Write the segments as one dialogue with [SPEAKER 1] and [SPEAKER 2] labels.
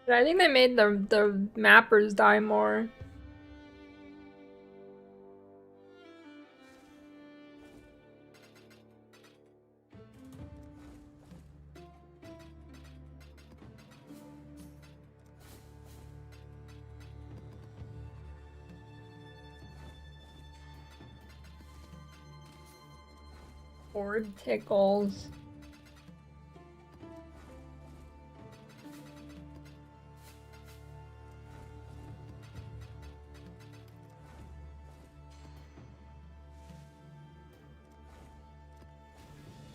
[SPEAKER 1] But I think they made the mappers die more. Board tickles.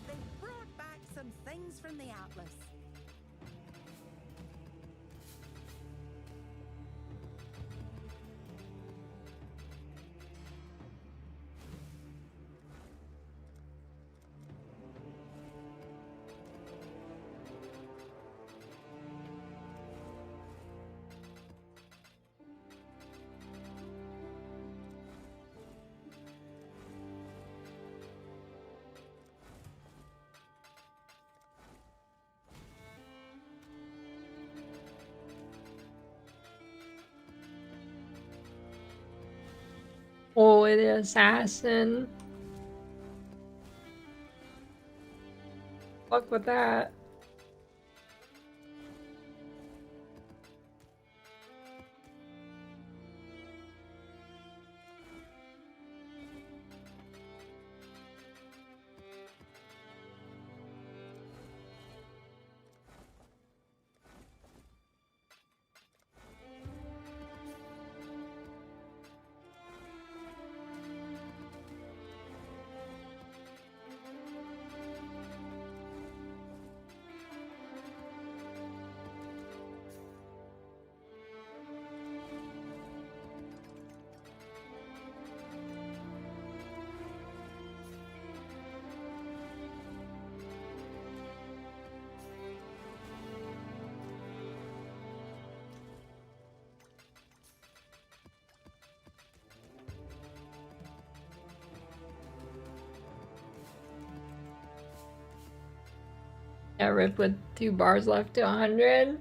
[SPEAKER 2] They brought back some things from the Atlas.
[SPEAKER 1] Oh, the assassin. Fuck with that. Yeah, rip with 2 bars left to 100.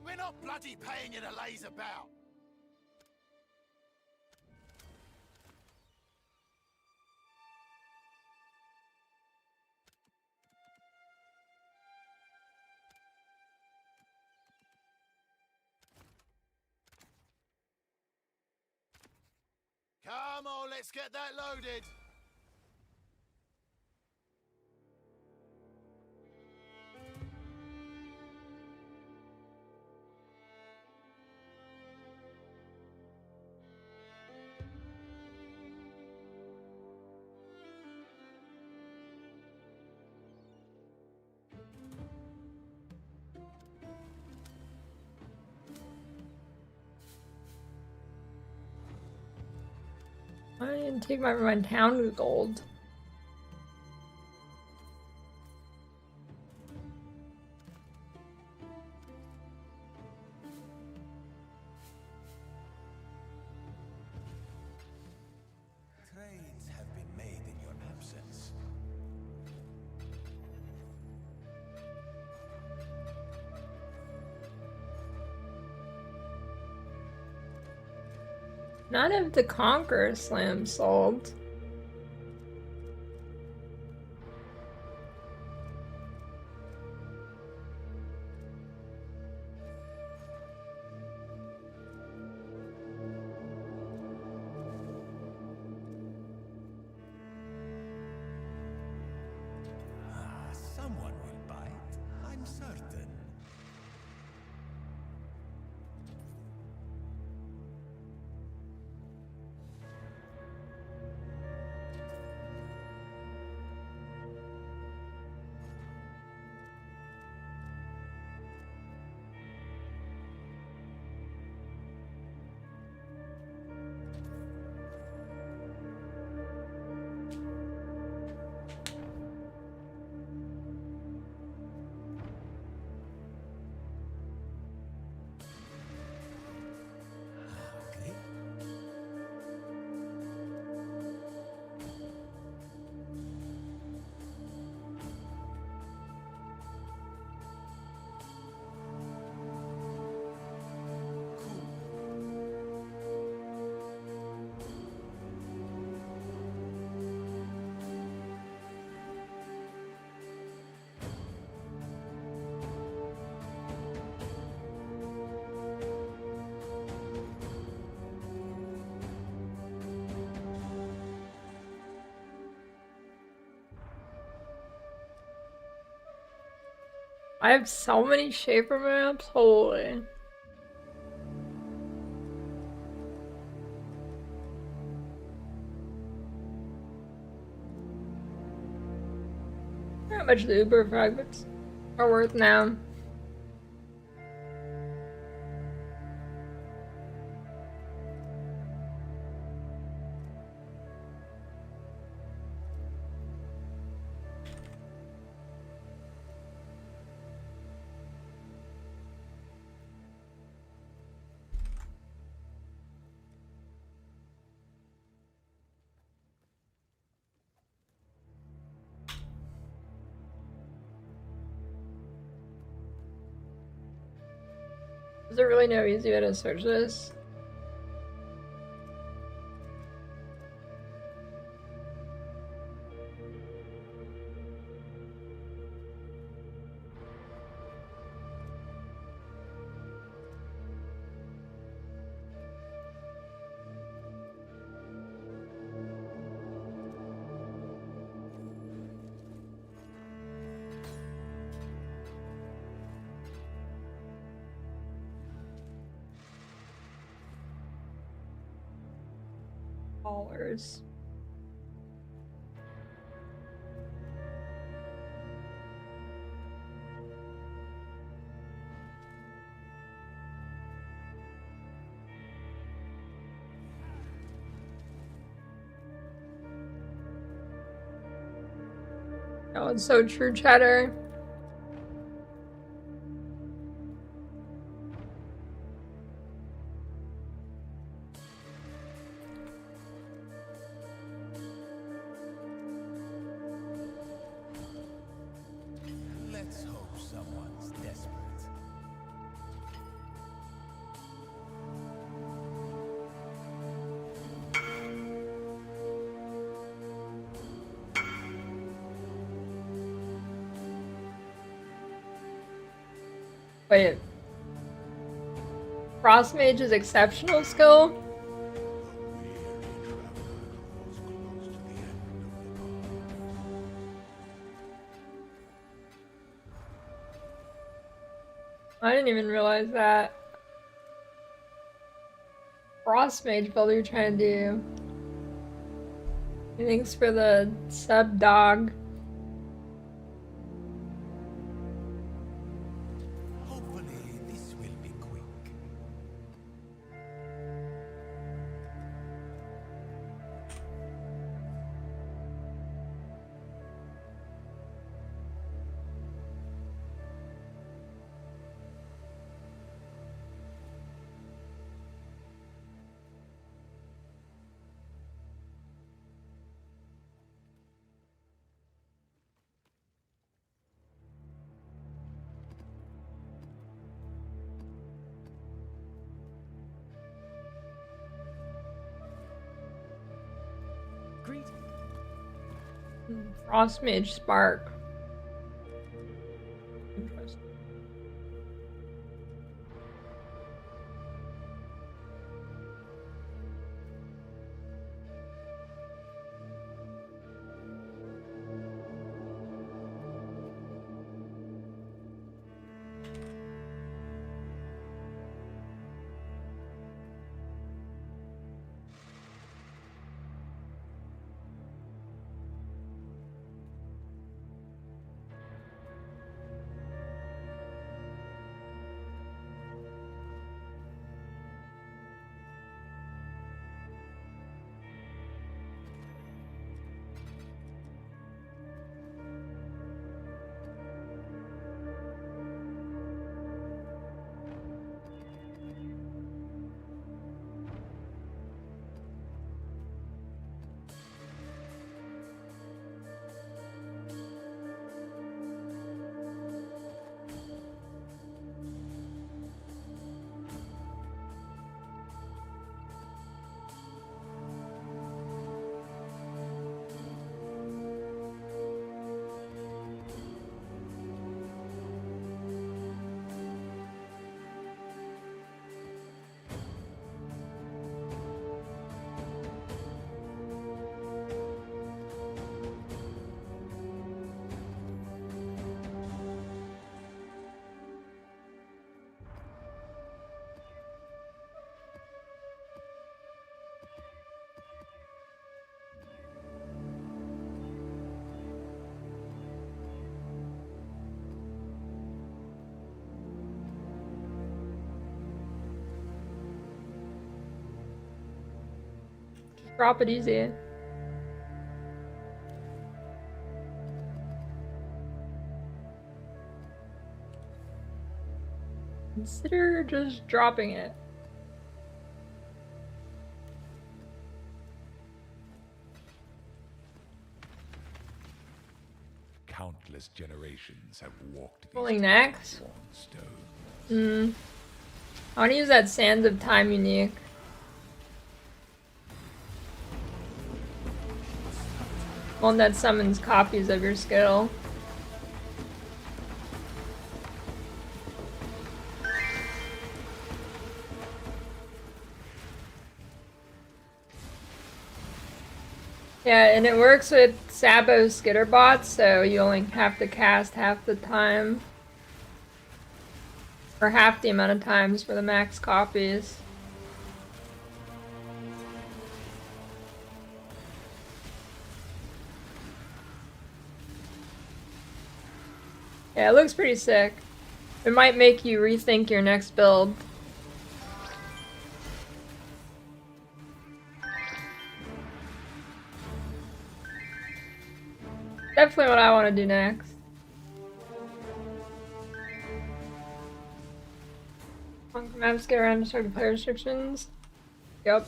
[SPEAKER 3] We're not bloody paying you to laze about. Come on, let's get that loaded.
[SPEAKER 1] I didn't take my town gold.
[SPEAKER 3] Trades have been made in your absence.
[SPEAKER 1] None of the Conqueror Slam sold.
[SPEAKER 3] Someone will bite, I'm certain. Okay.
[SPEAKER 1] I have so many shaper maps, holy. How much the Uber fragments are worth now? Is there really no easy way to search this? Dollars. Oh, it's so true, Cheddar.
[SPEAKER 3] Let's hope someone's desperate.
[SPEAKER 1] Wait. Frost Mage is exceptional skill? I didn't even realize that. Frost Mage build you're trying to do. Thanks for the sub, dog.
[SPEAKER 3] Hopefully, this will be quick.
[SPEAKER 2] Greeting.
[SPEAKER 1] Frost Mage Spark. Interesting. Drop it easy. Consider just dropping it.
[SPEAKER 3] Countless generations have walked these
[SPEAKER 1] Pulling next.
[SPEAKER 3] worn stones.
[SPEAKER 1] I want to use that Sands of Time unique. One that summons copies of your skill. Yeah, and it works with Sabo skitter bots, so you only have to cast half the time. Or half the amount of times for the max copies. Yeah, it looks pretty sick. It might make you rethink your next build. Definitely what I want to do next. Maps get around to certain player restrictions. Yep.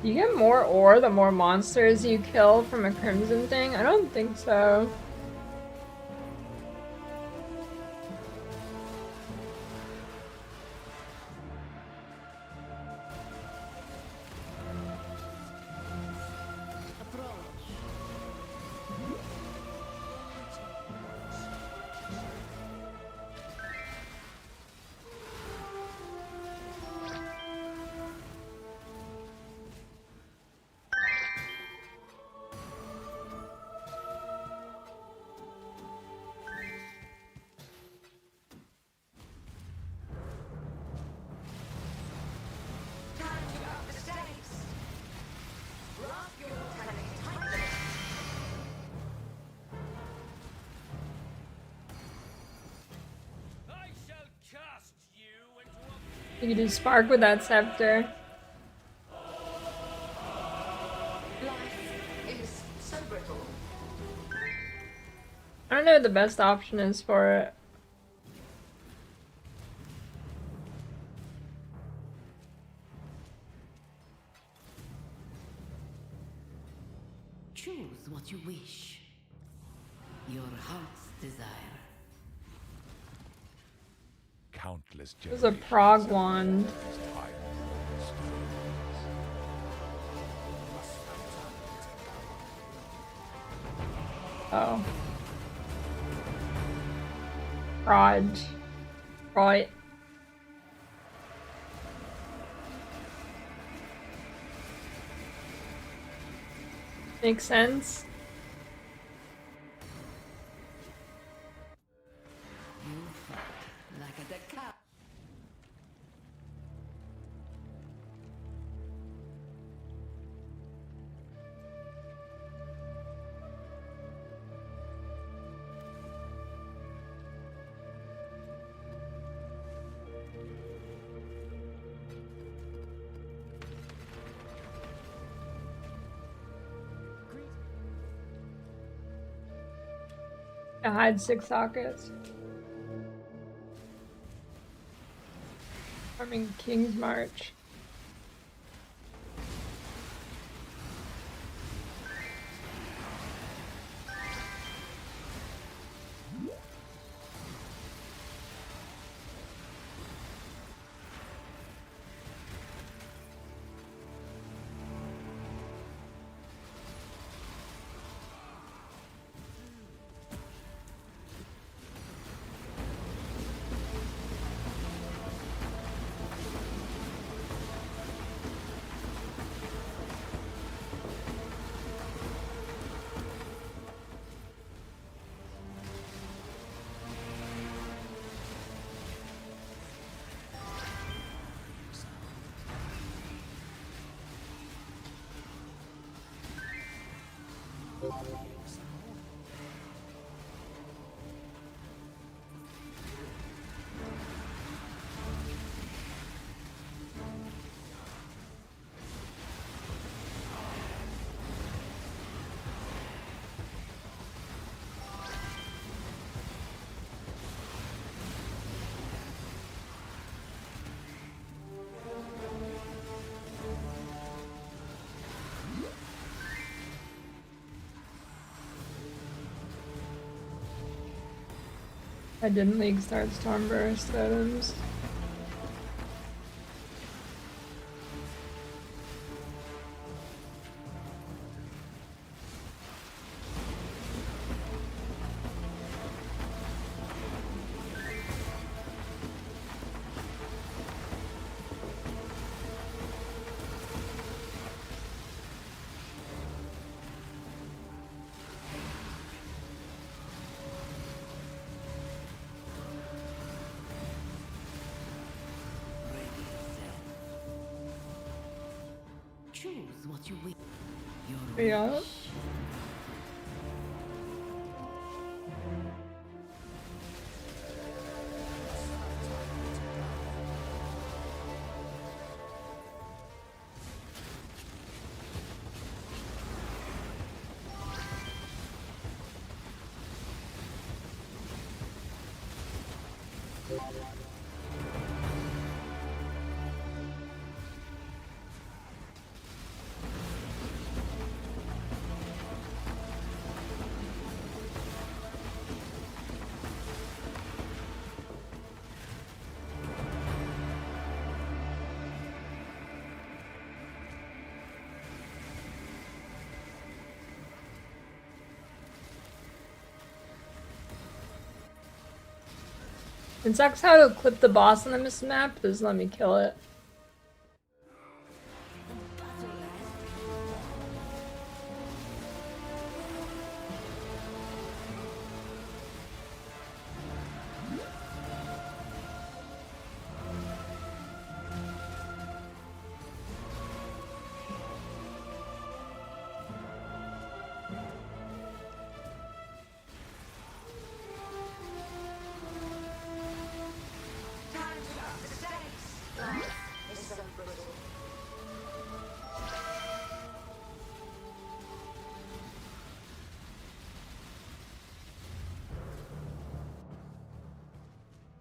[SPEAKER 1] Do you get more ore the more monsters you kill from a crimson thing? I don't think so. You can do spark with that scepter.
[SPEAKER 4] Life is so brittle.
[SPEAKER 1] I don't know what the best option is for it.
[SPEAKER 4] Choose what you wish. Your heart's desire.
[SPEAKER 3] Countless
[SPEAKER 1] It was a
[SPEAKER 3] generations
[SPEAKER 1] prog
[SPEAKER 3] have
[SPEAKER 1] wand.
[SPEAKER 3] fought this time and
[SPEAKER 1] Oh. Raj. Right. Makes sense.
[SPEAKER 4] You fought like a deca.
[SPEAKER 1] I hide 6 sockets. Farming King's March. I didn't league start Stormburst Totems.
[SPEAKER 4] Choose what you wish. Your
[SPEAKER 1] Yeah.
[SPEAKER 4] wish.
[SPEAKER 1] It sucks how to clip the boss on this map. Doesn't let me kill it.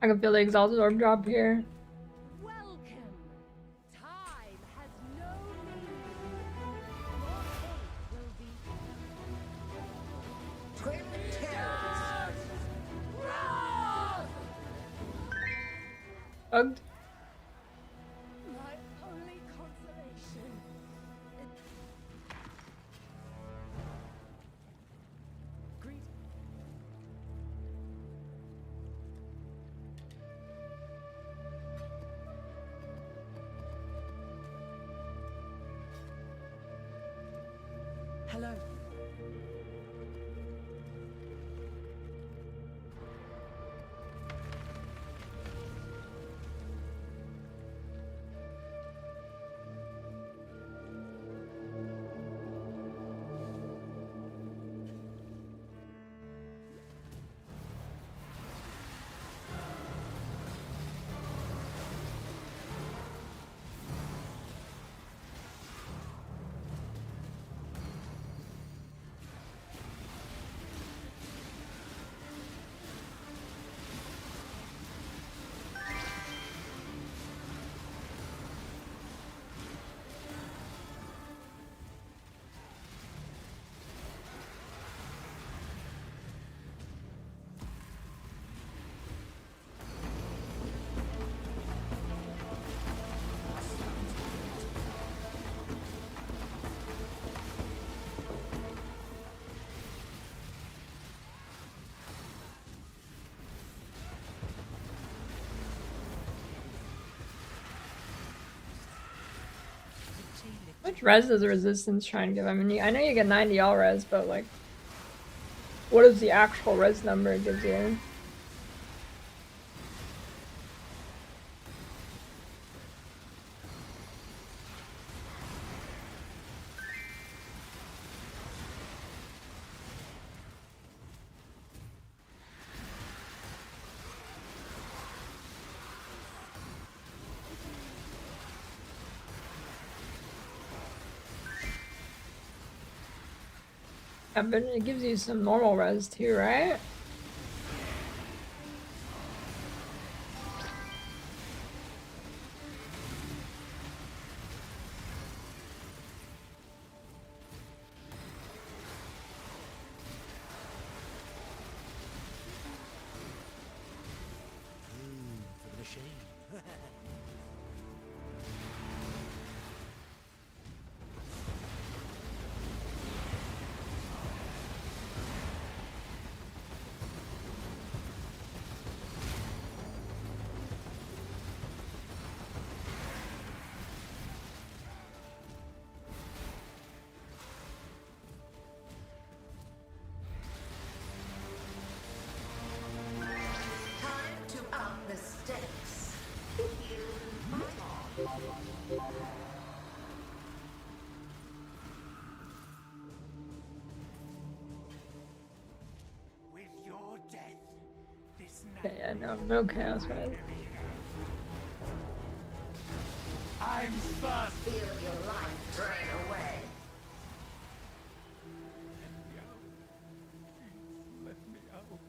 [SPEAKER 1] I can feel the exalted orb drop here.
[SPEAKER 2] Welcome. Time has no meaning. Your fate will be
[SPEAKER 1] Bugged.
[SPEAKER 2] my only consolation. Greet. Hello.
[SPEAKER 1] How much res is the resistance trying to give? I mean, I know you get 90 all res, but like, what is the actual res number it gives you? Yeah, but it gives you some normal res too, right?
[SPEAKER 3] For the machine.
[SPEAKER 4] Time to up the stakes.
[SPEAKER 3] With your death, this
[SPEAKER 1] Okay, yeah, no chaos res.
[SPEAKER 3] I'm first.
[SPEAKER 4] Feel your life drain away.
[SPEAKER 3] Let me out.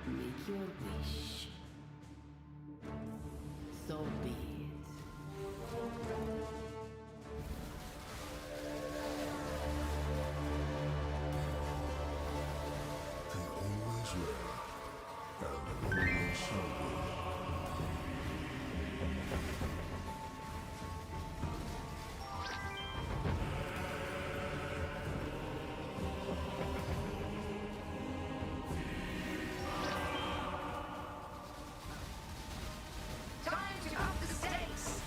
[SPEAKER 4] Make your wish. So be it.
[SPEAKER 5] They always were, and always shall be.
[SPEAKER 4] Time to up the stakes.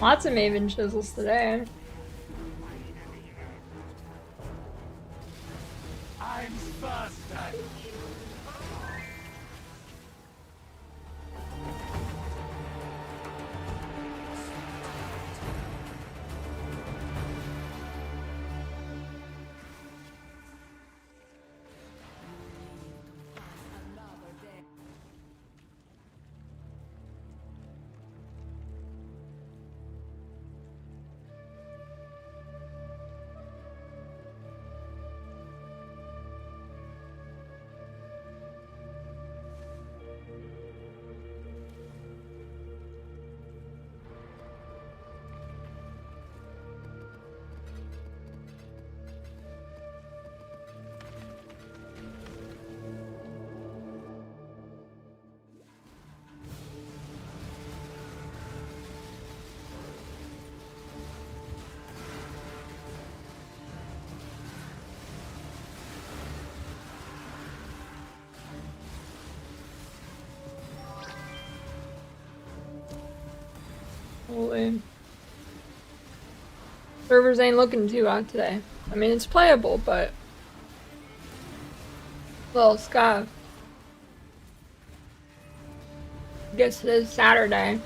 [SPEAKER 1] Lots of Maven chisels today.
[SPEAKER 3] I'm first.
[SPEAKER 1] Holy. Servers ain't looking too hot today. I mean, it's playable, but a little scuff. Guess it is Saturday.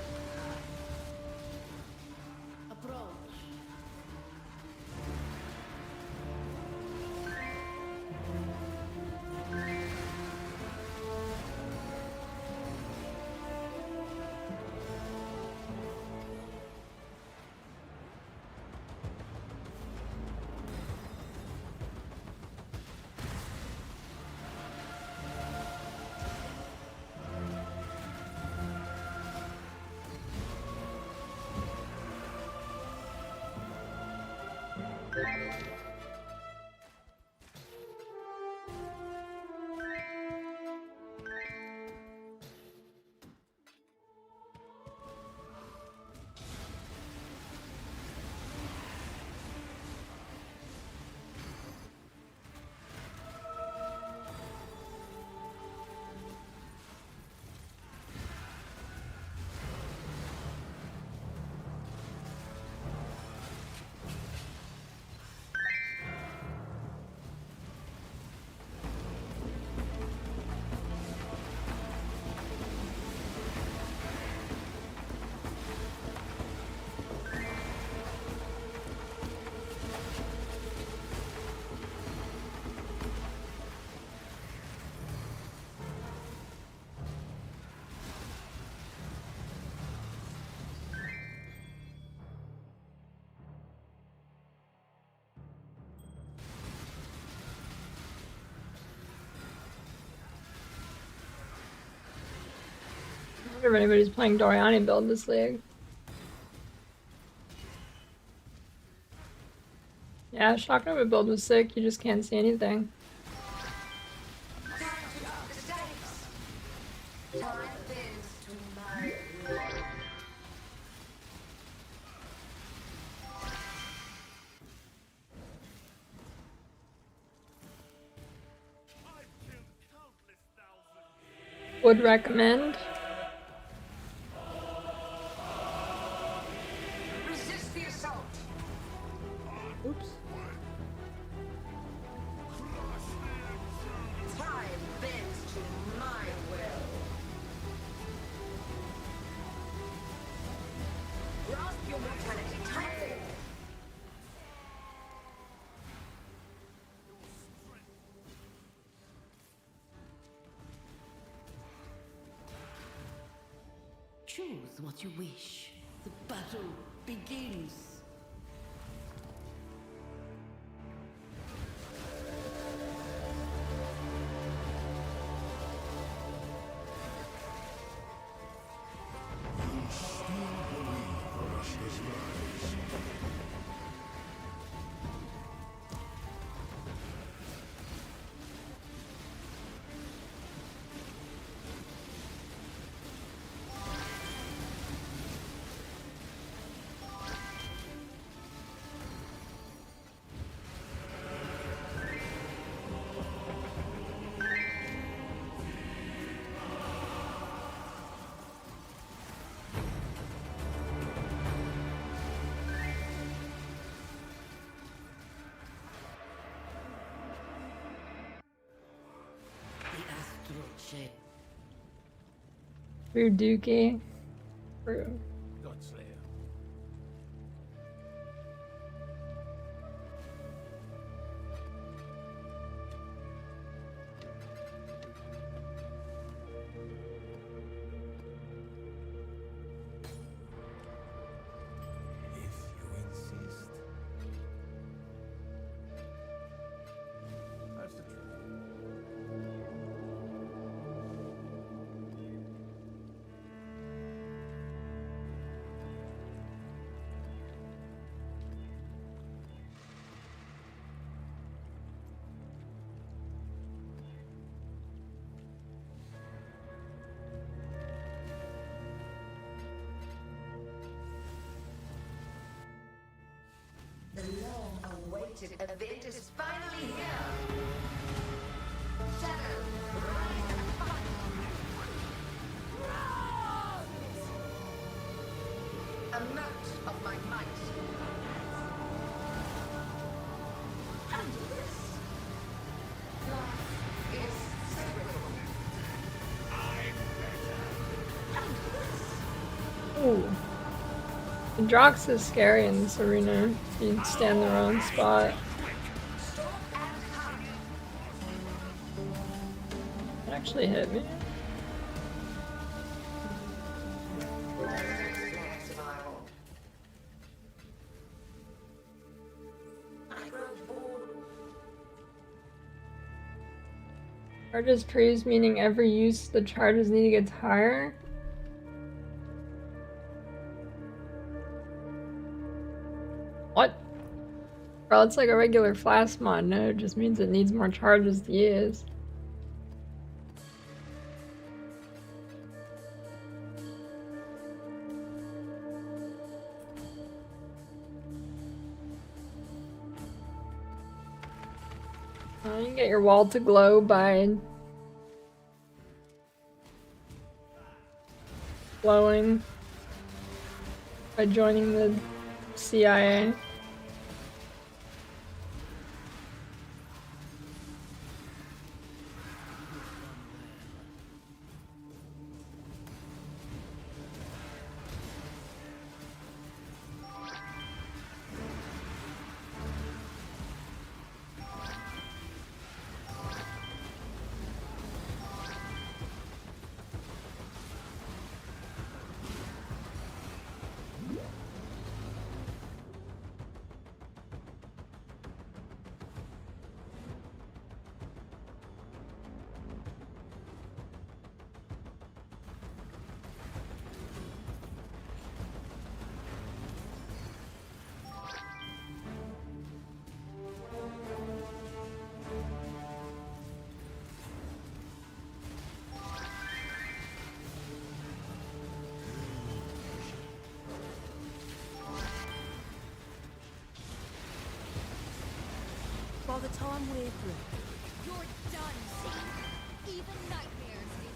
[SPEAKER 4] Approach.
[SPEAKER 1] I wonder if anybody's playing Doriani build this league. Yeah, Shocknova build was sick, you just can't see anything. Would recommend.
[SPEAKER 2] Resist the assault.
[SPEAKER 1] Oops.
[SPEAKER 2] Time bends to my will. Grasp your mortality tightly.
[SPEAKER 4] Choose what you wish. The battle begins.
[SPEAKER 5] You still believe Barashka's lies.
[SPEAKER 4] The astral shape.
[SPEAKER 1] Rude Dookie. Rude.
[SPEAKER 3] Godslayer. If you insist. That's the truth.
[SPEAKER 2] The long-awaited event is finally here. Shadow, rise and fight. A
[SPEAKER 6] amount of my might. And this life is sacred. And this
[SPEAKER 1] Ooh. The Drox is scary in this arena. You stand in the wrong spot.
[SPEAKER 6] storm and high.
[SPEAKER 1] It actually hit me.
[SPEAKER 6] Survival. I grow bored.
[SPEAKER 1] Charges trees, meaning every use the charges need gets higher. What? Bro, it's like a regular flask mod. No, it just means it needs more charges to use. You can get your wall to glow by glowing by joining the CIA.
[SPEAKER 2] By the time we're through,
[SPEAKER 7] You're done, see? Even nightmares need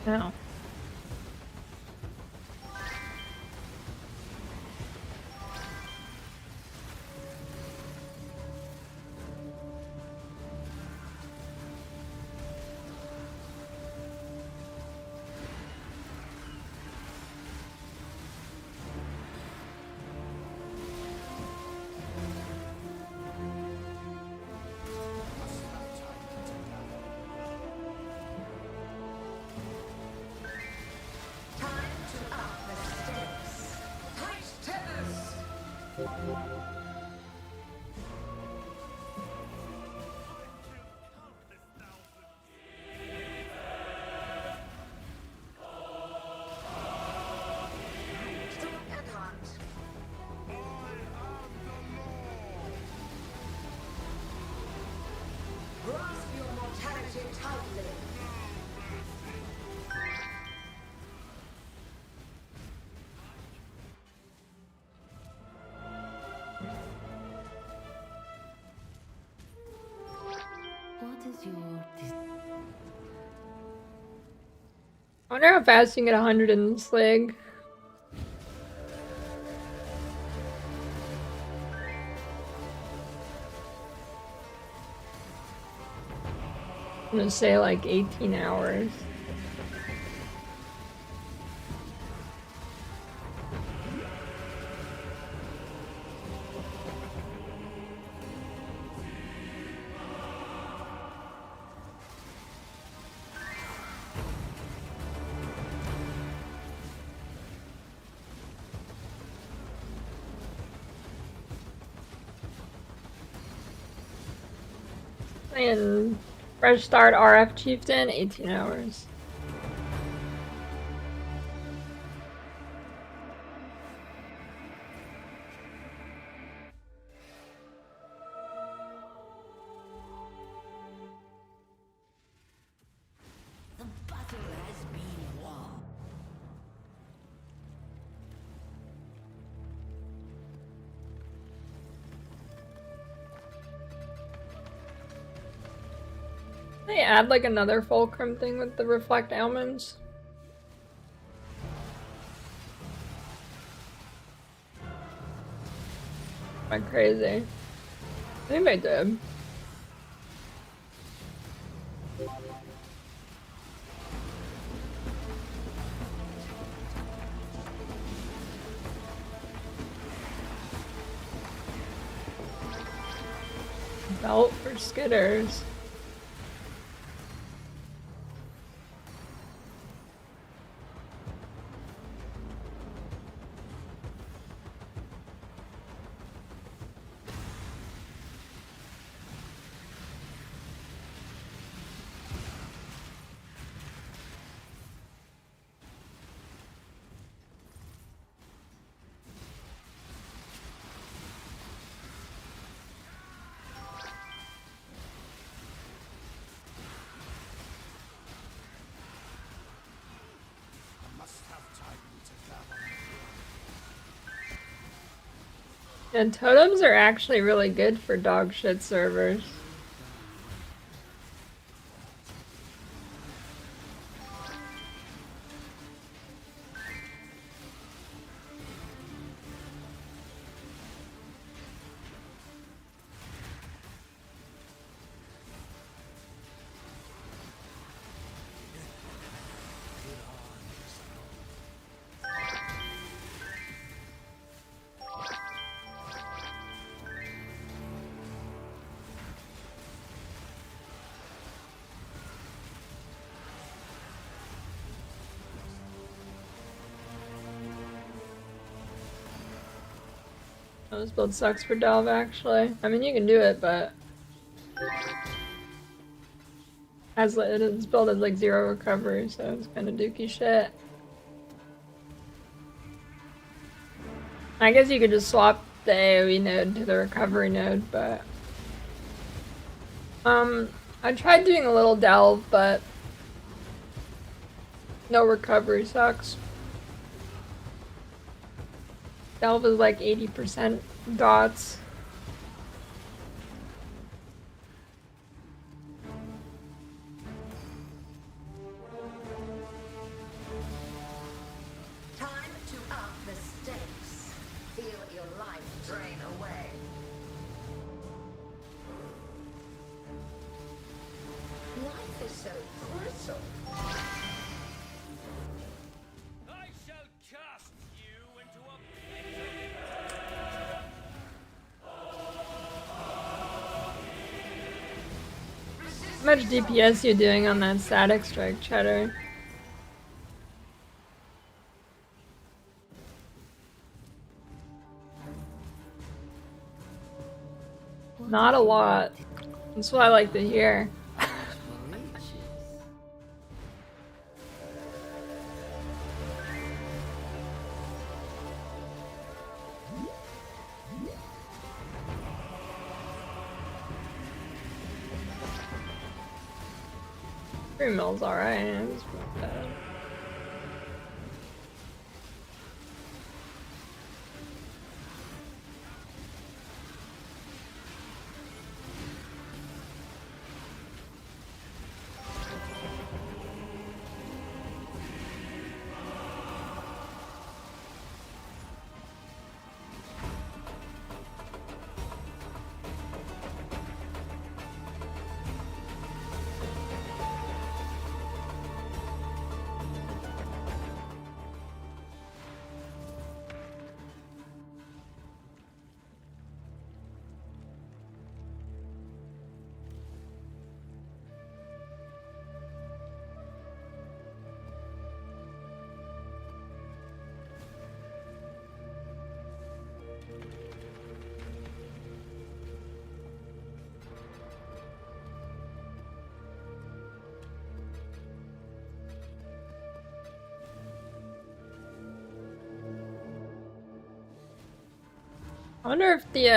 [SPEAKER 1] Now.
[SPEAKER 6] Time to up the stakes. Tight tethers. Storm and hunt. Grasp your mortality tightly.
[SPEAKER 4] What is your
[SPEAKER 1] I wonder how fast you can get 100 in this league. I'm gonna say like 18 hours. And fresh start RF Chieftain, 18 hours. They add like another fulcrum thing with the reflect almonds. Am I crazy? I think they did. Belt for skitters.
[SPEAKER 3] Must have time to gather.
[SPEAKER 1] And totems are actually really good for dog shit servers. Oh, this build sucks for Delve, actually. I mean, you can do it, but this build has like 0 recovery, so it's kind of dookie shit. I guess you could just swap the AoE node to the recovery node, but I tried doing a little Delve, but no recovery sucks. Delve is like 80% dots.
[SPEAKER 6] Time to up the stakes. Feel your life drain away. Life is so brittle.
[SPEAKER 3] I shall cast you into a
[SPEAKER 1] How much DPS you doing on that static strike, Cheddar? Not a lot. That's what I like to hear. Three mil's alright. It's not bad. I wonder if the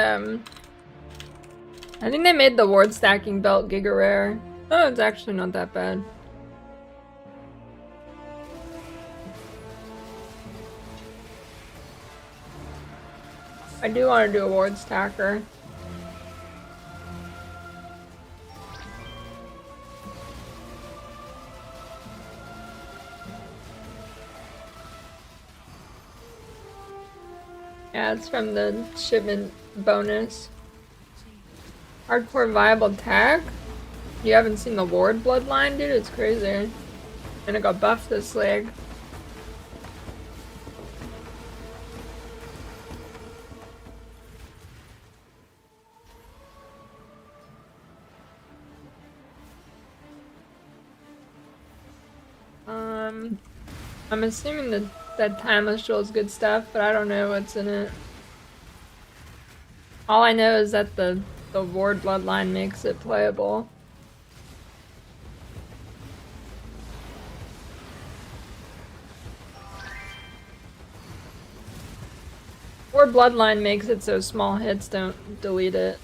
[SPEAKER 1] I think they made the ward stacking belt giga rare. Oh, it's actually not that bad. I do want to do a ward stacker. Yeah, it's from the shipment bonus. Hardcore viable tag? You haven't seen the Lord bloodline, dude? It's crazy. And it got buffed this league. I'm assuming that timeless jewel is good stuff, but I don't know what's in it. All I know is that the Ward bloodline makes it playable. Ward bloodline makes it so small hits don't delete it.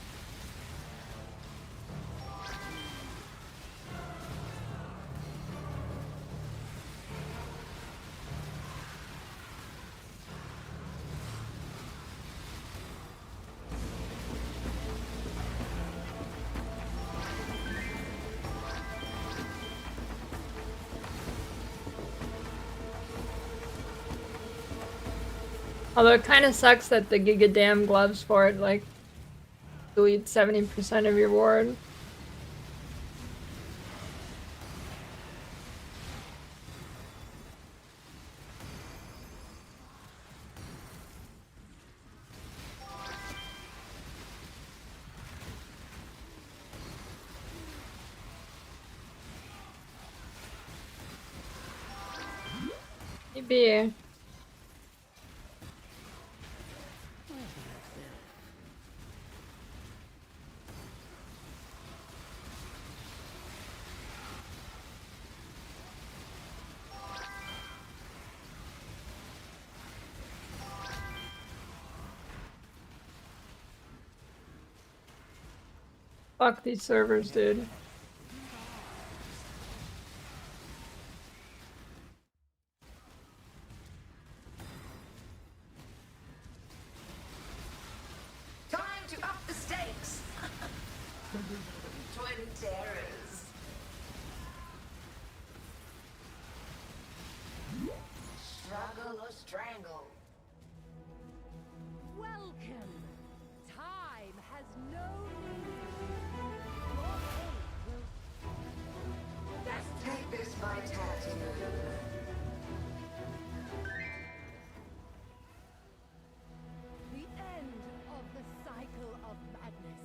[SPEAKER 1] Although it kind of sucks that the Giga Dam gloves for it, like, delete 70% of your ward. Maybe. Fuck these servers, dude.
[SPEAKER 6] Time to up the stakes. Twin terrors. Struggle or strangle.
[SPEAKER 2] Welcome. Time has no meaning. Your aid will
[SPEAKER 6] Take this vitality.
[SPEAKER 2] the end of the cycle of madness.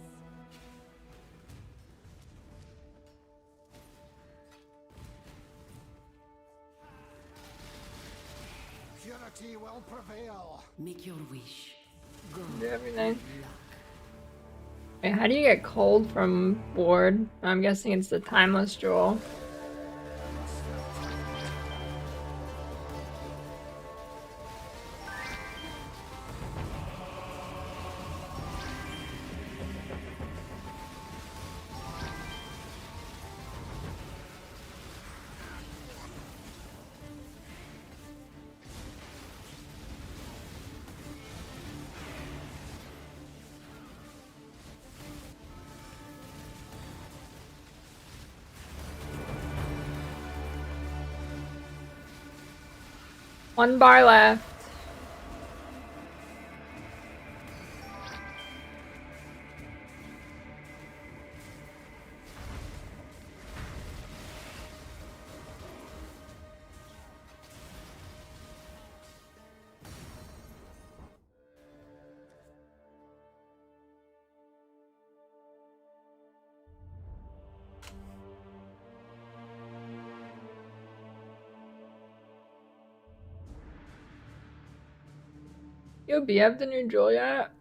[SPEAKER 3] Purity will prevail.
[SPEAKER 4] Make your wish. Go.
[SPEAKER 1] Do everything.
[SPEAKER 4] Luck.
[SPEAKER 1] Wait, how do you get cold from ward? I'm guessing it's the timeless jewel. One bar left. Yo, B, have the new jewel yet?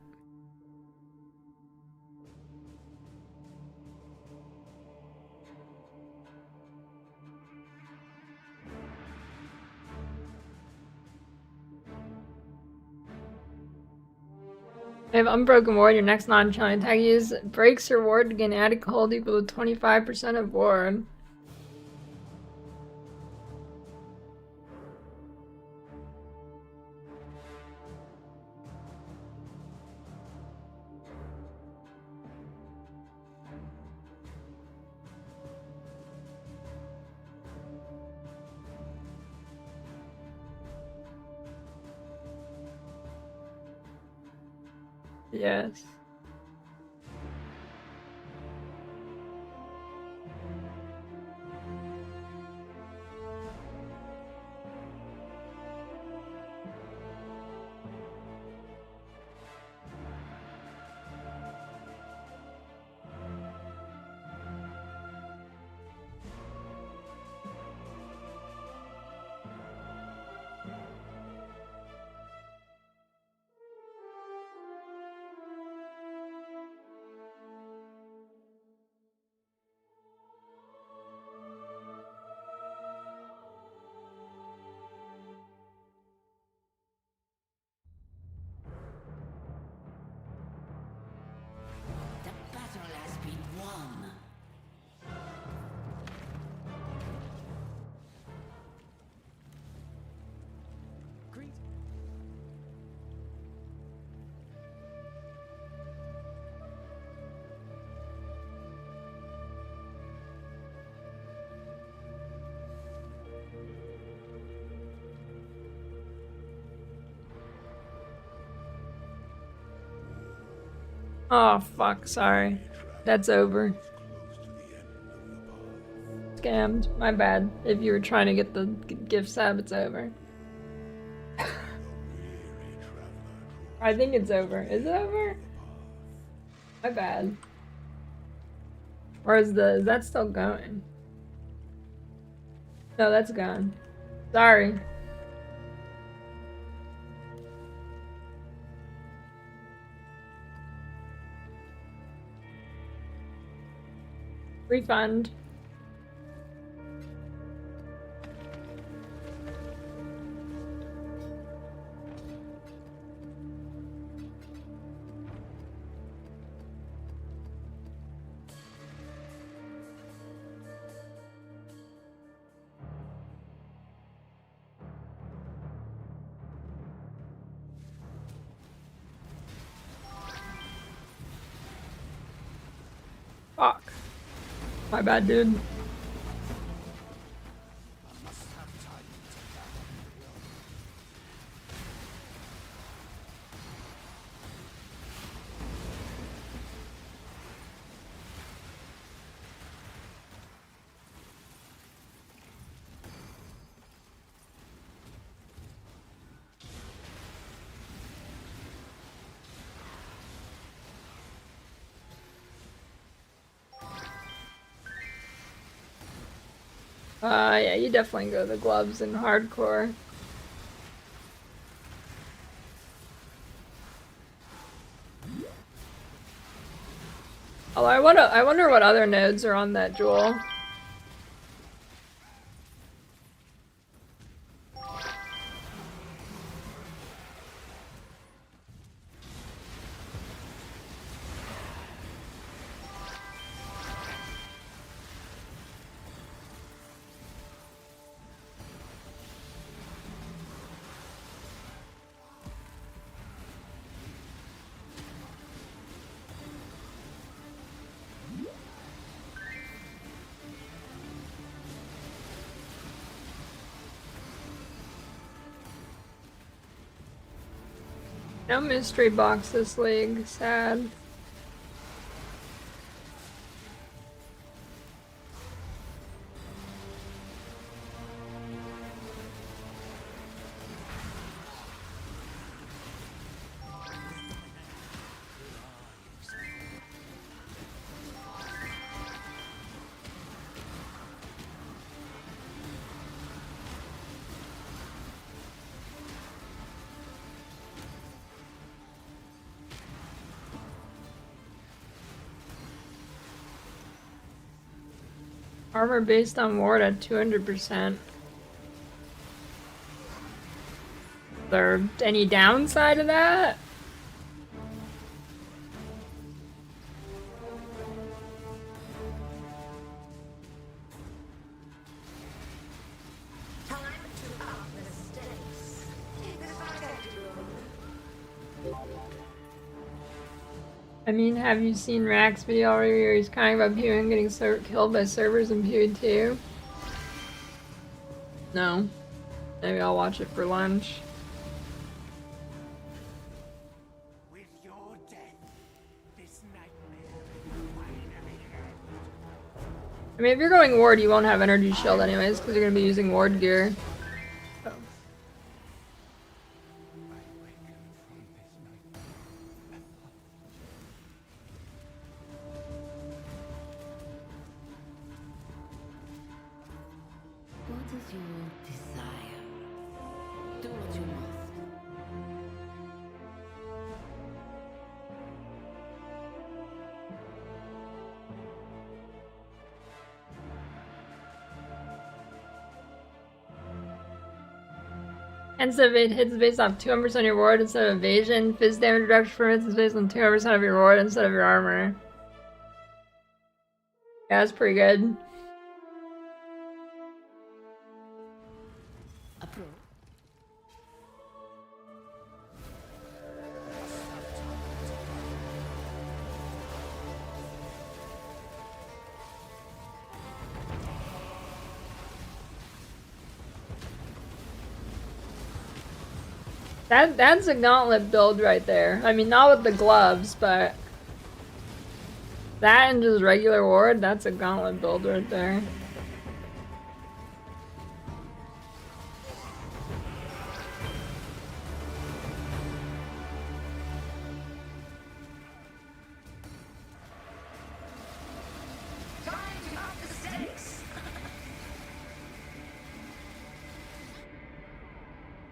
[SPEAKER 1] If Unbroken Ward, your next non-challenge attack use breaks your ward to gain added cold equal to 25% of ward. Yes.
[SPEAKER 4] The battle has been won.
[SPEAKER 8] Greet.
[SPEAKER 1] Oh fuck, sorry. That's over. Scammed. My bad. If you were trying to get the gift sab, it's over. I think it's over. Is it over? My bad. Or is that still going? No, that's gone. Sorry. Refund. Fuck. My bad, dude. Yeah, you definitely go the gloves in hardcore. Although I wonder what other nodes are on that jewel. No mystery box this league. Sad. Armor based on ward at 200%. Is there any downside to that?
[SPEAKER 6] Time to up the stakes. This is not going to go.
[SPEAKER 1] I mean, have you seen Rack's video already where he's crying about PoE and getting killed by servers in PoE 2? No. Maybe I'll watch it for lunch.
[SPEAKER 3] With your death,
[SPEAKER 1] I mean, if you're going ward, you won't have energy shield anyways, because you're gonna be using ward gear. So.
[SPEAKER 4] What is your desire? Do what you must.
[SPEAKER 1] Instead of it hits based off 200% of your ward instead of evasion. Fizz damage reduction for hits is based on 200% of your ward instead of your armor. Yeah, that's pretty good.
[SPEAKER 4] Approve.
[SPEAKER 1] That's a gauntlet build right there. I mean, not with the gloves, but that and just regular ward, that's a gauntlet build right there.
[SPEAKER 6] Time to up the stakes.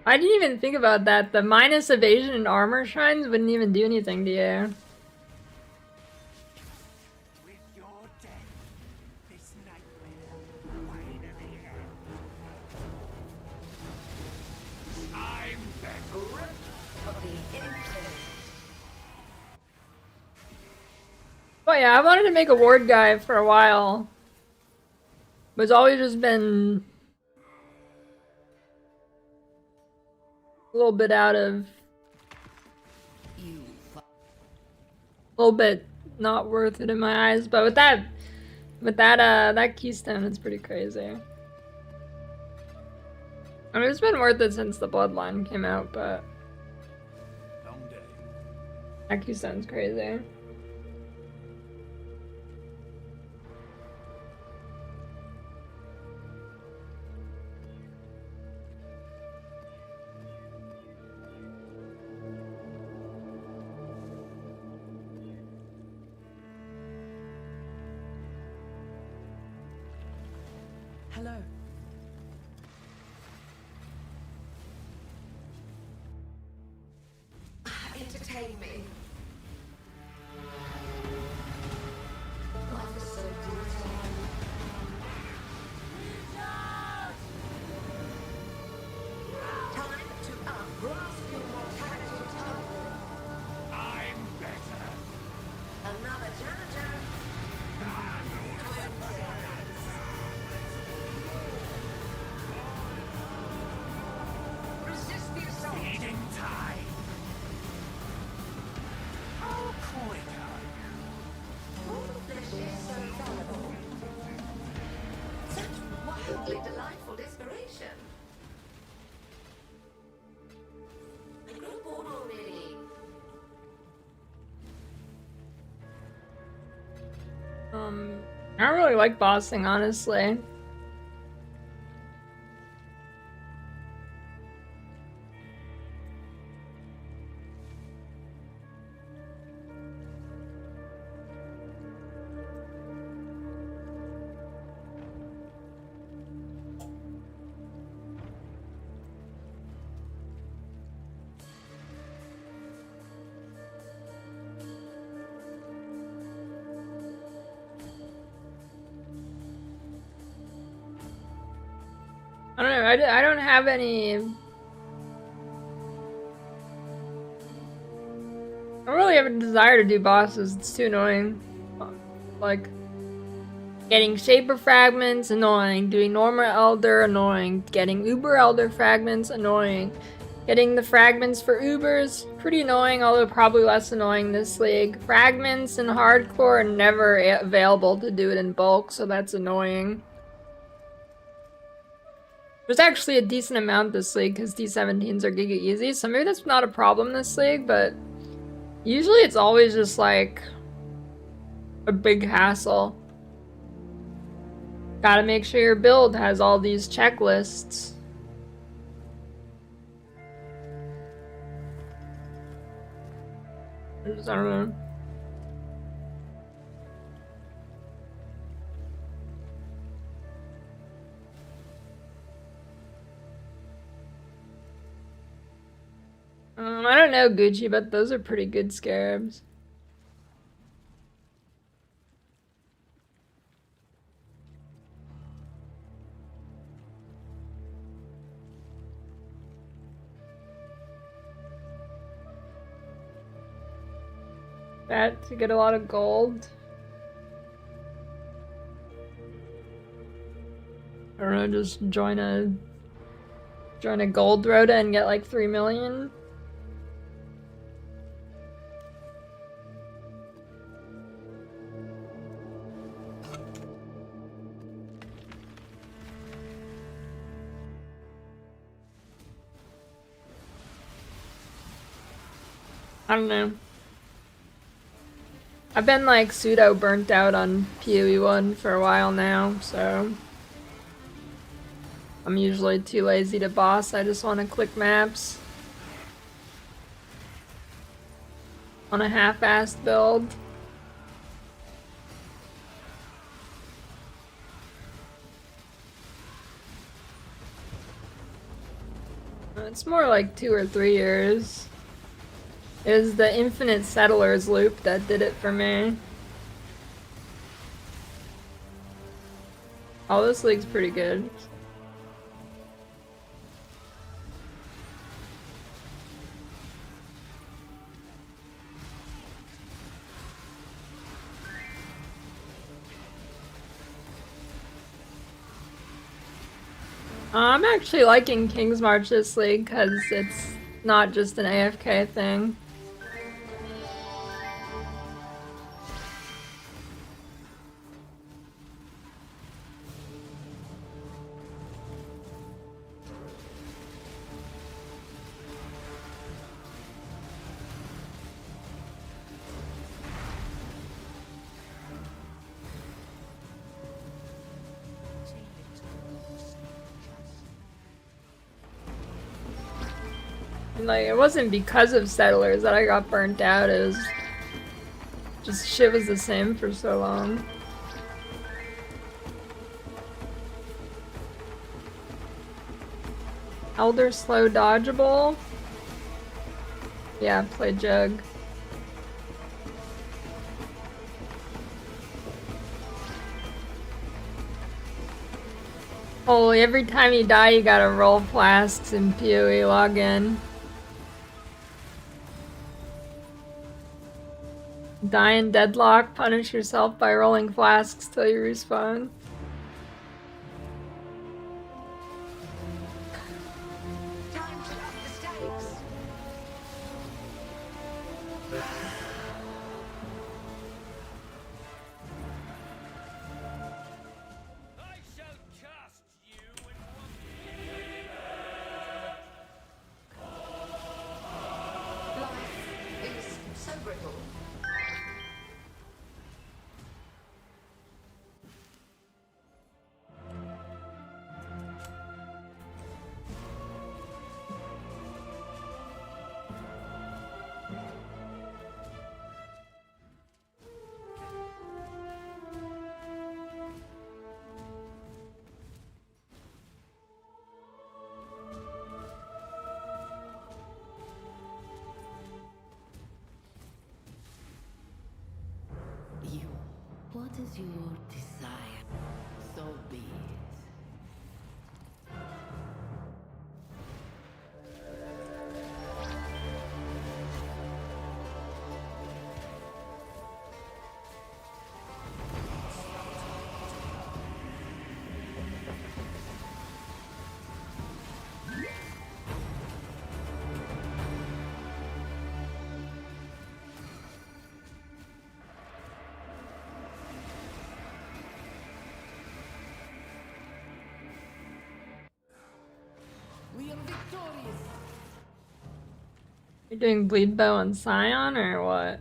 [SPEAKER 1] I didn't even think about that. The minus evasion and armor shrines wouldn't even do anything to you.
[SPEAKER 3] With your death, this nightmare wane of here. I'm back.
[SPEAKER 6] Grip of the infinite.
[SPEAKER 1] But yeah, I wanted to make a ward guy for a while. But it's always just been a little bit out of,
[SPEAKER 4] You
[SPEAKER 1] a little bit not worth it in my eyes. But with that keystone, it's pretty crazy. I mean, it's been worth it since the Bloodline came out, but
[SPEAKER 3] Long day.
[SPEAKER 1] that keystone's crazy.
[SPEAKER 2] Hello.
[SPEAKER 6] Entertain me. Life is so brutal. Time to grasp your mortality tongue.
[SPEAKER 3] I'm better.
[SPEAKER 6] Another janitor. Resist the assault.
[SPEAKER 3] Feeding time. How quick are you?
[SPEAKER 6] All the flesh is so valuable. Such wildly delightful desperation. I grow bored already.
[SPEAKER 1] I don't really like bossing, honestly. I don't know, I don't have any... I don't really have a desire to do bosses, it's too annoying. Like, getting Shaper Fragments, annoying. Doing Normal Elder, annoying. Getting Uber Elder Fragments, annoying. Getting the Fragments for Ubers, pretty annoying, although probably less annoying this league. Fragments in Hardcore are never available to do it in bulk, so that's annoying. There's actually a decent amount this league because D17s are giga easy, so maybe that's not a problem this league, but usually it's always just like a big hassle. Gotta make sure your build has all these checklists. I don't know. I don't know, Gucci, but those are pretty good scarabs. That to get a lot of gold. I don't know, just join a gold rota and get like 3 million. I don't know. I've been like pseudo burnt out on PoE 1 for a while now, so I'm usually too lazy to boss. I just want to click maps on a half-assed build. It's more like 2 or 3 years. It was the Infinite Settlers loop that did it for me. Oh, this league's pretty good. I'm actually liking King's March this league because it's not just an AFK thing. Like, it wasn't because of Settlers that I got burnt out, it was just shit was the same for so long. Elder slow dodgeable? Yeah, play Jug. Holy, every time you die you gotta roll flasks in PoE login. Die in deadlock, punish yourself by rolling flasks till you respawn.
[SPEAKER 6] Time to up the stakes.
[SPEAKER 3] I shall cast you in
[SPEAKER 6] Life is so brittle.
[SPEAKER 4] You. What is your desire? So be it. We are victorious.
[SPEAKER 1] You're doing bleed bow and Scion or what?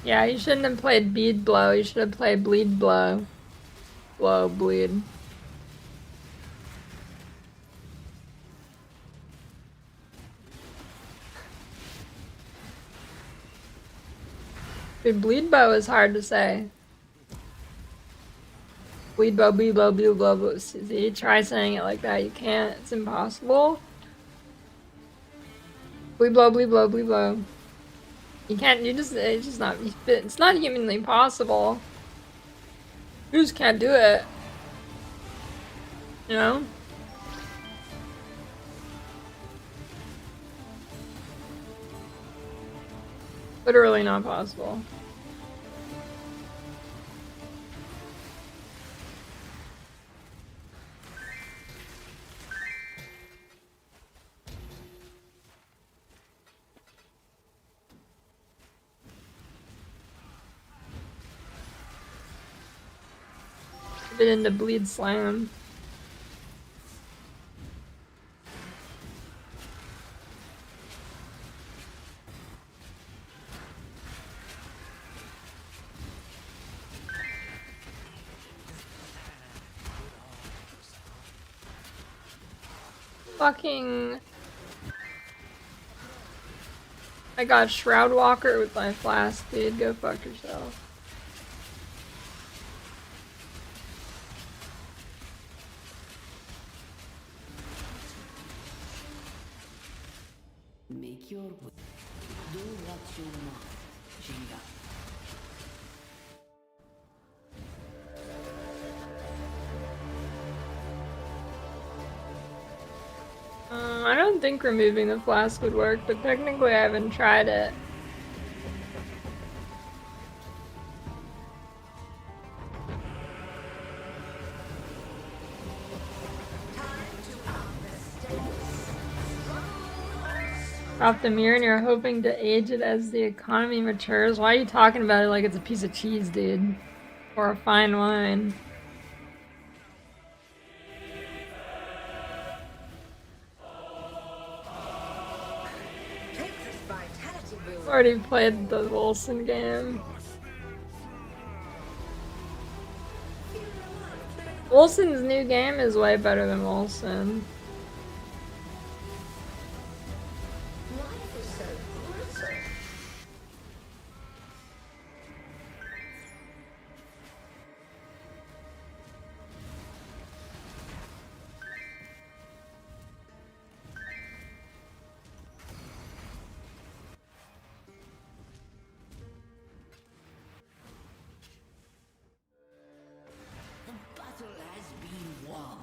[SPEAKER 1] Yeah, you shouldn't have played bead blow. You should have played bleed blow. Blow, bleed. Dude, bleed bow is hard to say. Bleed blow, bleed blow, bleed blow. See, try saying it like that. You can't. It's impossible. Bleed blow, bleed blow, bleed blow. You can't. You just. It's just not. It's not humanly possible. You just can't do it. You know? Literally not possible. Been into bleed slam. Fucking. I got Shroud Walker with my flask, dude. Go fuck yourself.
[SPEAKER 4] Make your way. Do what you must, Jinga.
[SPEAKER 1] I don't think removing the flask would work, but technically I haven't tried it. Drop the mirror and you're hoping to age it as the economy matures. Why are you talking about it like it's a piece of cheese, dude? Or a fine wine? Already played the Wilson game. Wilson's new game is way better than Wilson.
[SPEAKER 4] The battle has been won.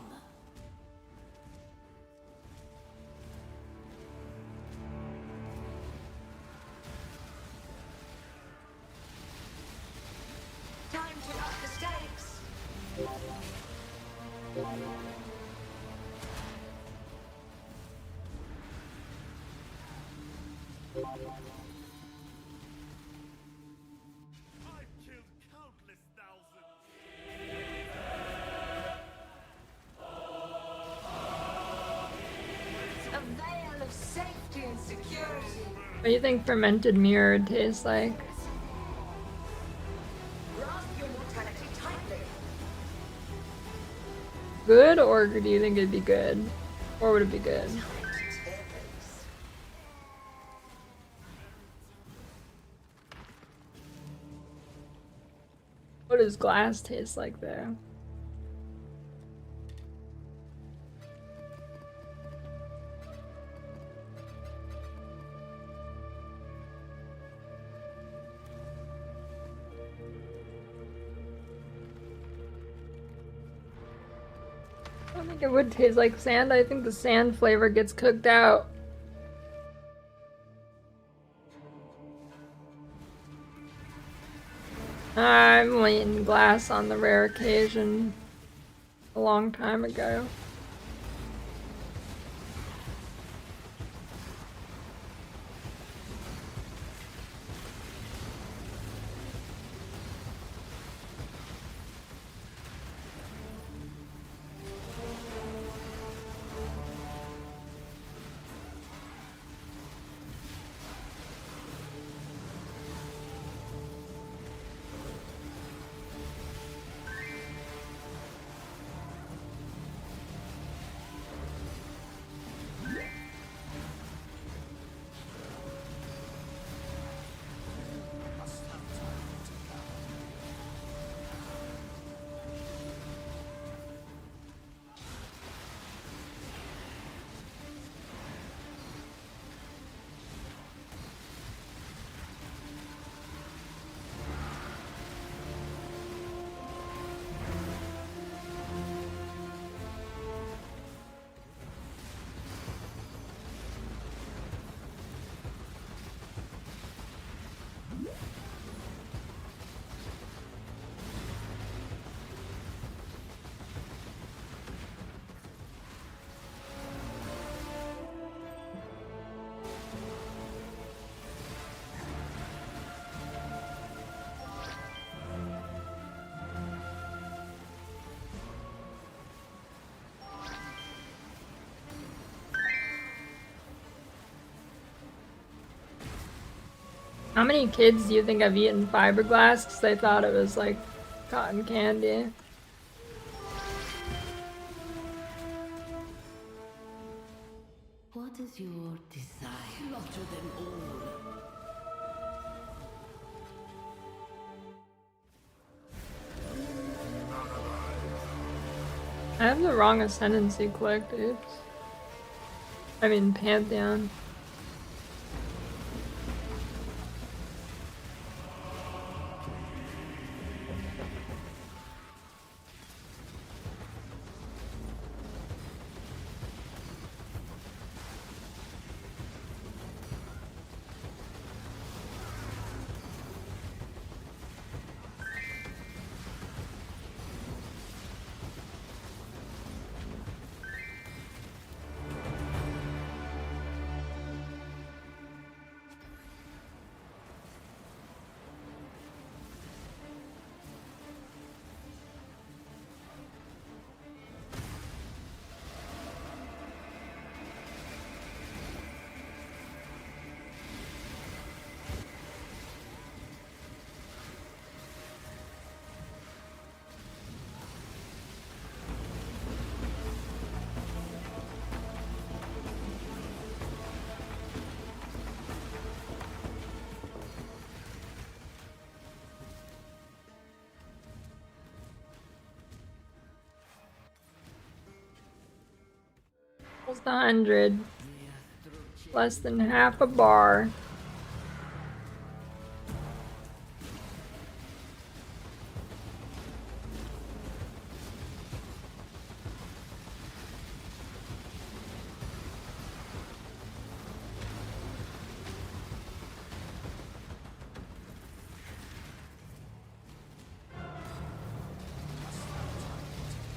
[SPEAKER 6] Time to up the stakes.
[SPEAKER 3] I've killed countless thousands.
[SPEAKER 6] A veil of safety and security.
[SPEAKER 1] What do you think fermented mirror tastes like?
[SPEAKER 6] Grasp your mortality tightly.
[SPEAKER 1] Good, or do you think it'd be good? Or would it be good?
[SPEAKER 6] Time to tear loose.
[SPEAKER 1] What does glass taste like there? I don't think it would taste like sand. I think the sand flavor gets cooked out. I'm only in glass on the rare occasion a long time ago. How many kids do you think have eaten fiberglass because they thought it was like cotton candy?
[SPEAKER 4] What is your desire? Slaughter them all.
[SPEAKER 1] I have the wrong ascendancy clicked, oops. I mean Pantheon. Almost 100. Less than half a bar.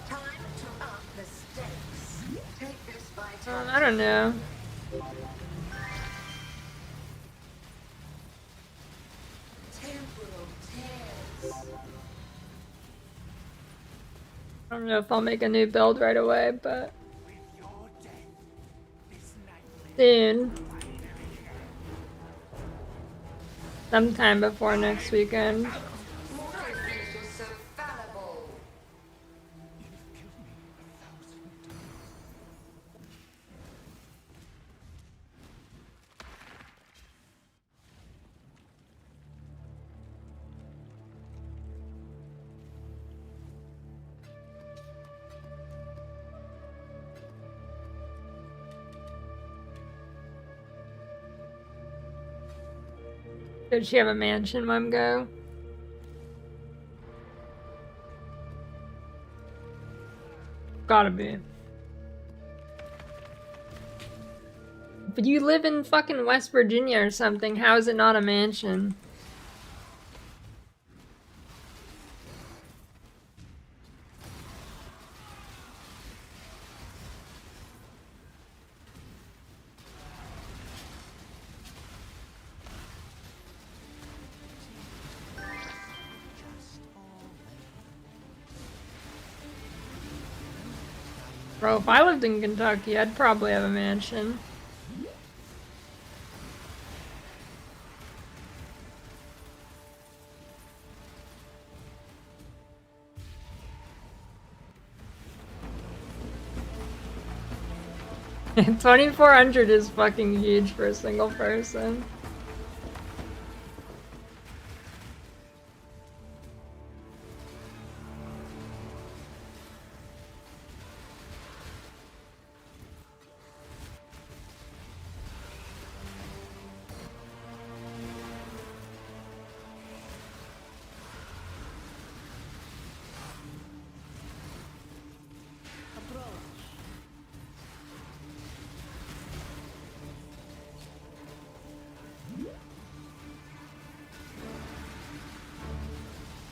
[SPEAKER 6] Time to up the stakes. Take this by
[SPEAKER 1] I don't know.
[SPEAKER 6] temporal tears.
[SPEAKER 1] I don't know if I'll make a new build right away, but
[SPEAKER 3] With your death, this nightmare
[SPEAKER 1] soon. Sometime before next weekend.
[SPEAKER 6] Mortal flesh is so fallible.
[SPEAKER 3] you've killed me 1,000 times.
[SPEAKER 1] Did she have a mansion, Mom Go? Gotta be. But you live in fucking West Virginia or something. How is it not a mansion? Bro, if I lived in Kentucky, I'd probably have a mansion. $2,400 is fucking huge for a single person.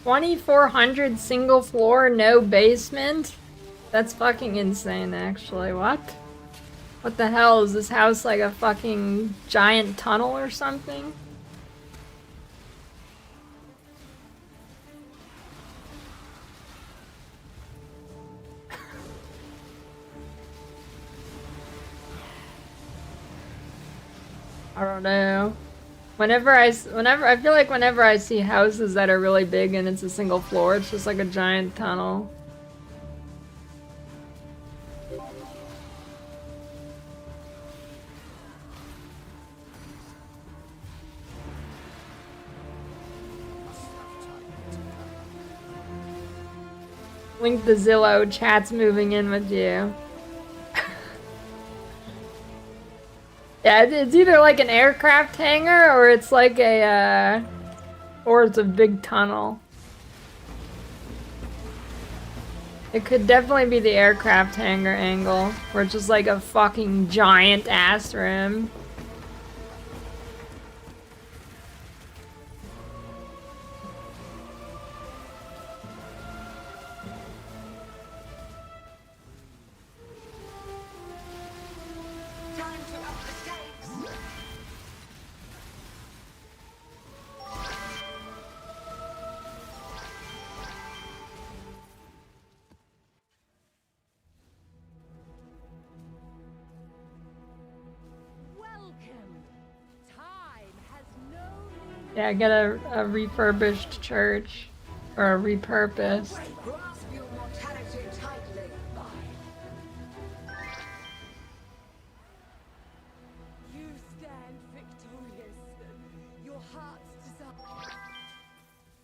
[SPEAKER 1] $2,400 single floor, no basement? That's fucking insane, actually. What? What the hell? Is this house like a fucking giant tunnel or something? I don't know. Whenever I feel like whenever I see houses that are really big and it's a single floor, it's just like a giant tunnel. Link the Zillow, chat's moving in with you. Yeah, it's either like an aircraft hangar or it's like a, or it's a big tunnel. It could definitely be the aircraft hangar angle, where it's just like a fucking giant ass room.
[SPEAKER 6] Time to up the stakes.
[SPEAKER 2] Welcome. Time has no meaning.
[SPEAKER 1] Yeah, get a refurbished church. Or a repurposed.
[SPEAKER 6] Grasp your mortality tightly.
[SPEAKER 2] You stand victorious. Your heart's desire.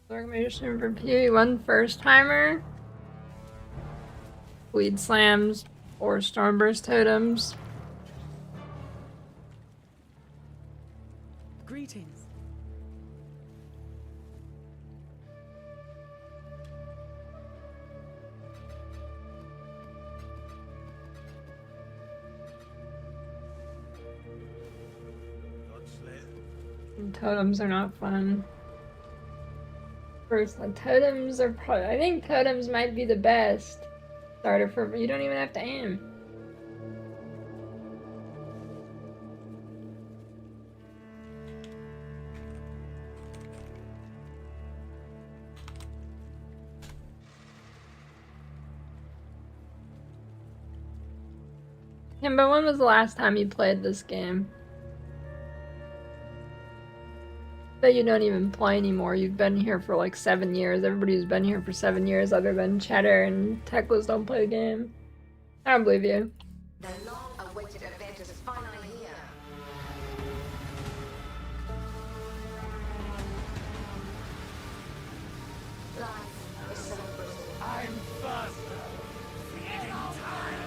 [SPEAKER 1] Organization for PoE 1 first timer. Bleed slams or Stormburst totems.
[SPEAKER 2] Greetings.
[SPEAKER 1] And totems are not fun. First, the totems are probably. I think totems might be the best starter for. You don't even have to aim. Kimbo, when was the last time you played this game? Bet you don't even play anymore. You've been here for like 7 years. Everybody who's been here for 7 years, other than Cheddar and Techless, don't play the game. I don't believe you.
[SPEAKER 6] The long-awaited event is finally here. Life is celebrated.
[SPEAKER 3] I'm faster. Feeding time.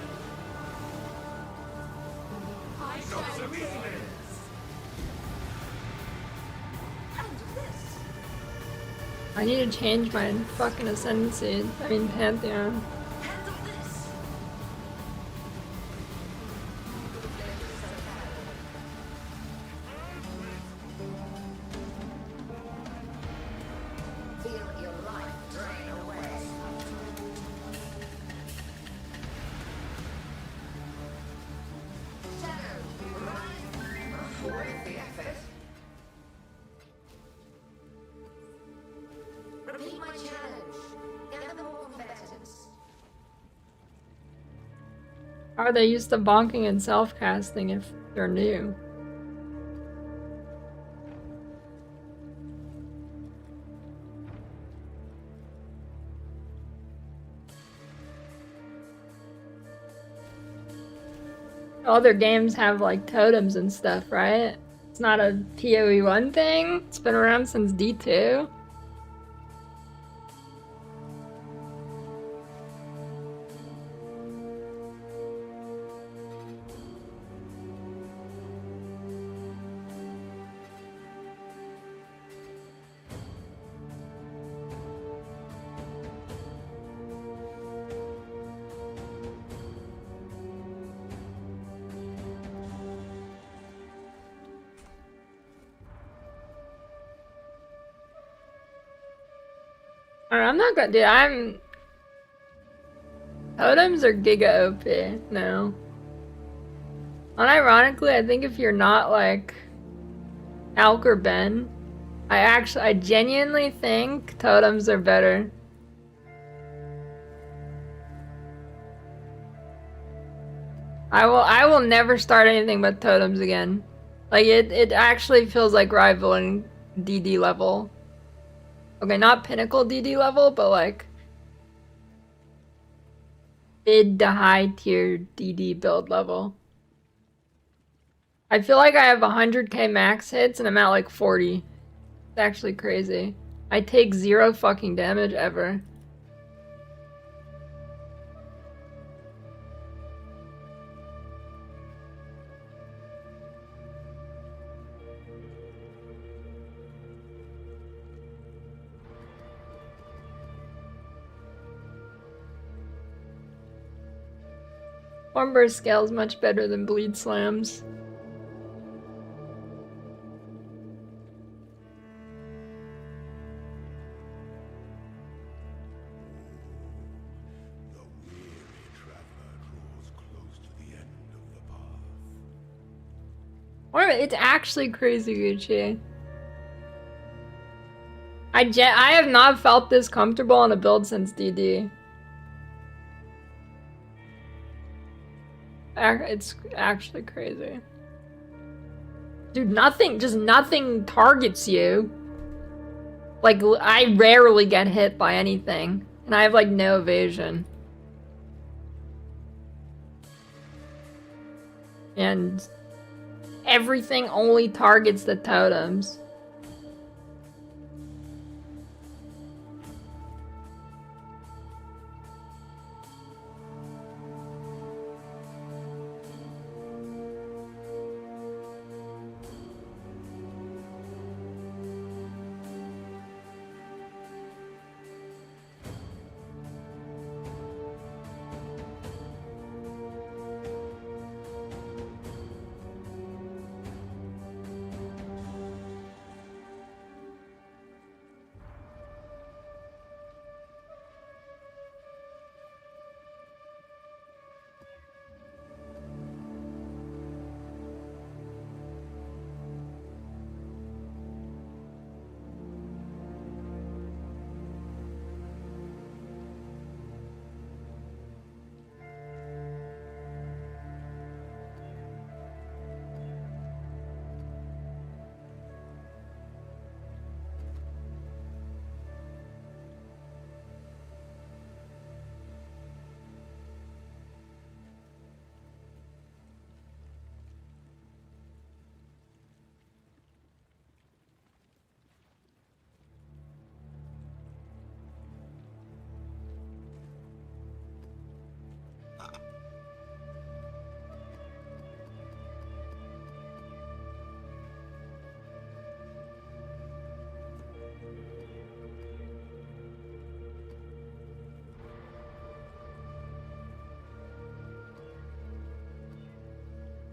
[SPEAKER 6] I
[SPEAKER 3] Not so easily.
[SPEAKER 6] And this.
[SPEAKER 1] I need to change my fucking ascendancy. I mean Pantheon.
[SPEAKER 6] Handle this. Feel your life drain away. Shadow, rise. Worth the effort. Repeat my challenge. Gather more combatants.
[SPEAKER 1] How are they used to bonking and self-casting if they're new? Other games have like totems and stuff, right? It's not a PoE 1 thing. It's been around since D2. Alright, I'm not gonna do. I'm. Totems are Giga OP. No. Unironically, I think if you're not like Alk or Ben, I genuinely think totems are better. I will never start anything but totems again. Like, it actually feels like rivaling DD level. Okay, not pinnacle DD level, but like mid to high tier DD build level. I feel like I have 100k max hits and I'm at like 40. It's actually crazy. I take 0 fucking damage ever. Stormburst scales much better than bleed slams.
[SPEAKER 5] The weary traveler draws close to the end of the path.
[SPEAKER 1] Or it's actually crazy, Gucci. I have not felt this comfortable on a build since DD. It's actually crazy. Dude, just nothing targets you. Like, I rarely get hit by anything. And I have, like, no evasion. And everything only targets the totems.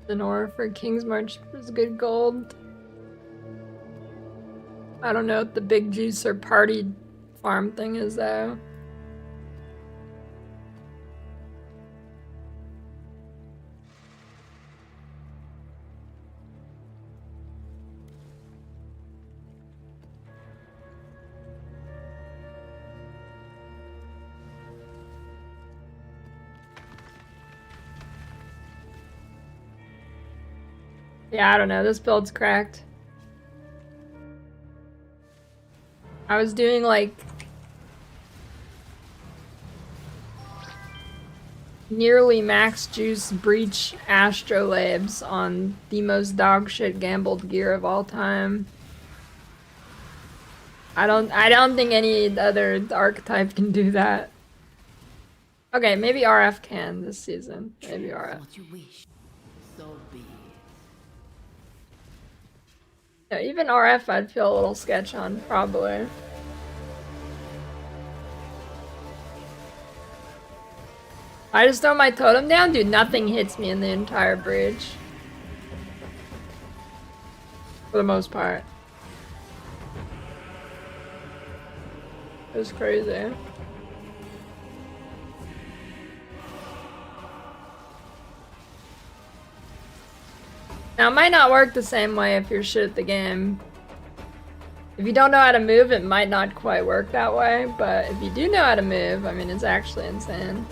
[SPEAKER 1] Sonora for King's March is good gold. I don't know what the big juice or party farm thing is though. Yeah, I don't know. This build's cracked. I was doing like nearly max juice breach astrolabes on the most dogshit gambled gear of all time. I don't think any other archetype can do that. Okay, maybe RF can this season. Maybe RF.
[SPEAKER 4] What you wish, so be it.
[SPEAKER 1] Yeah, even RF I'd feel a little sketch on, probably. I just throw my totem down, dude, nothing hits me in the entire bridge. For the most part. It was crazy. Now, it might not work the same way if you're shit at the game. If you don't know how to move, it might not quite work that way, but if you do know how to move, I mean, it's actually insane.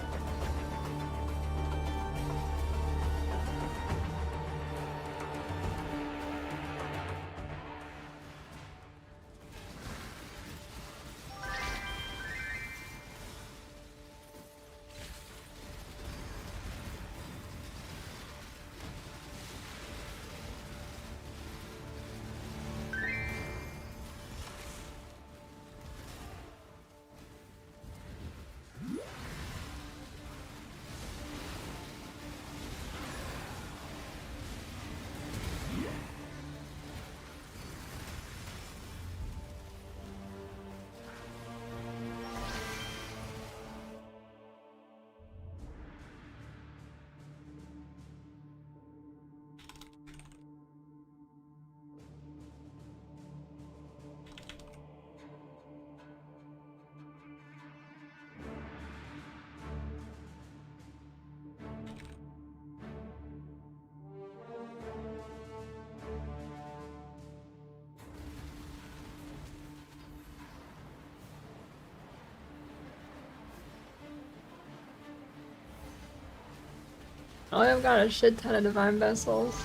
[SPEAKER 1] Oh, I've got a shit ton of divine vessels.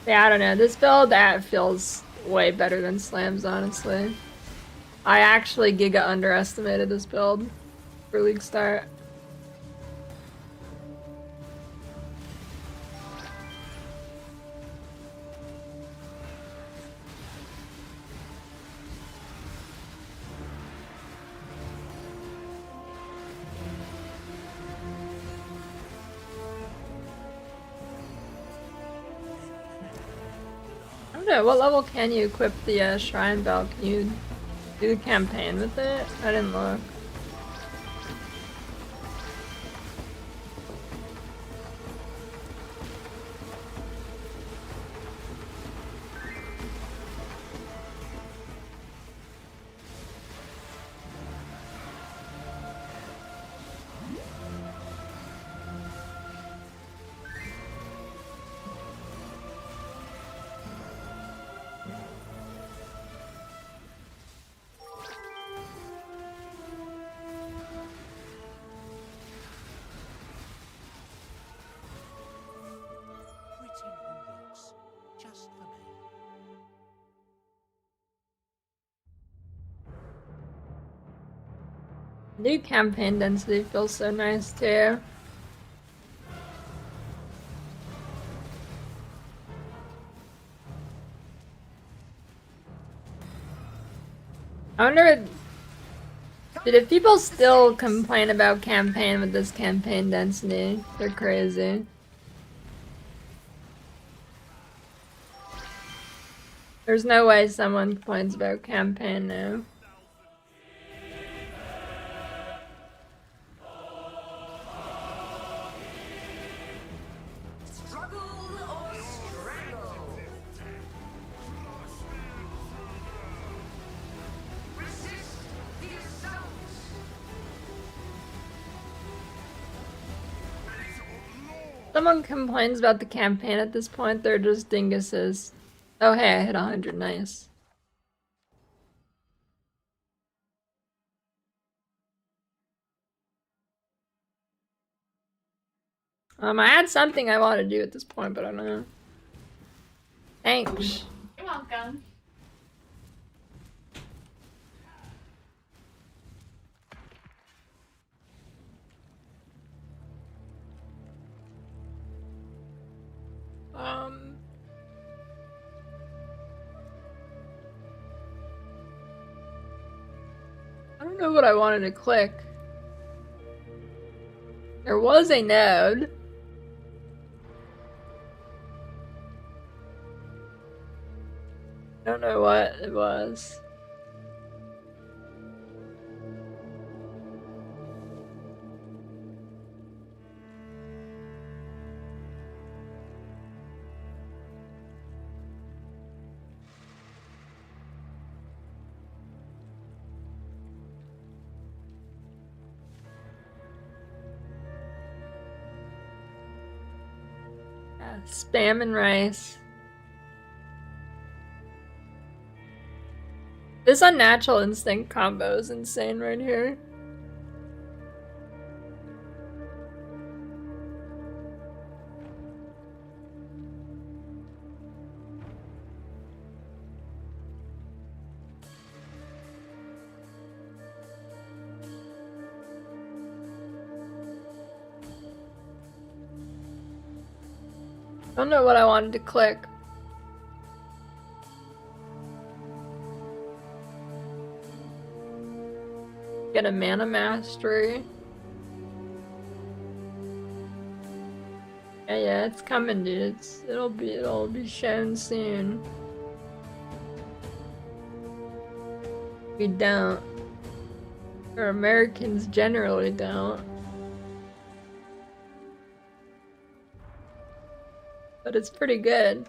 [SPEAKER 1] Yeah, I don't know. This build that feels way better than Slam's, honestly. I actually giga underestimated this build for League start. I don't know, what level can you equip the Shrine Bell? Can you do the campaign with it? I didn't look.
[SPEAKER 3] Pretty new looks, just for me.
[SPEAKER 1] New campaign density feels so nice too. I wonder, if people still complain about campaign with this campaign density? They're crazy. There's no way someone complains about campaign now.
[SPEAKER 6] Struggle or strangle. Resist the assault.
[SPEAKER 1] Someone complains about the campaign at this point, they're just dinguses. Oh hey, I hit 100, nice. I had something I wanted to do at this point, but I don't know. Thanks.
[SPEAKER 8] You're welcome.
[SPEAKER 1] I don't know what I wanted to click. There was a node. I don't know what it was. Spam and rice. This unnatural instinct combo is insane right here. I don't know what I wanted to click. Get a mana mastery. Yeah, it's coming, dude. It'll be shown soon. We don't. Or Americans generally don't. But it's pretty good.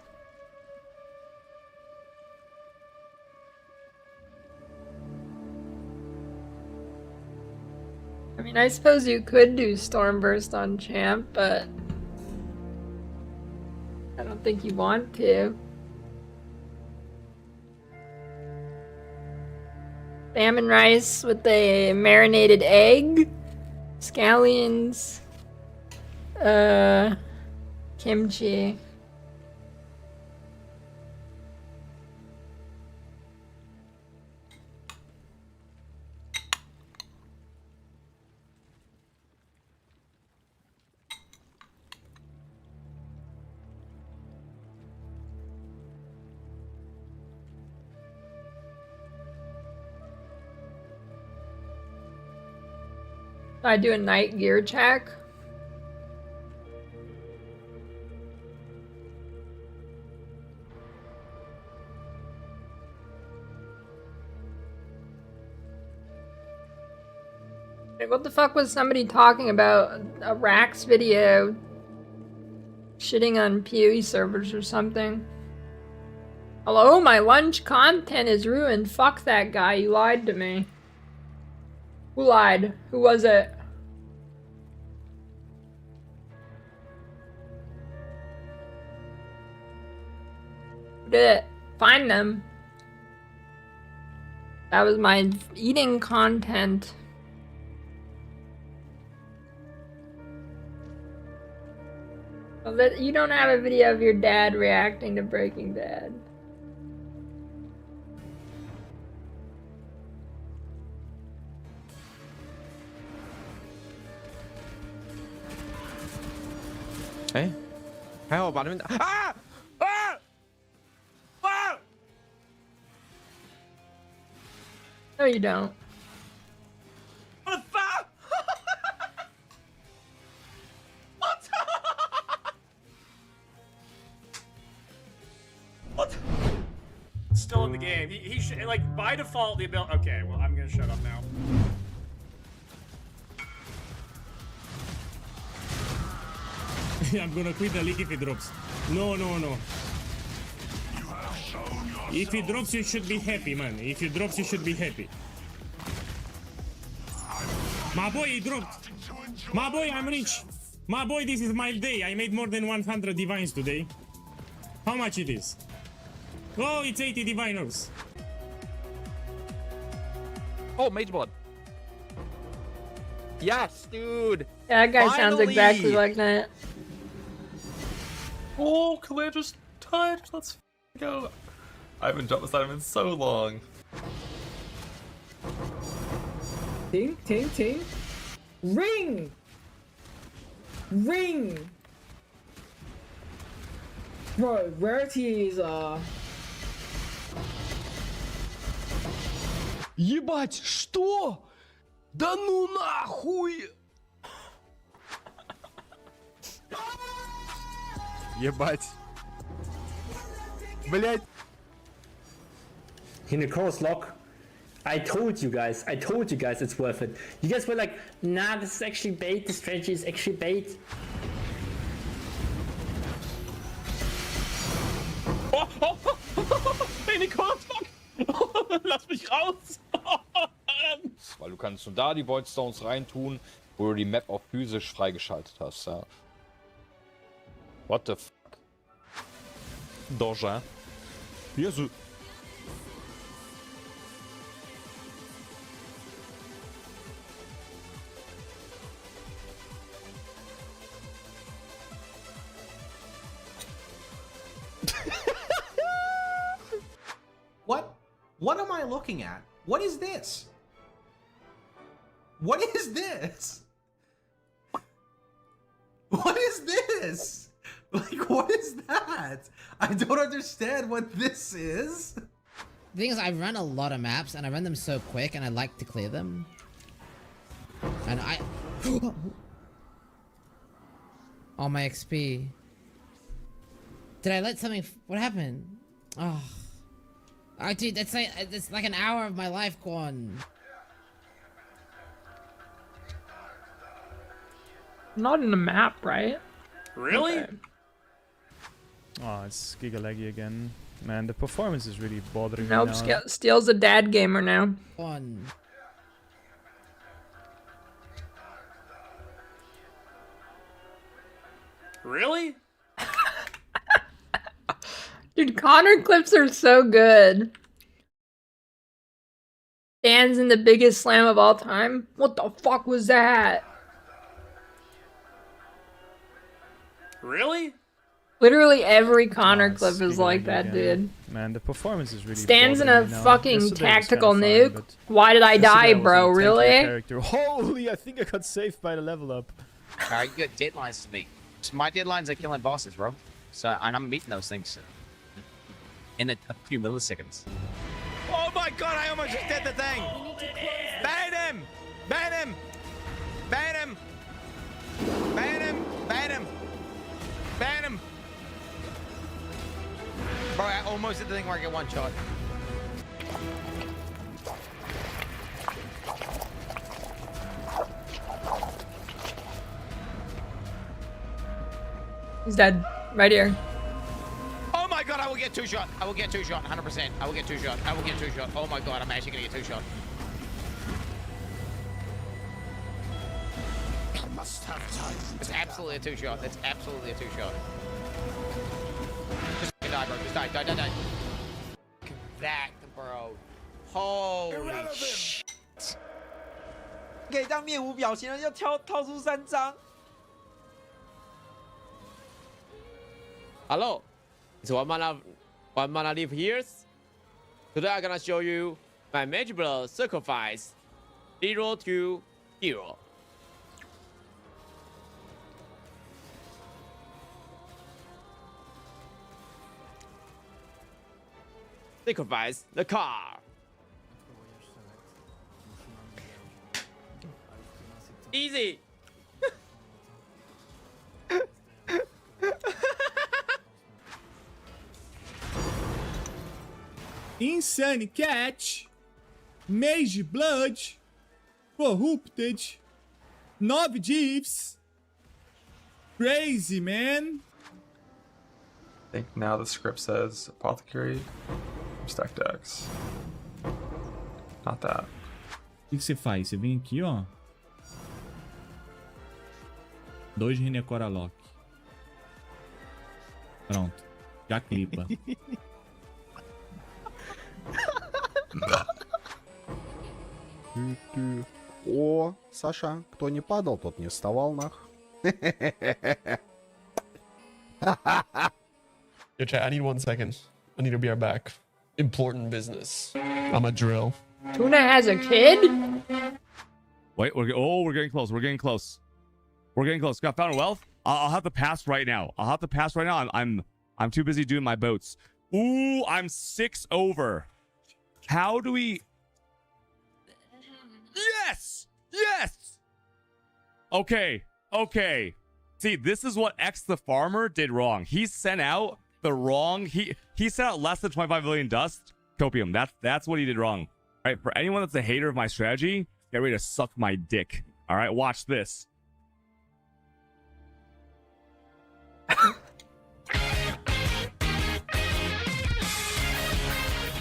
[SPEAKER 1] I mean, I suppose you could do Stormburst on champ, but I don't think think you want to. Salmon rice with a marinated egg, scallions, kimchi. I do a night gear check. Wait, what the fuck was somebody talking about? A Rax video shitting on PoE servers or something? Hello, my lunch content is ruined. Fuck that guy, you lied to me. Who lied? Who was it? Who did it? Find them. That was my eating content. Well, you don't have a video of your dad reacting to Breaking Bad.
[SPEAKER 8] Hey, how about him? Ah! Ah! Ah!
[SPEAKER 1] No, you don't.
[SPEAKER 8] What the fuck? What? What?
[SPEAKER 9] Still in the game. He should, like, by default, the ability. Okay, well, I'm gonna shut up now.
[SPEAKER 10] I'm gonna quit the league if it drops. No. If it drops, you should be happy, man. If it drops, you should be happy. My boy, it dropped. My boy, I'm rich. My boy, this is my day. I made more than 100 divines today. How much it is? Oh, it's 80 diviners.
[SPEAKER 8] Oh, Mage Blood. Yes, dude.
[SPEAKER 1] Yeah, that guy sounds exactly like that.
[SPEAKER 11] Oh, Calandra's touch. Let's go. I haven't dropped this item in so long.
[SPEAKER 12] Ting, ting, ting. Ring! Ring! Bro, rarity is,
[SPEAKER 13] Ебать, что? Да ну нахуй!
[SPEAKER 8] Ебать. Блять.
[SPEAKER 12] Hineko's lock. I told you guys it's worth it. You guys were like, nah, this is actually bait, the strategy is actually bait.
[SPEAKER 11] Hineko's lock! Lass mich raus!
[SPEAKER 8] Weil du kannst nur da die Void Stones reintun, wo du die Map auch physisch freigeschaltet hast, ja. What the fuck?
[SPEAKER 11] Doja. Jezu.
[SPEAKER 14] What am I looking at? What is this? What is this? What is this? Like, what is that? I don't understand what this is.
[SPEAKER 15] The thing is, I run a lot of maps, and I run them so quick, and I like to clear them. And I... All my XP. Did I let something... What happened? Oh... Oh, dude, that's like an hour of my life gone.
[SPEAKER 1] Not in the map, right?
[SPEAKER 9] Really?
[SPEAKER 1] Okay.
[SPEAKER 16] Oh, it's giga laggy again. Man, the performance is really bothering
[SPEAKER 1] Nope,
[SPEAKER 16] me now.
[SPEAKER 1] Steel's a dad gamer now.
[SPEAKER 15] One.
[SPEAKER 9] Really?
[SPEAKER 1] Dude, Connor clips are so good. Stands in the biggest slam of all time. What the fuck was that?
[SPEAKER 9] Really?
[SPEAKER 1] Literally every Connor
[SPEAKER 16] Oh, it's
[SPEAKER 1] clip is
[SPEAKER 16] Giga
[SPEAKER 1] like
[SPEAKER 16] laggy
[SPEAKER 1] that,
[SPEAKER 16] again.
[SPEAKER 1] dude.
[SPEAKER 16] Man, the performance is really
[SPEAKER 1] Stands in a
[SPEAKER 16] bothering me now.
[SPEAKER 1] fucking
[SPEAKER 16] Yesterday was
[SPEAKER 1] tactical
[SPEAKER 16] kinda
[SPEAKER 1] nuke.
[SPEAKER 16] fine, but
[SPEAKER 1] Why did I
[SPEAKER 16] yesterday
[SPEAKER 1] die,
[SPEAKER 16] was
[SPEAKER 1] bro?
[SPEAKER 16] a tanky
[SPEAKER 1] Really?
[SPEAKER 16] character. Holy, I think I got saved by the level up.
[SPEAKER 17] Alright, you got deadlines to meet. So my deadlines are killing bosses, bro. So, and I'm meeting those things in a few milliseconds.
[SPEAKER 13] Oh my god, I almost just did the thing! Ban him! Ban him! Ban him! Ban him! Ban him! Ban him!
[SPEAKER 17] Bro, I almost did the thing where I get one shot.
[SPEAKER 1] He's dead. Right here.
[SPEAKER 17] Oh my god, I will get 2-shot. I will get 2-shot, 100%. I will get 2-shot. I will get 2-shot. Oh my god, I'm actually gonna get 2-shot. It's absolutely a 2-shot. It's absolutely a 2-shot. Just die, bro. Just die. Die, die, die. That, bro. Holy shit.
[SPEAKER 13] 可以这样面无表情的要掏出3张。Hello, it's one mana live here. Today I'm gonna show you my magical sacrifice 0 to Hiero. Sacrifice the car. Easy.
[SPEAKER 10] Insane Catch, Mage Blood, Corrupted, 9 Jeeves. Crazy, man.
[SPEAKER 11] I think now the script says Apothecary, Stack Decks. Not that.
[SPEAKER 10] O que você faz? Você vem aqui, ó. 2 Renekora Lock. Pronto. Já clipa.
[SPEAKER 18] О, Саша, кто не падал, тот не вставал, нах.
[SPEAKER 13] Yo, chat, I need 1 second. I need to be right back. Important business. I'm a drill.
[SPEAKER 1] Tuna has a kid?
[SPEAKER 19] Wait, we're getting close. We're getting close. We're getting close. Got found wealth. I'll have to pass right now. I'm too busy doing my boats. Ooh, I'm 6 over. How do we? Yes! Yes! Okay. Okay. See, this is what X the farmer did wrong. He sent out the wrong. He sent out less than 25 million dust. Copium. That's what he did wrong. All right, for anyone that's a hater of my strategy, get ready to suck my dick. All right, watch this.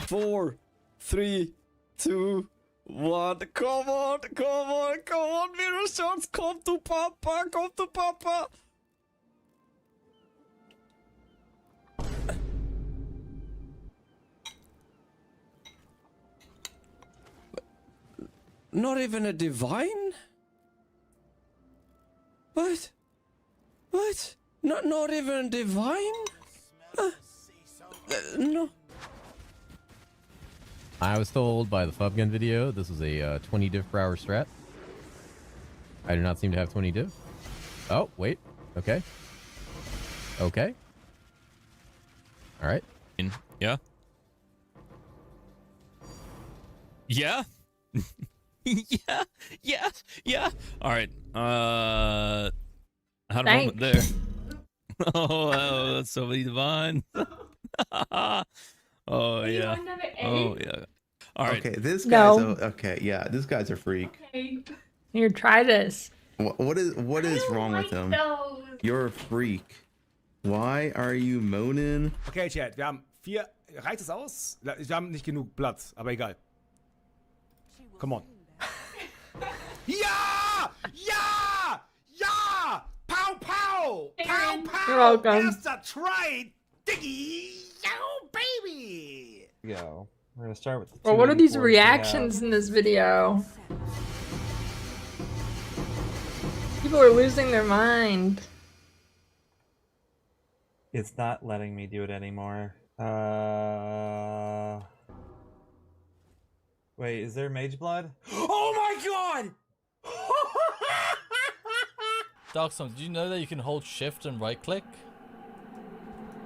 [SPEAKER 13] 4, 3, 2, 1. Come on, come on, come on, mirror shots. Come to Papa, come to Papa. Not even a divine? What? What? Not even divine? No.
[SPEAKER 20] I was told by the Fubgun video this was a 20 div per hour strat. I do not seem to have 20 div. Oh, wait. Okay. Okay. All right.
[SPEAKER 21] Yeah. Yeah. yeah. Yeah. Yeah. All right. Had a moment there. Oh, that's so many divine. Oh yeah. Oh yeah. All right.
[SPEAKER 22] Okay, this guy's
[SPEAKER 1] No.
[SPEAKER 22] okay. Yeah, this guy's a freak.
[SPEAKER 1] Okay. Here, try this.
[SPEAKER 22] What is wrong with him? You're a freak. Why are you moaning?
[SPEAKER 23] Okay, Chat, wir haben 4. Reicht es aus? Wir haben nicht genug Platz, aber egal. Come on. Ja! Ja! Ja! Pow, pow! Pow, pow!
[SPEAKER 1] You're welcome.
[SPEAKER 23] Erster Try! Diggi! Yow!
[SPEAKER 2] go. We're gonna start with the
[SPEAKER 1] Well, what are these
[SPEAKER 2] 284s we have.
[SPEAKER 1] reactions in this video? People are losing their mind.
[SPEAKER 2] It's not letting me do it anymore. Wait, is there Mage Blood?
[SPEAKER 23] Oh my god!
[SPEAKER 5] Darkstorm, did you know that you can hold shift and right click?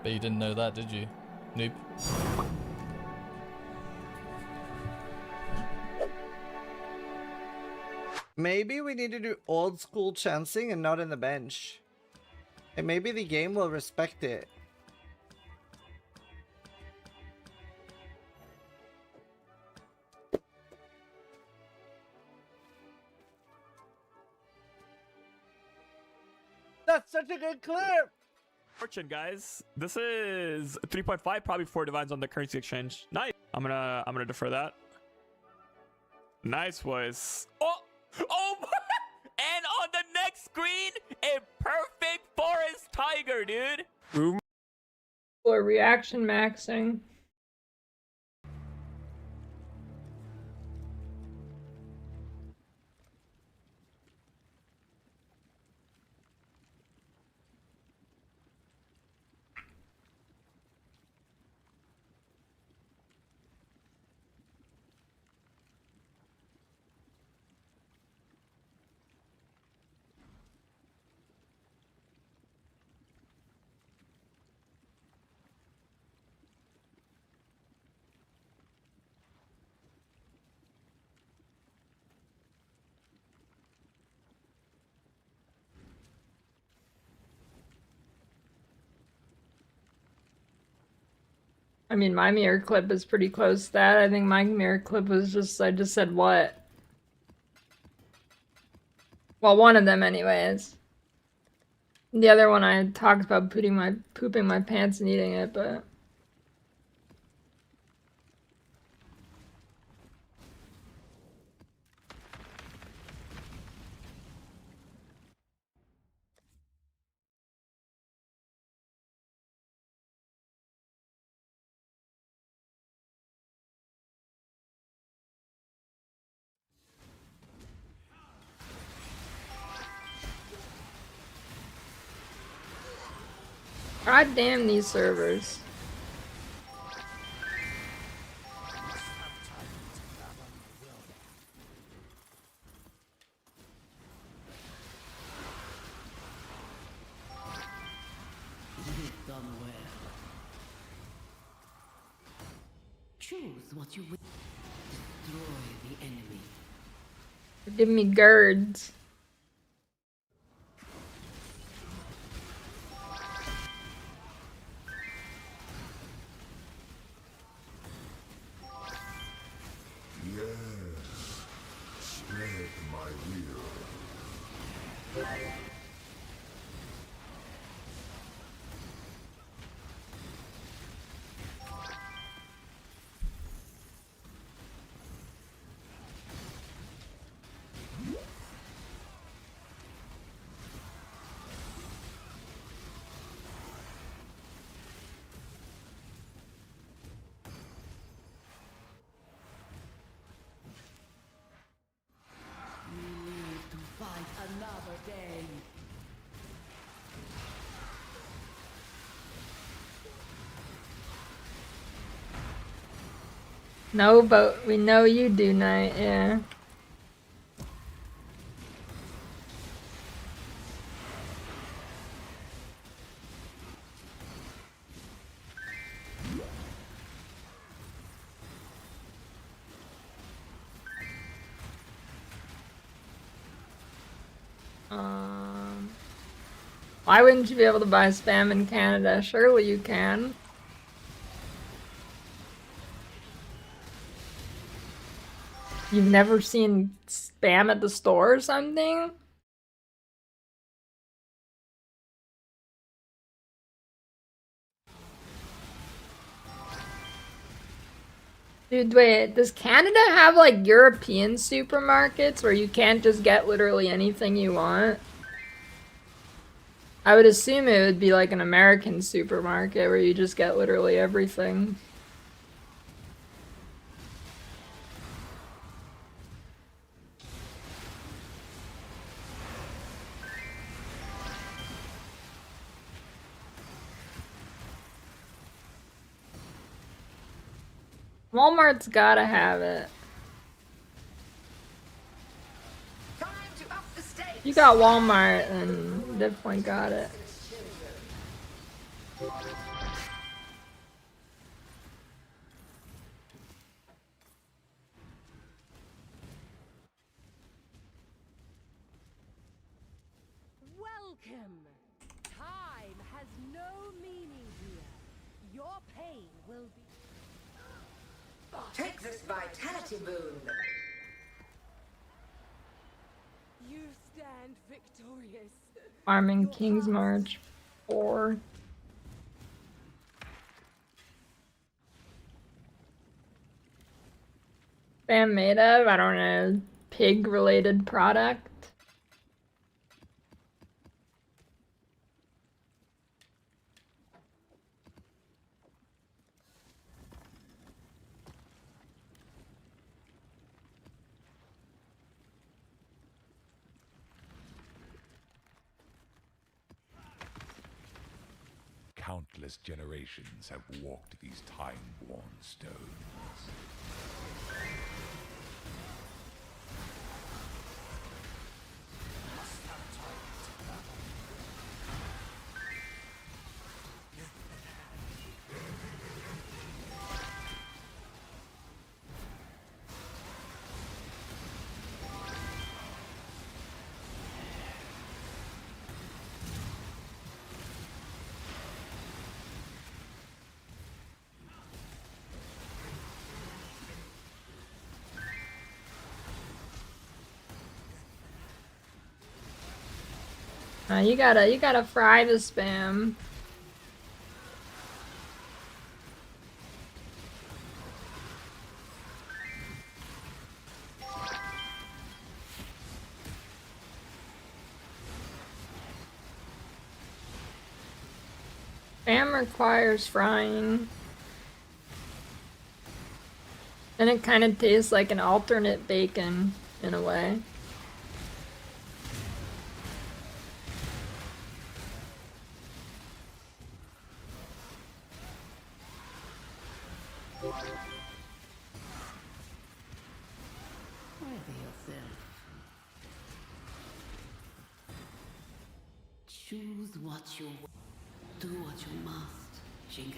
[SPEAKER 5] But you didn't know that, did you? Noob.
[SPEAKER 7] Maybe we need to do old school chancing and not in the bench. And maybe the game will respect it. That's such a good clip!
[SPEAKER 24] Fortune, guys. This is 3.5, probably 4 divines on the currency exchange. Nice. I'm gonna defer that. Nice, boys. Oh my! And on the next screen, a perfect forest tiger, dude.
[SPEAKER 1] Or reaction maxing. I mean, my mirror clip is pretty close to that. I think my mirror clip was just, I just said what? Well, one of them anyways. The other one I talked about pooping my pants and eating it, but... God damn these servers.
[SPEAKER 4] You've done well. Choose what you will. Destroy the enemy.
[SPEAKER 1] Give me girds.
[SPEAKER 4] Another day.
[SPEAKER 1] No, but we know you do, Knight, yeah. Why wouldn't you be able to buy spam in Canada? Surely you can. You've never seen spam at the store or something? Dude, wait, does Canada have like European supermarkets where you can't just get literally anything you want? I would assume it would be like an American supermarket where you just get literally everything. Walmart's gotta have it. You got Walmart and definitely got it.
[SPEAKER 3] Welcome. Time has no meaning here. Your pain will be.
[SPEAKER 4] Take this vitality boon.
[SPEAKER 3] You stand victorious.
[SPEAKER 1] Farming King's March 4. Spam made of, I don't know, pig related product.
[SPEAKER 6] Countless generations have walked these time-worn stones.
[SPEAKER 1] You gotta fry the spam. Spam requires frying. And it kind of tastes like an alternate bacon in a way.
[SPEAKER 4] Choose what you do what you must, Shingak.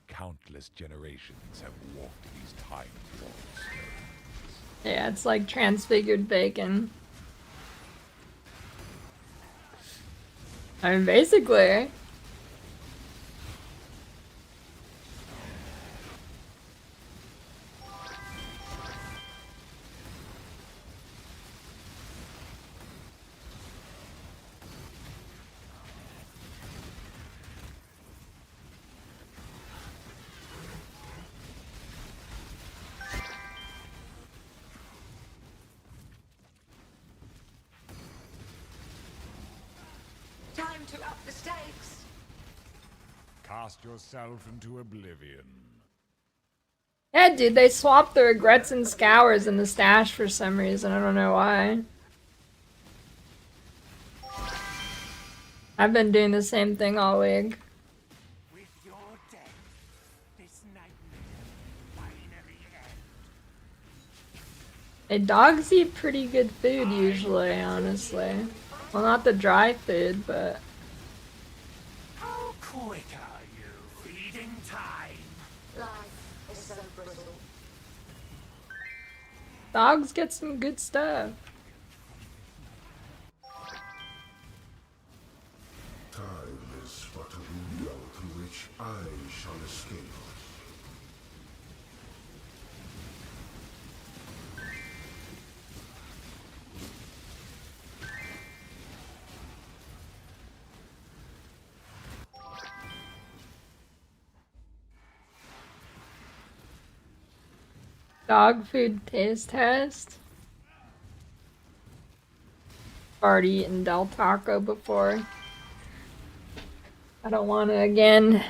[SPEAKER 6] Countless generations have walked these time-worn stones.
[SPEAKER 1] Yeah, it's like transfigured bacon. I mean, basically.
[SPEAKER 4] Time to up the stakes.
[SPEAKER 6] Cast yourself into oblivion.
[SPEAKER 1] Yeah, dude, they swapped the regrets and scours in the stash for some reason. I don't know why. I've been doing the same thing all week.
[SPEAKER 6] With your death, this nightmare finally ends.
[SPEAKER 1] Hey, dogs eat pretty good food usually, honestly. Well, not the dry food, but...
[SPEAKER 6] How quick are you reading time?
[SPEAKER 4] Life is so brittle.
[SPEAKER 1] Dogs get some good stuff.
[SPEAKER 6] Time is but a window through which I shall escape.
[SPEAKER 1] Dog food taste test. Already eaten Del Taco before. I don't want to again.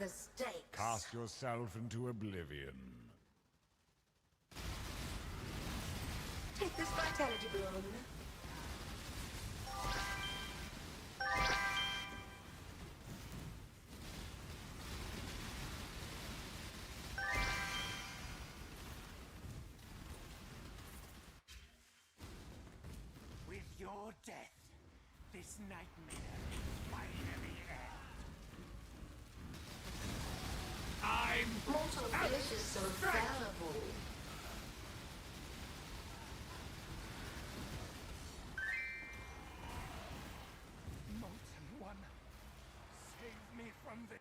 [SPEAKER 4] the stakes.
[SPEAKER 6] Cast yourself into oblivion.
[SPEAKER 4] Take this vitality boon.
[SPEAKER 6] With your death, this nightmare finally ends. I'm
[SPEAKER 4] Mortal flesh is so fallible.
[SPEAKER 6] Molten One, save me from this.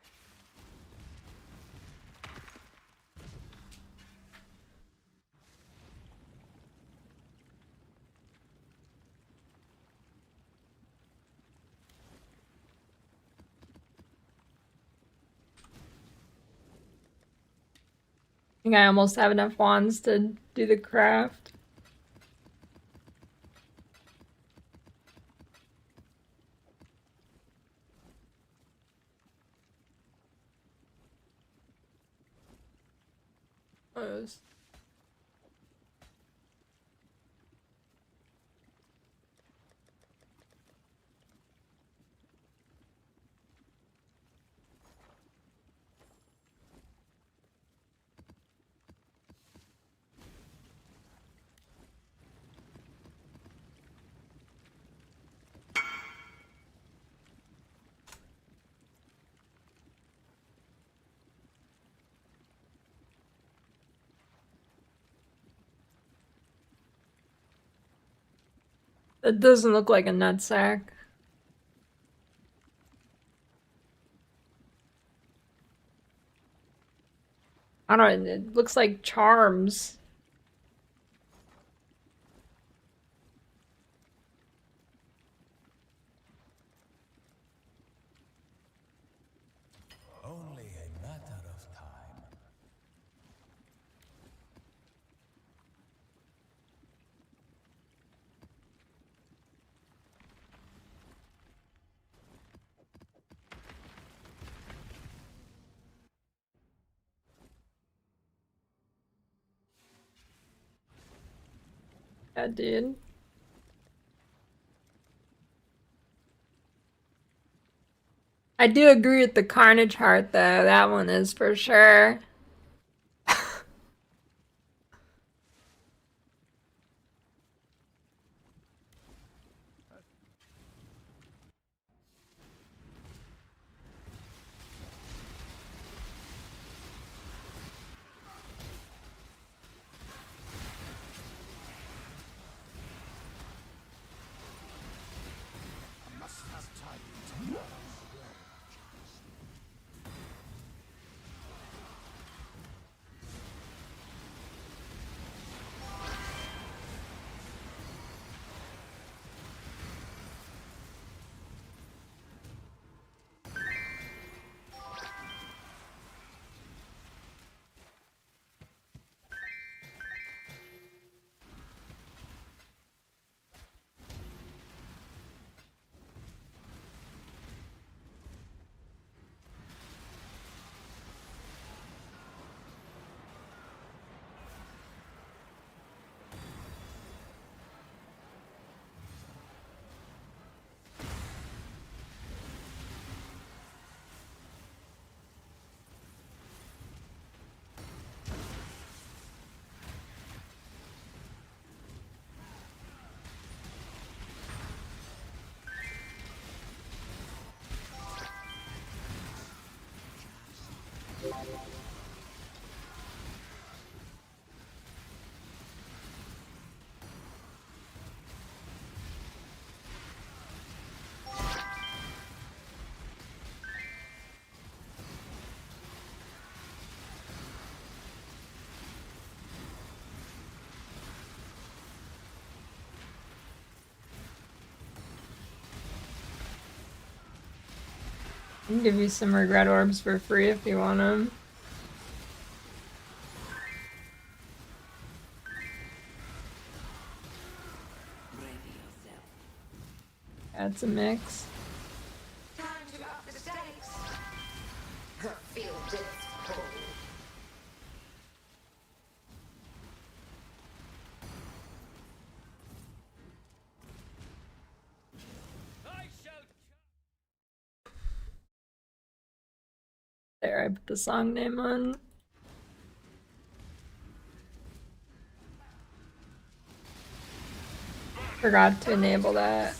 [SPEAKER 1] I think I almost have enough wands to do the craft. Close. It doesn't look like a nutsack. I don't know, it looks like charms.
[SPEAKER 6] Only a matter of time.
[SPEAKER 1] Yeah, dude. I do agree with the Carnage Heart, though. That one is for sure.
[SPEAKER 6] I must have time to
[SPEAKER 1] I can give you some regret orbs for free if you want them. That's a mix.
[SPEAKER 4] Time to up the stakes. Feel
[SPEAKER 1] There, I put the song name on. Forgot to enable that.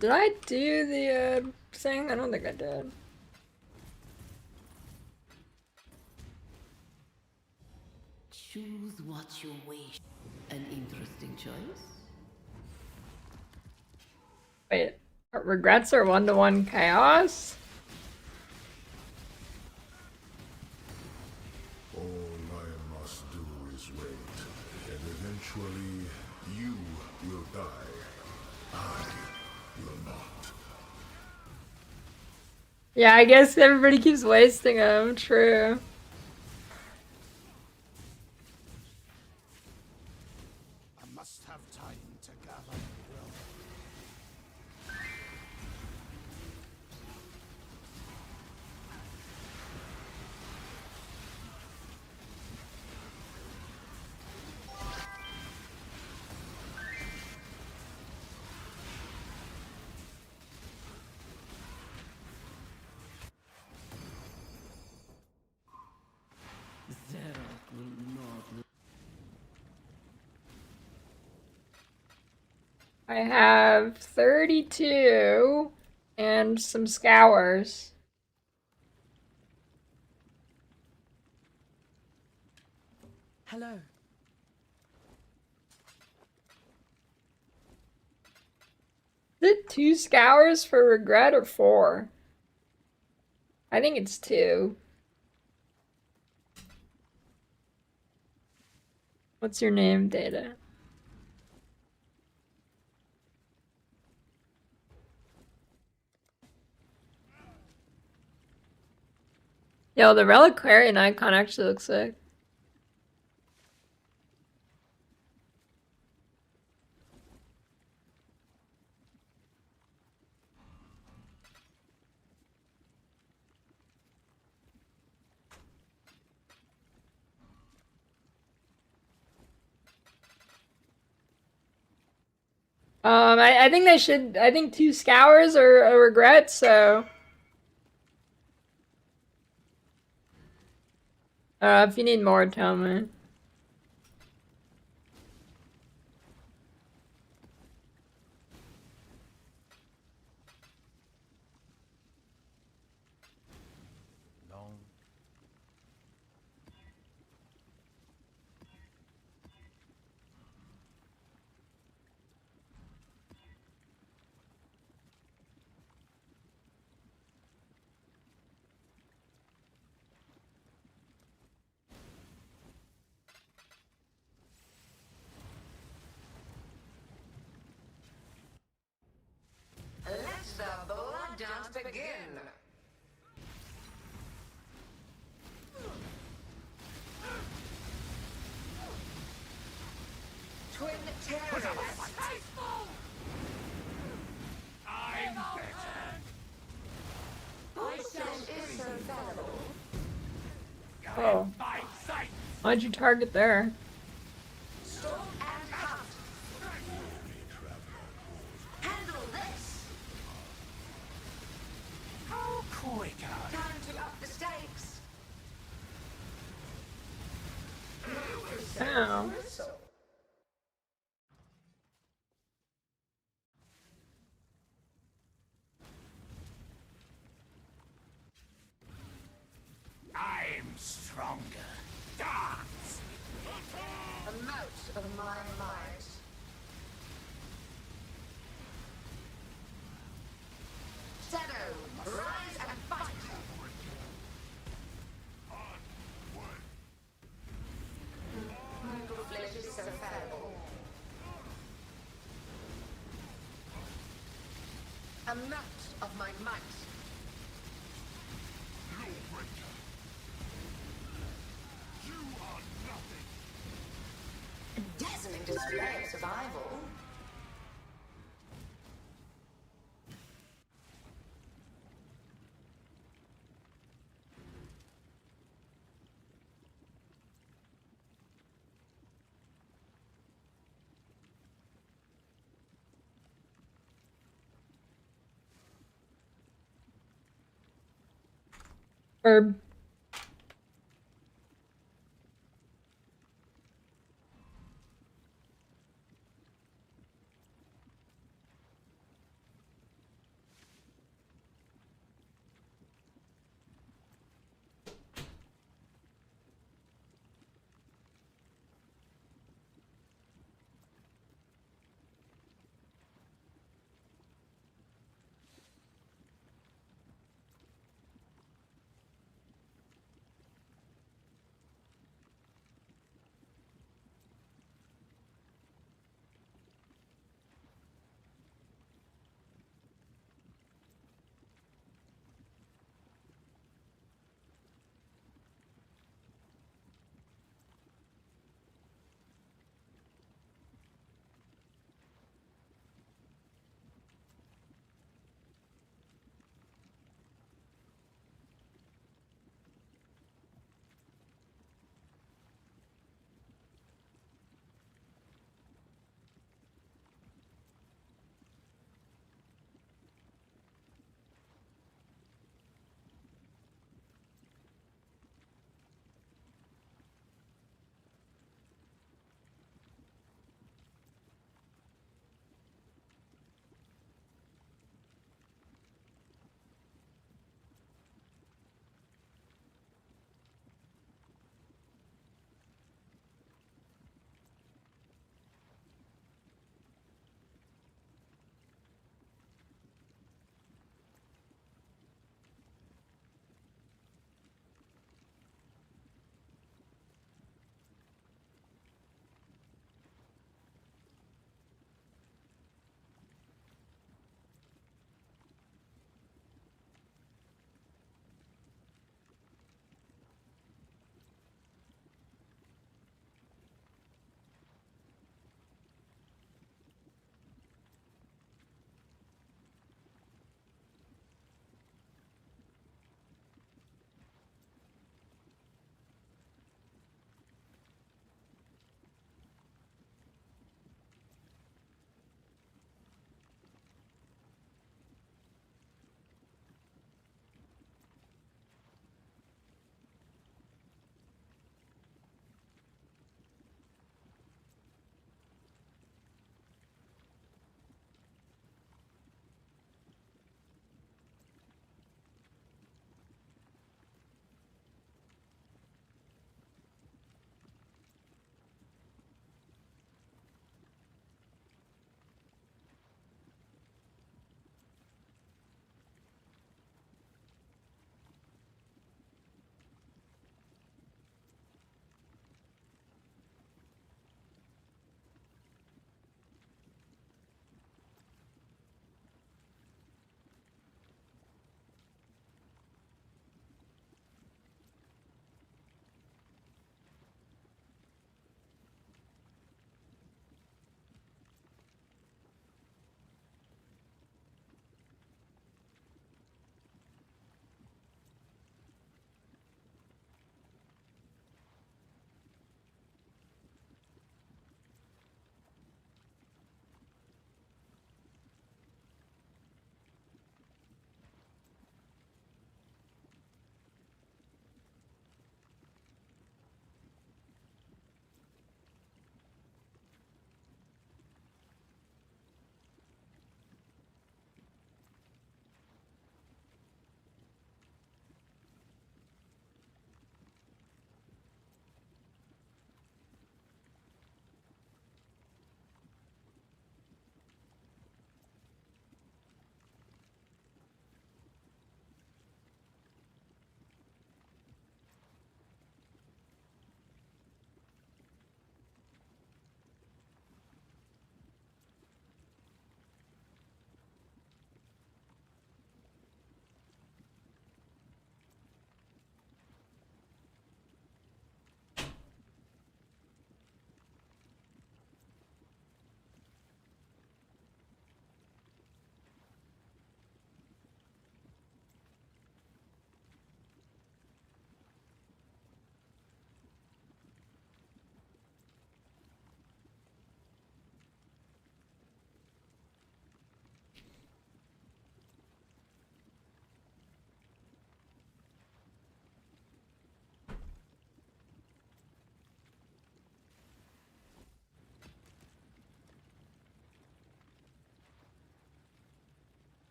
[SPEAKER 1] Did I do the thing? I don't think I did.
[SPEAKER 4] Choose what you wish. An interesting choice.
[SPEAKER 1] Wait, regrets are 1-to-1 chaos?
[SPEAKER 6] All I must do is wait, and eventually you will die. I will not.
[SPEAKER 1] Yeah, I guess everybody keeps wasting them, true.
[SPEAKER 6] I must have time to gather.
[SPEAKER 4] Zerath will not.
[SPEAKER 1] I have 32 and some scours.
[SPEAKER 3] Hello.
[SPEAKER 1] Is it 2 scours for regret or 4? I think it's 2. What's your name, Data? Yo, the Reliquarian icon actually looks sick. I think they should. I think 2 scours are a regret. So, if you need more, tell me.
[SPEAKER 4] Let the blood dance begin. Twin terrorists. I'm better. Is so fallible.
[SPEAKER 1] Oh, why'd you target there?
[SPEAKER 4] Storm and hunt. Handle this. How quick. Time to up the stakes.
[SPEAKER 1] Ow.
[SPEAKER 4] I'm stronger. Dance. Amount of my might. Shadow, rise and fight. Mortal flesh is so fallible. Amount of my might. A dazzling display survival.
[SPEAKER 1] Herb.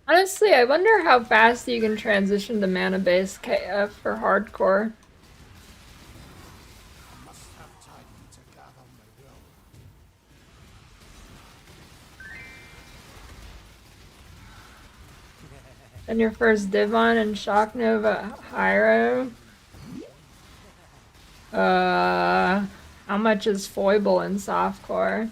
[SPEAKER 1] Honestly, I wonder how fast you can transition to mana-based KF for hardcore. And your first Divine and Shock Nova Hiero. How much is Foible in softcore?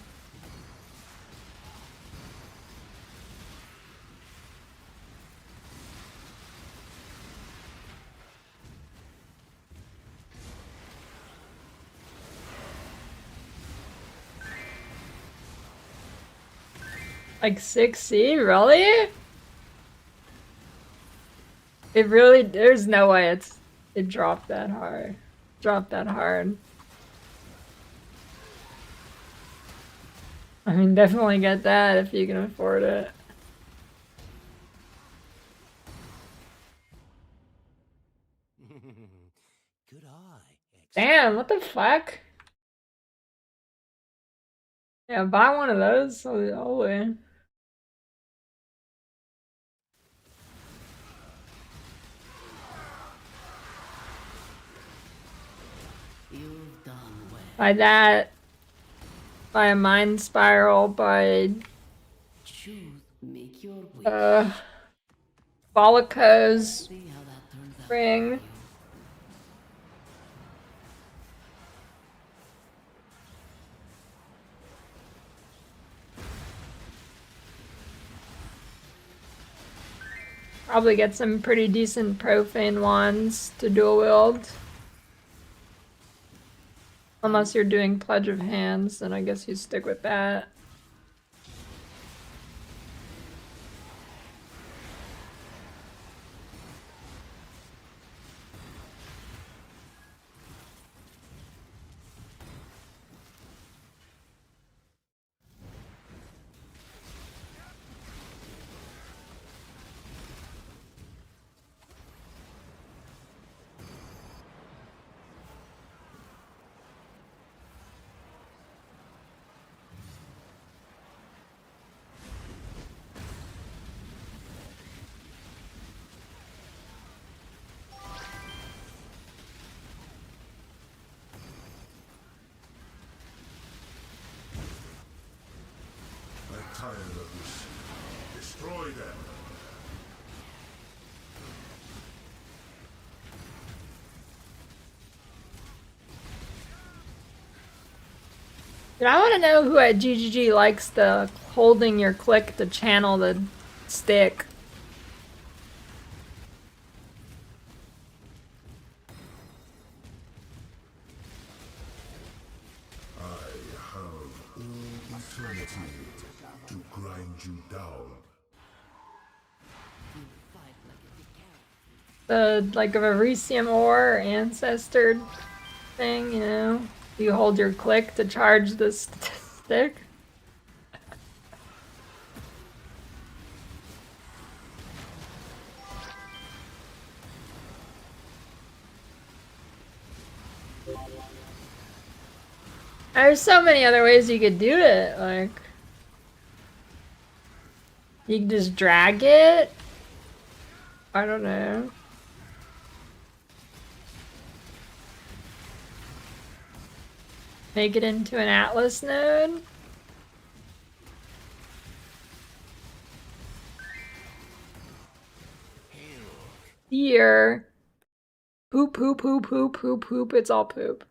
[SPEAKER 1] Like 6C? Really? It really, there's no way it dropped that hard. Dropped that hard. I mean, definitely get that if you can afford it.
[SPEAKER 8] Good eye.
[SPEAKER 1] Damn, what the fuck? Yeah, buy one of those. Holy.
[SPEAKER 4] You've done well.
[SPEAKER 1] By that, by a mind spiral, by
[SPEAKER 4] Choose, make your wish.
[SPEAKER 1] Bolico's
[SPEAKER 4] See how that turns out
[SPEAKER 1] ring.
[SPEAKER 4] for you.
[SPEAKER 1] Probably get some pretty decent profane wands to dual wield. Unless you're doing Pledge of Hands, then I guess you stick with that.
[SPEAKER 6] I'm tired of this. Destroy them.
[SPEAKER 1] Dude, I want to know who at GGG likes the holding your click to channel the stick.
[SPEAKER 6] I have all eternity to grind you down.
[SPEAKER 1] The, like, a Verisium ore ancestor thing, you know? You hold your click to charge the stick. There's so many other ways you could do it, like... You can just drag it? I don't know. Make it into an Atlas node? Here. Poop, poop, poop, poop, poop, poop. It's all poop.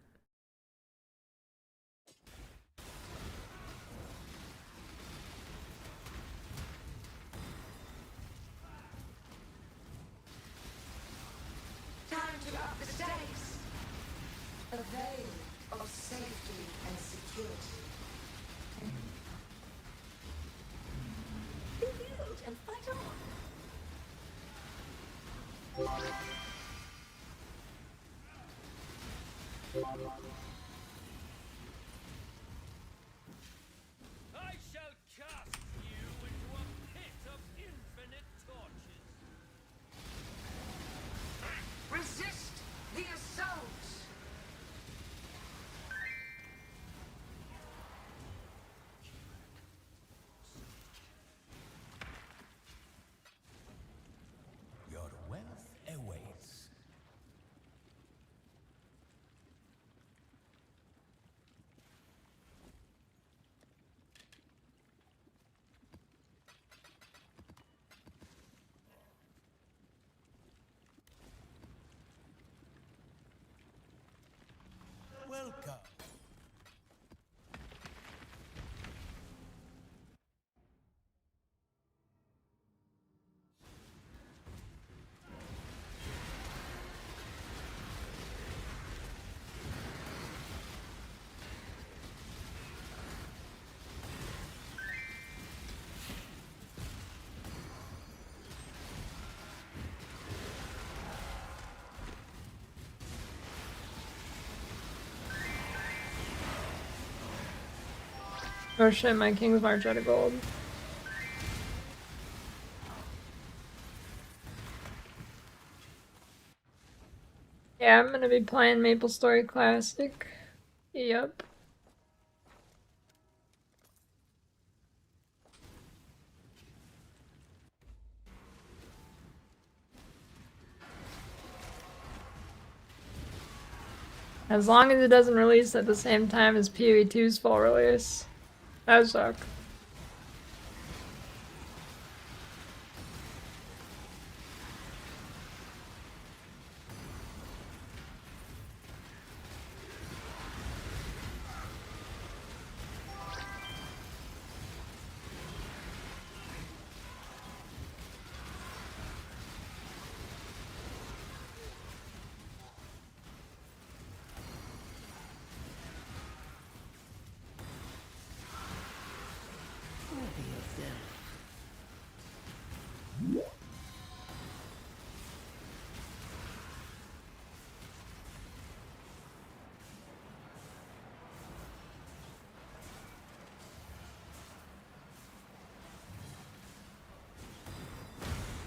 [SPEAKER 3] Time to up the stakes. A veil of safety and security. Rebuild and fight on.
[SPEAKER 8] I shall cast you into a pit of infinite torches.
[SPEAKER 3] Resist the assault.
[SPEAKER 8] Welcome.
[SPEAKER 1] Oh shit, my King's March out of gold. Yeah, I'm gonna be playing Maple Story Classic. Yep. As long as it doesn't release at the same time as PoE 2's full release. That would suck.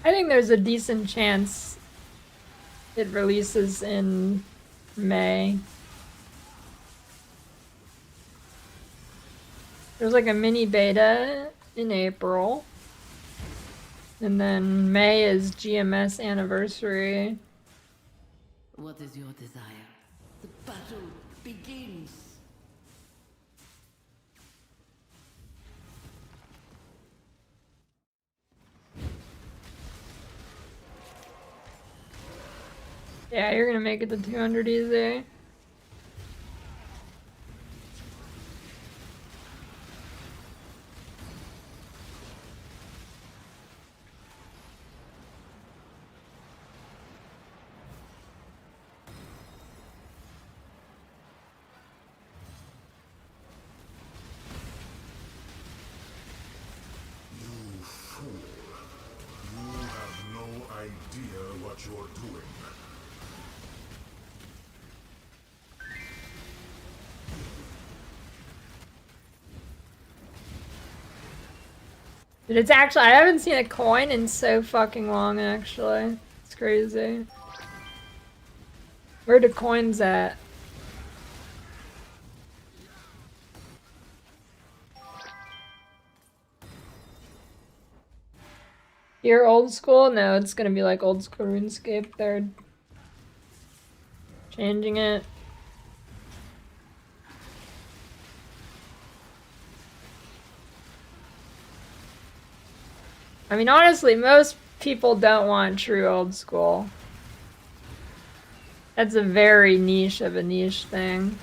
[SPEAKER 1] I think there's a decent chance it releases in May. There's like a mini beta in April. And then May is GMS anniversary.
[SPEAKER 4] What is your desire? The battle begins.
[SPEAKER 1] Yeah, you're gonna make it to 200 easy.
[SPEAKER 6] You fool. You have no idea what you're doing.
[SPEAKER 1] But it's actually, I haven't seen a coin in so fucking long, actually. It's crazy. Where the coins at? You're old school? No, it's gonna be like old school RuneScape. They're changing it. I mean, honestly, most people don't want true old school. That's a very niche of a niche thing.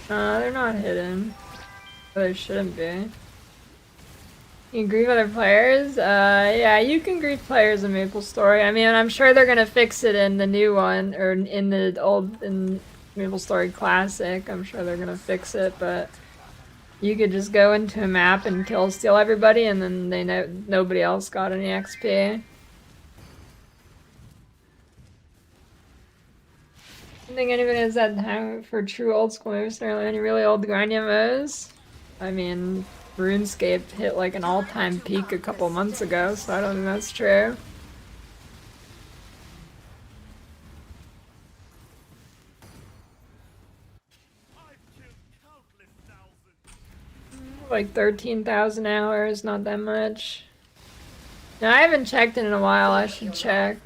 [SPEAKER 1] They're not hidden. But they shouldn't be. You can grieve other players? Yeah, you can grieve players in Maple Story. I mean, I'm sure they're gonna fix it in the new one, or in the old, in Maple Story Classic. I'm sure they're gonna fix it, but you could just go into a map and kill steal everybody, and then they know nobody else got any XP. I don't think anybody has that time for true old school moves. There are any really old grind MMOs. I mean, RuneScape hit like an all-time peak a couple months ago, so I don't think that's true. Like 13,000 hours, not that much. No, I haven't checked in a while. I should check.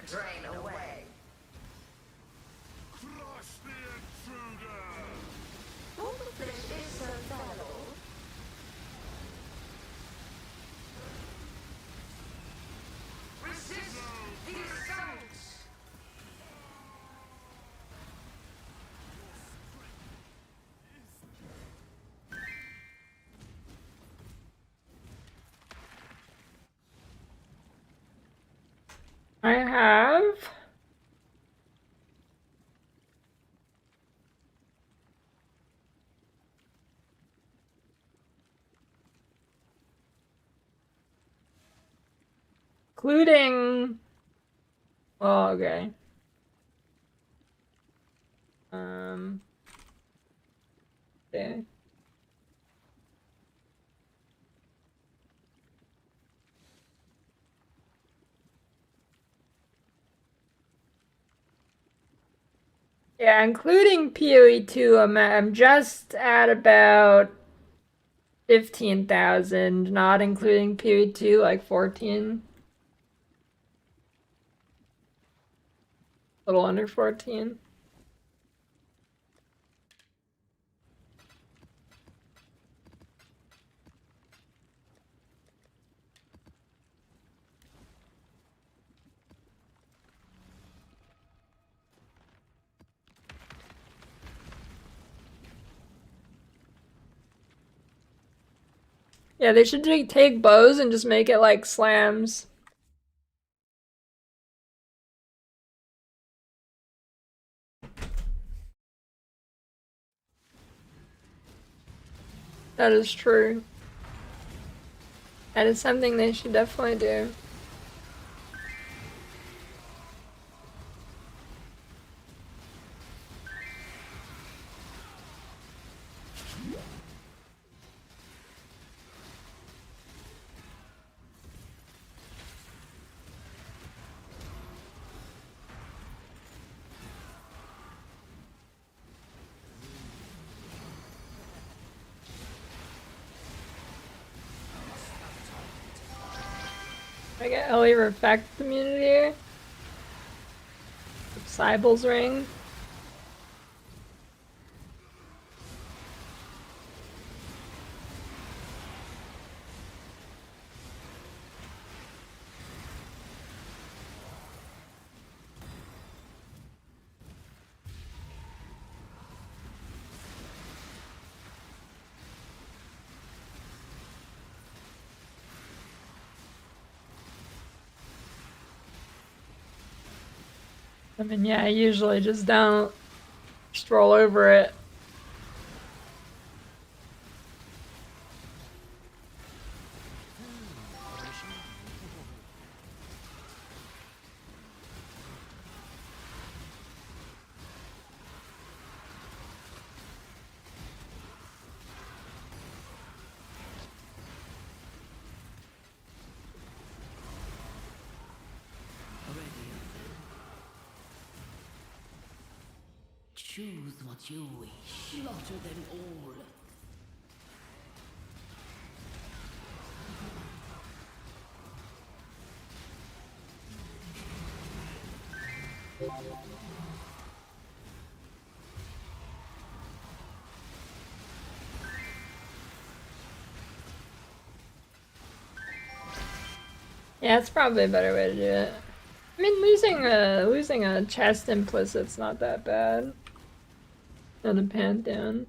[SPEAKER 1] I have including oh okay. Yeah. Yeah, including PoE 2, I'm just at about 15,000, not including PoE 2, like 14. A little under 14. Yeah, they should take bows and just make it like slams. That is true. That is something they should definitely do. I get Ellie Reflect immunity. Cybel's ring. I mean, yeah, I usually just don't stroll over it.
[SPEAKER 4] Choose what you wish. Slaughter them all.
[SPEAKER 1] Yeah, it's probably a better way to do it. I mean, losing a chest implicit's not that bad. And a Pantheon.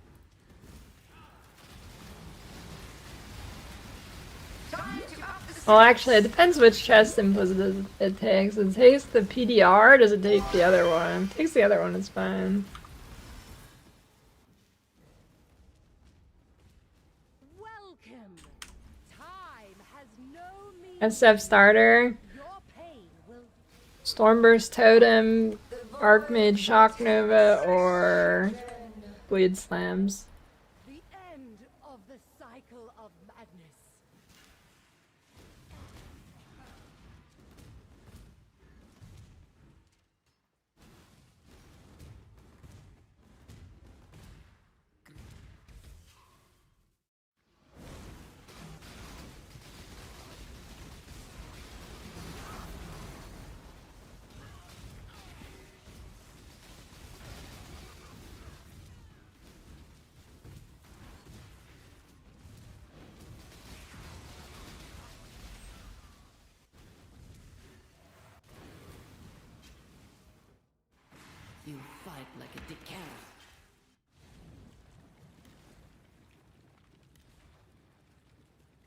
[SPEAKER 1] Well, actually, it depends which chest implicit it takes. It takes the PDR, or does it take the other one? If it takes the other one, it's fine.
[SPEAKER 3] Welcome. Time has no meaning.
[SPEAKER 1] SF starter. Stormburst Totem, Archmage Shock Nova, or Bleed Slams.
[SPEAKER 3] The end of the cycle of madness.
[SPEAKER 4] You fight like a dead cat.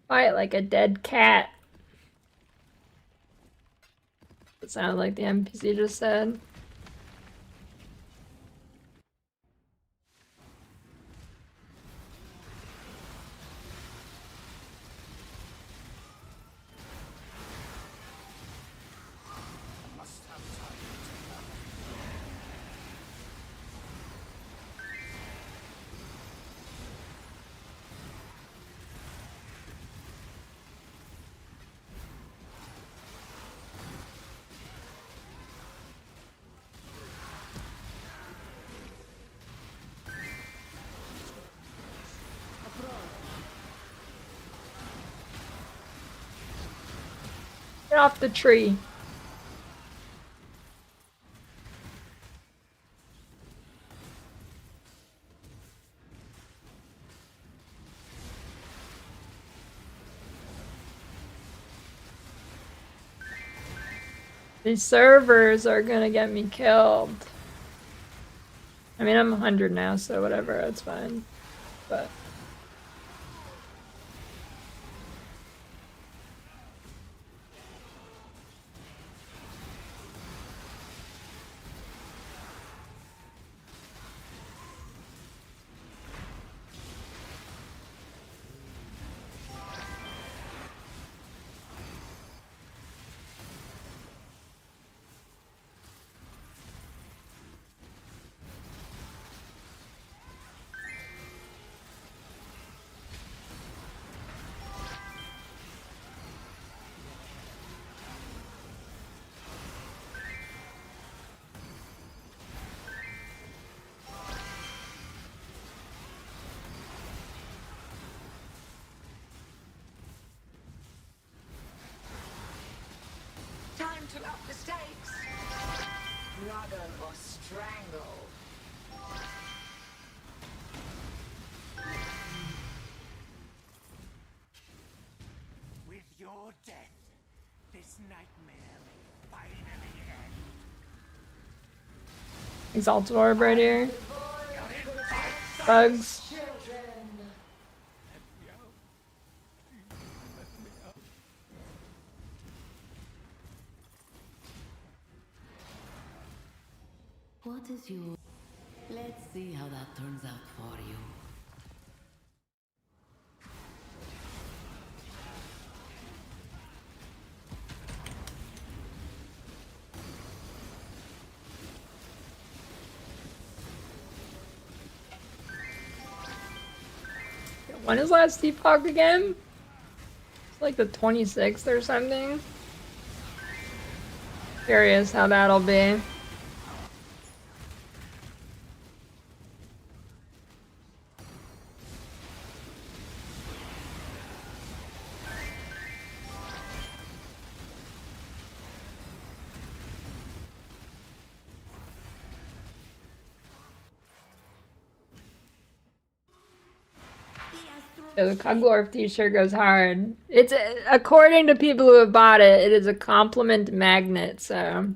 [SPEAKER 1] Fight like a dead cat. It sounded like the NPC just said. Get off the tree. These servers are gonna get me killed. I mean, I'm 100 now, so whatever, it's fine. But
[SPEAKER 4] Time to up the stakes. Struggle or strangle.
[SPEAKER 8] With your death, this nightmare may finally end.
[SPEAKER 1] Exalted Orb right here. Bugs.
[SPEAKER 4] What is your... Let's see how that turns out for you.
[SPEAKER 1] When is last Epoch again? It's like the 26th or something. Curious how that'll be. Yeah, the Cuglorf t-shirt goes hard. It's according to people who have bought it, it is a compliment magnet, so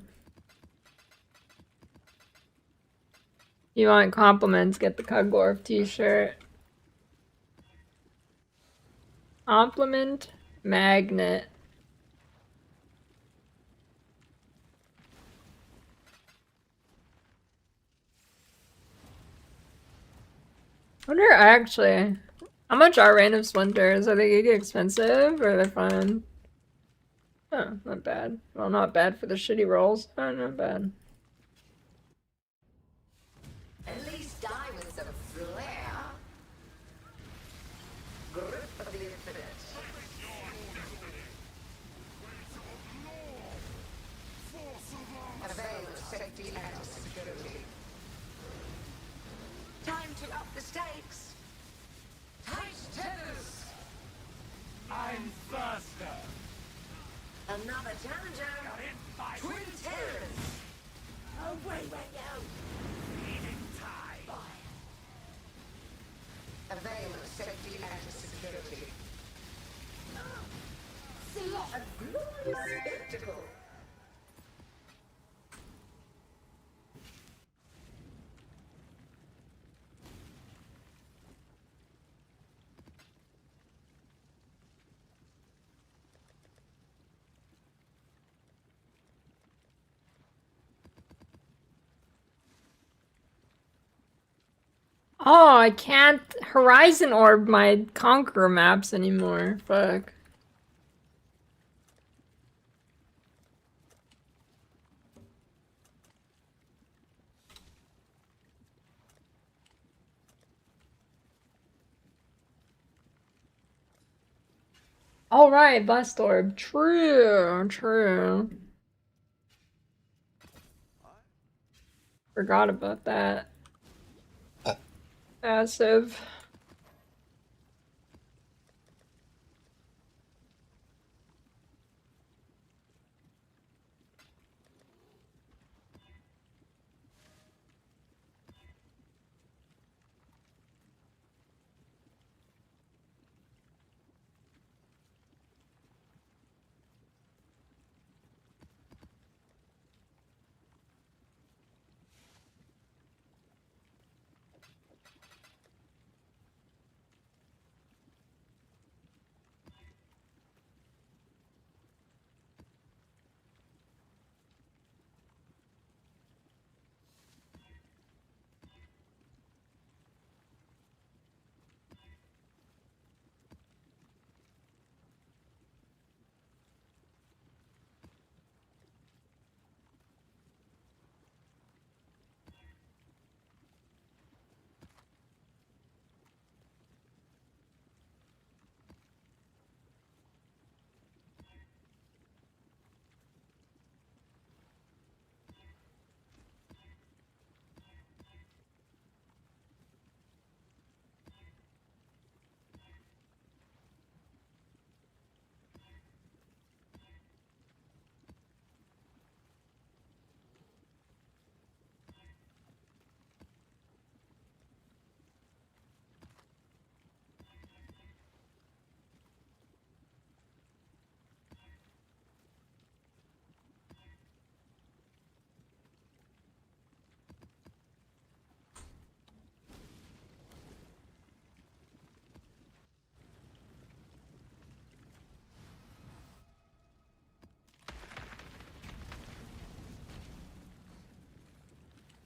[SPEAKER 1] if you want compliments, get the Cuglorf t-shirt. Compliment magnet. I wonder actually, how much are random splinters? Are they gonna get expensive or are they fun? Oh, not bad. Well, not bad for the shitty rolls. Oh, not bad.
[SPEAKER 4] At least die with some flair. Grip of the infinite. Avail of safety and security. Time to up the stakes. Tight tennis.
[SPEAKER 8] I'm faster.
[SPEAKER 4] Another challenger. Twin terrors. Away we go.
[SPEAKER 8] Feeding time.
[SPEAKER 4] Avail of safety and security. Slot a glorious spectacle.
[SPEAKER 1] Oh, I can't Horizon Orb my Conqueror maps anymore. Fuck. All right, Blast Orb. True, true. Forgot about that. Passive.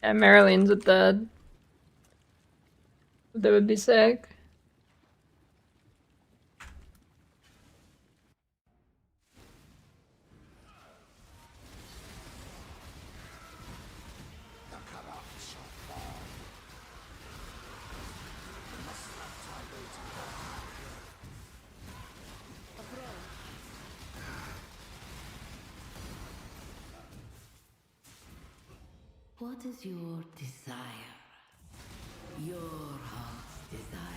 [SPEAKER 1] Yeah, Marilyn's with the. That would be sick.
[SPEAKER 4] What is your desire? Your heart's desire.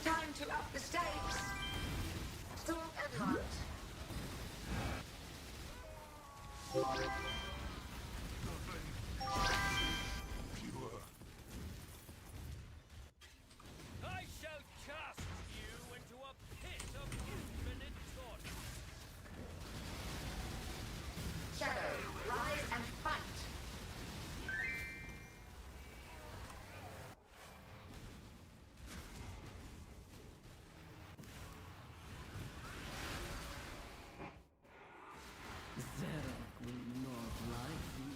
[SPEAKER 3] Time to up the stakes. Storm and
[SPEAKER 8] I shall cast you into a pit of infinite torture.
[SPEAKER 3] Shadow, rise and fight.
[SPEAKER 4] Zerek will not like me.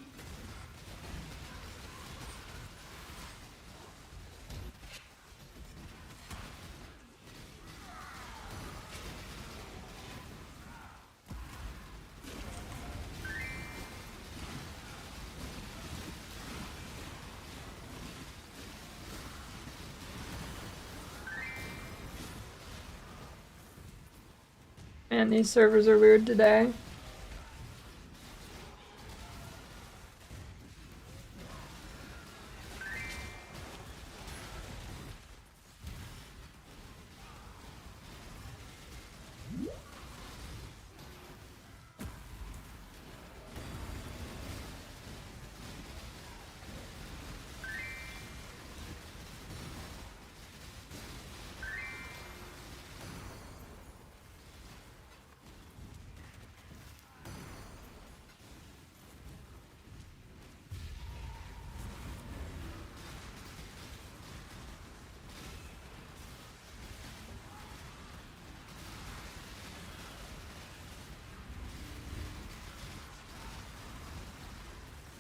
[SPEAKER 1] Man, these servers are weird today.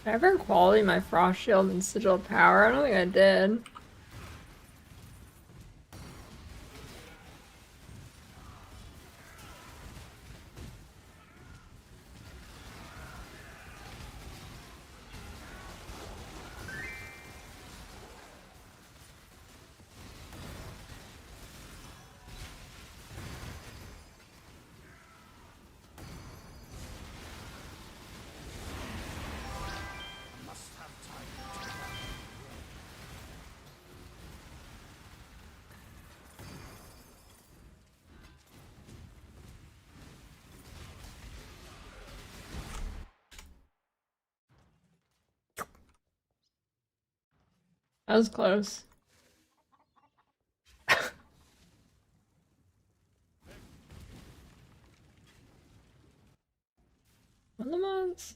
[SPEAKER 1] Did I ever quality my frost shield and sigil of power? I don't think I did. That was close. On the months.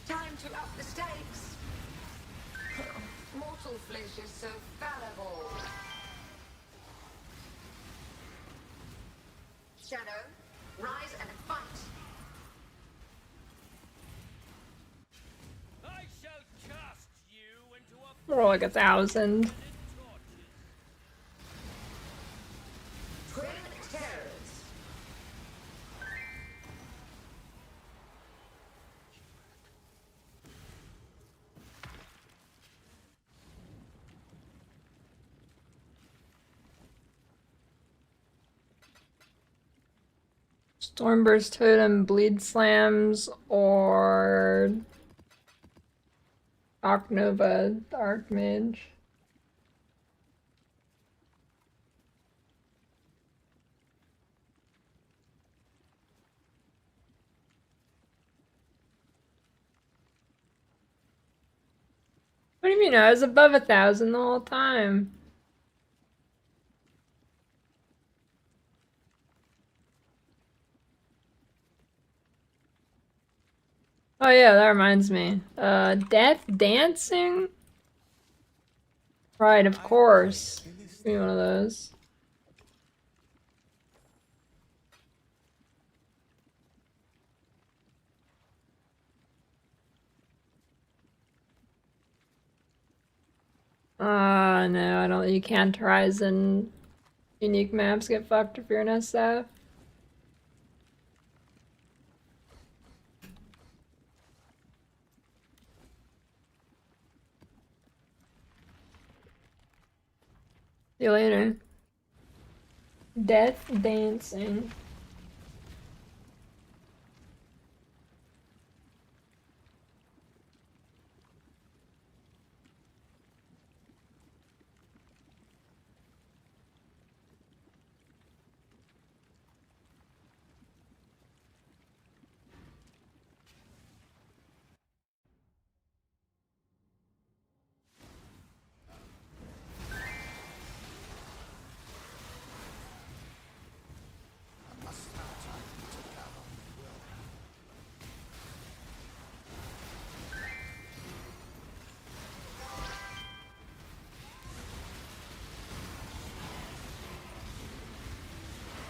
[SPEAKER 4] Time to up the stakes. Mortal flesh is so fallible. Shadow, rise and fight.
[SPEAKER 8] I shall cast you into a
[SPEAKER 1] More like 1,000.
[SPEAKER 4] Twin terrors.
[SPEAKER 1] Stormburst Totem, Bleed Slams, or Nova Archmage. What do you mean? I was above 1,000 the whole time. Oh yeah, that reminds me. Death Dancing? Right, of course. Give me one of those. No, I don't. You can't Horizon unique maps get fucked if you're an SF. See you later. Death Dancing.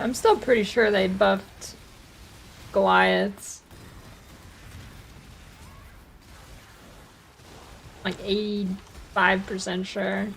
[SPEAKER 1] I'm still pretty sure they buffed Goliaths. Like 85% sure.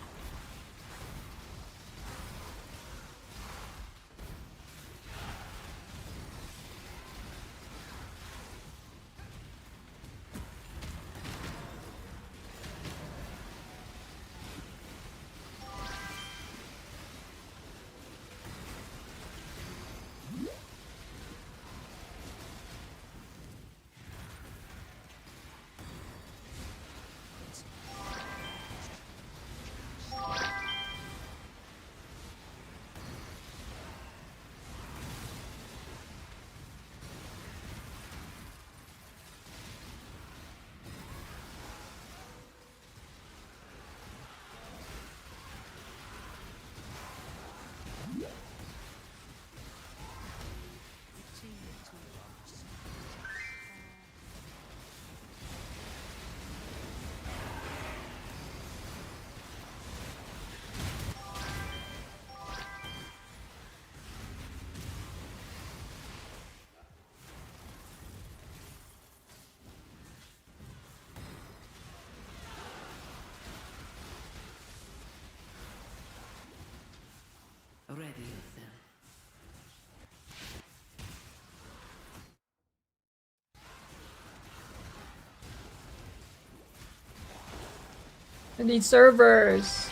[SPEAKER 1] I need servers.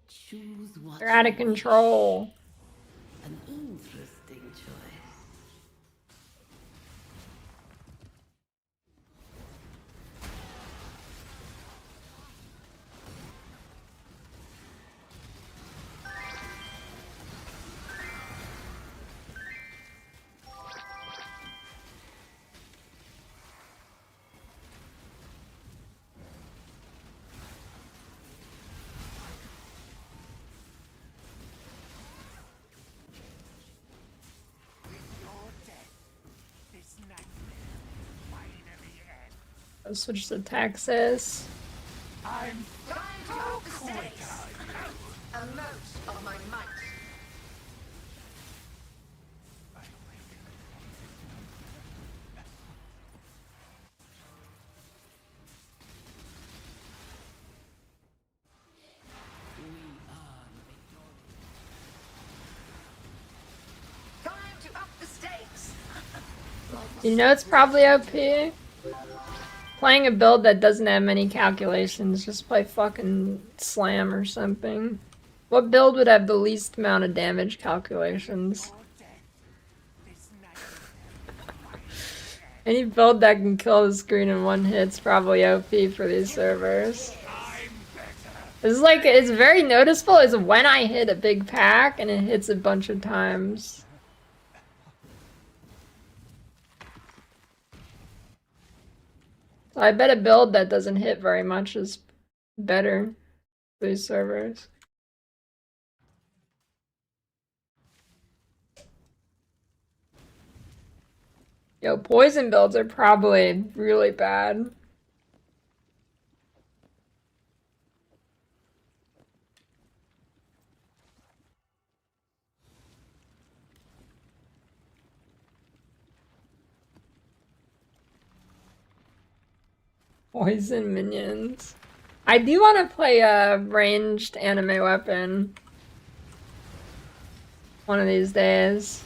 [SPEAKER 4] Choose what
[SPEAKER 1] They're out of control.
[SPEAKER 4] an interesting choice.
[SPEAKER 1] Let's switch to Texas.
[SPEAKER 3] I'm a mote of my might. Time to up the stakes.
[SPEAKER 1] You know it's probably OP? Playing a build that doesn't have many calculations, just play fucking Slam or something. What build would have the least amount of damage calculations? Any build that can kill the screen in one hit's probably OP for these servers. It's like, it's very noticeable is when I hit a big pack and it hits a bunch of times. So I bet a build that doesn't hit very much is better for these servers. Yo, poison builds are probably really bad. Poison minions. I do want to play a ranged anime weapon one of these days.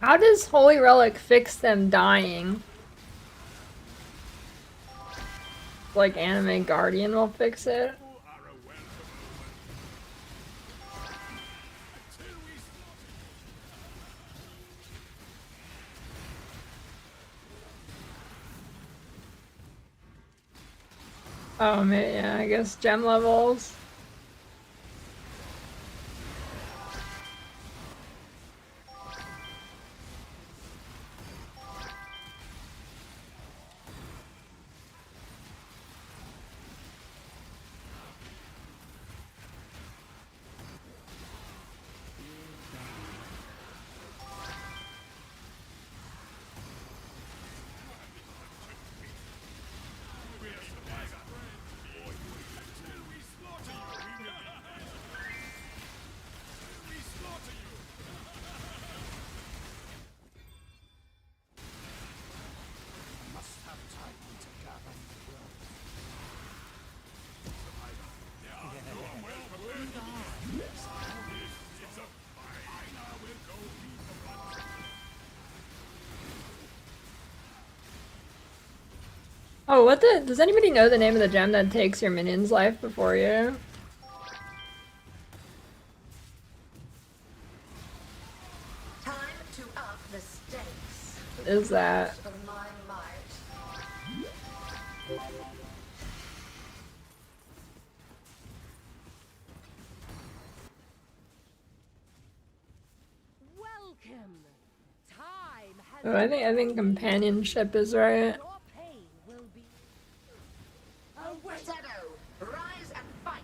[SPEAKER 1] How does Holy Relic fix them dying? Like Anime Guardian will fix it? Oh man, yeah, I guess gem levels. Oh, what the? Does anybody know the name of the gem that takes your minion's life before you?
[SPEAKER 3] Time
[SPEAKER 1] is that?
[SPEAKER 3] Welcome. Time has
[SPEAKER 1] Oh, I think companionship is right.
[SPEAKER 3] your pain will be
[SPEAKER 4] Shadow, rise and fight.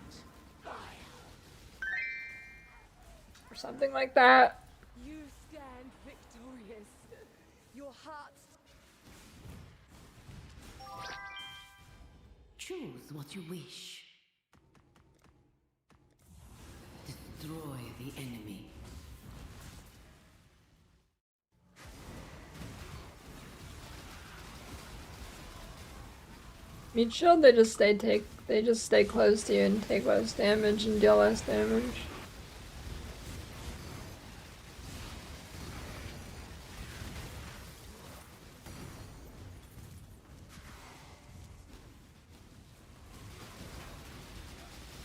[SPEAKER 1] Or something like that.
[SPEAKER 3] You stand victorious. Your hearts
[SPEAKER 4] Choose what you wish. Destroy the enemy.
[SPEAKER 1] Meat shield, they just stay close to you and take less damage and deal less damage.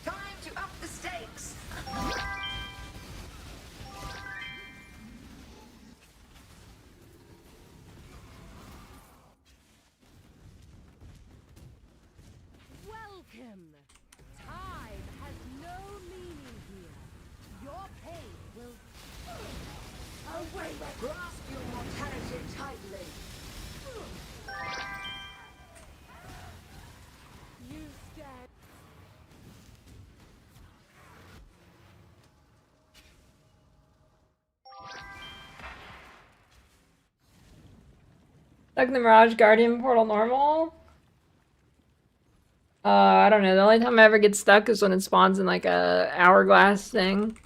[SPEAKER 4] Time to up the stakes.
[SPEAKER 3] welcome. Time has no meaning here. Your pain will
[SPEAKER 4] Away, grasp your mortality tightly.
[SPEAKER 3] you stand.
[SPEAKER 1] Like the Mirage Guardian portal normal? I don't know. The only time I ever get stuck is when it spawns in like a hourglass thing.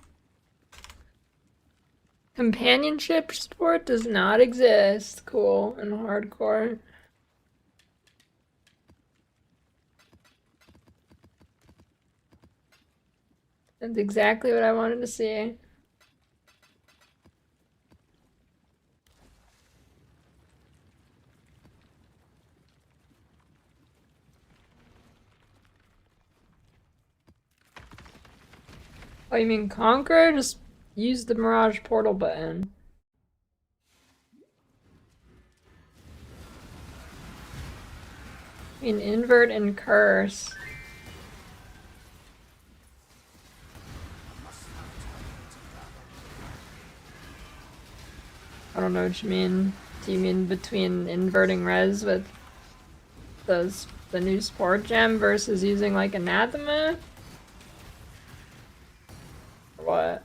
[SPEAKER 1] Companionship support does not exist. Cool. In hardcore. That's exactly what I wanted to see. Oh, you mean Conquer? Just use the Mirage Portal button. I mean, invert and curse. I don't know what you mean. Do you mean between inverting res with the new sport gem versus using like anathema? Or what?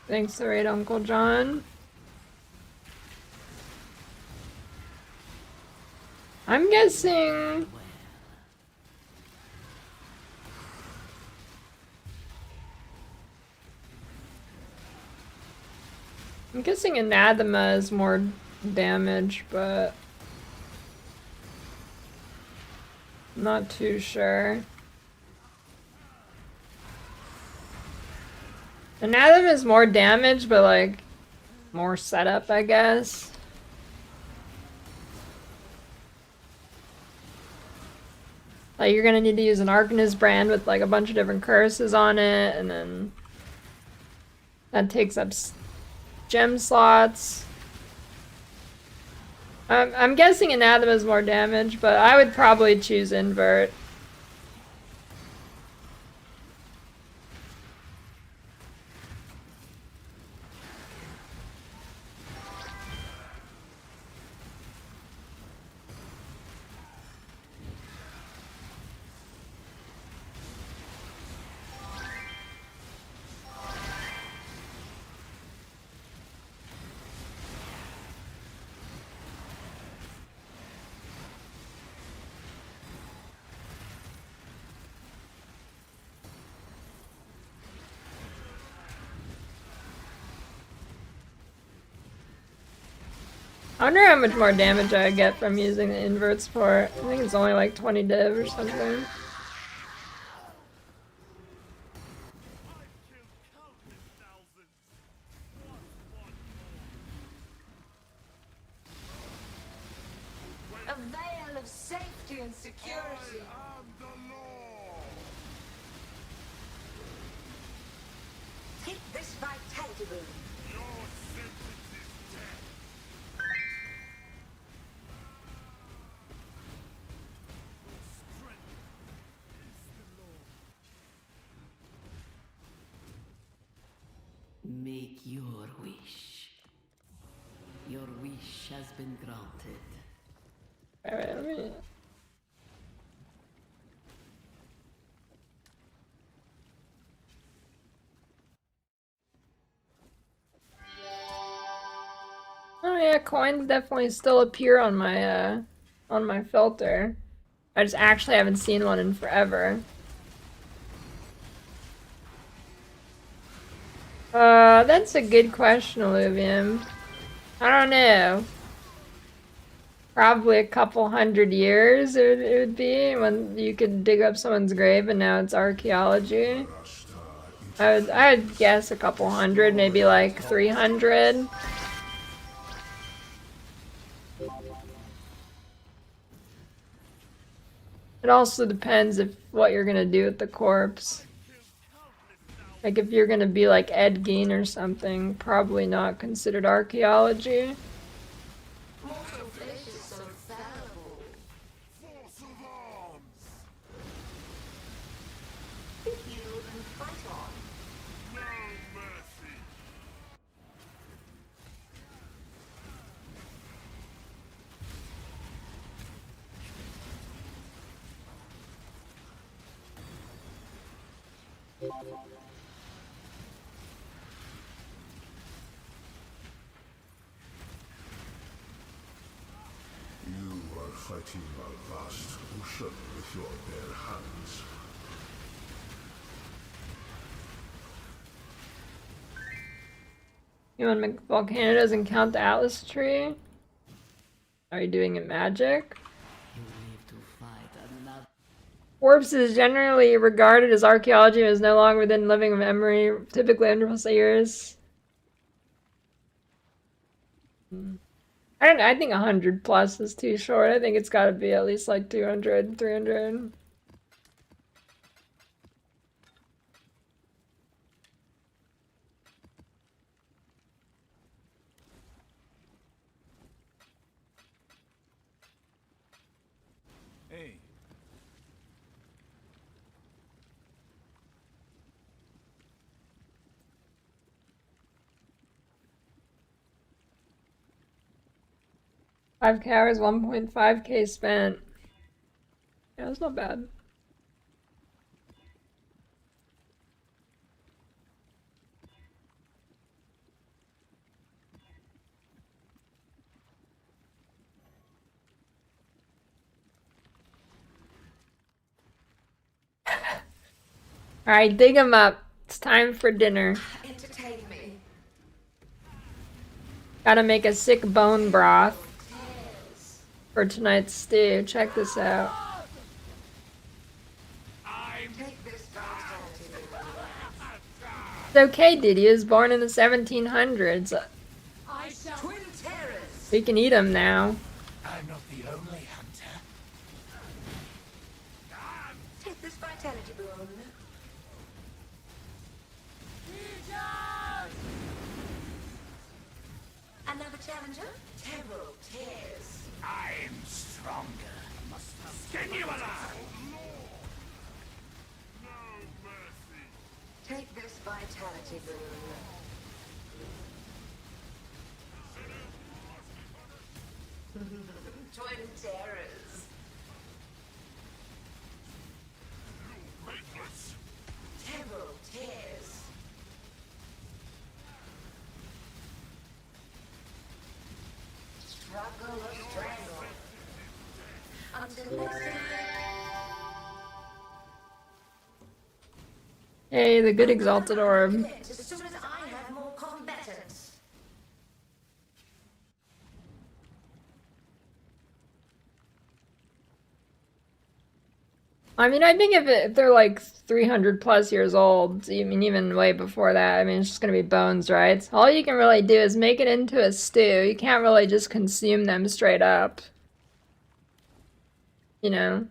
[SPEAKER 1] Thanks for it, Uncle John. I'm guessing... I'm guessing anathema is more damage, but... I'm not too sure. Anathema is more damage, but like more setup, I guess. Like you're gonna need to use an Arcanist brand with like a bunch of different curses on it, and then that takes up gem slots. I'm guessing anathema is more damage, but I would probably choose invert. I wonder how much more damage I get from using the invert support. I think it's only like 20 div or something.
[SPEAKER 3] A veil of safety and security. Take this vitality boon.
[SPEAKER 4] Make your wish. Your wish has been granted.
[SPEAKER 1] Alright, let me... Oh yeah, coins definitely still appear on my filter. I just actually haven't seen one in forever. That's a good question, Illuvium. I don't know. Probably a couple hundred years it would be when you could dig up someone's grave and now it's archaeology. I'd guess a couple hundred, maybe like 300. It also depends if what you're gonna do with the corpse. Like if you're gonna be like Ed Gein or something, probably not considered archaeology.
[SPEAKER 3] Mortal flesh is so fallible.
[SPEAKER 6] Force of arms!
[SPEAKER 3] Heal and fight on.
[SPEAKER 6] No mercy! You are fighting a vast ocean with your bare hands.
[SPEAKER 1] You want to make volcano doesn't count the Atlas tree? Are you doing it magic?
[SPEAKER 4] You live to fight another.
[SPEAKER 1] Corpse is generally regarded as archaeology and is no longer within living memory, typically under plus years. I think 100 plus is too short. I think it's got to be at least like 200, 300.
[SPEAKER 23] Hey.
[SPEAKER 1] 5k hours, 1.5k spent. Yeah, that's not bad. Alright, dig him up. It's time for dinner.
[SPEAKER 3] Entertain me.
[SPEAKER 1] Gotta make a sick bone broth for tonight's stew. Check this out.
[SPEAKER 3] Take this vitality boon.
[SPEAKER 1] It's okay, Diddy was born in the 1700s.
[SPEAKER 3] I shall. Twin terrors.
[SPEAKER 1] We can eat him now.
[SPEAKER 8] I'm not the only hunter.
[SPEAKER 3] Take this vitality boon. Another challenger? Terrible tears.
[SPEAKER 8] I'm stronger. Must skin you alive.
[SPEAKER 3] Take this vitality boon. Twin terrors. Terrible tears. Struggle or strangle. Until next time.
[SPEAKER 1] Hey, the good exalted orb.
[SPEAKER 3] As soon as I have more combatants.
[SPEAKER 1] I mean, I think if they're like 300 plus years old, I mean, even way before that, I mean, it's just gonna be bones, right? So all you can really do is make it into a stew. You can't really just consume them straight up. You know?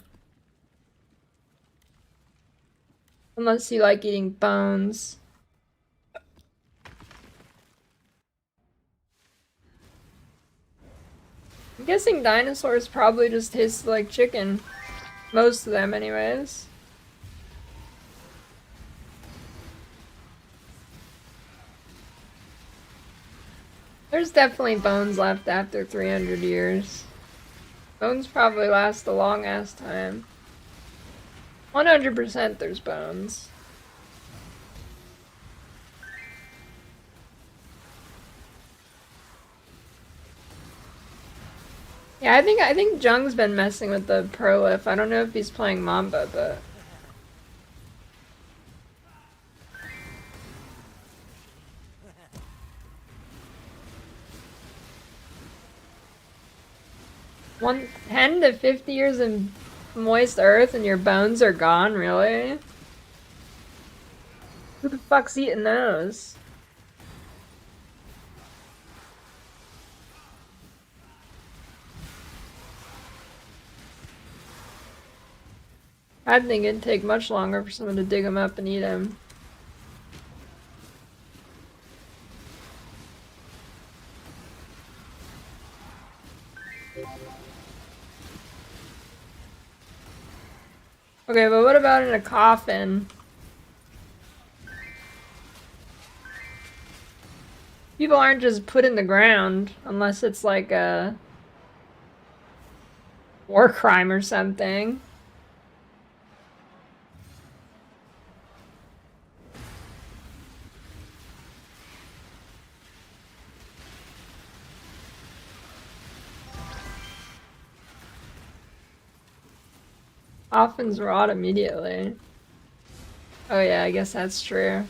[SPEAKER 1] Unless you like eating bones. I'm guessing dinosaurs probably just taste like chicken. Most of them, anyways. There's definitely bones left after 300 years. Bones probably last a long ass time. 100% there's bones. Yeah, I think Jung's been messing with the prolif. I don't know if he's playing Mamba, but one 10 to 50 years in moist earth and your bones are gone, really? Who the fuck's eating those? I think it'd take much longer for someone to dig them up and eat them. Okay, but what about in a coffin? People aren't just put in the ground unless it's like a war crime or something. Coffins rot immediately. Oh yeah, I guess that's true.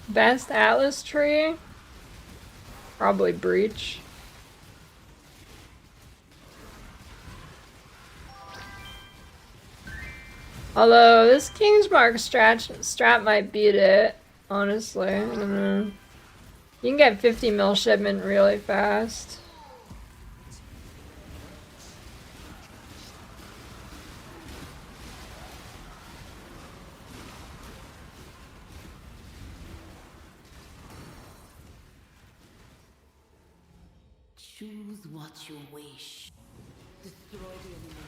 [SPEAKER 1] Best Atlas tree? Probably Breach. Although this Kingsmark strat might beat it, honestly. I don't know. You can get 50 mil shipment really fast.
[SPEAKER 4] Choose what you wish. Destroy the enemy.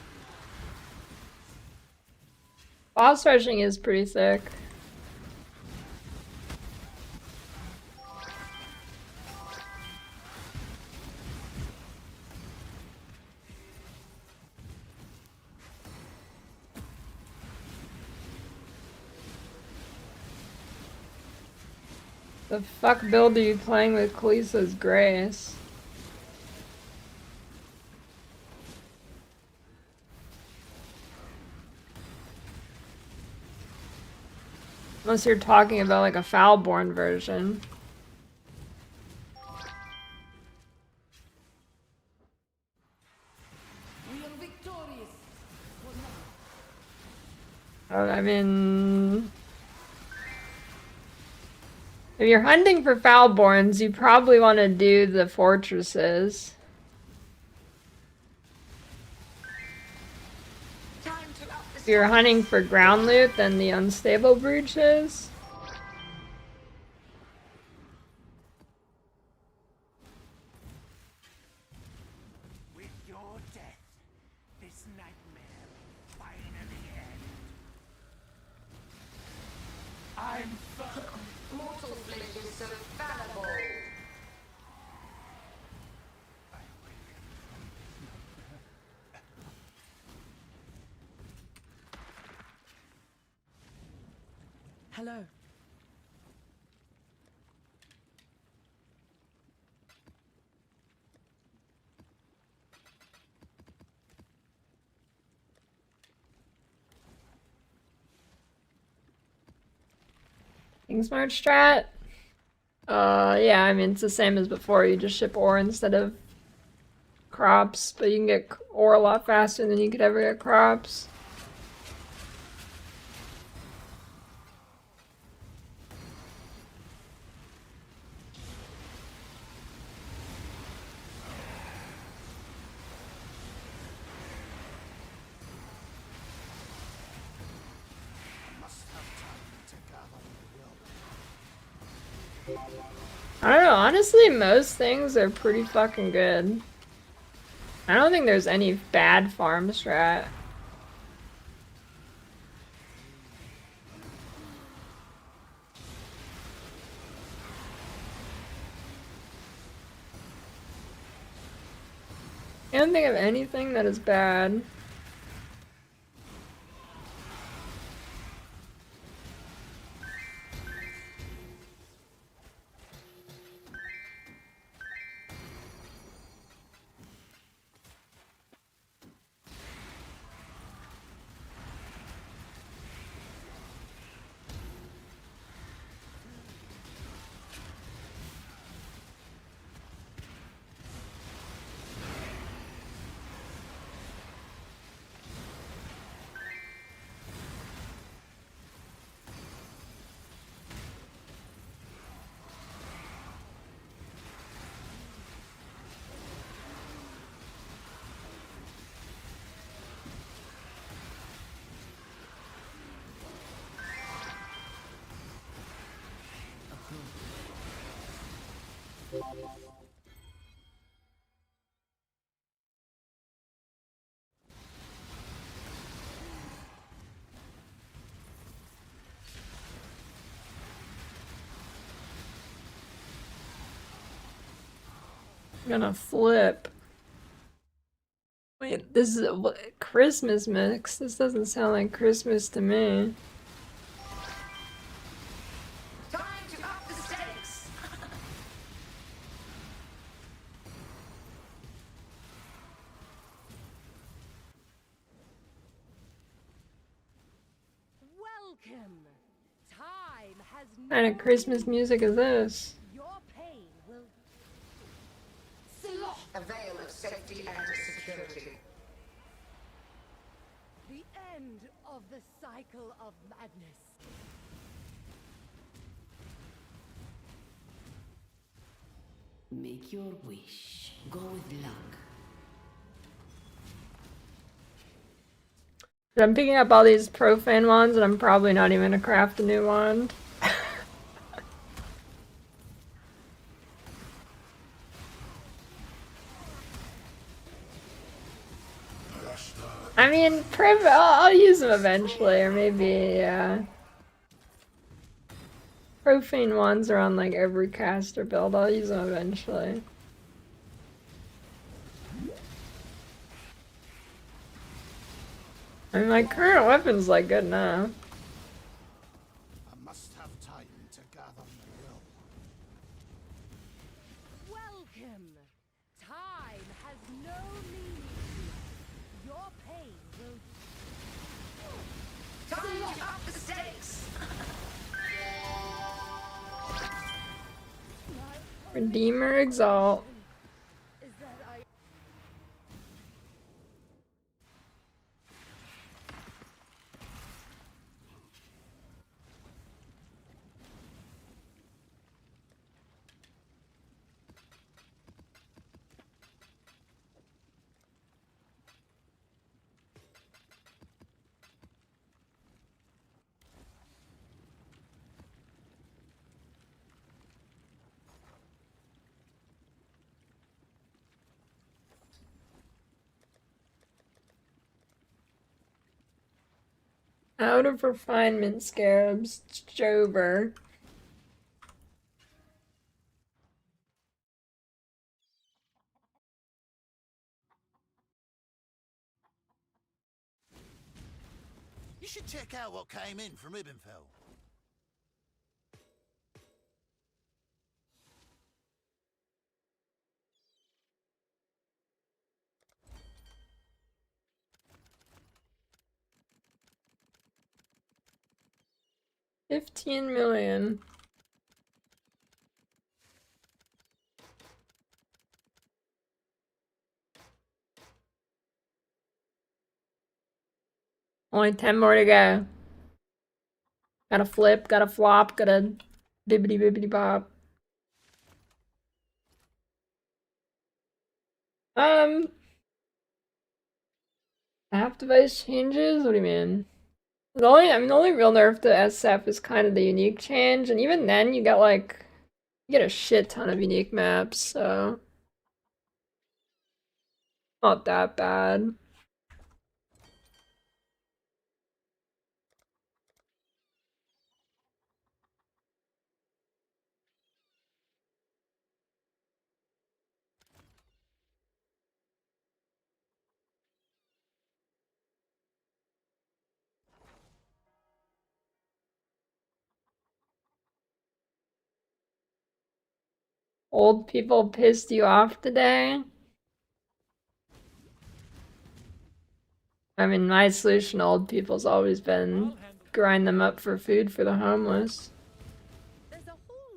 [SPEAKER 1] Boss rushing is pretty sick. The fuck build are you playing with Khaleesi's Grace? Unless you're talking about like a Foulborn version.
[SPEAKER 4] We are victorious.
[SPEAKER 1] I mean, if you're hunting for Foulborns, you probably want to do the fortresses. If you're hunting for ground loot, then the unstable breaches.
[SPEAKER 8] With your death, this nightmare finally ends. I'm
[SPEAKER 4] Mortal flesh is so fallible.
[SPEAKER 3] Hello.
[SPEAKER 1] King Smart strat? Yeah, I mean, it's the same as before. You just ship ore instead of crops, but you can get ore a lot faster than you could ever get crops. I don't know, honestly, most things are pretty fucking good. I don't think there's any bad farm strat. I don't think of anything that is bad. I'm gonna flip. Wait, this is a Christmas mix. This doesn't sound like Christmas to me.
[SPEAKER 4] Time to up the stakes.
[SPEAKER 3] Welcome. Time has
[SPEAKER 1] What kind of Christmas music is this?
[SPEAKER 3] your pain will
[SPEAKER 4] A veil of safety and security.
[SPEAKER 3] the end of the cycle of madness.
[SPEAKER 4] Make your wish. Go with luck.
[SPEAKER 1] I'm picking up all these profane wands and I'm probably not even gonna craft a new wand. I mean, I'll use them eventually, or maybe, yeah. Profane wands are on like every caster build, I'll use them eventually. I mean, my current weapon's like good enough.
[SPEAKER 6] I must have time to gather my will.
[SPEAKER 3] Welcome. Time has no meaning. Your pain will
[SPEAKER 4] Time to up the stakes.
[SPEAKER 1] Redeemer Exalt.
[SPEAKER 3] is that I
[SPEAKER 1] Out of refinement scarabs, Jover.
[SPEAKER 6] You should check out what came in from Ibbenfell.
[SPEAKER 1] 15 million. Only 10 more to go. Gotta flip, gotta flop, gotta bibbity bibbity bop. Half device changes? What do you mean? The only real nerf to SF is kind of the unique change, and even then you get like, you get a shit ton of unique maps, so not that bad. Old people pissed you off today? I mean, my solution to old people's always been grind them up for food for the homeless.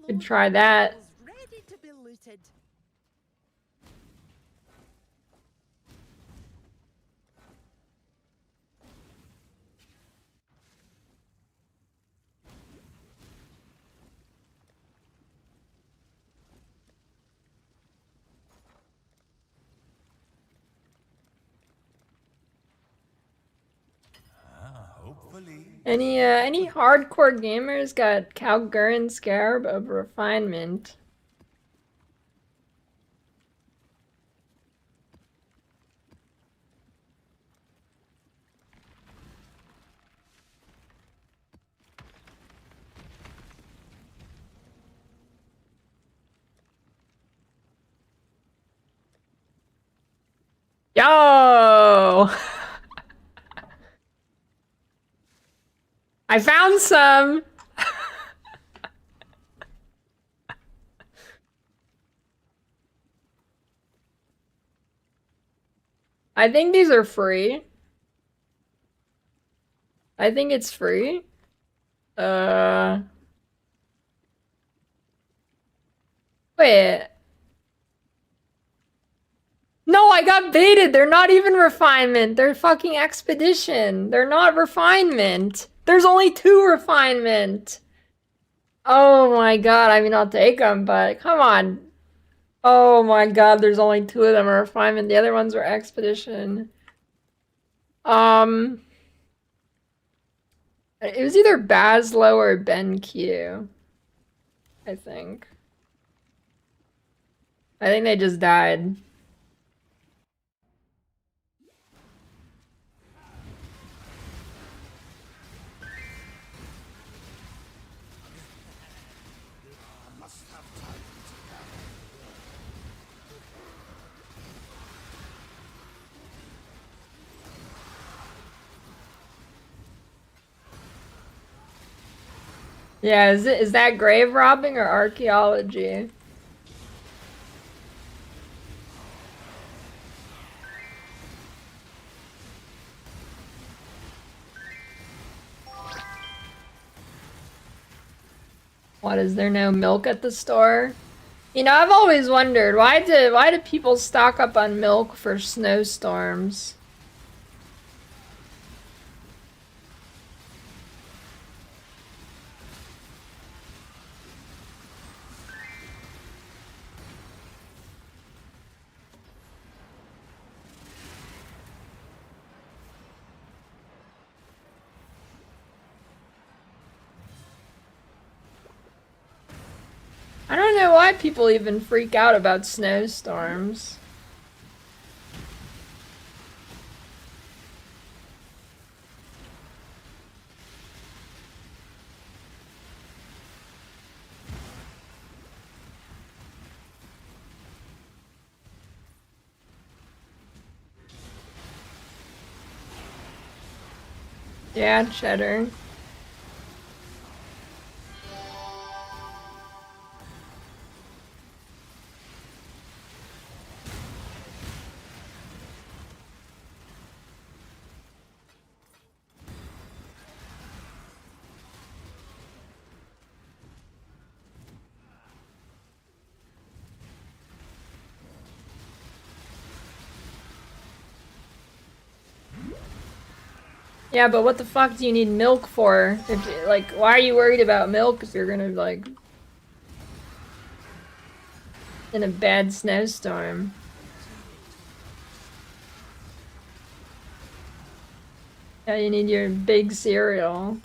[SPEAKER 1] Could try that.
[SPEAKER 3] Ready to be looted.
[SPEAKER 1] Any hardcore gamers got Calgurn Scarab of Refinement? Yo! I found some! I think these are free. I think it's free. Wait. No, I got baited. They're not even refinement. They're fucking expedition. They're not refinement. There's only 2 refinement. Oh my god. I mean, I'll take them, but come on. Oh my god, there's only 2 of them are refinement. The other ones are expedition. It was either Baslo or BenQ. I think. I think they just died. Yeah, is that grave robbing or archaeology? What, is there no milk at the store? You know, I've always wondered, why do people stock up on milk for snowstorms? I don't know why people even freak out about snowstorms. Yeah, cheddar. Yeah, but what the fuck do you need milk for? If you, like, why are you worried about milk if you're gonna like in a bad snowstorm? Yeah, you need your big cereal.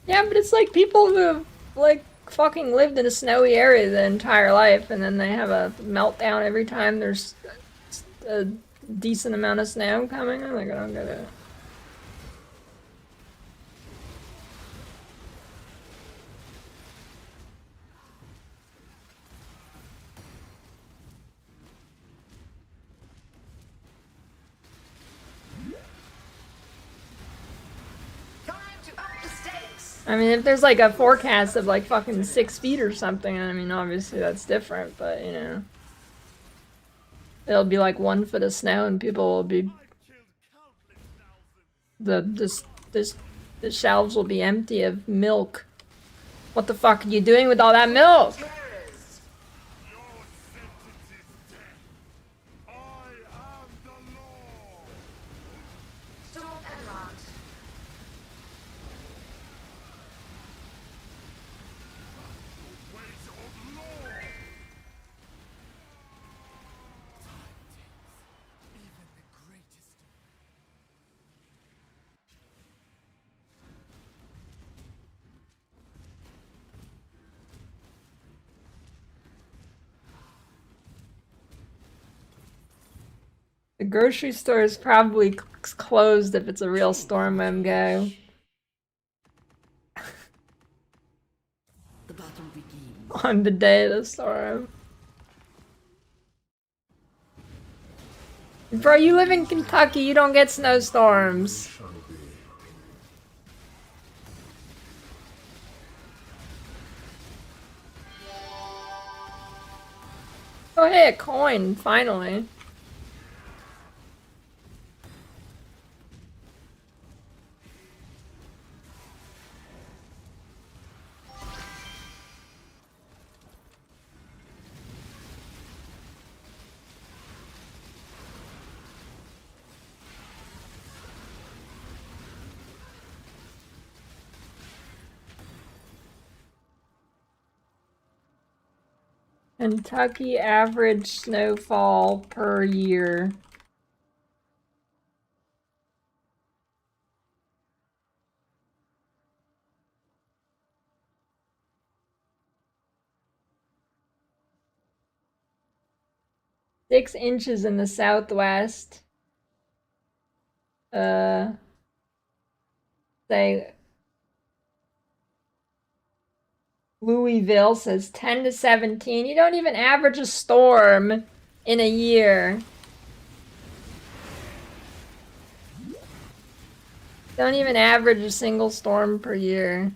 [SPEAKER 1] Yeah, but it's like people who have, like, fucking lived in a snowy area their entire life, and then they have a meltdown every time there's a decent amount of snow coming. I'm like, I don't get it. I mean, if there's like a forecast of like fucking 6 feet or something, I mean, obviously that's different, but you know. It'll be like 1 foot of snow and people will be... The shelves will be empty of milk. What the fuck are you doing with all that milk? The grocery store is probably closed if it's a real storm go. On the day of the storm. Bro, you live in Kentucky, you don't get snowstorms. Oh hey, a coin, finally. Kentucky average snowfall per year. Six inches in the southwest. Say Louisville says 10 to 17. You don't even average a storm in a year. Don't even average a single storm per year.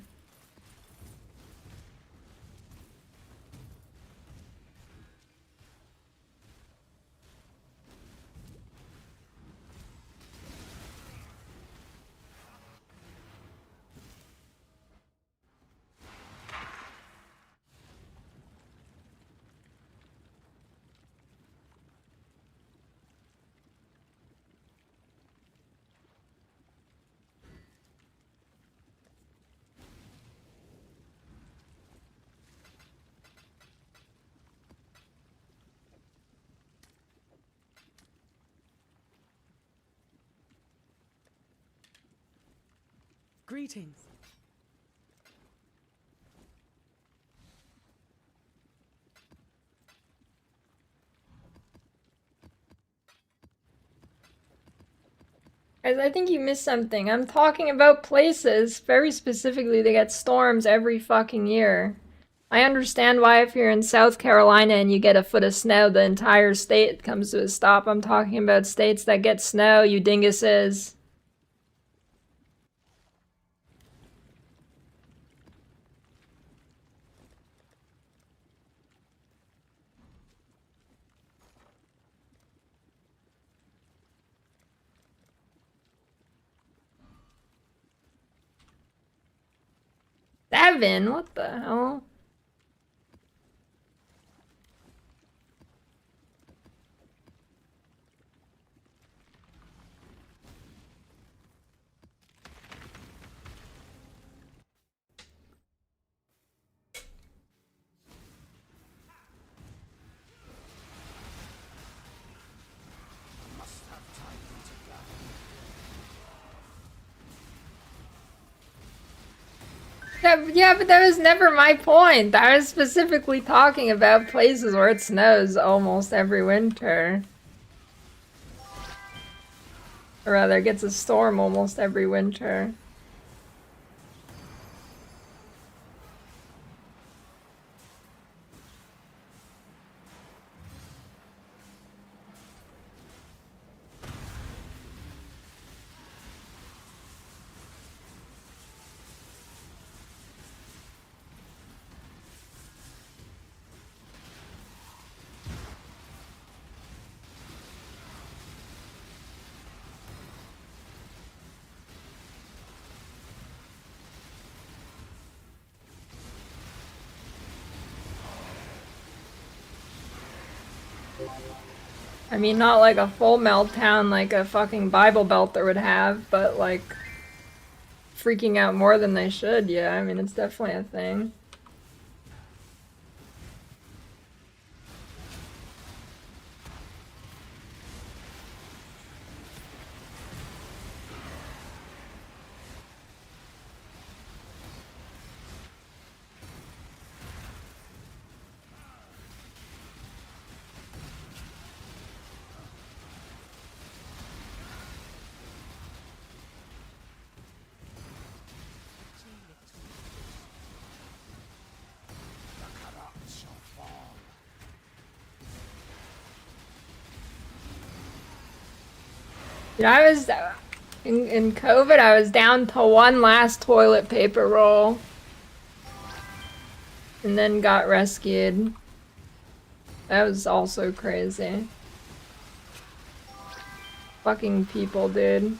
[SPEAKER 3] Greetings.
[SPEAKER 1] Guys, I think you missed something. I'm talking about places, very specifically, they get storms every fucking year. I understand why if you're in South Carolina and you get a foot of snow, the entire state comes to a stop. I'm talking about states that get snow, you dinguses. 7? What the hell? Yeah, but that was never my point. I was specifically talking about places where it snows almost every winter. Or rather, gets a storm almost every winter. I mean, not like a full meltdown like a fucking Bible Belter would have, but like freaking out more than they should, yeah, I mean, it's definitely a thing. You know, I was in COVID, I was down to one last toilet paper roll. And then got rescued. That was also crazy. Fucking people, dude.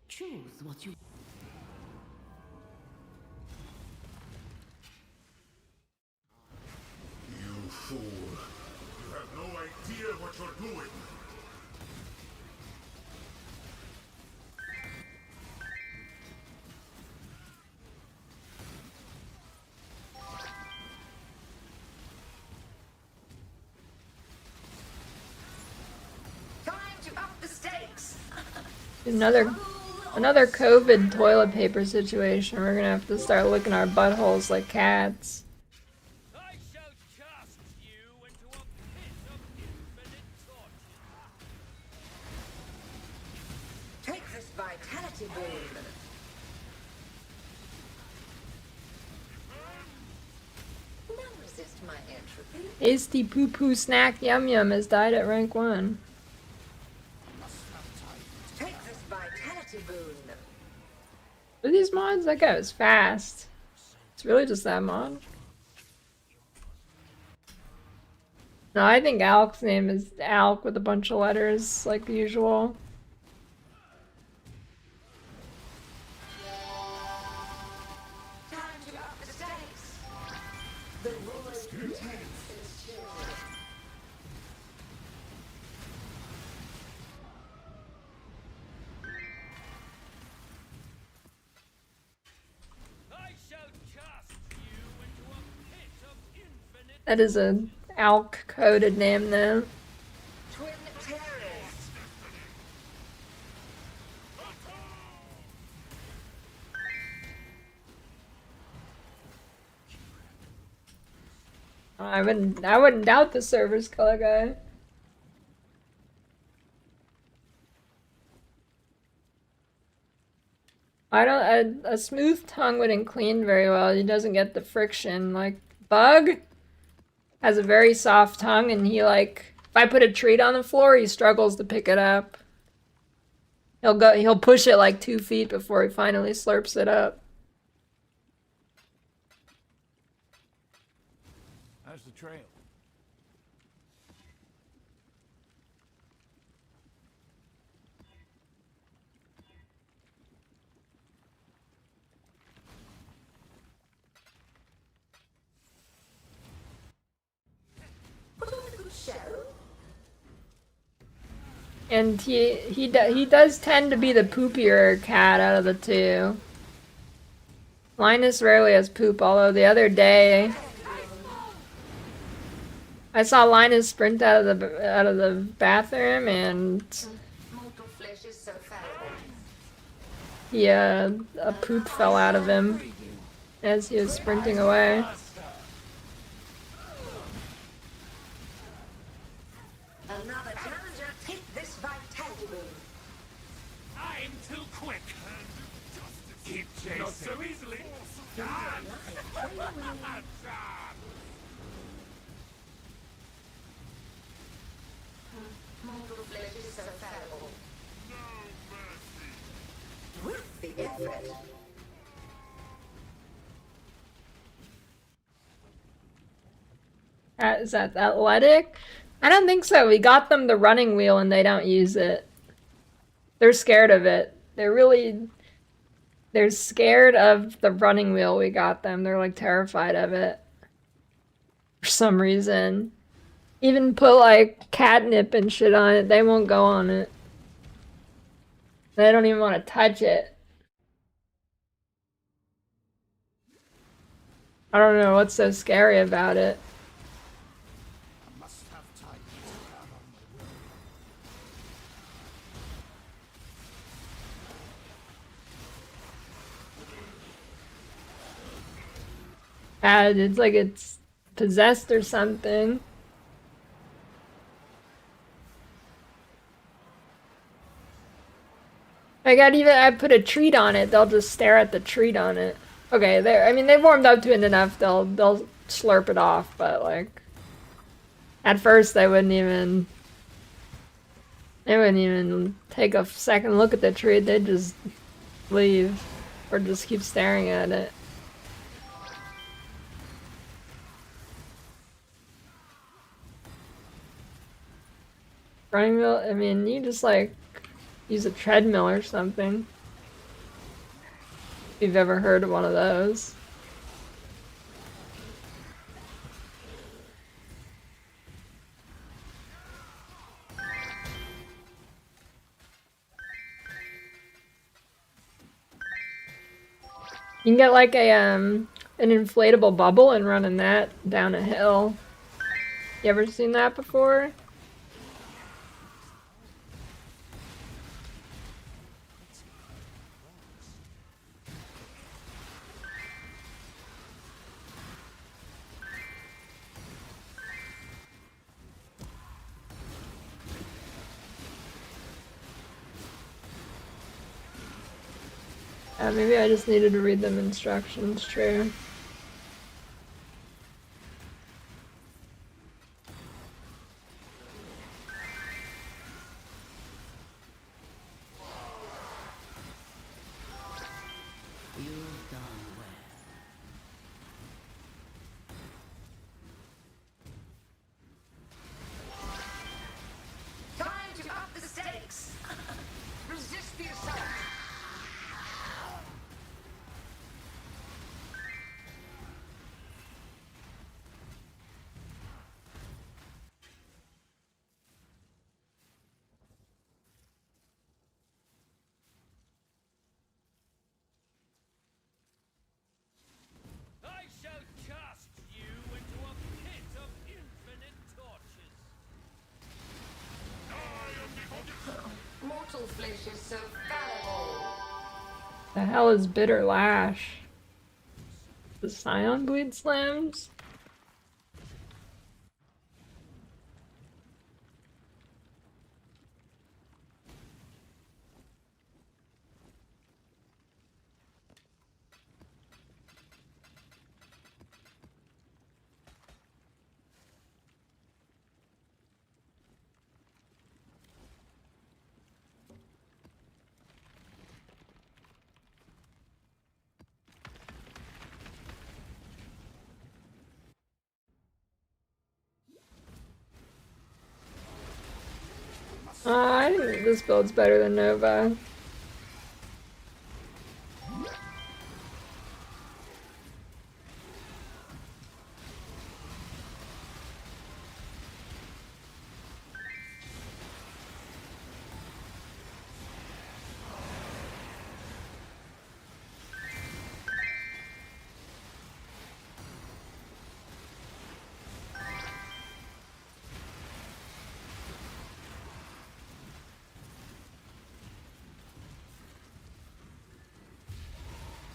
[SPEAKER 4] Choose what you...
[SPEAKER 6] You fool. You have no idea what you're doing.
[SPEAKER 4] Time to up the stakes!
[SPEAKER 1] Another COVID toilet paper situation. We're gonna have to start licking our buttholes like cats.
[SPEAKER 8] I shall cast you into a pit of infinite torture.
[SPEAKER 4] Take this vitality boon. Now resist my entropy.
[SPEAKER 1] Tasty poo poo snack yum yum has died at rank 1.
[SPEAKER 4] Take this vitality boon.
[SPEAKER 1] What are these mods? That guy was fast. It's really just that mod. No, I think Alk's name is Alk with a bunch of letters, like usual.
[SPEAKER 4] Time to up the stakes. The Lord protects his children.
[SPEAKER 8] I shall cast you into a pit of infinite.
[SPEAKER 1] That is a Alk coded name though.
[SPEAKER 4] Twin terrors.
[SPEAKER 1] I wouldn't doubt the server's color guy. A smooth tongue wouldn't clean very well. He doesn't get the friction. Like Bug has a very soft tongue and he like I put a treat on the floor, he struggles to pick it up. He'll push it like 2 feet before he finally slurps it up.
[SPEAKER 6] How's the trail?
[SPEAKER 1] And he does tend to be the poopier cat out of the two. Linus rarely has poop, although the other day I saw Linus sprint out of the bathroom and he a poop fell out of him as he was sprinting away.
[SPEAKER 4] Another challenger take this vitality boon.
[SPEAKER 8] I'm too quick. Keep chasing. Not so easily.
[SPEAKER 4] Mortal flesh is so fallible. With the effort.
[SPEAKER 1] Is that athletic? I don't think so. We got them the running wheel and they don't use it. They're scared of it. They're scared of the running wheel we got them. They're like terrified of it. For some reason. Even put like catnip and shit on it, they won't go on it. They don't even want to touch it. I don't know what's so scary about it. It's like it's possessed or something. I put a treat on it, they'll just stare at the treat on it. Okay, they've warmed up to it enough, they'll slurp it off, but like at first they wouldn't even take a second look at the treat, they'd just leave or just keep staring at it. Running wheel, you just like use a treadmill or something. If you've ever heard of one of those. You can get like an inflatable bubble and run in that down a hill. You ever seen that before? Maybe I just needed to read them instructions, true.
[SPEAKER 4] Time to up the stakes. Resist the assault.
[SPEAKER 8] I shall cast you into a pit of infinite torches.
[SPEAKER 4] Mortal flesh is so fallible.
[SPEAKER 1] The hell is Bitter Lash? The Scion Bleed Slams? I think this build's better than Nova.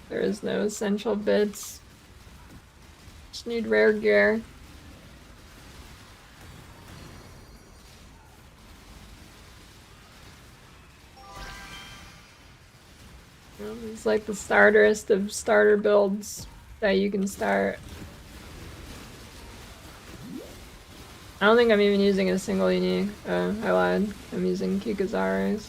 [SPEAKER 1] There is no essential bits. Just need rare gear. It's like the starterest of starter builds that you can start. I don't think I'm even using a single unique. I lied. I'm using Kikuzares.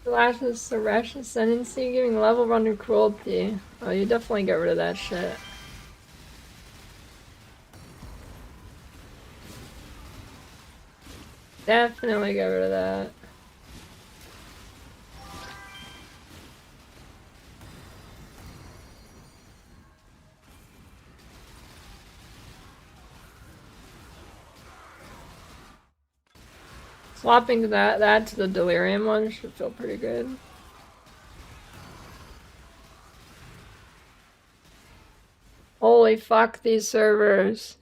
[SPEAKER 1] Flashes Suresh Ascendancy, giving level run to cruelty. Oh, you definitely get rid of that shit. Definitely get rid of that. Swapping that to the Delirium one should feel pretty good. Holy fuck, these servers.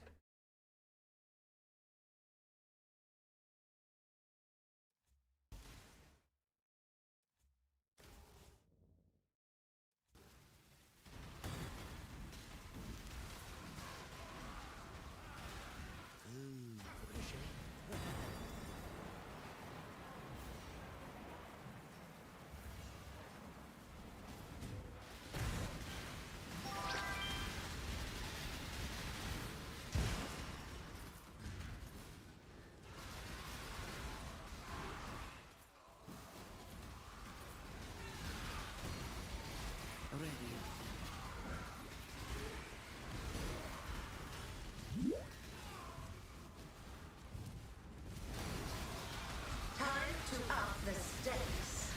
[SPEAKER 4] Time to up the stakes.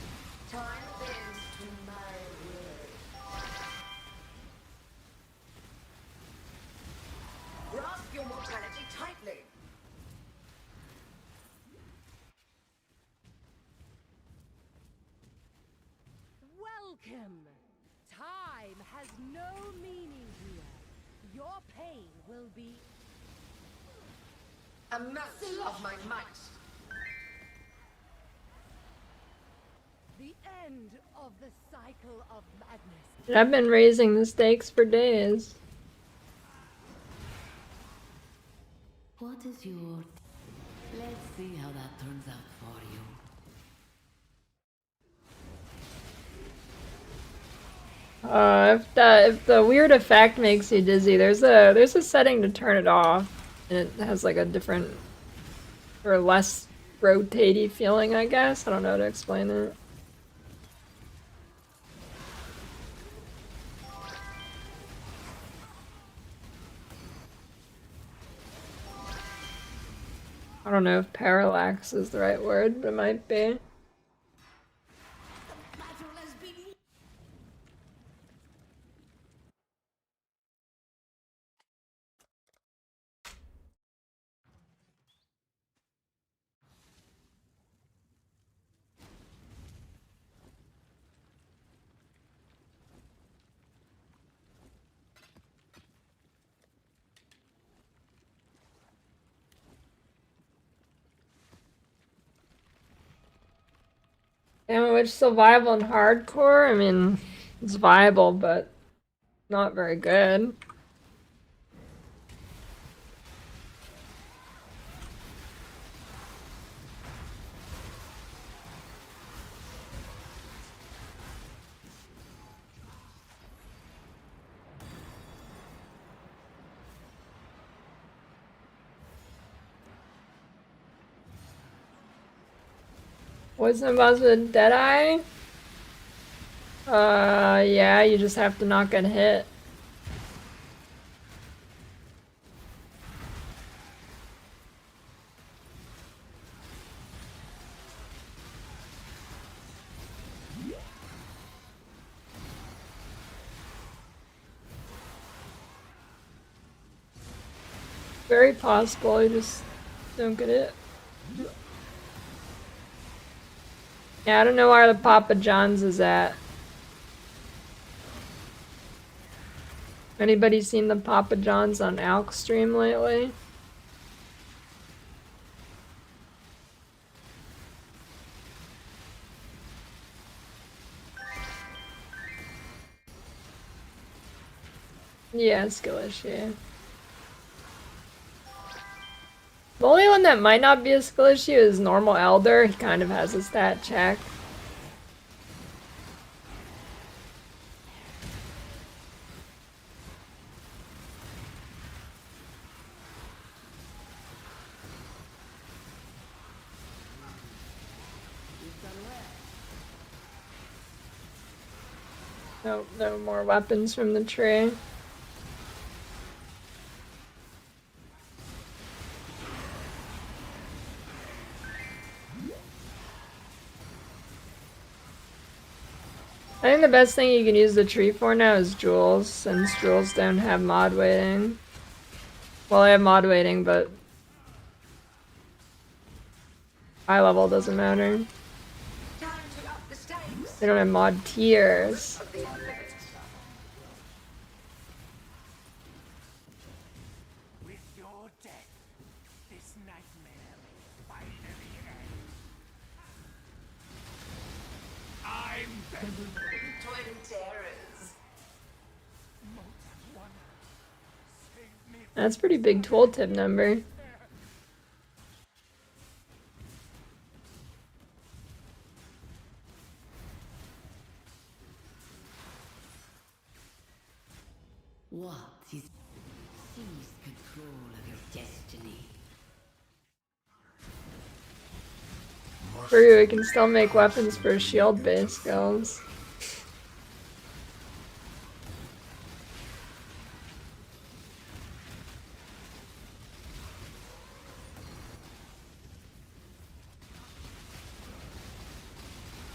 [SPEAKER 4] Time bends to my will. Grasp your mortality tightly.
[SPEAKER 3] Welcome. Time has no meaning here. Your pain will be
[SPEAKER 4] A match of my might.
[SPEAKER 3] the end of the cycle of madness.
[SPEAKER 1] Dude, I've been raising the stakes for days.
[SPEAKER 9] What is your... Let's see how that turns out for you.
[SPEAKER 1] If the weird effect makes you dizzy, there's a setting to turn it off, and it has like a different or less rotatey feeling, I guess. I don't know how to explain it. I don't know if parallax is the right word, but it might be. And which still viable in hardcore? I mean, it's viable, but not very good. Poison boss with Deadeye? Yeah, you just have to not get hit. Very possible, you just don't get it. Yeah, I don't know where the Papa John's is at. Anybody seen the Papa John's on Alk stream lately? Yeah, skill issue. The only one that might not be a skill issue is normal Elder. He kind of has a stat check. Nope, no more weapons from the tree. I think the best thing you can use the tree for now is jewels, since jewels don't have mod waiting. Well, I have mod waiting, but high level doesn't matter. They don't have mod tiers.
[SPEAKER 8] With your death, this nightmare finally ends. I'm
[SPEAKER 4] Twin terrors.
[SPEAKER 1] That's a pretty big tooltip number.
[SPEAKER 9] What is... Seize control of your destiny.
[SPEAKER 1] True, we can still make weapons for shield-based skills.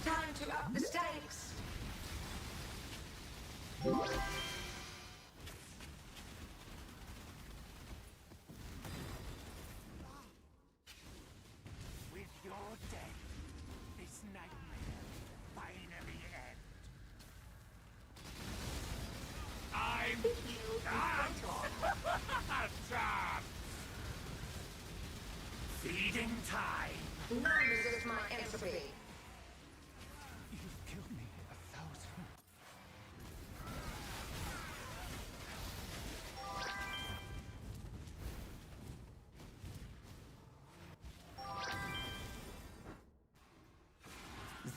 [SPEAKER 4] Time to up the stakes.
[SPEAKER 8] With your death, this nightmare finally ends. I'm trapped. Feeding time.
[SPEAKER 4] None resist my entropy.
[SPEAKER 8] You've killed me 1,000.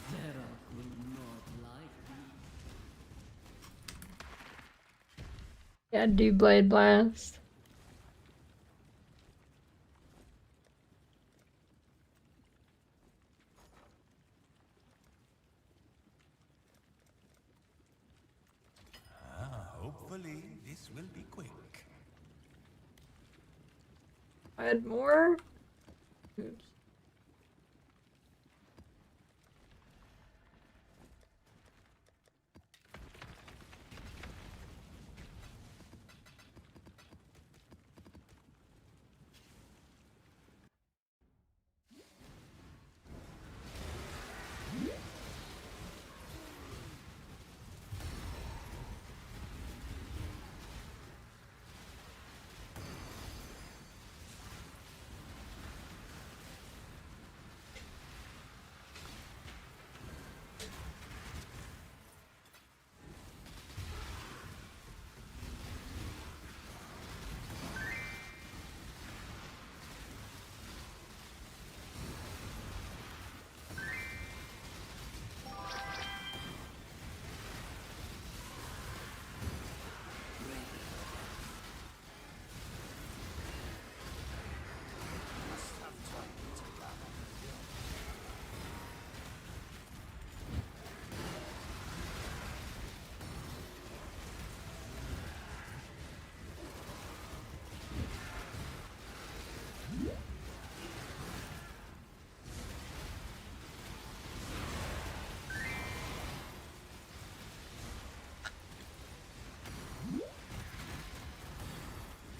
[SPEAKER 9] Zerok will not like me.
[SPEAKER 1] Yeah, do Blade Blast.
[SPEAKER 8] Hopefully, this will be quick.
[SPEAKER 1] Add more? Oops.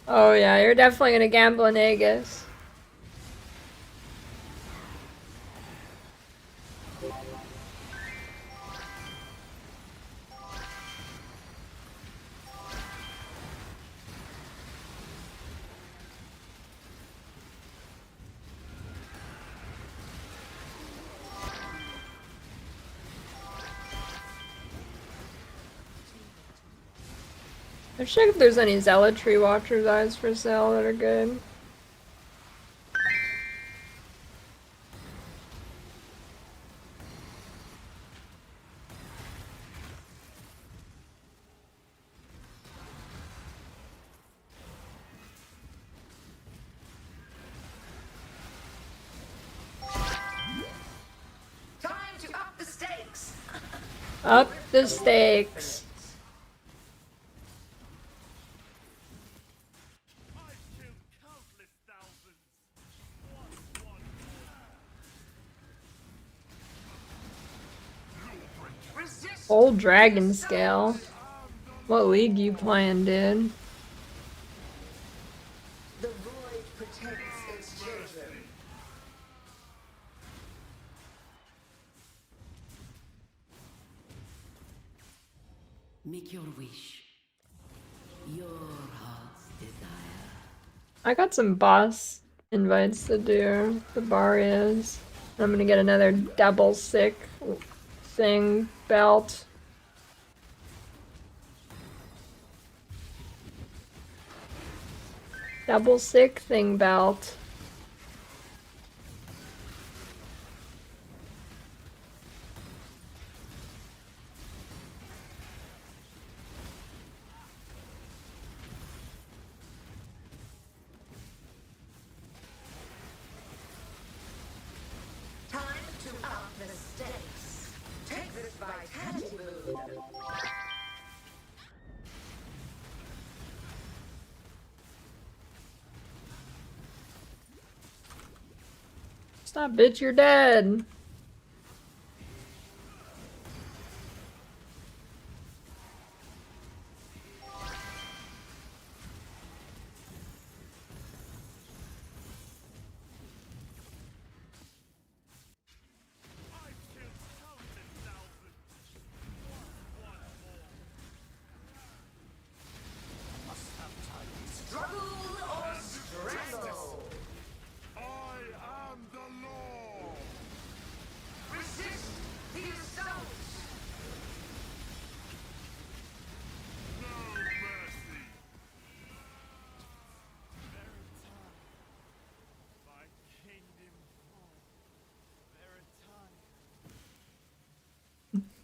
[SPEAKER 1] Oh yeah, you're definitely gonna gamble in Aegis. Let's check if there's any Zealotry Watcher's Eyes for sale that are good.
[SPEAKER 4] Time to up the stakes.
[SPEAKER 1] Up the stakes. Old Dragon Scale. What league you playing, dude?
[SPEAKER 4] The void protects its children.
[SPEAKER 9] Make your wish. Your heart's desire.
[SPEAKER 1] I got some boss invites to do. The Barriers. I'm gonna get another double sick thing belt. Double sick thing belt.
[SPEAKER 4] Time to up the stakes. Take this vitality boon.
[SPEAKER 1] Stop, bitch, you're dead.
[SPEAKER 4] Struggle or strangle.
[SPEAKER 6] I am the law.
[SPEAKER 4] Resist the assault.
[SPEAKER 6] No mercy.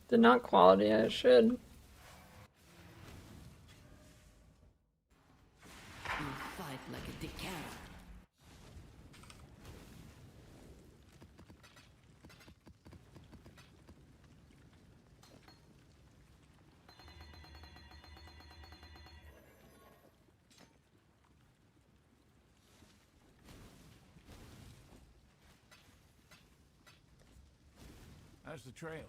[SPEAKER 1] Did not quality, I should.
[SPEAKER 9] You fight like a decaler.
[SPEAKER 6] How's the trail?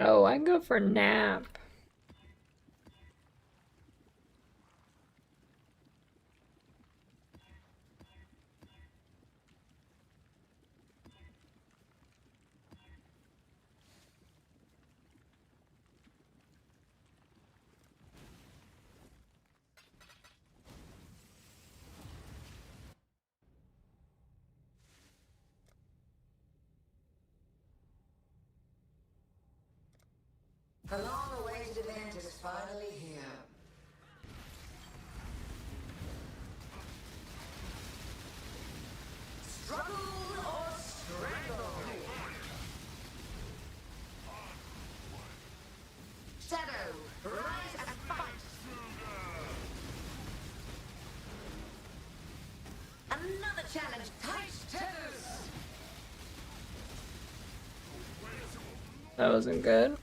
[SPEAKER 1] Oh, I can go for nap.
[SPEAKER 4] The long-awaited event is finally here. Struggle or strangle. Shadow, rise and fight. Another challenge. Tight tethers.
[SPEAKER 1] That wasn't good.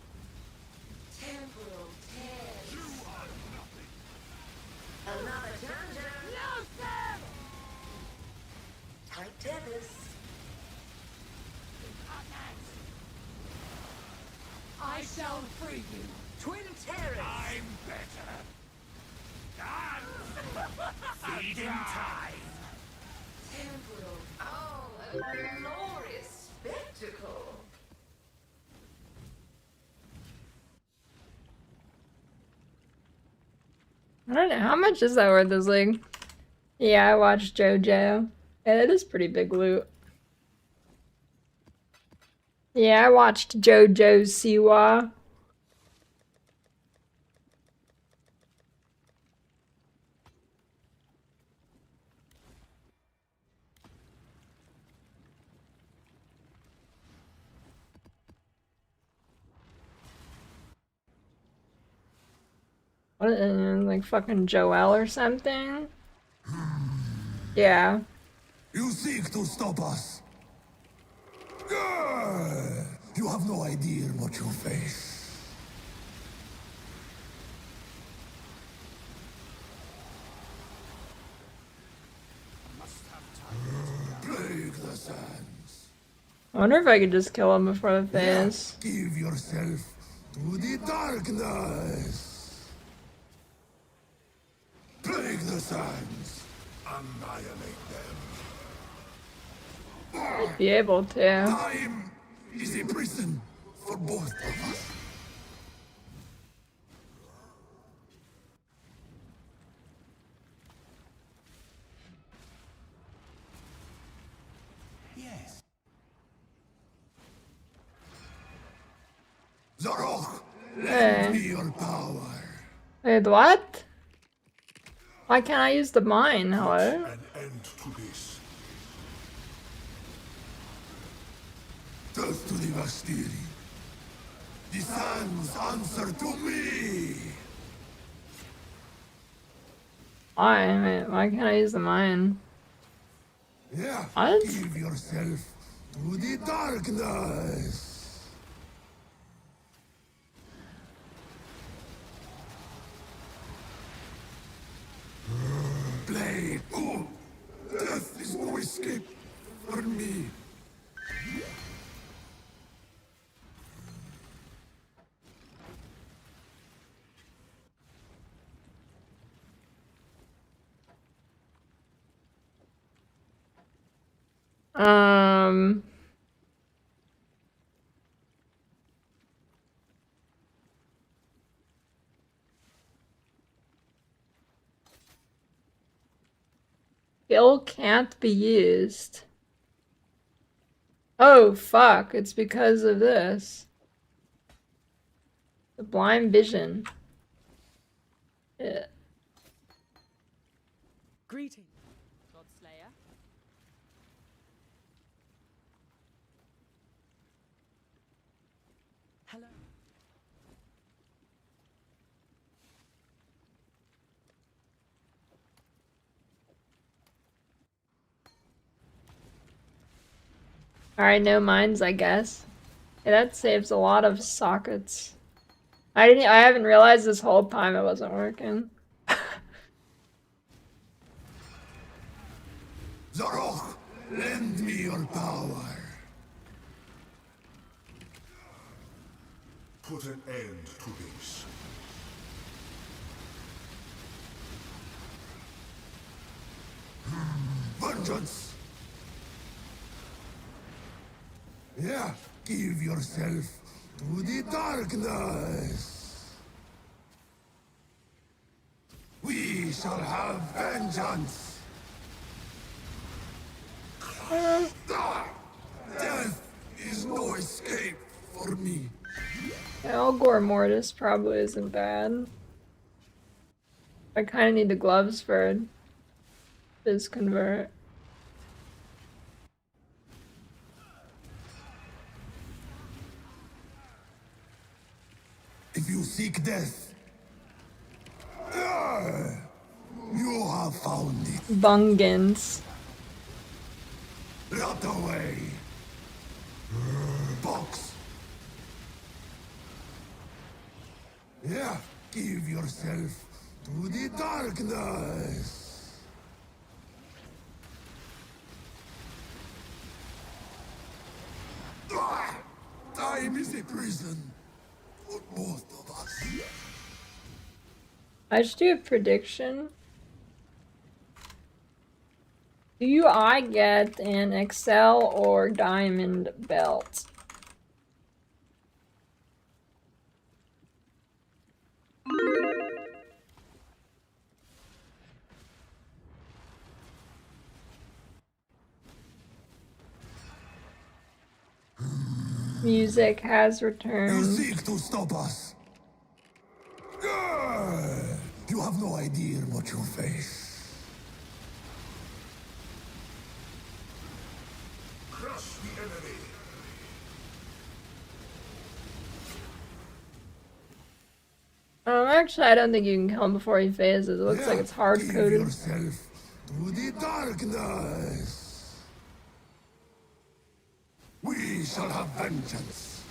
[SPEAKER 4] Temporal tears. Another challenger. No, sir. Tight tethers. shall free you. Twin Terrors. I'm better. Feeding time. Temporal. Oh, a glorious spectacle.
[SPEAKER 1] I don't know. How much is that worth this league? Yeah, I watched JoJo. Yeah, it is pretty big loot. Yeah, I watched JoJo Siwa. What, like fucking Joel or something? Yeah.
[SPEAKER 6] You seek to stop us. Grr! You have no idea what you face. Plague the sands.
[SPEAKER 1] I wonder if I could just kill him before the phase.
[SPEAKER 6] Give yourself to the darkness. Plague the sands. Annihilate them.
[SPEAKER 1] Be able to.
[SPEAKER 6] Time is a prison for both of us. Yes. Zarok, lend me your power.
[SPEAKER 1] Wait, what? Why can't I use the mine? Hello?
[SPEAKER 6] An end to this. Death to the Vastiri. The sands answer to me.
[SPEAKER 1] Why can't I use the mine?
[SPEAKER 6] Yeah.
[SPEAKER 1] What?
[SPEAKER 6] Give yourself to the darkness. Blade. Oh, death is no escape for me.
[SPEAKER 1] Skill can't be used. Oh, fuck. It's because of this. The blind vision. Yeah.
[SPEAKER 3] Greetings, Godslayer. Hello.
[SPEAKER 1] Alright, no mines, I guess. Yeah, that saves a lot of sockets. I haven't realized this whole time it wasn't working.
[SPEAKER 6] Zarok, lend me your power. Put an end to this. Vengeance! Yeah, give yourself to the darkness. We shall have vengeance. Death is no escape for me.
[SPEAKER 1] Yeah, Algor Mortis probably isn't bad. I kind of need the gloves for Fizz Convert.
[SPEAKER 6] If you seek death, you have found it.
[SPEAKER 1] Bungans.
[SPEAKER 6] Rot away. Box. Yeah, give yourself to the darkness. Time is a prison
[SPEAKER 1] I should do a prediction. Do I get an Excel or Diamond belt? Music has returned.
[SPEAKER 6] You seek to stop us. You have no idea what you face. Crush the enemy.
[SPEAKER 1] Actually, I don't think you can kill him before he phases. It looks like it's hard-coded.
[SPEAKER 6] Yourself to the darkness. We shall have vengeance.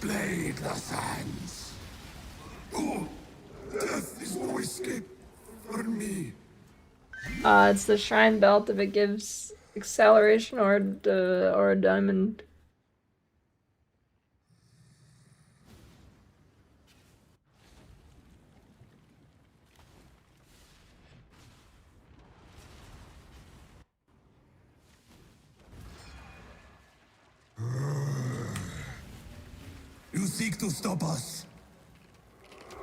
[SPEAKER 6] Plague the sands. Oh, death is no escape for me.
[SPEAKER 1] It's the Shrine Belt if it gives acceleration or a diamond.
[SPEAKER 6] You seek to stop us.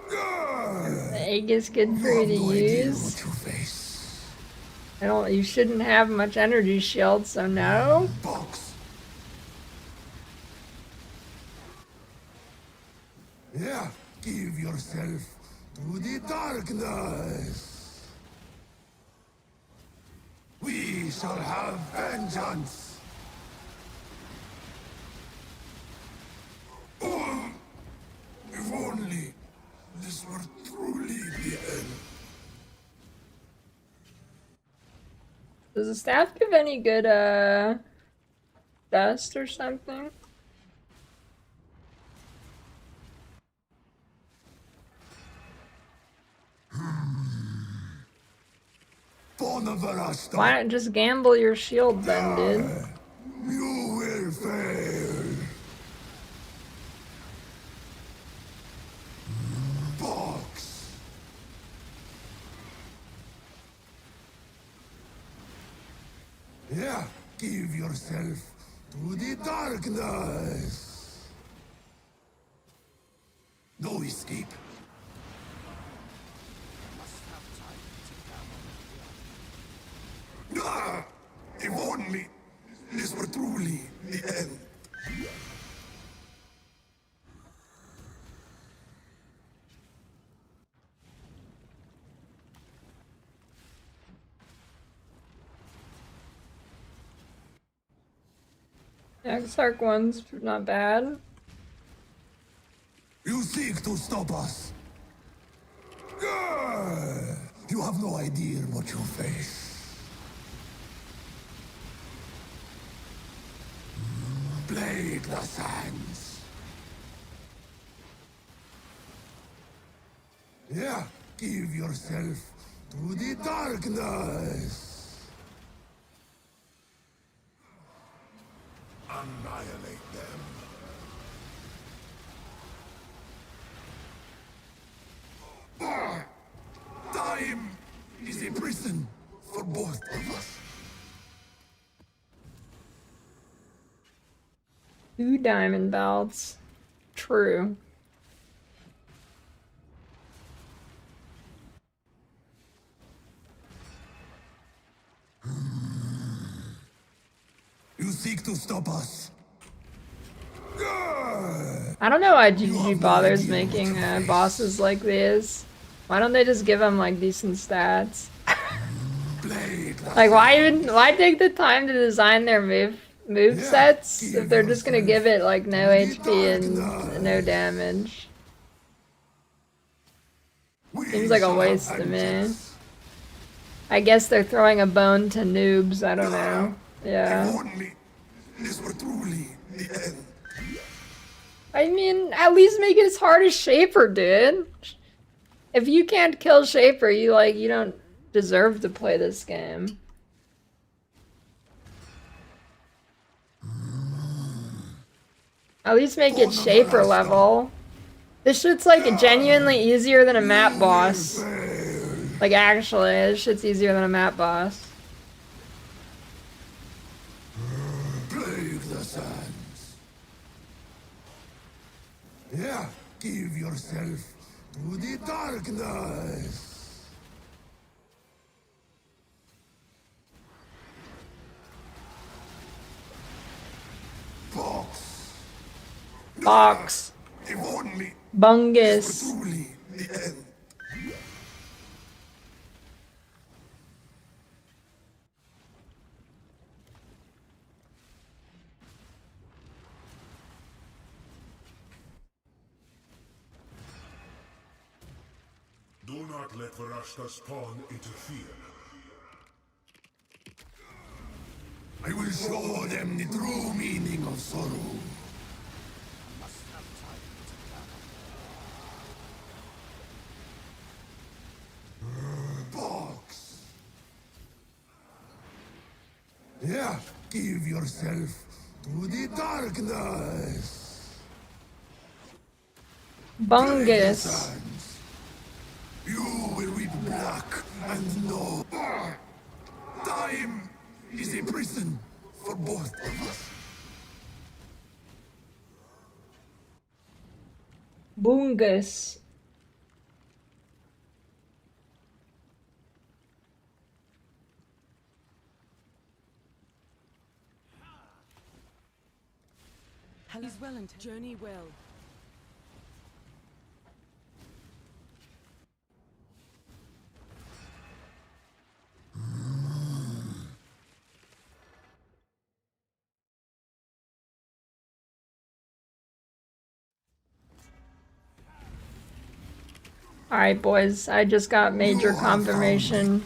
[SPEAKER 1] The egg is good for you to use. You shouldn't have much energy shield, so no.
[SPEAKER 6] Box. Yeah, give yourself to the darkness. We shall have vengeance. Oh, if only this were truly the end.
[SPEAKER 1] Does the staff give any good dust or something? Why not just gamble your shield then, dude?
[SPEAKER 6] You will fail. Box. Yeah, give yourself to the darkness. No escape. Ah, if only this were truly the end.
[SPEAKER 1] Exarch one's not bad.
[SPEAKER 6] You seek to stop us. You have no idea what you face. Plague the sands. Yeah, give yourself to the darkness. Annihilate them. Time is a prison for both of us.
[SPEAKER 1] 2 diamond belts. True.
[SPEAKER 6] You seek to stop us.
[SPEAKER 1] I don't know why GG bothers making bosses like this. Why don't they just give them like decent stats? Like why take the time to design their move sets if they're just gonna give it like no HP and no damage? Seems like a waste to me. I guess they're throwing a bone to noobs, I don't know. Yeah.
[SPEAKER 6] This were truly the end.
[SPEAKER 1] I mean, at least make it as hard as Shaper did. If you can't kill Shaper, you don't deserve to play this game. At least make it Shaper level. This shit's like genuinely easier than a map boss. Like actually, this shit's easier than a map boss.
[SPEAKER 6] Plague the sands. Yeah, give yourself to the darkness. Box.
[SPEAKER 1] Box.
[SPEAKER 6] If only
[SPEAKER 1] Bungus.
[SPEAKER 6] truly the end.
[SPEAKER 12] Do not let Varashta's pawn interfere.
[SPEAKER 6] I will show them the true meaning of sorrow. Box. Yeah, give yourself to the darkness.
[SPEAKER 1] Bungus.
[SPEAKER 6] You will read black and know. Time is a prison for both of us.
[SPEAKER 1] Bungus.
[SPEAKER 3] He's well and journey well.
[SPEAKER 1] Alright boys, I just got major confirmation.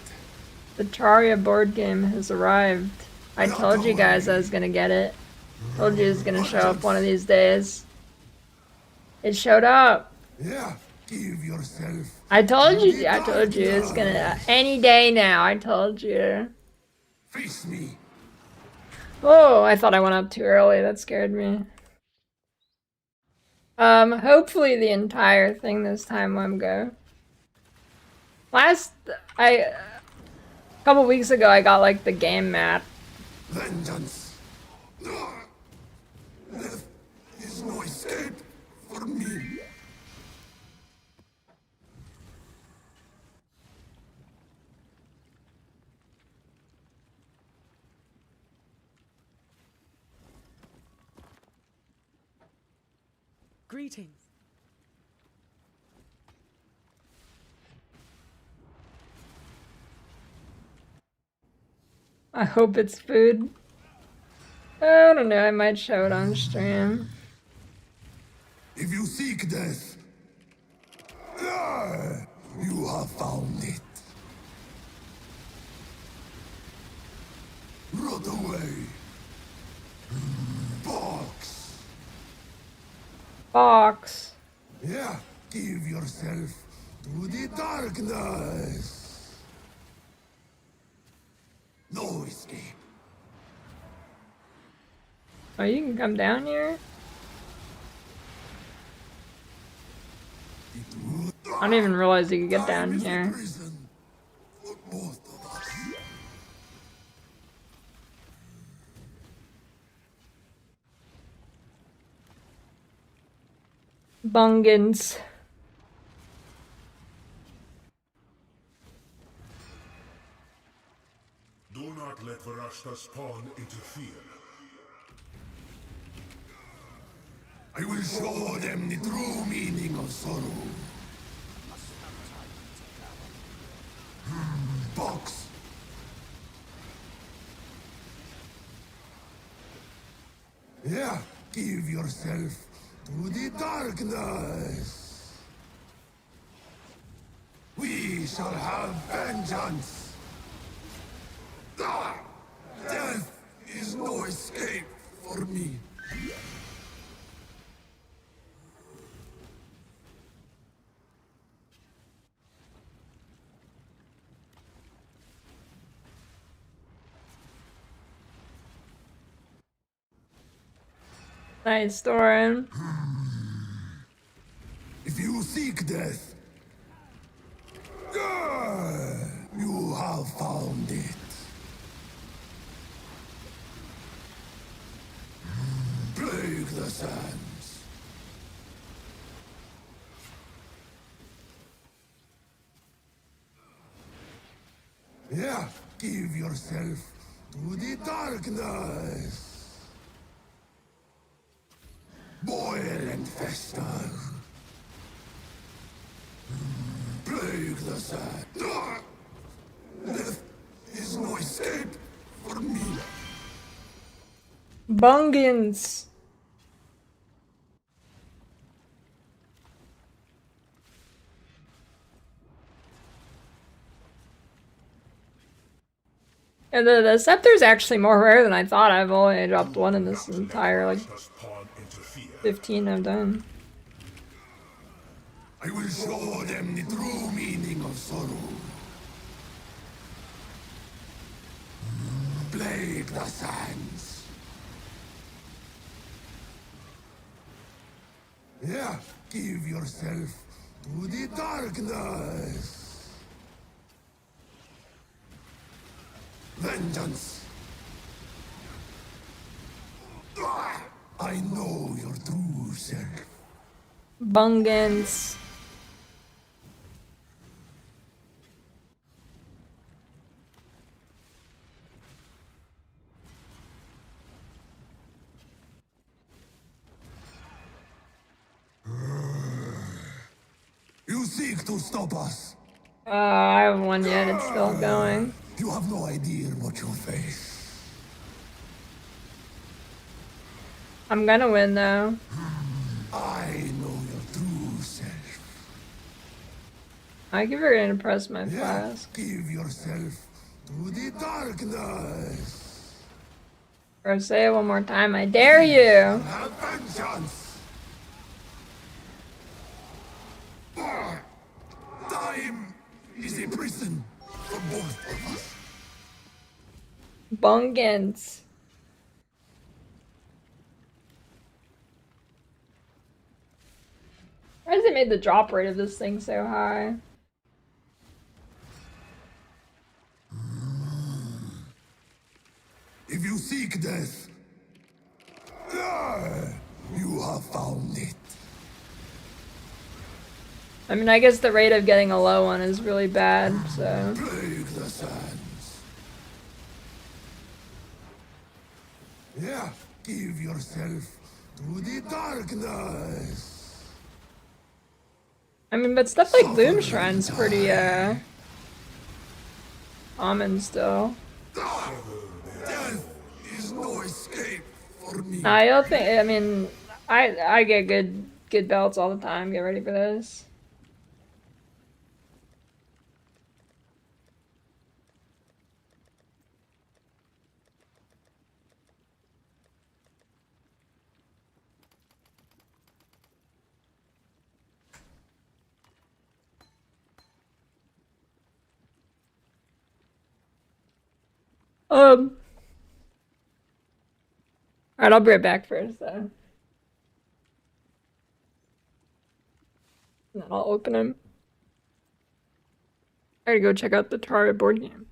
[SPEAKER 1] The Terraria board game has arrived. I told you guys I was gonna get it. Told you it was gonna show up one of these days. It showed up.
[SPEAKER 6] Yeah, give yourself.
[SPEAKER 1] I told you it's gonna any day now. I told you.
[SPEAKER 6] Face me.
[SPEAKER 1] Oh, I thought I went up too early. That scared me. Hopefully the entire thing this time won't go. A couple weeks ago I got like the game map.
[SPEAKER 6] Vengeance. Death is no escape for me.
[SPEAKER 3] Greetings.
[SPEAKER 1] I hope it's food. I don't know, I might show it on stream.
[SPEAKER 6] If you seek death, you have found it. Rot away. Box.
[SPEAKER 1] Box.
[SPEAKER 6] Yeah, give yourself to the darkness. No escape.
[SPEAKER 1] Oh, you can come down here? I didn't even realize you could get down here. Bungans.
[SPEAKER 12] Do not let Varashta's pawn interfere.
[SPEAKER 6] I will show them the true meaning of sorrow. Box. Yeah, give yourself to the darkness. We shall have vengeance. Death is no escape for me.
[SPEAKER 1] Nice, Doran.
[SPEAKER 6] If seek death. You have found it. Plague the sands. Yeah, give yourself to the darkness. Boil and fester. Plague the sand. Death is no escape for me.
[SPEAKER 1] Bungans. And the scepter's actually more rare than I thought. I've only dropped one in this entire, like, 15 I've done.
[SPEAKER 6] I will show them the true meaning of sorrow. Plague the sands. Yeah, give yourself to the darkness. Vengeance. I know your true self.
[SPEAKER 1] Bungans.
[SPEAKER 6] You seek to stop us.
[SPEAKER 1] I haven't won yet. It's still going.
[SPEAKER 6] You have no idea what you face.
[SPEAKER 1] I'm gonna win though.
[SPEAKER 6] I know your true self.
[SPEAKER 1] I give her gonna press my flask.
[SPEAKER 6] Give yourself to the darkness.
[SPEAKER 1] Or say it one more time. I dare you.
[SPEAKER 6] Have vengeance. Time is a prison for both of us.
[SPEAKER 1] Bungans. Why has it made the drop rate of this thing so high?
[SPEAKER 6] If you seek death, you have found it.
[SPEAKER 1] I mean, I guess the rate of getting a low one is really bad, so.
[SPEAKER 6] Plague the sands. Yeah, give yourself to the darkness.
[SPEAKER 1] I mean, but stuff like Loom Shrine's pretty, common still.
[SPEAKER 6] Death is no escape for me.
[SPEAKER 1] I don't think, I mean, I get good belts all the time. Get ready for this. Alright, I'll be right back first, though. And then I'll open them. I gotta go check out the Terraria board game.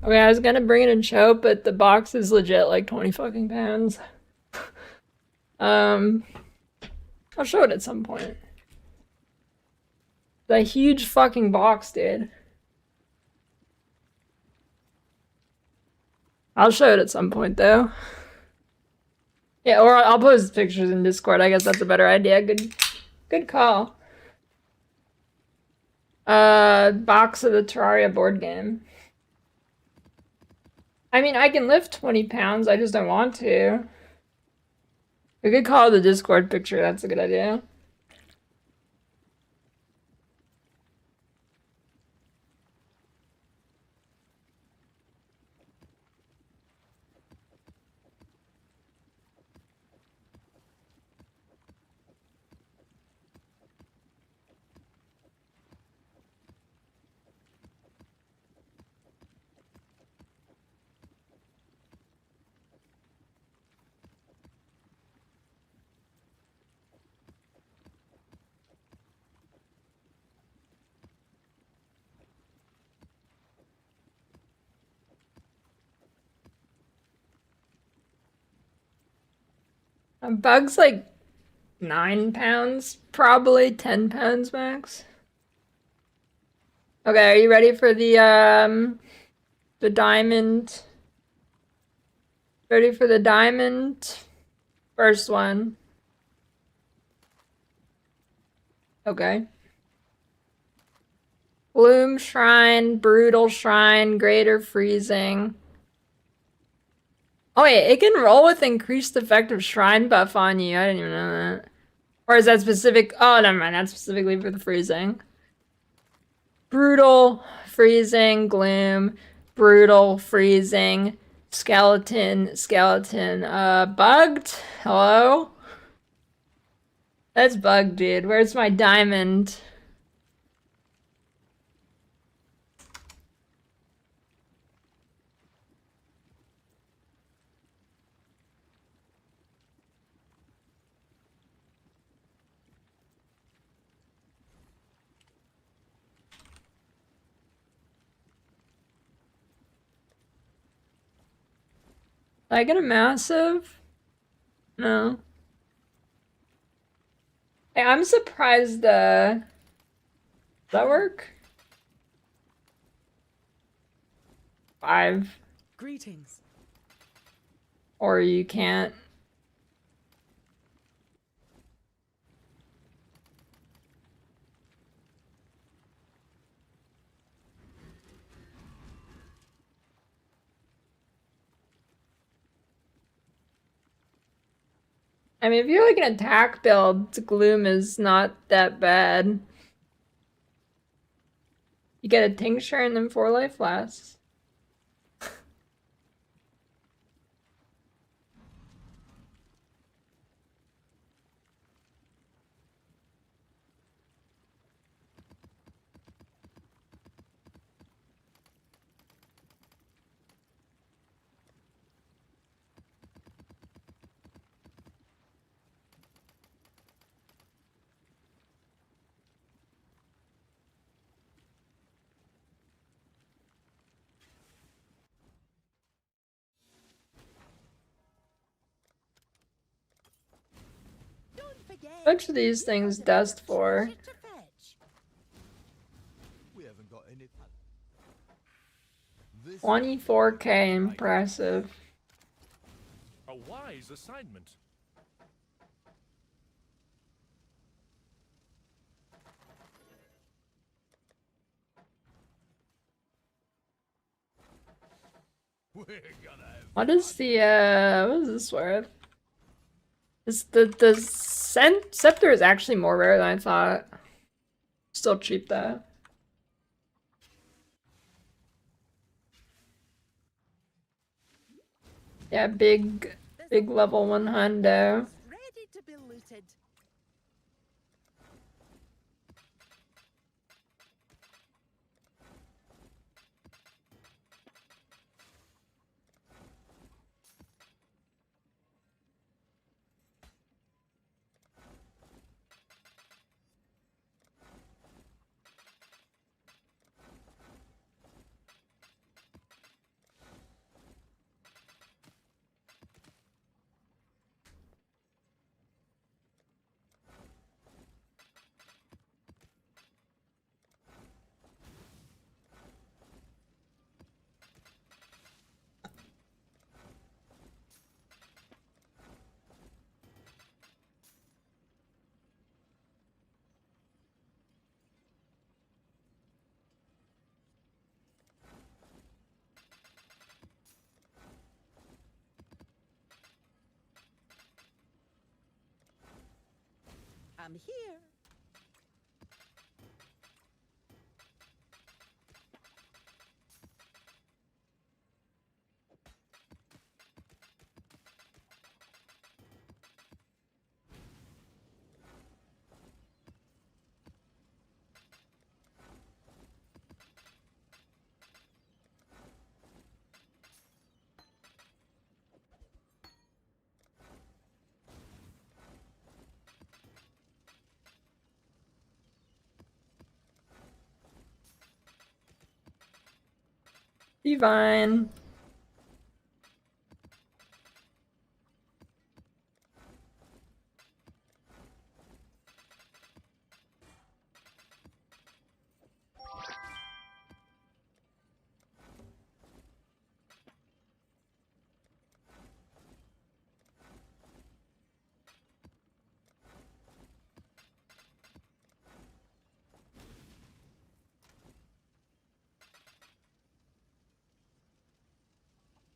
[SPEAKER 1] Okay, I was gonna bring it in show, but the box is legit like 20 fucking pounds. I'll show it at some point. The huge fucking box, dude. I'll show it at some point, though. Yeah, or I'll post pictures in Discord. I guess that's a better idea. Good call. Box of the Terraria board game. I mean, I can lift 20 pounds. I just don't want to. We could call the Discord picture. That's a good idea. A bug's like 9 pounds, probably 10 pounds max. Okay, are you ready for the diamond? Ready for the diamond? First one. Okay. Bloom Shrine, Brutal Shrine, Greater Freezing. Oh wait, it can roll with increased effective shrine buff on you. I didn't even know that. Or is that specific? Oh, never mind. That's specifically for the freezing. Brutal, freezing, gloom, brutal, freezing, skeleton, bugged? Hello? That's bugged, dude. Where's my diamond? Did I get a massive? No. Hey, I'm surprised, does that work? 5.
[SPEAKER 3] Greetings.
[SPEAKER 1] Or you can't. I mean, if you're like an attack build, Gloom is not that bad. You get a tincture and then 4 life flasks. How much do these things dust for? 24k, impressive.
[SPEAKER 12] A wise assignment.
[SPEAKER 1] What is the what is this worth? Is the scepter is actually more rare than I thought. Still cheap though. Yeah, big level 100.
[SPEAKER 3] Ready to be looted. I'm here.
[SPEAKER 1] Divine.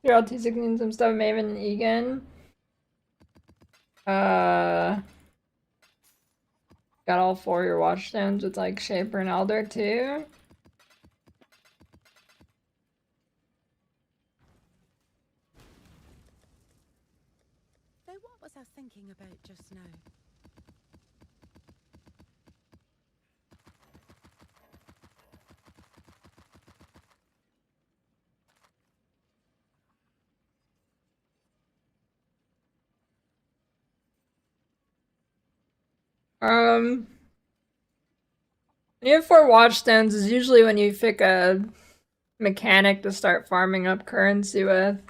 [SPEAKER 1] You're all T16 some stuff, Maven and Egan. Got all 4 of your watchstones with like Shaper and Elder too.
[SPEAKER 3] So what was I thinking about just now?
[SPEAKER 1] You have 4 watchstones is usually when you pick a mechanic to start farming up currency with.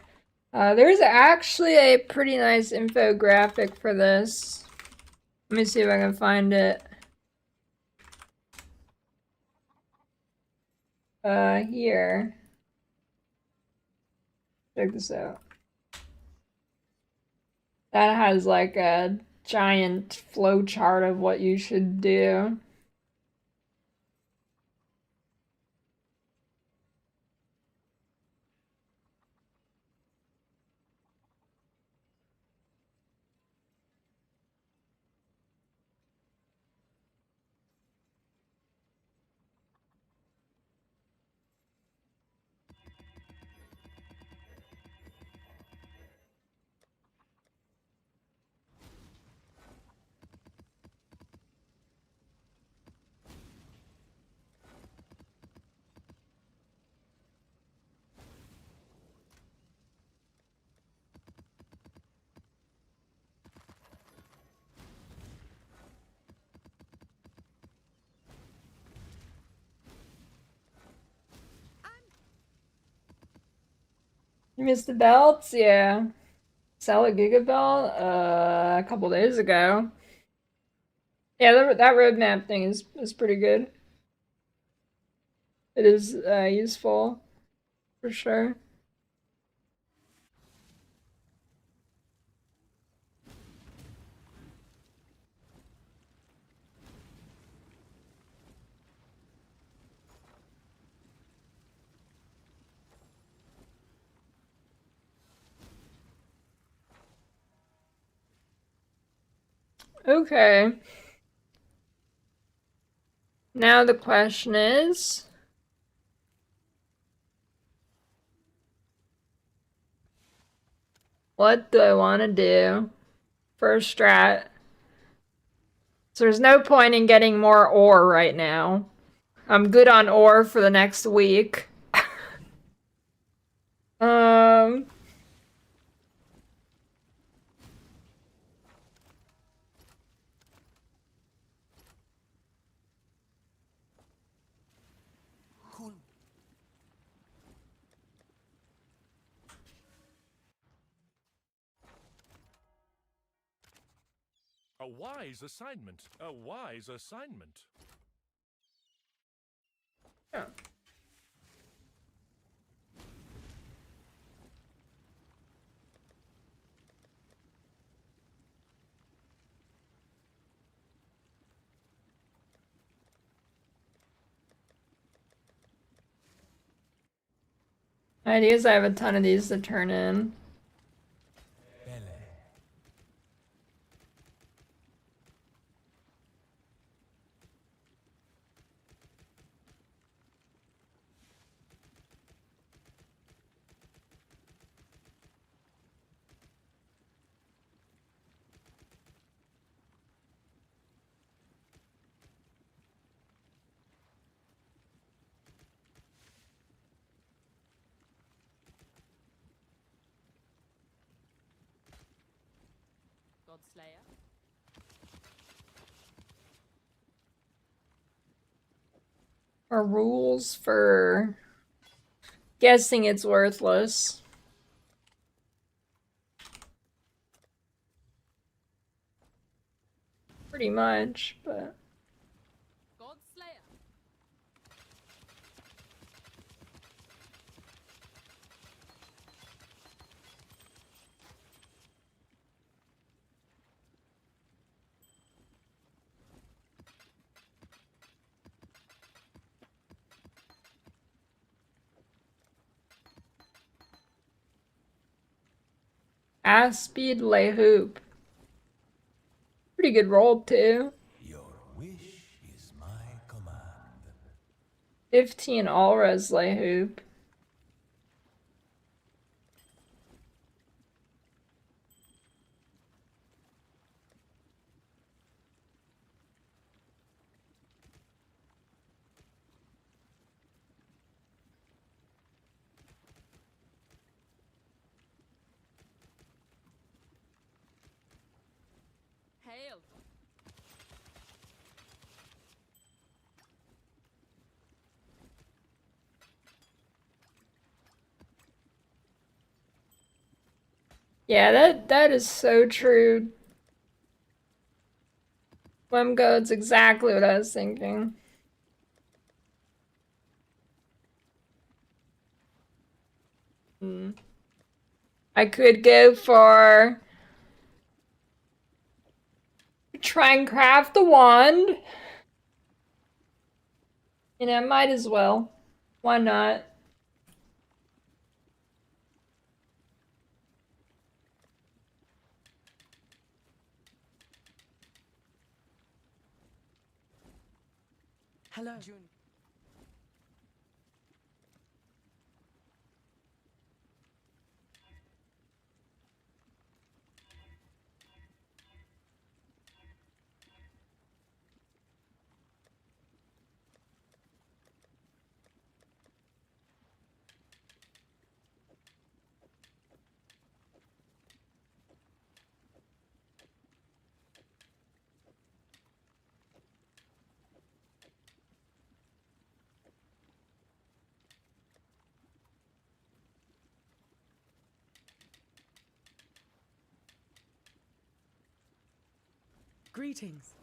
[SPEAKER 1] There's actually a pretty nice infographic for this. Let me see if I can find it. Here. Check this out. That has like a giant flow chart of what you should do. You missed the belts? Yeah. Sell a Gigabelt? A couple days ago. Yeah, that roadmap thing is pretty good. It is useful, for sure. Okay. Now the question is, what do I want to do for a strat? So there's no point in getting more ore right now. I'm good on ore for the next week.
[SPEAKER 12] A wise assignment. A wise assignment.
[SPEAKER 1] Yeah. Ideas, I have a ton of these to turn in.
[SPEAKER 3] Godslayer.
[SPEAKER 1] Or rules for guessing it's worthless. Pretty much, but...
[SPEAKER 3] Godslayer.
[SPEAKER 1] Speed lay hoop. Pretty good roll too.
[SPEAKER 6] Your wish is my command.
[SPEAKER 1] 15 all res lay hoop.
[SPEAKER 3] Hail.
[SPEAKER 1] Yeah, that is so true. Wemgo's exactly what I was thinking. I could go for try and craft the wand. You know, might as well. Why not?
[SPEAKER 3] Hello. Greetings.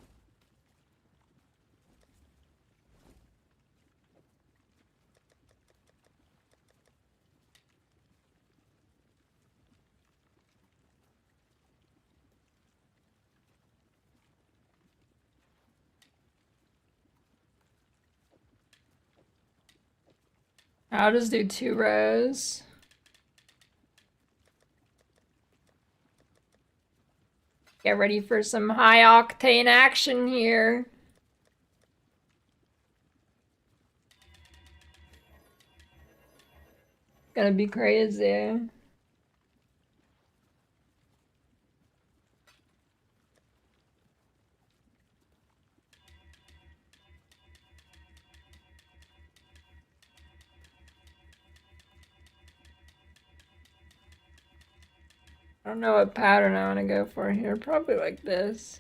[SPEAKER 1] I'll just do 2 rows. Get ready for some high octane action here. Gonna be crazy. I don't know what pattern I want to go for here. Probably like this.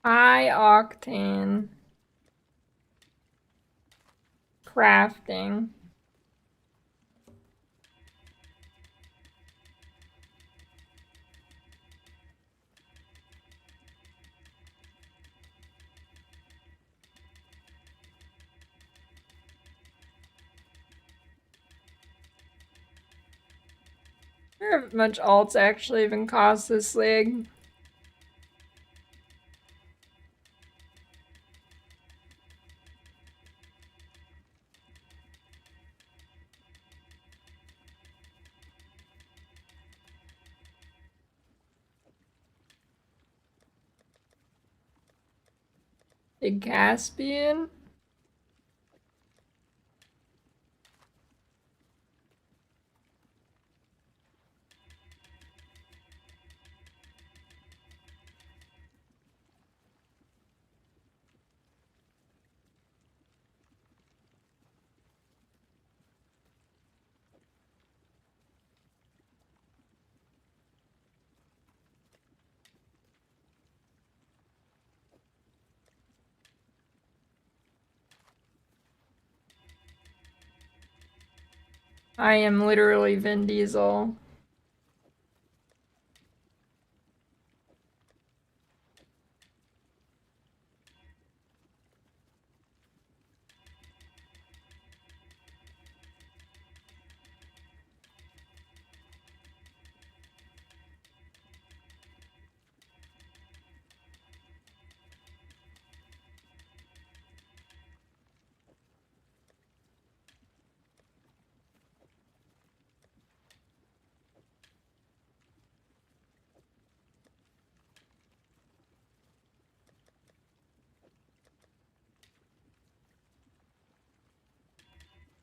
[SPEAKER 1] High octane crafting. I wonder how much alts actually even cost this league. Big Caspian. I am literally Vin Diesel.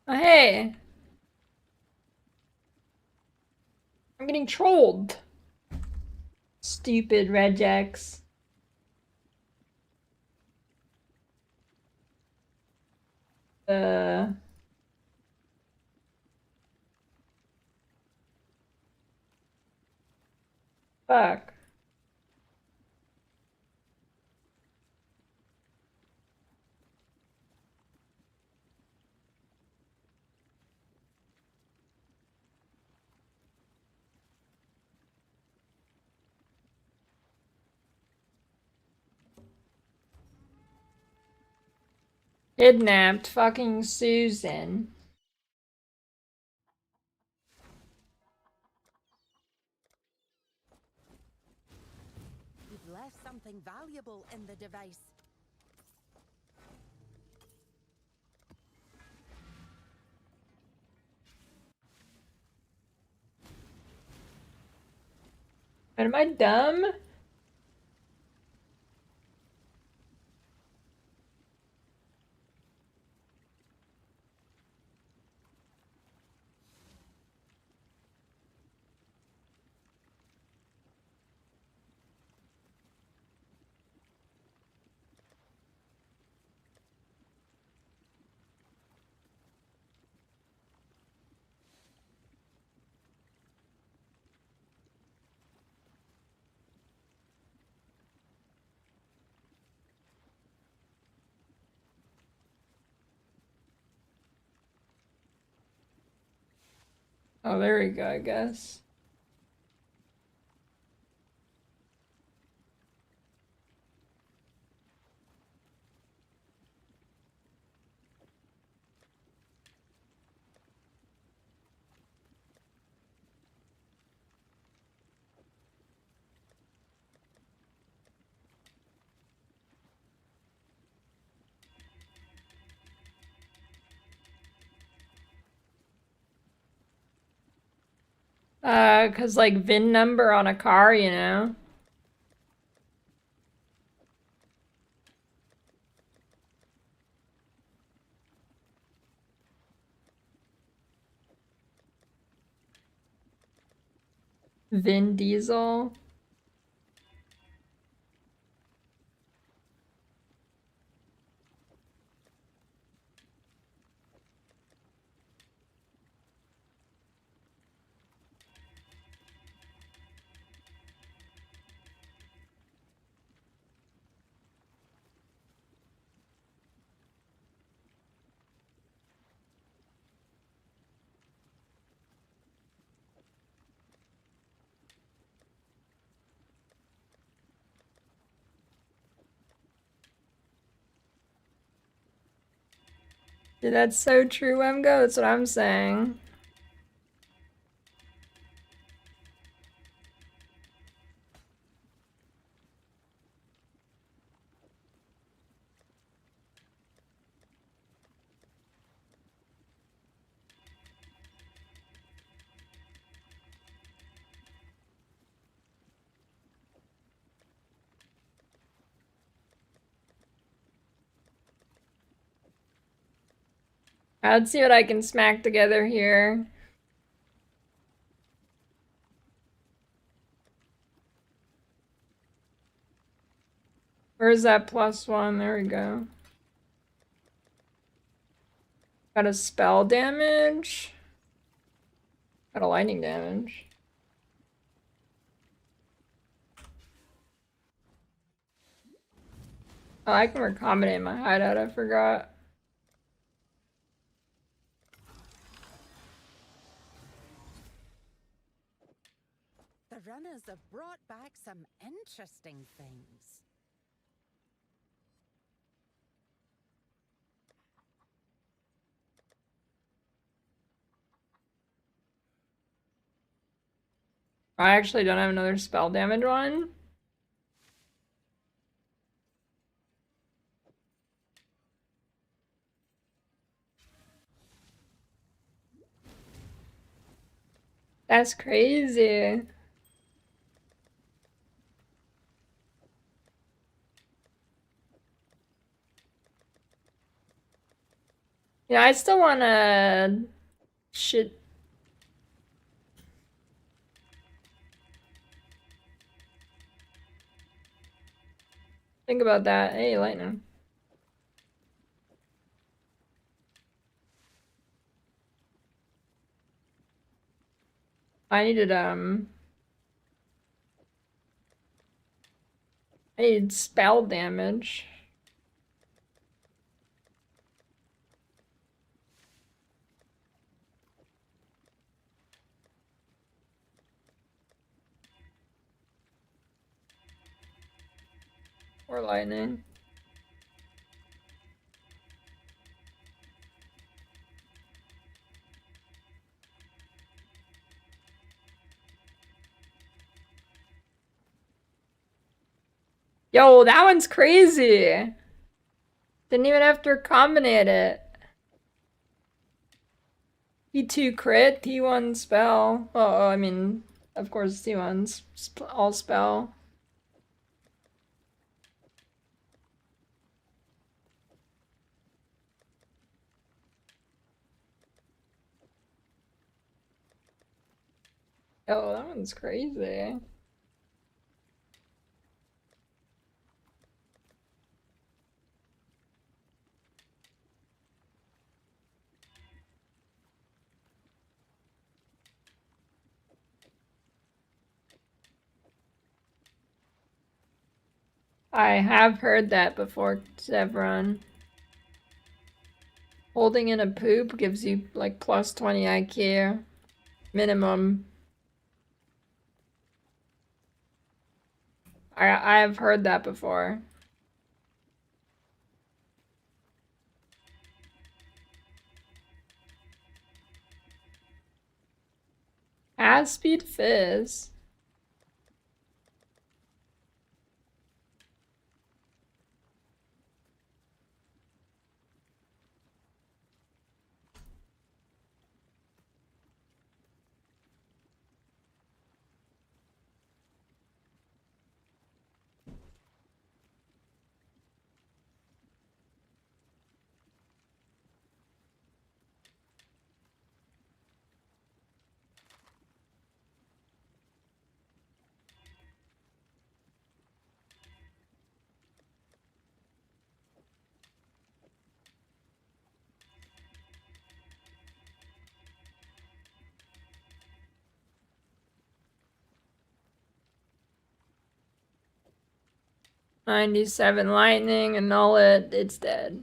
[SPEAKER 1] Oh, hey! I'm getting trolled. Stupid regex. Fuck. Kidnapped fucking Susan.
[SPEAKER 3] You've left something valuable in the device.
[SPEAKER 1] Am I dumb? Oh, there we go, I guess. Cause like VIN number on a car, you know? Vin Diesel. Dude, that's so true, Emgo. That's what I'm saying. Let's see what I can smack together here. Where's that +1? There we go. Got a spell damage. Got a lightning damage. Oh, I can recombinate my hideout, I forgot.
[SPEAKER 3] The runners have brought back some interesting things.
[SPEAKER 1] I actually don't have another spell damage one. That's crazy. Yeah, I still wanna shit. Think about that. Hey, lightning. I needed I need spell damage. Or lightning. Yo, that one's crazy. Didn't even have to combinate it. T2 crit, T1 spell. Oh, I mean, of course T1's all spell. Oh, that one's crazy. I have heard that before, Sevron. Holding in a poop gives you like +20 IQ. Minimum. I have heard that before. As speed fizz. '97 lightning, annul it, it's dead.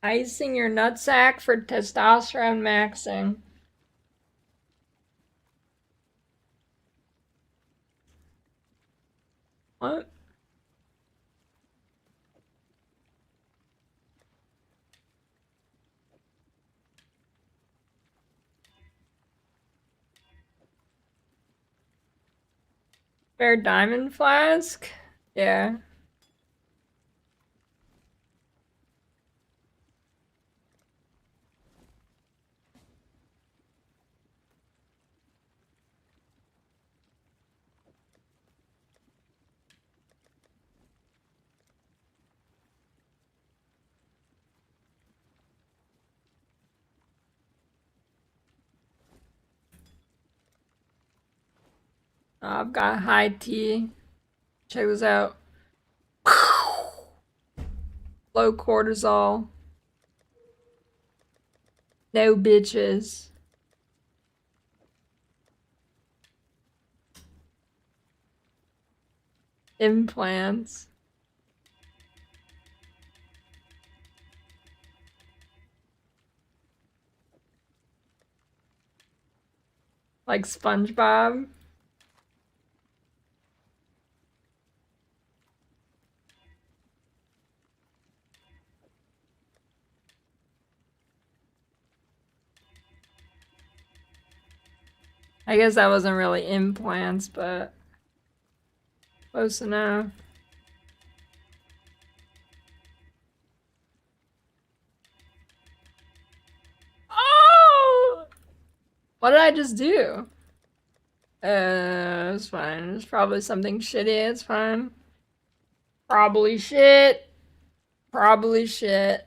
[SPEAKER 1] Icing your nutsack for testosterone maxing. What? Fair diamond flask? Yeah. I've got high tea. Check this out. Low cortisol. No bitches. Implants. Like SpongeBob. I guess that wasn't really implants, but close enough. Oh! What did I just do? It's fine. It's probably something shitty. It's fine. Probably shit. Probably shit.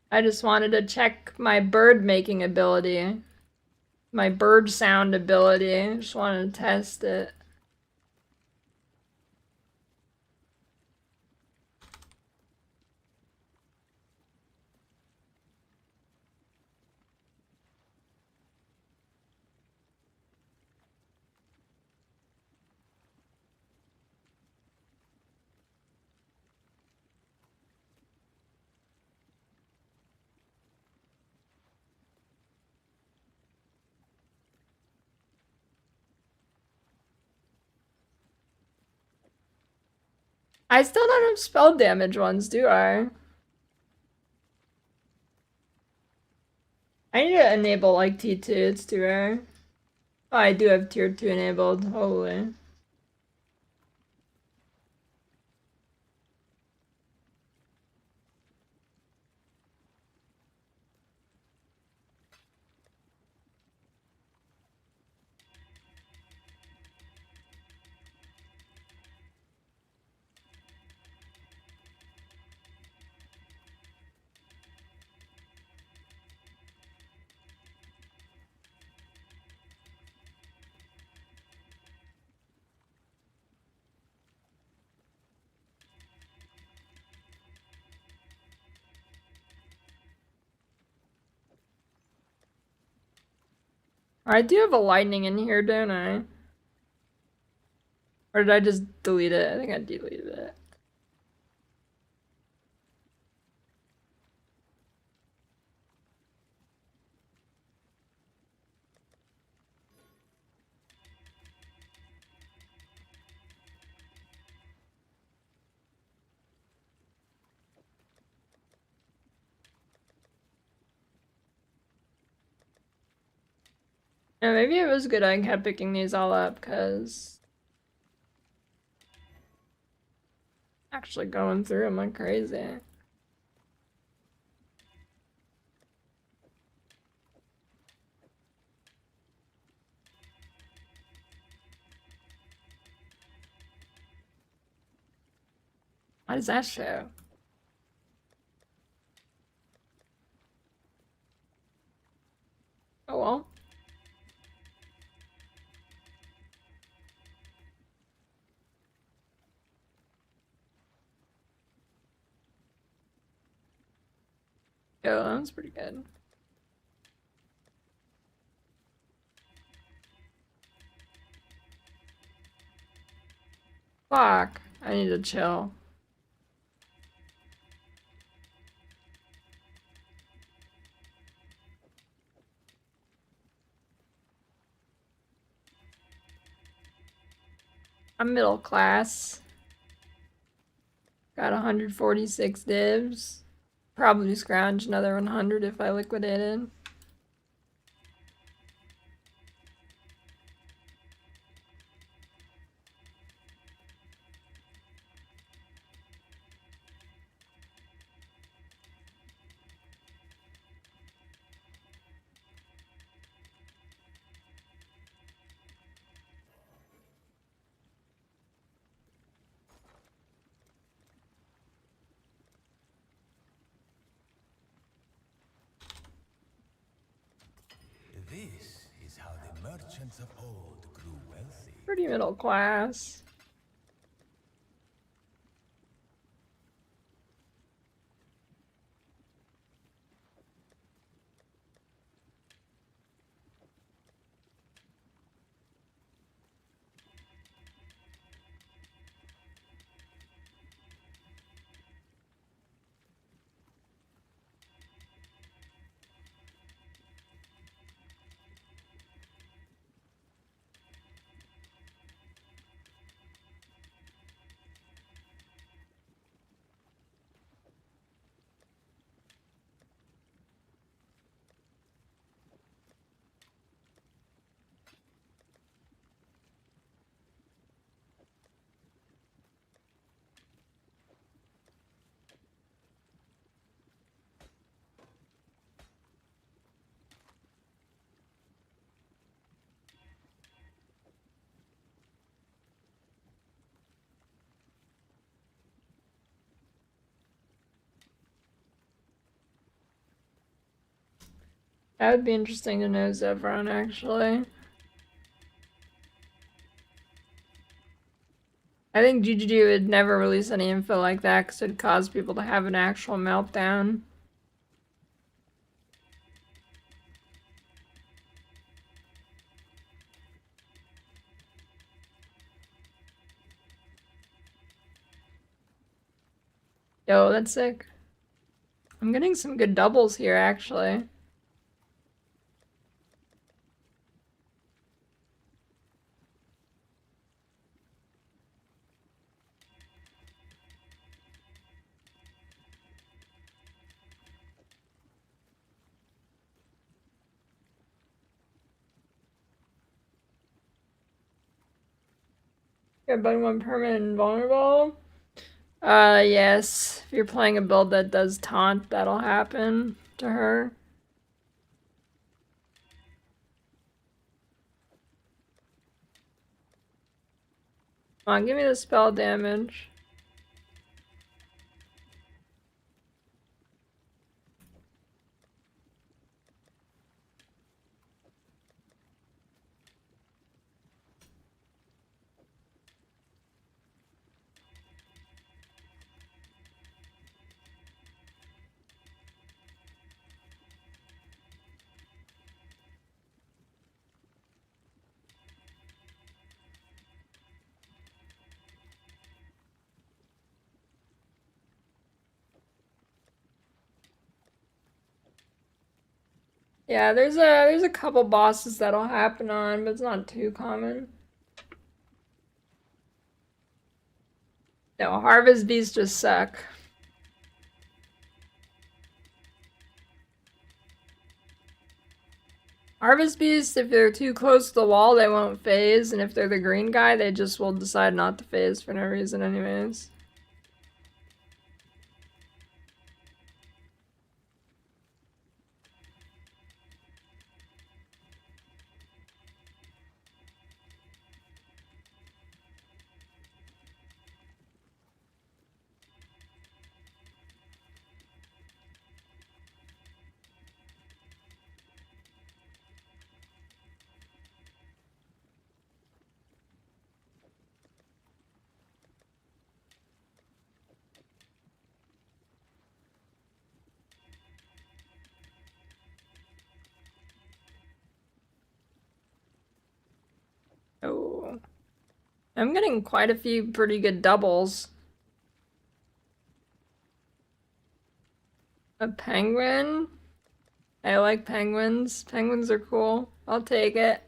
[SPEAKER 1] I just wanted to check my bird making ability. My bird sound ability. Just wanted to test it. I still don't have spell damage ones, do I? I need to enable like T2, it's too rare. Oh, I do have tier 2 enabled, holy. I do have a lightning in here, don't I? Or did I just delete it? I think I deleted it. Yeah, maybe it was good I kept picking these all up, because actually going through them like crazy. What does that show? Oh well. Yo, that was pretty good. Fuck. I need to chill. I'm middle class. Got 146 divs. Probably scrounge another 100 if I liquidated.
[SPEAKER 6] This is how the merchants of old grew wealthy.
[SPEAKER 1] Pretty middle class. That would be interesting to know Zevron, actually. I think GGG would never release any info like that because it'd cause people to have an actual meltdown. Yo, that's sick. I'm getting some good doubles here, actually. Yeah, but one permanent invulnerable. Yes. If you're playing a build that does taunt, that'll happen to her. Come on, give me the spell damage. Yeah, there's a couple bosses that'll happen on, but it's not too common. No, Harvest Beasts just suck. Harvest Beasts, if they're too close to the wall, they won't phase, and if they're the green guy, they just will decide not to phase for no reason anyways. I'm getting quite a few pretty good doubles. A penguin? I like penguins. Penguins are cool. I'll take it.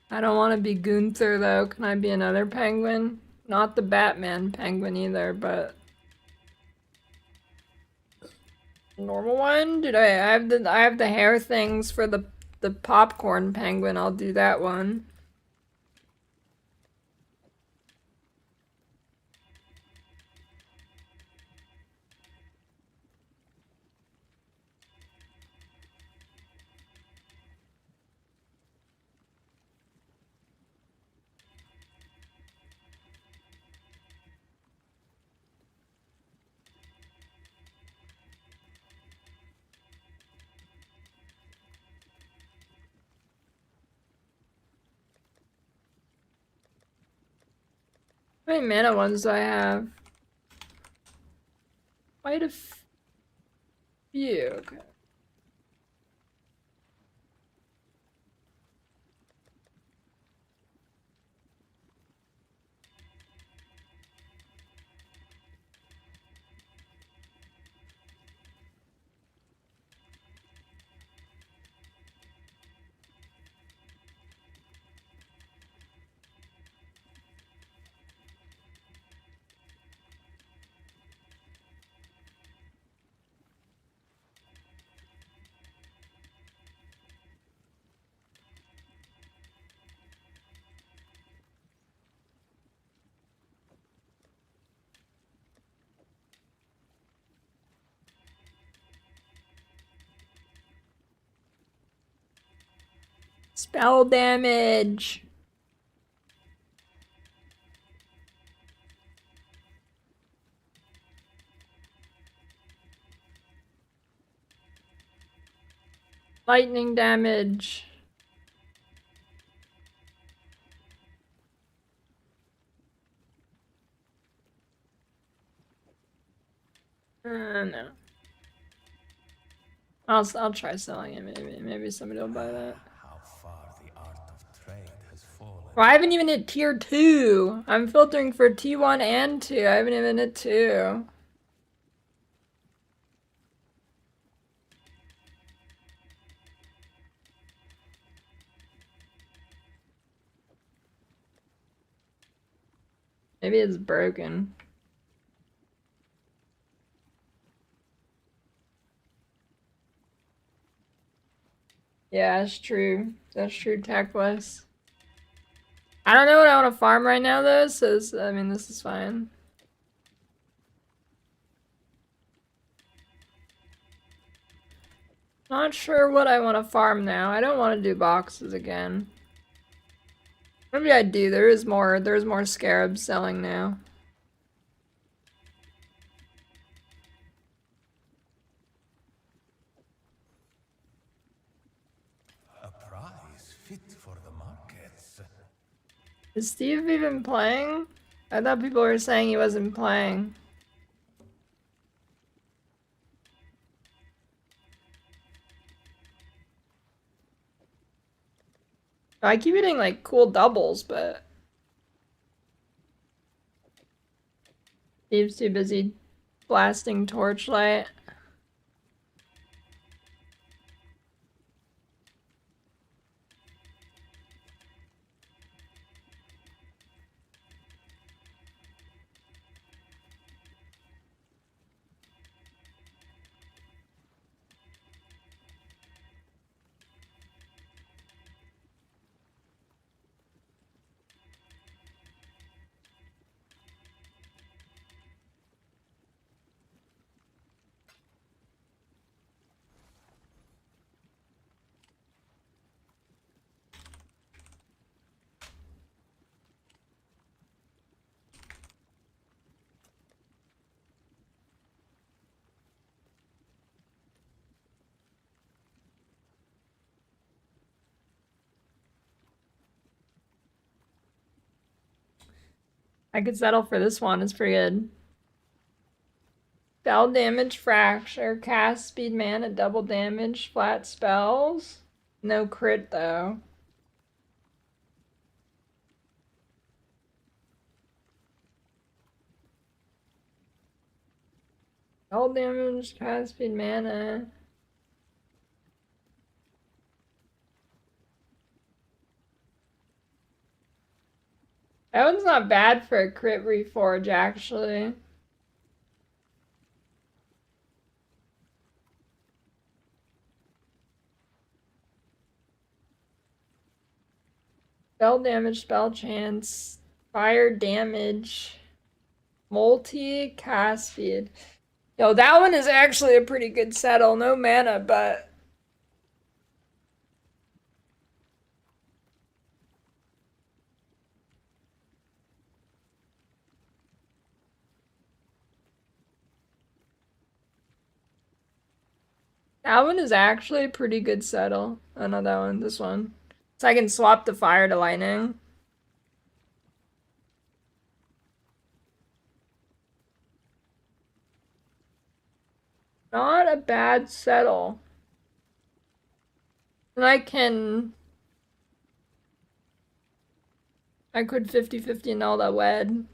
[SPEAKER 1] I don't want to be Gunther though. Can I be another penguin? Not the Batman penguin either, but normal one? Dude, I have the hair things for the popcorn penguin. I'll do that one. How many mana ones do I have? Quite a few. Okay. Spell damage. Lightning damage. No. I'll try selling it. Maybe somebody will buy that. Well, I haven't even hit tier 2. I'm filtering for T1 and 2. I haven't even hit 2. Maybe it's broken. Yeah, that's true. That's true, Techless. I don't know what I want to farm right now, though, so I mean, this is fine. Not sure what I want to farm now. I don't want to do boxes again. Maybe I do. There's more scarabs selling now.
[SPEAKER 6] A prize fit for the markets.
[SPEAKER 1] Is Steve even playing? I thought people were saying he wasn't playing. I keep getting like cool doubles, but Steve's too busy blasting Torchlight. I could settle for this one. It's pretty good. Spell damage, fracture, cast speed, mana, double damage, flat spells. No crit though. Double damage, cast speed, mana. That one's not bad for a crit reforge, actually. Spell damage, spell chance, fire damage, multi, cast speed. Yo, that one is actually a pretty good settle. No mana, but... that one is actually a pretty good settle. Oh, not that one, this one. So I can swap the fire to lightning. Not a bad settle. And I could 50-50 and all that wed.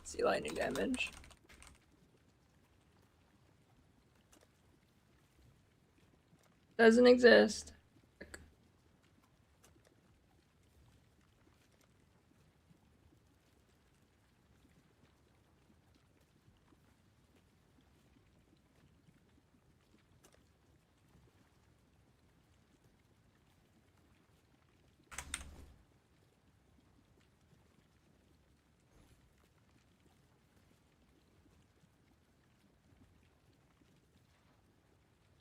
[SPEAKER 1] See lightning damage. Doesn't exist.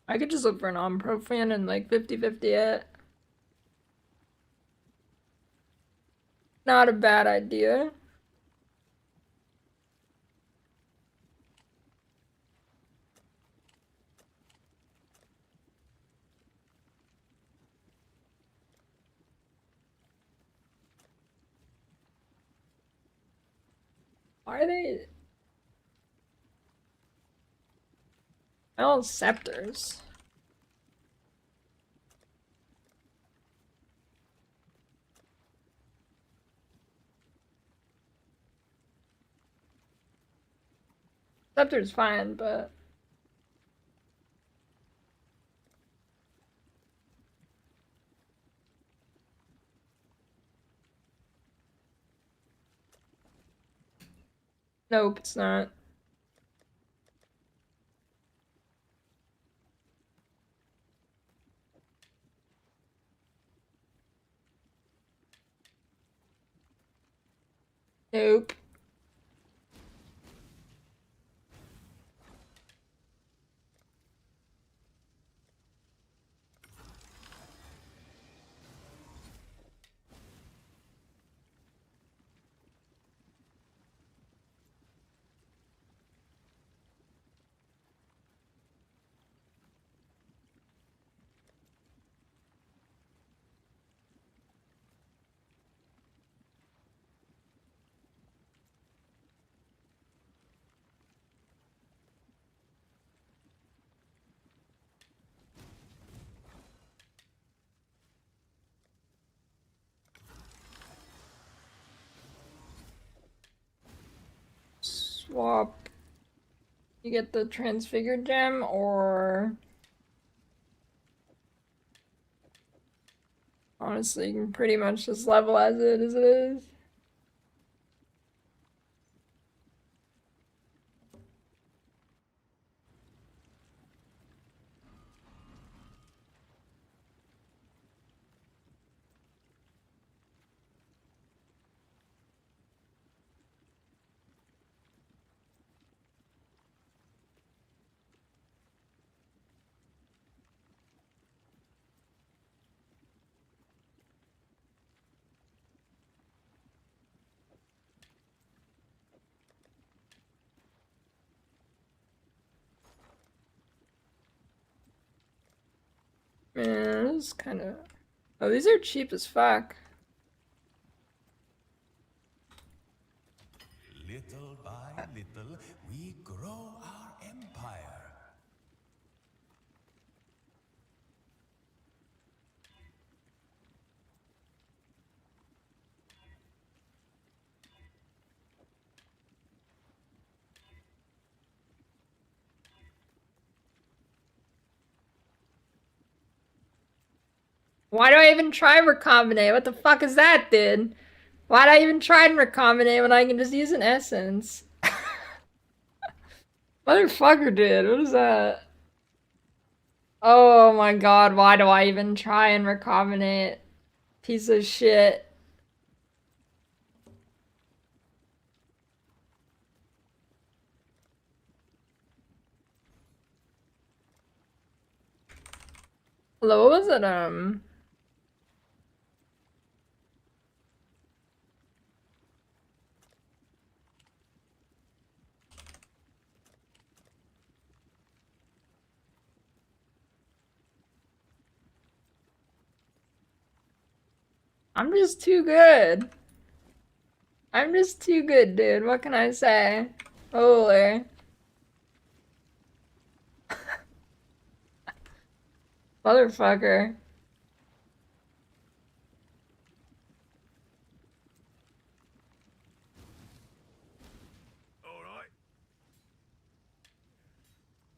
[SPEAKER 1] I could just look for an on-profan and like 50-50 it. Not a bad idea. Why are they... oh, scepters. Scepter's fine, but... nope, it's not. Nope. Swap. You get the transfigured gem, or... honestly, you can pretty much just level as it is. Yeah, this is kind of... Oh, these are cheap as fuck.
[SPEAKER 6] Little by little, we grow our empire.
[SPEAKER 1] Why do I even try recombinate? What the fuck is that, dude? Why'd I even try and recombinate when I can just use an essence? Motherfucker, dude. What is that? Oh my god, why do I even try and recombinate? Piece of shit. Hello, what was it, I'm just too good. I'm just too good, dude. What can I say? Holy. Motherfucker.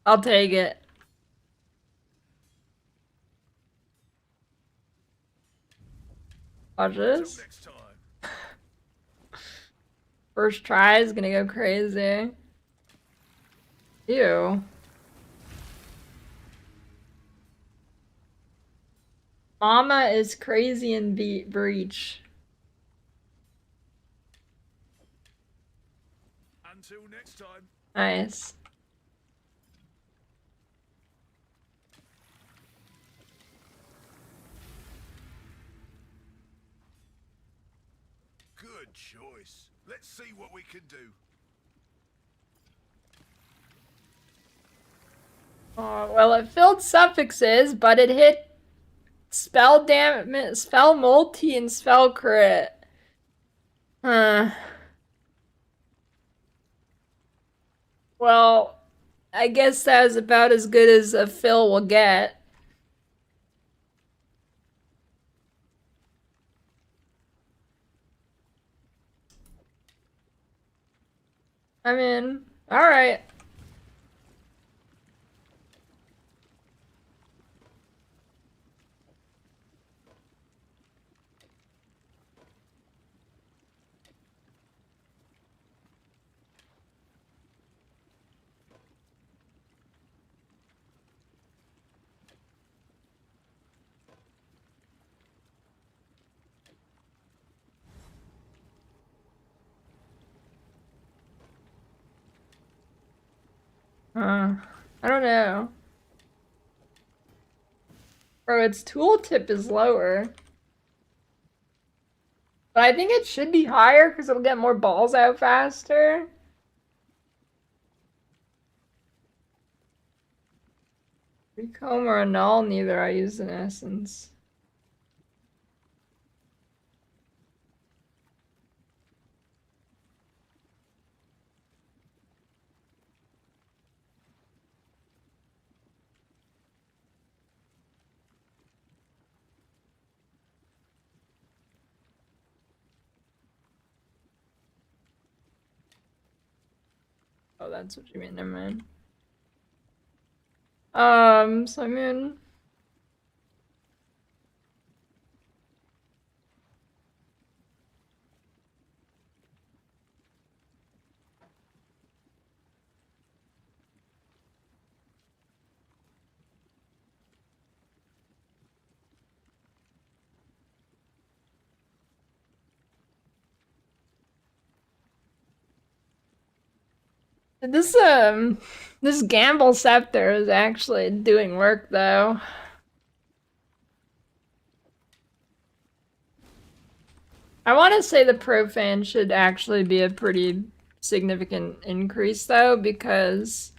[SPEAKER 1] I'll take it. Watch this. First try is gonna go crazy. Ew. Mama is crazy in breach.
[SPEAKER 12] Until next time.
[SPEAKER 1] Nice.
[SPEAKER 12] Good choice. Let's see what we can do.
[SPEAKER 1] Oh, well, it filled suffixes, but it hit spell damage, spell multi, and spell crit. Huh. Well, I guess that was about as good as a fill will get. I mean, alright. I don't know. Bro, its tooltip is lower. But I think it should be higher because it'll get more balls out faster. Recomb or annul, neither I use in essence. Oh, that's what you mean, never mind. So I mean... This Gamble Scepter is actually doing work, though. I want to say the Profane should actually be a pretty significant increase, though, because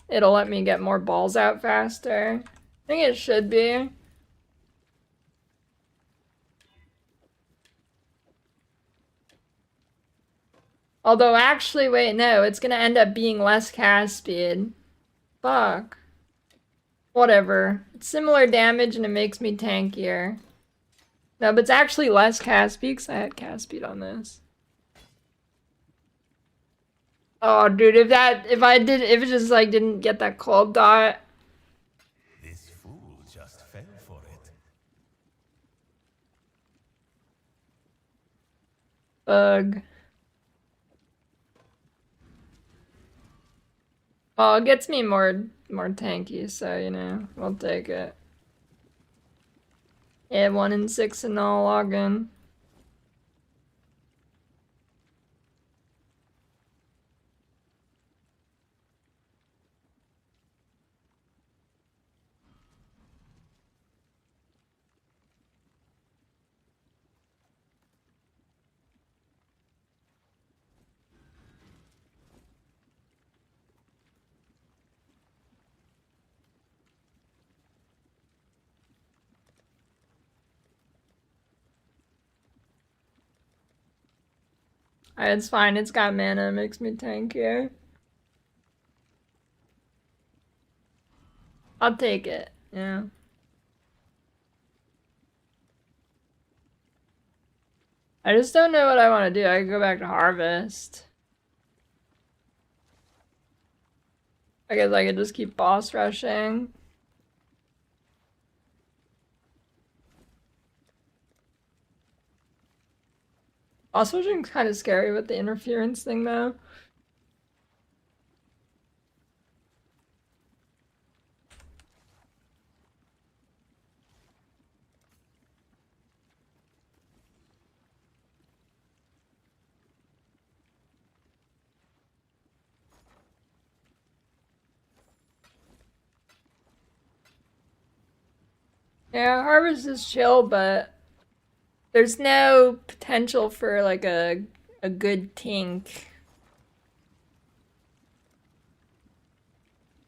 [SPEAKER 1] it'll let me get more balls out faster. think it should be. Although, actually, wait, no, it's gonna end up being less cast speed. Fuck. Whatever. It's similar damage and it makes me tankier. No, but it's actually less cast speed because I had cast speed on this. Oh, dude, if it just, like, didn't get that cold dot.
[SPEAKER 6] This fool just fell for it.
[SPEAKER 1] Ugh. Oh, it gets me more tanky, so, you know, we'll take it. Yeah, 1 in 6 and I'll log in. It's fine, it's got mana, it makes me tankier. I'll take it, yeah. I just don't know what I want to do. I could go back to Harvest. I guess I could just keep boss rushing. Boss rushing's kind of scary with the interference thing, though. Yeah, Harvest is chill, but there's no potential for like a good tink.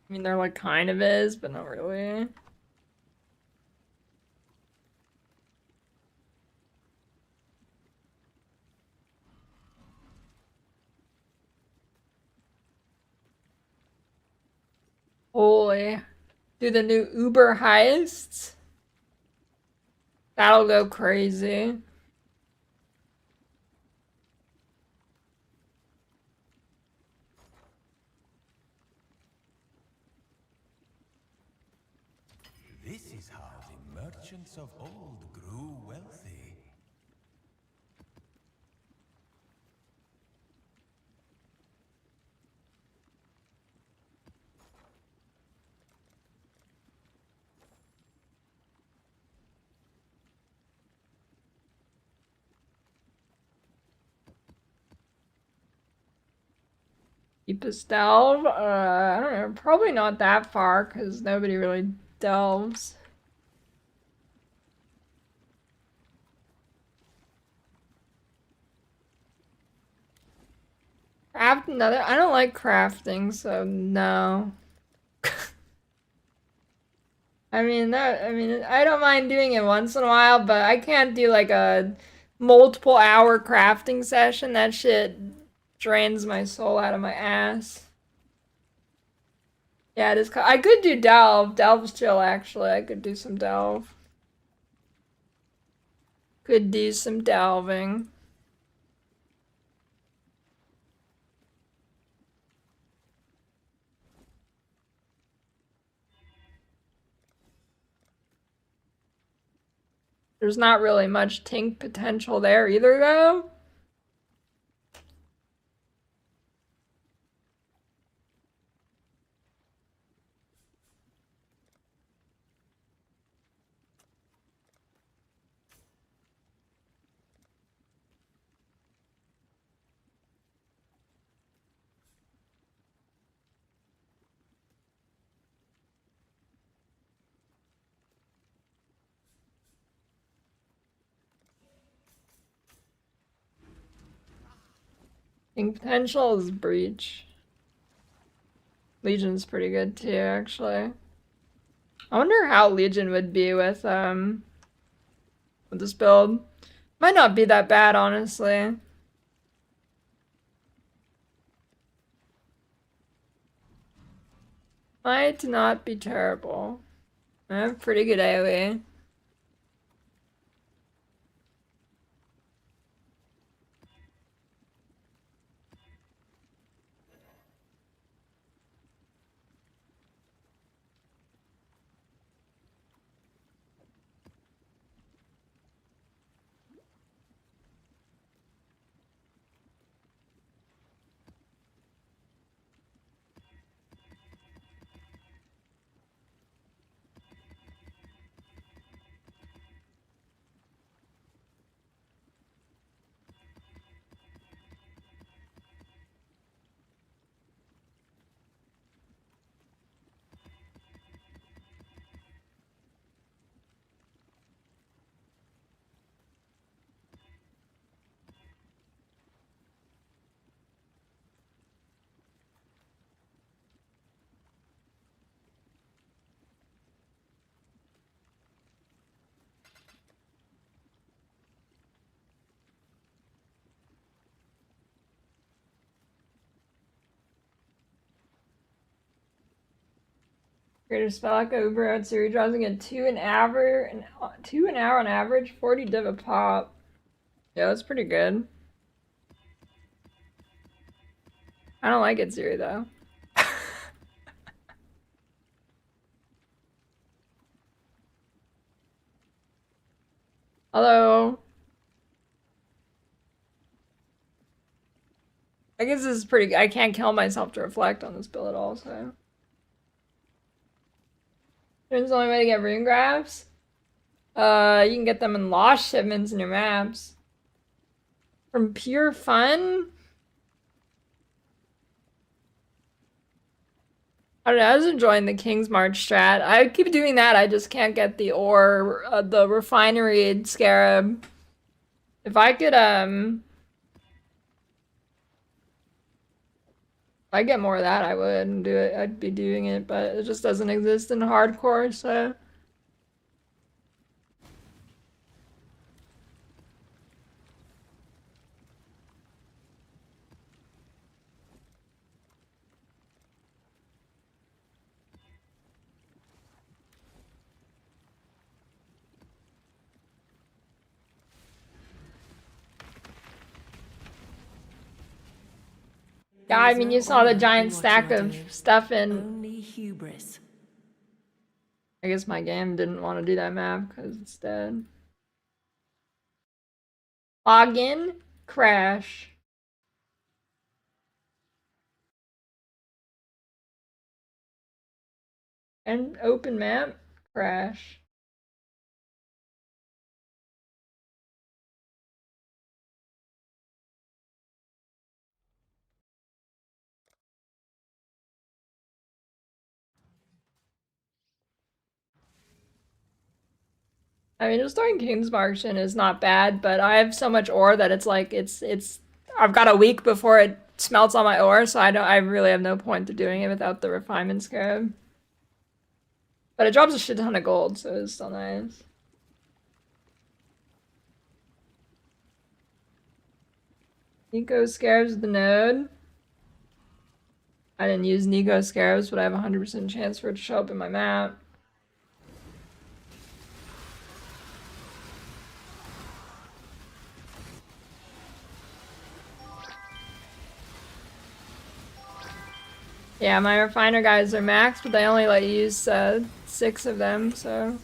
[SPEAKER 1] I mean, there like kind of is, but not really. Holy. Do the new Uber heists? That'll go crazy.
[SPEAKER 6] This is how the merchants of old grew wealthy.
[SPEAKER 1] Deepest delve? I don't know. Probably not that far, because nobody really delves. Craft another? I don't like crafting, so no. I mean, I don't mind doing it once in a while, but I can't do like a multiple hour crafting session. That shit drains my soul out of my ass. Yeah, it is. I could do delve. Delve's chill, actually. I could do some delve. Could do some delving. There's not really much tink potential there either, though. Tink potential is Breach. Legion's pretty good too, actually. I wonder how Legion would be with this build. Might not be that bad, honestly. Might not be terrible. I have pretty good AoE. Greater spell over out series draws and get 2 an hour on average, 40 div a pop. Yeah, that's pretty good. I don't like it Zeri though. Although I guess this is pretty. I can't kill myself to reflect on this build at all, so. There's the only way to get rune grabs. You can get them in lost shipments in your maps. From pure fun? I don't know, I was enjoying the King's March strat. I keep doing that, I just can't get the ore, the refinery scarab. If I could, if I get more of that, I would do it. I'd be doing it, but it just doesn't exist in hardcore, so. Yeah, I mean, you saw the giant stack of stuff in.
[SPEAKER 4] Only hubris.
[SPEAKER 1] I guess my game didn't want to do that map because it's dead. Login, crash. And open map, crash. I mean, just throwing King's March in is not bad, but I have so much ore that it's like, I've got a week before it smelts on my ore, so I really have no point to doing it without the refinement scarab. But it drops a shit ton of gold, so it's still nice. Nico scarabs the node. I didn't use Nico scarabs, but I have a 100% chance for it to show up in my map. Yeah, my refiner guys are maxed, but they only let you use 6 of them, so.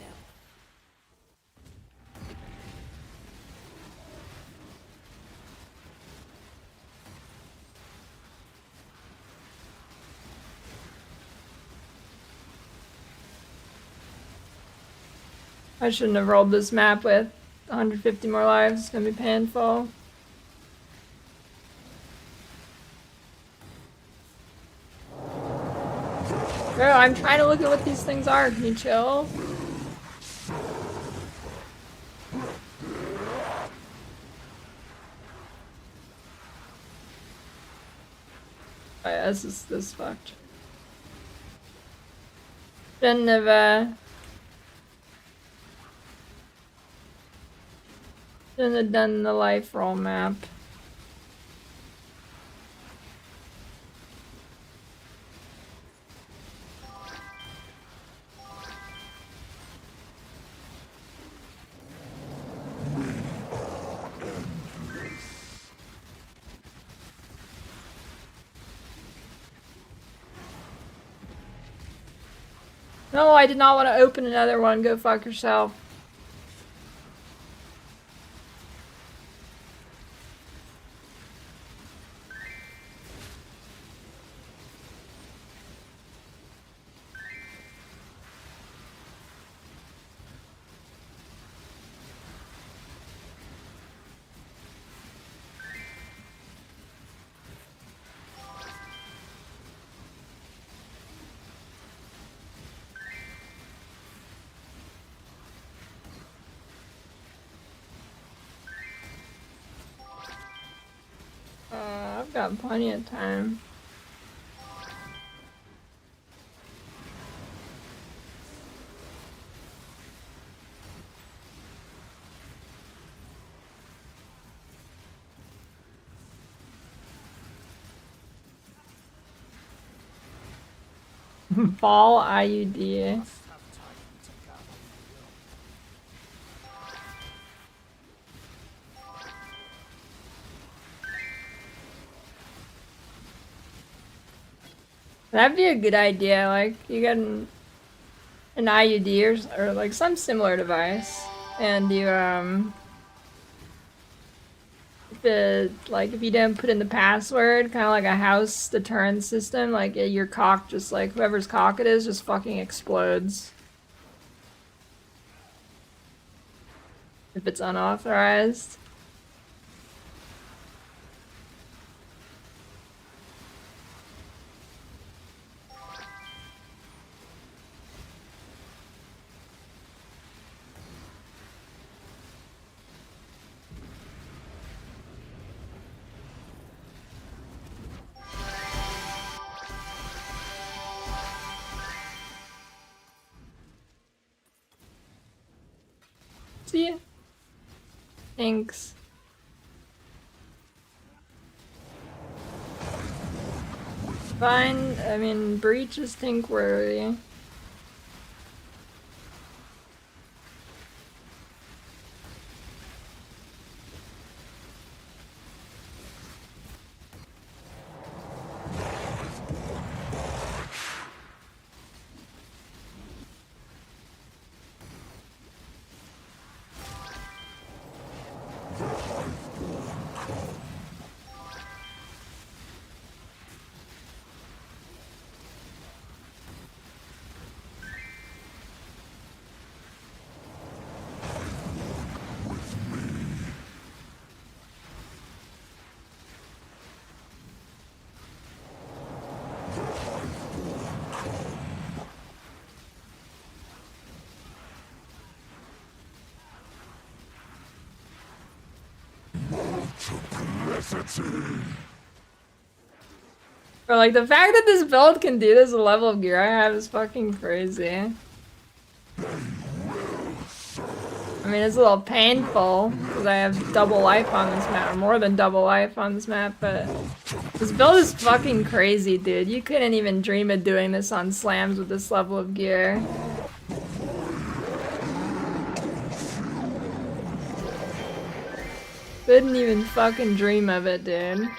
[SPEAKER 1] I shouldn't have rolled this map with 150 more lives, it's gonna be painful. Bro, I'm trying to look at what these things are. Can you chill? Oh yeah, this is fucked. Shouldn't have Shouldn't have done the life roll map. No, I did not want to open another one. Go fuck yourself. I've got plenty of time. Ball IUD. That'd be a good idea, like, you get an IUD or like some similar device, and you, if you don't put in the password, kind of like a house deterrent system, like, your cock just, like, whoever's cock it is just fucking explodes. If it's unauthorized. See ya. Thanks. Fine, I mean, breach is tank worthy. Or like the fact that this build can do this level of gear I have is fucking crazy. I mean, it's a little painful because I have double life on this map, or more than double life on this map, but this build is fucking crazy, dude. You couldn't even dream of doing this on slams with this level of gear. Couldn't even fucking dream of it, dude.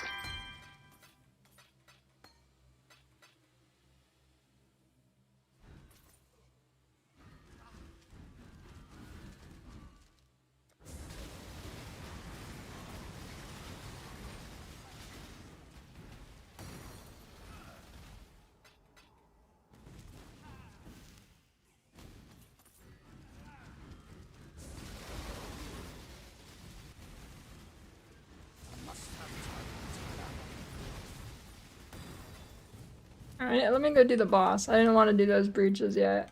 [SPEAKER 1] Alright, let me go do the boss. I didn't want to do those breaches yet.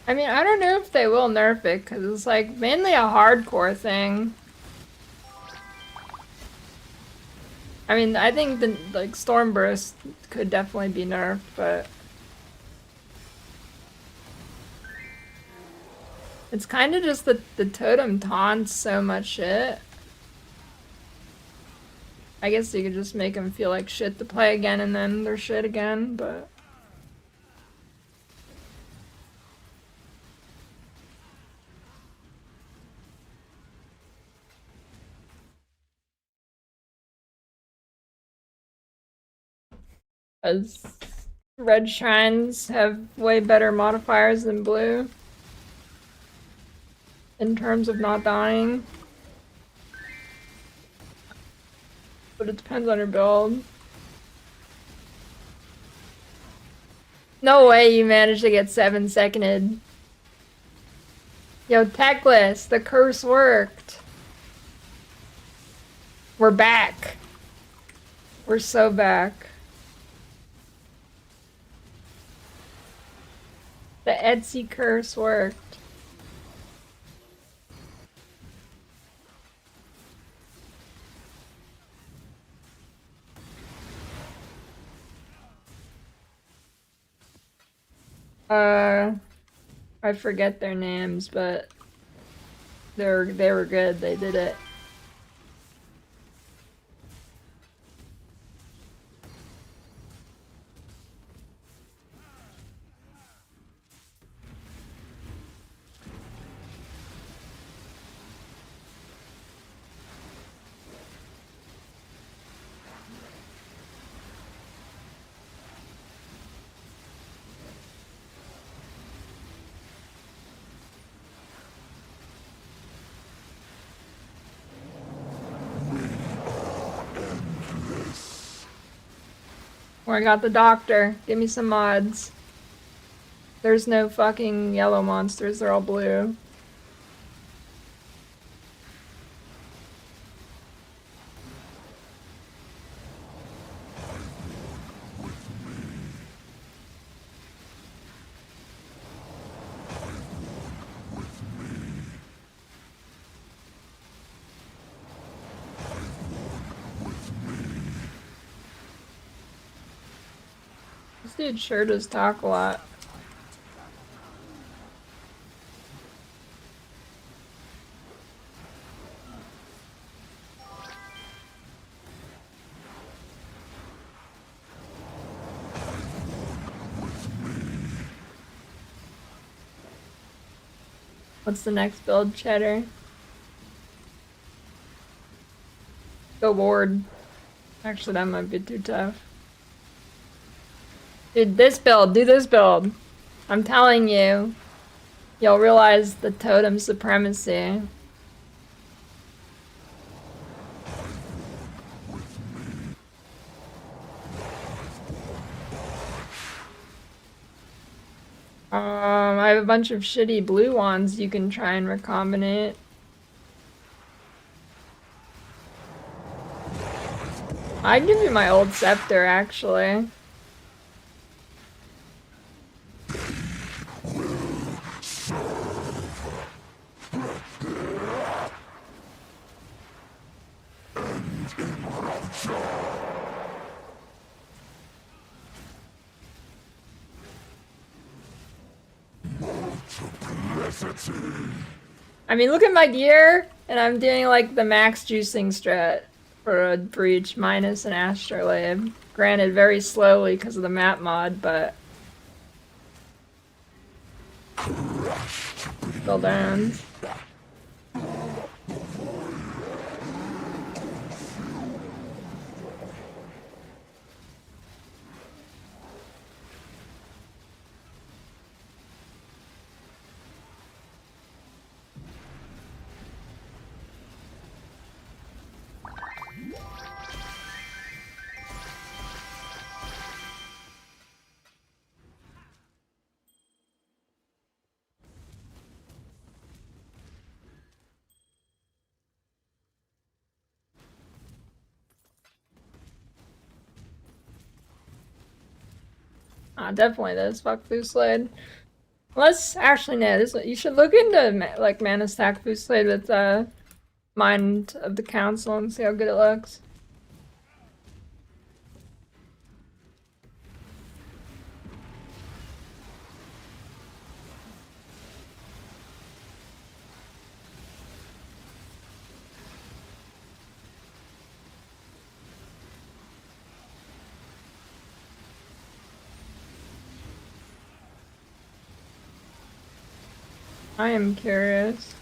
[SPEAKER 1] I mean, I don't know if they will nerf it, because it's like mainly a hardcore thing. I mean, I think the like Stormburst could definitely be nerfed, but it's kind of just the totem taunts so much shit. I guess you could just make them feel like shit to play again and then they're shit again, but as red shrines have way better modifiers than blue in terms of not dying. But it depends on your build. No way you managed to get 7-seconded. Yo, Techless, the curse worked. We're back. We're so back. The Etsy curse worked. I forget their names, but they were good. They did it. Oh, I got the doctor. Give me some mods. There's no fucking yellow monsters, they're all blue. This dude sure does talk a lot. What's the next build, Cheddar? Go ward. Actually, that might be too tough. Dude, this build, do this build. I'm telling you, you'll realize the totem supremacy. I have a bunch of shitty blue ones you can try and recombinate. I'd give you my old scepter, actually. I mean, look at my gear, and I'm doing like the max juicing strat for a breach minus an astrolabe. Granted, very slowly because of the map mod, but still down. Definitely this. Fuck Fooslade. Unless, actually, no, this, you should look into, like, mana stack Fooslade with, Mind of the Council and see how good it looks. I am curious.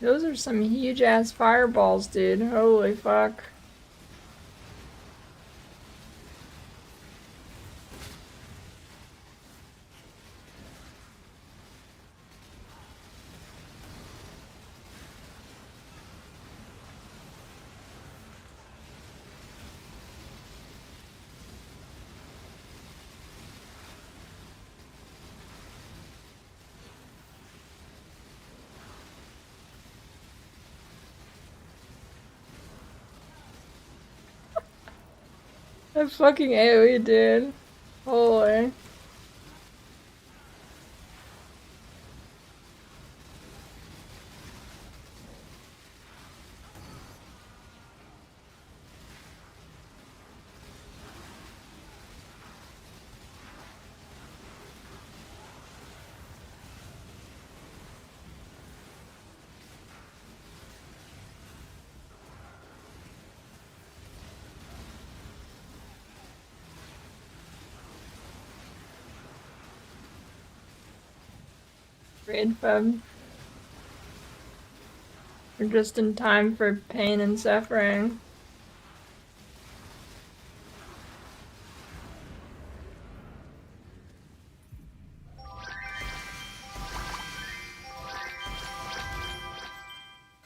[SPEAKER 1] Those are some huge ass fireballs, dude. Holy fuck. That fucking AoE, dude. Holy. Raid fub. We're just in time for pain and suffering.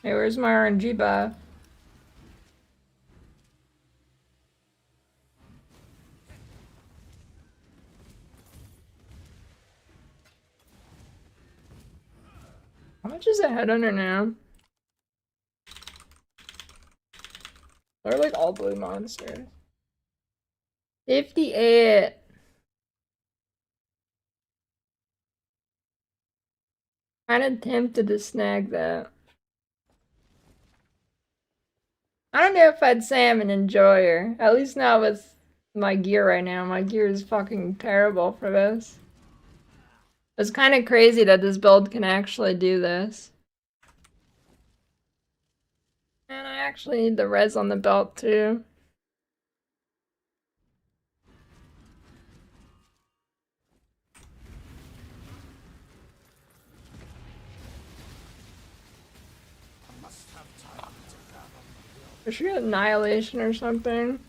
[SPEAKER 1] Hey, where's my RNG buff? How much is a head under now? They're like all blue monsters. 58. Kinda tempted to snag that. I don't know if I'd say I'm an enjoyer. At least not with my gear right now. My gear is fucking terrible for this. It's kind of crazy that this build can actually do this. And I actually need the res on the belt too. I should get Annihilation or something.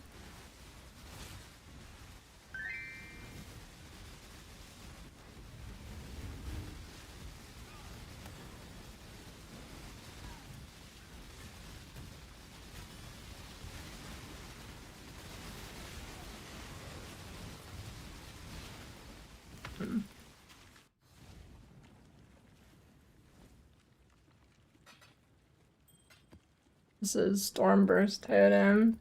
[SPEAKER 1] This is Stormburst Totem.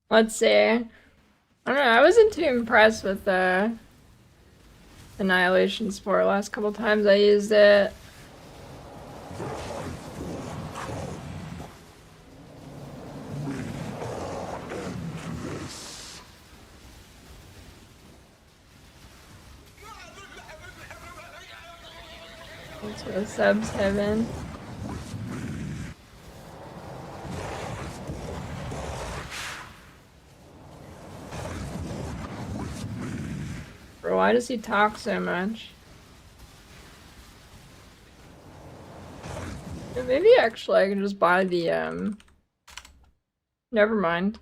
[SPEAKER 1] Let's see. I don't know, I wasn't too impressed with the Annihilation Sport last couple times I used it. That's what the subs have in. Bro, why does he talk so much? Maybe actually I can just buy the never mind.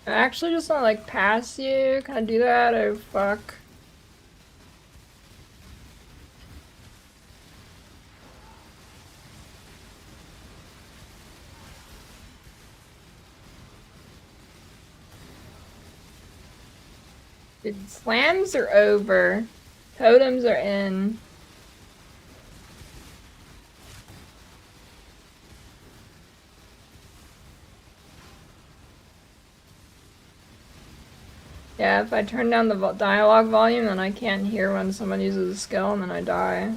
[SPEAKER 1] I actually just want to like pass you. Can I do that? Oh fuck. Dude, slams are over. Totems are in. Yeah, if I turn down the dialogue volume, then I can't hear when someone uses a skill, and then I die.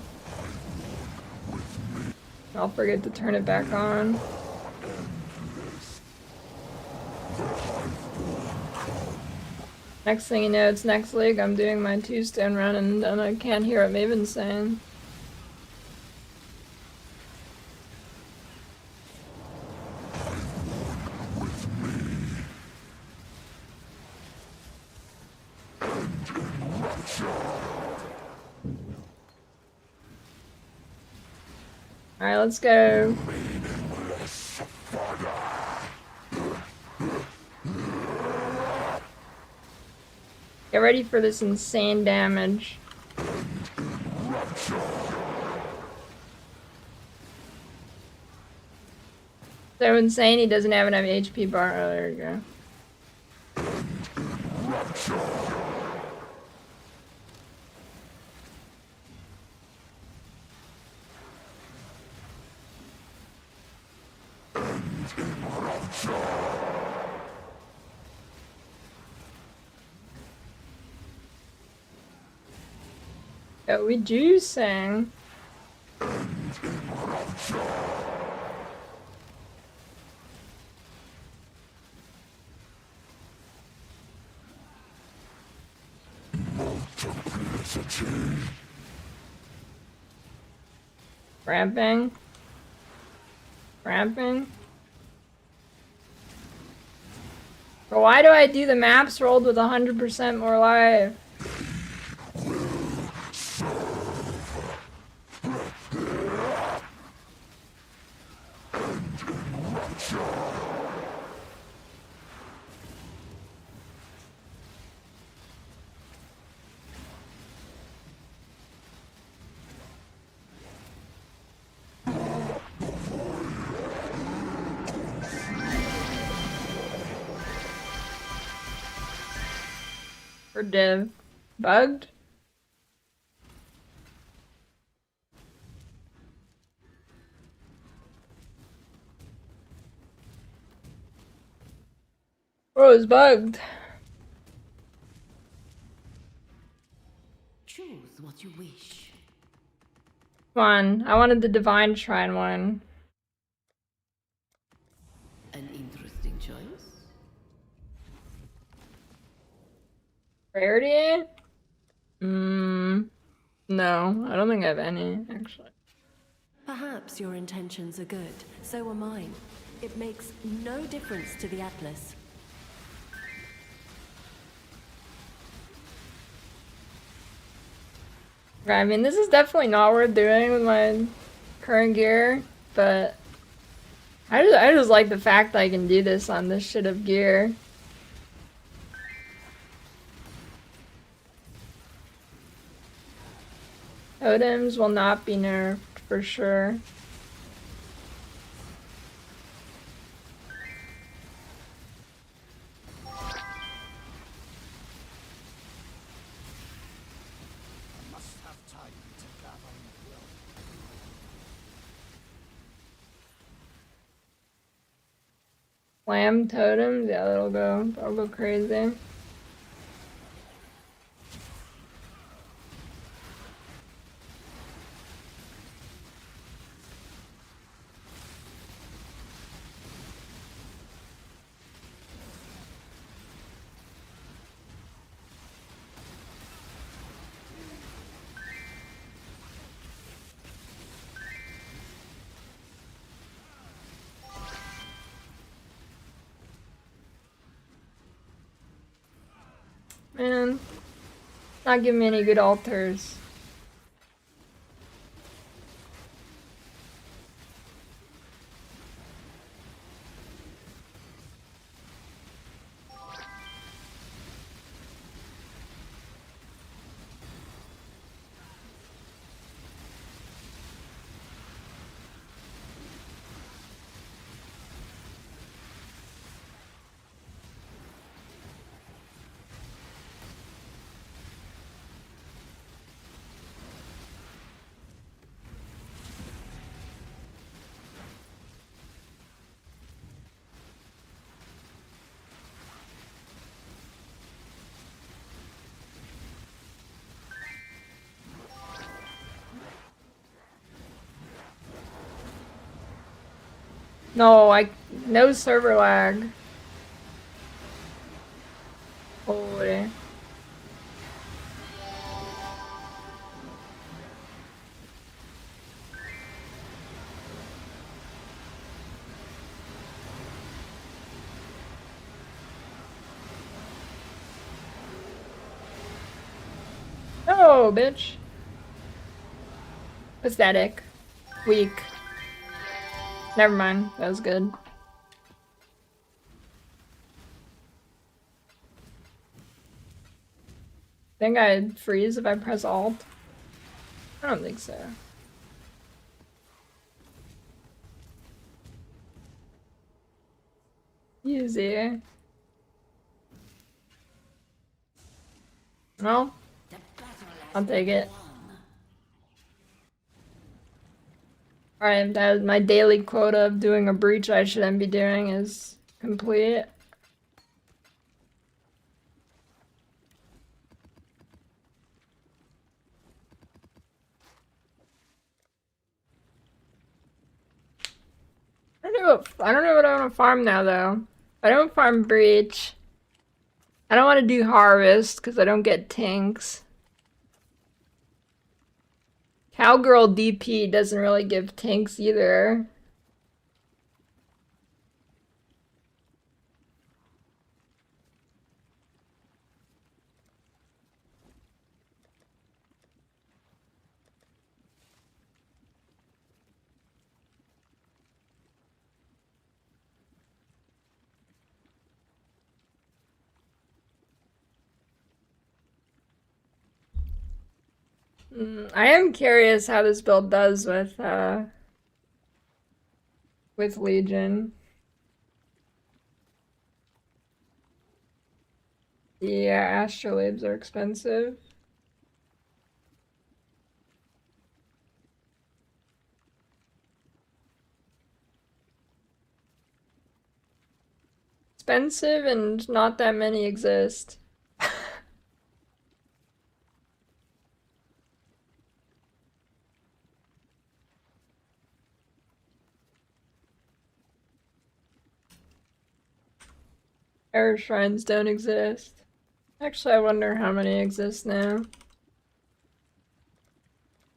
[SPEAKER 1] I'll forget to turn it back on. Next thing you know, it's next league. I'm doing my 2-stone run, and then I can't hear what Maven's saying. Alright, let's go. Get ready for this insane damage. So insane he doesn't have enough HP bar. Oh, there you go. Oh, we juicing. Ramping. Ramping. But why do I do the maps rolled with 100% more life? For div. Bugged? Bro, it's bugged.
[SPEAKER 9] Choose what you wish.
[SPEAKER 1] Come on, I wanted the Divine Shrine one.
[SPEAKER 9] An interesting choice.
[SPEAKER 1] Rarity? No, I don't think I have any, actually.
[SPEAKER 3] Perhaps your intentions are good, so are mine. It makes no difference to the Atlas.
[SPEAKER 1] I mean, this is definitely not worth doing with my current gear, but I just like the fact that I can do this on this shit of gear. Totems will not be nerfed for sure. Slam totems, yeah, that'll go crazy. Man, not giving me any good altars. No server lag. Holy. No, bitch. Pathetic. Weak. Never mind. That was good. Think I'd freeze if I press Alt? I don't think so. Easy. Well, I'll take it. Alright, that my daily quota of doing a breach I shouldn't be doing is complete. I don't know what I want to farm now though. I don't farm breach. I don't want to do harvest because I don't get tinks. Cowgirl DP doesn't really give tinks either. I am curious how this build does with Legion. Yeah, astrolabes are expensive. Expensive and not that many exist. Error shrines don't exist. Actually, I wonder how many exist now.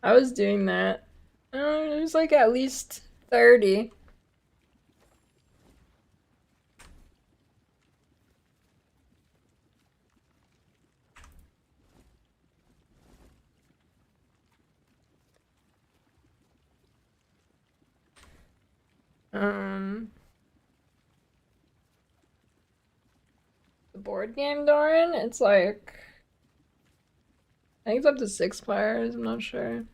[SPEAKER 1] I was doing that. There's like at least 30. The board game Doran, it's like I think it's up to 6 players, I'm not sure.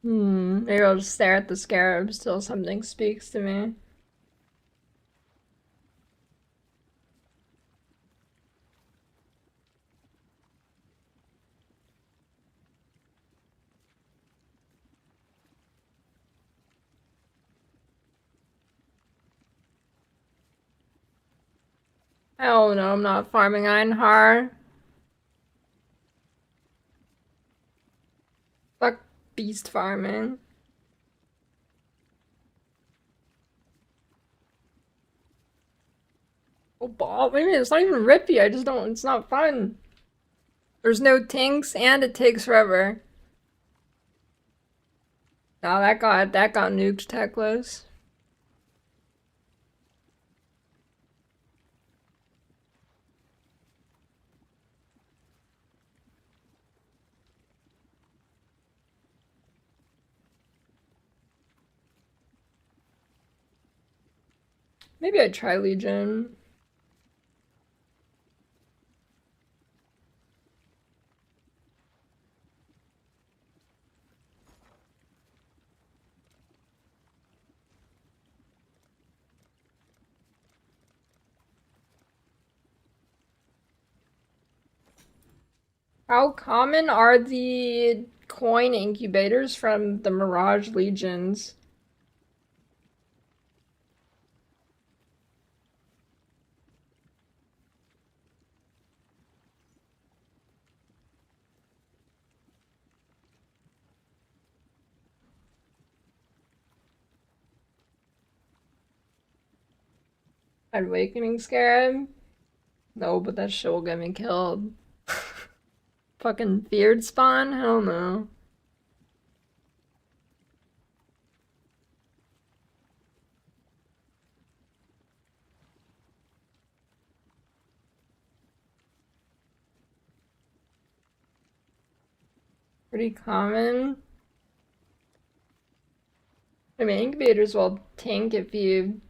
[SPEAKER 1] Maybe I'll just stare at the scarabs till something speaks to me. Oh no, I'm not farming Einhar. Fuck beast farming. Oh, ball. Maybe it's not even rippy. I just don't. It's not fun. There's no tinks, and it takes forever. Oh, that got nuked Teklos. Maybe I'd try Legion. How common are the coin incubators from the Mirage Legions? Awakening Scarab? No, but that shit will get me killed. Fucking Feared Spawn? Hell no. Pretty common. I mean, incubators will tank if you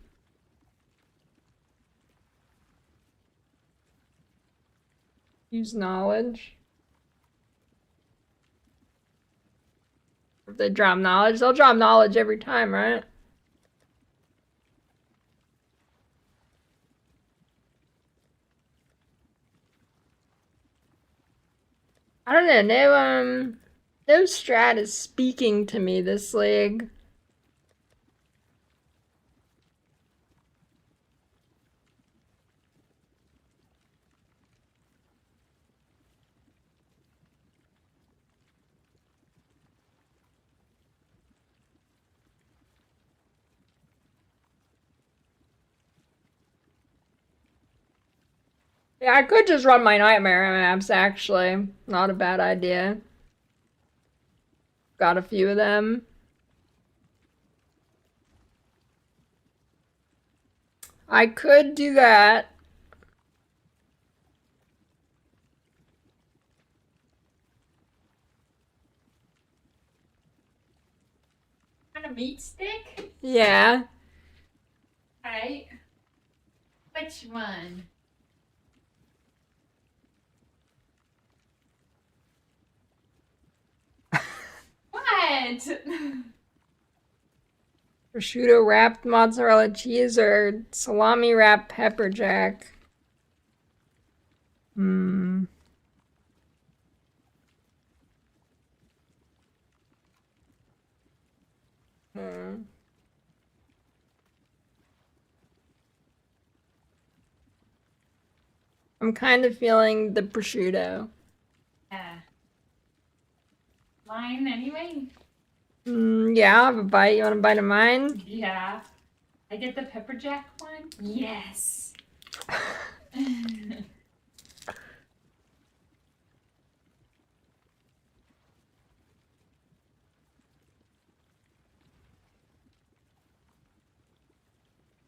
[SPEAKER 1] use knowledge. If they drop knowledge, they'll drop knowledge every time, right? I don't know, no strat is speaking to me this league. Yeah, I could just run my nightmare maps, actually. Not a bad idea. Got a few of them. I could do that.
[SPEAKER 14] On a meat stick?
[SPEAKER 1] Yeah.
[SPEAKER 14] Alright. Which one? What?
[SPEAKER 1] Prosciutto wrapped mozzarella cheese or salami wrapped pepper jack. Hmm. I'm kind of feeling the prosciutto.
[SPEAKER 14] Yeah. Mine anyway?
[SPEAKER 1] Yeah, I'll have a bite. You want a bite of mine?
[SPEAKER 14] Yeah. I get the pepper jack one? Yes.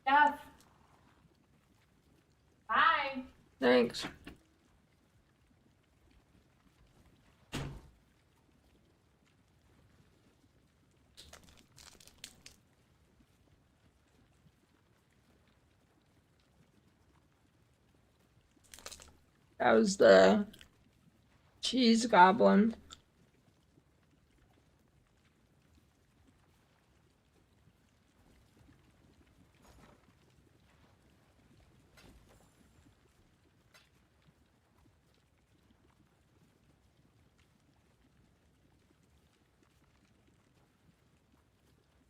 [SPEAKER 14] Stuff. Bye.
[SPEAKER 1] Thanks. That was the cheese goblin.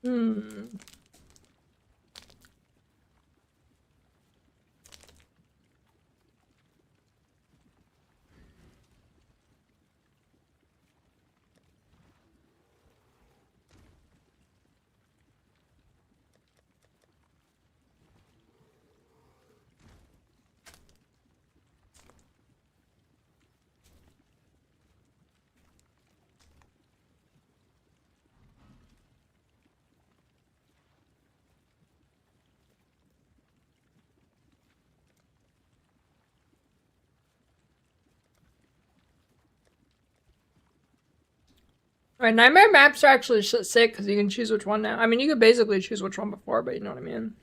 [SPEAKER 1] Hmm. Alright, nightmare maps are actually sick because you can choose which one now. I mean, you could basically choose which one before, but you know what I mean.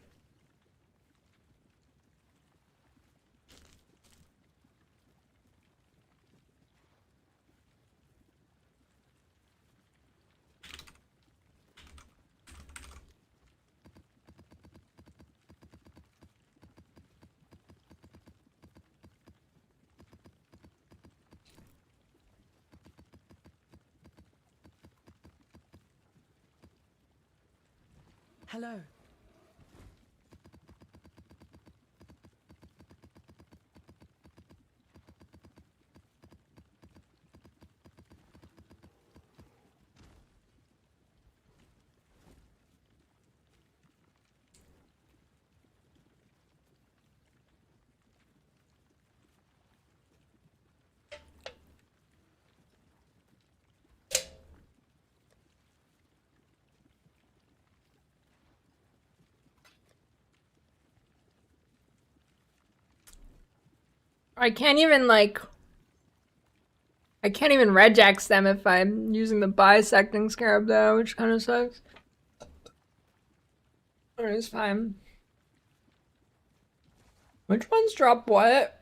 [SPEAKER 3] Hello.
[SPEAKER 1] I can't even like I can't even regex them if I'm using the bisecting scarab though, which kind of sucks. It's fine. Which ones drop what?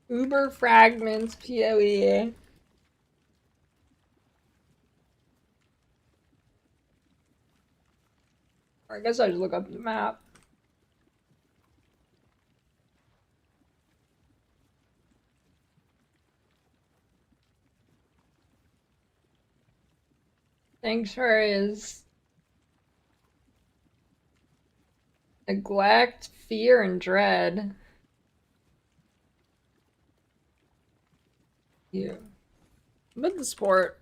[SPEAKER 1] Uber fragments, PoE. I guess I just look up the map. Sanctuary is neglect, fear, and dread. Yeah. But the sport.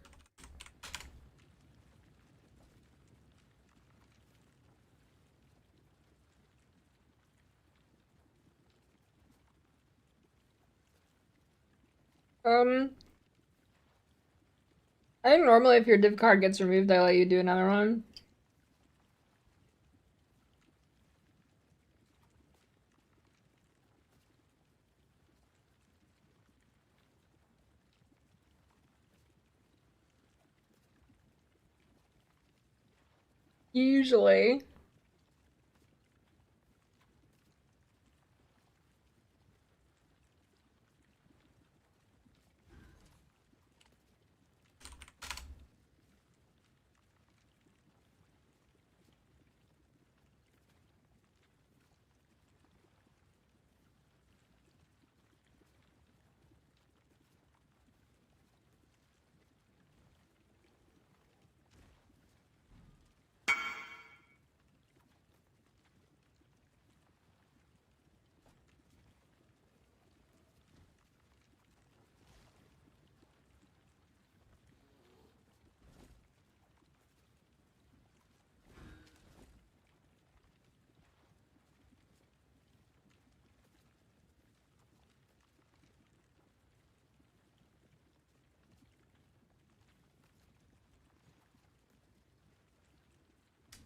[SPEAKER 1] I think normally if your div card gets removed, they let you do another one. Usually.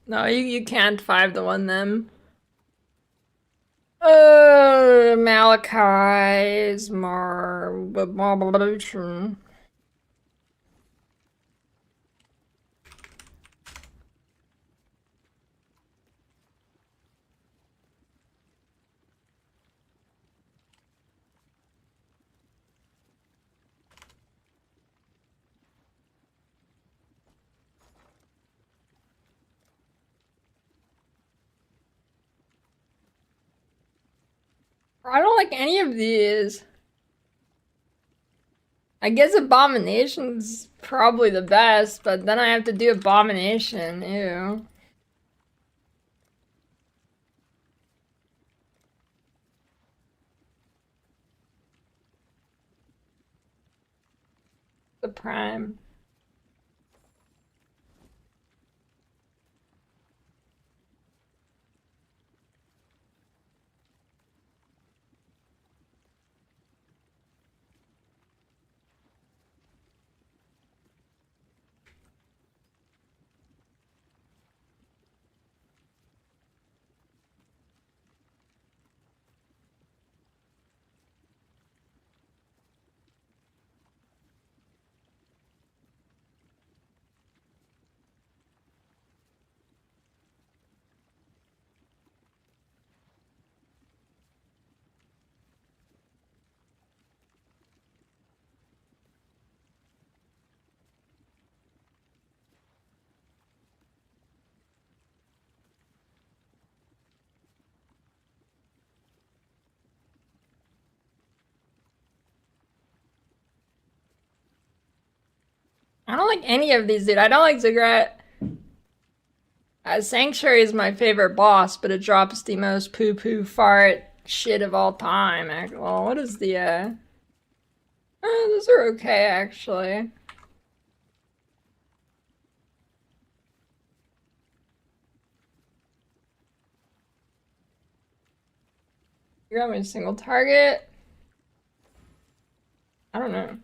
[SPEAKER 1] No, you can't 5-1 them. Malachi's I don't like any of these. I guess Abomination's probably the best, but then I have to do Abomination. Ew. The Prime. I don't like any of these, dude. I don't like Ziggurat. Sanctuary is my favorite boss, but it drops the most poo-poo fart shit of all time. Well, what is the, those are okay, actually. You're having a single target? I don't know.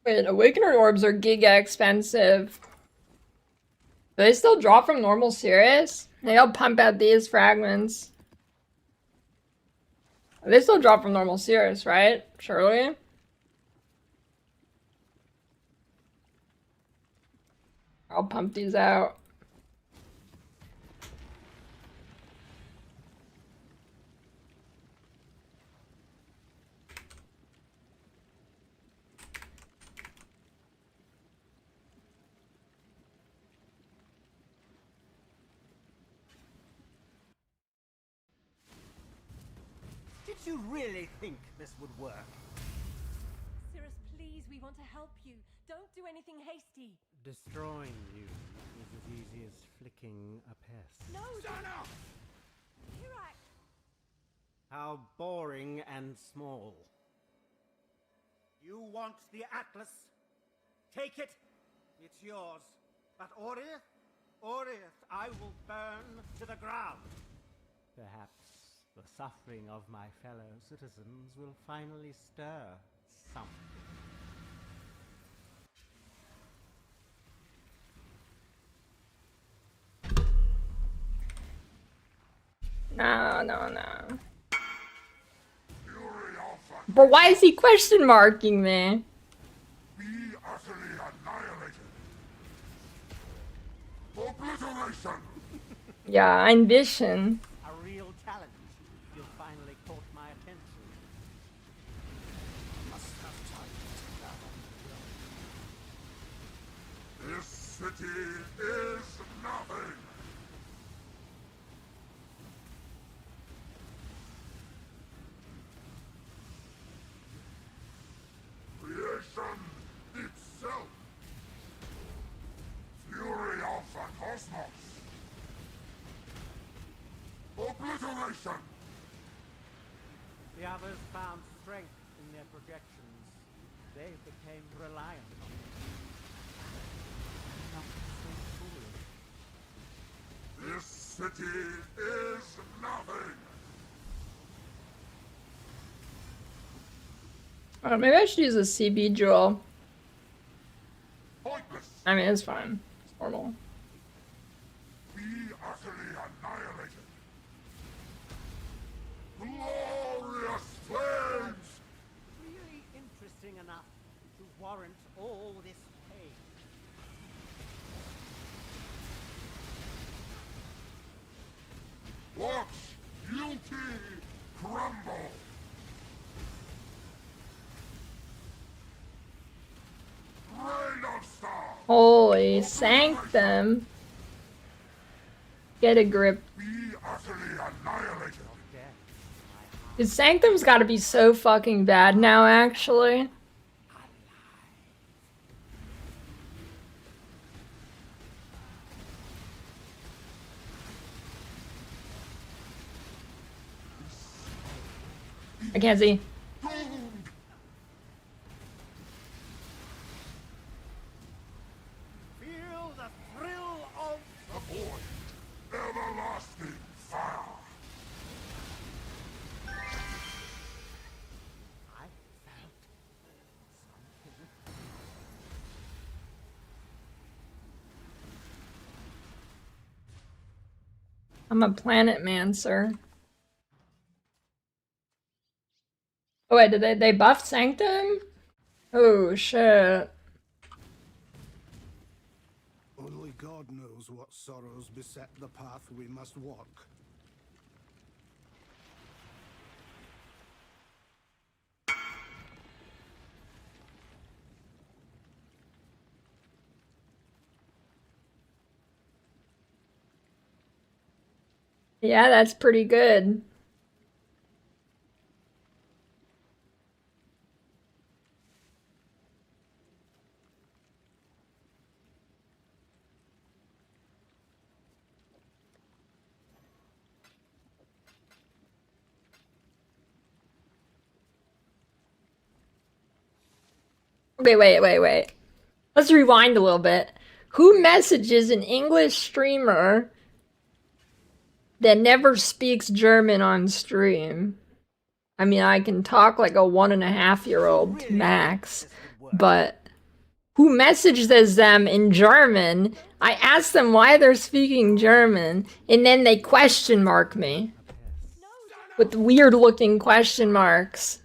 [SPEAKER 1] Wait, Awakener orbs are giga expensive. Do they still drop from normal Sirius? Maybe I'll pump out these fragments. They still drop from normal Sirius, right? Surely? I'll pump these out.
[SPEAKER 11] Did you really think this would work?
[SPEAKER 3] Cirrus, please, we want to help you. Don't do anything hasty.
[SPEAKER 11] Destroying you is as easy as flicking a pest.
[SPEAKER 3] No!
[SPEAKER 11] Shut up!
[SPEAKER 3] Hirak!
[SPEAKER 11] How boring and small. You want the Atlas? Take it. It's yours. But Oriath? Oriath, I will burn to the ground. Perhaps the suffering of my fellow citizens will finally stir something.
[SPEAKER 1] No. But why is he question marking me?
[SPEAKER 6] Be utterly annihilated. Obliteration.
[SPEAKER 1] Yeah, ambition.
[SPEAKER 11] A real challenge. You finally caught my attention.
[SPEAKER 6] Must have time to gather. This city is nothing. Creation itself. Fury of the cosmos. Obliteration.
[SPEAKER 11] The others found strength in their projections. They became reliant on it. Not so foolish.
[SPEAKER 6] This city is nothing.
[SPEAKER 1] Oh, maybe I should use a CB jewel.
[SPEAKER 6] Pointless.
[SPEAKER 1] I mean, it's fine. It's normal.
[SPEAKER 6] Be utterly annihilated. Glorious flames.
[SPEAKER 11] Really interesting enough to warrant all this pain.
[SPEAKER 6] Watch beauty crumble. Rain of stars.
[SPEAKER 1] Holy sanctum. Get a grip.
[SPEAKER 6] Be utterly annihilated.
[SPEAKER 1] His sanctum's gotta be so fucking bad now, actually. I can't see.
[SPEAKER 11] Feel the thrill of
[SPEAKER 6] the void. Everlasting fire.
[SPEAKER 11] I felt something.
[SPEAKER 1] I'm a planet man, sir. Oh wait, did they buff Sanctum? Oh shit.
[SPEAKER 6] Only God knows what sorrows beset the path we must walk.
[SPEAKER 1] Yeah, that's pretty good. Wait. Let's rewind a little bit. Who messages an English streamer that never speaks German on stream? I mean, I can talk like a 1.5-year-old max, but who messages them in German? I ask them why they're speaking German, and then they question mark me with weird looking question marks.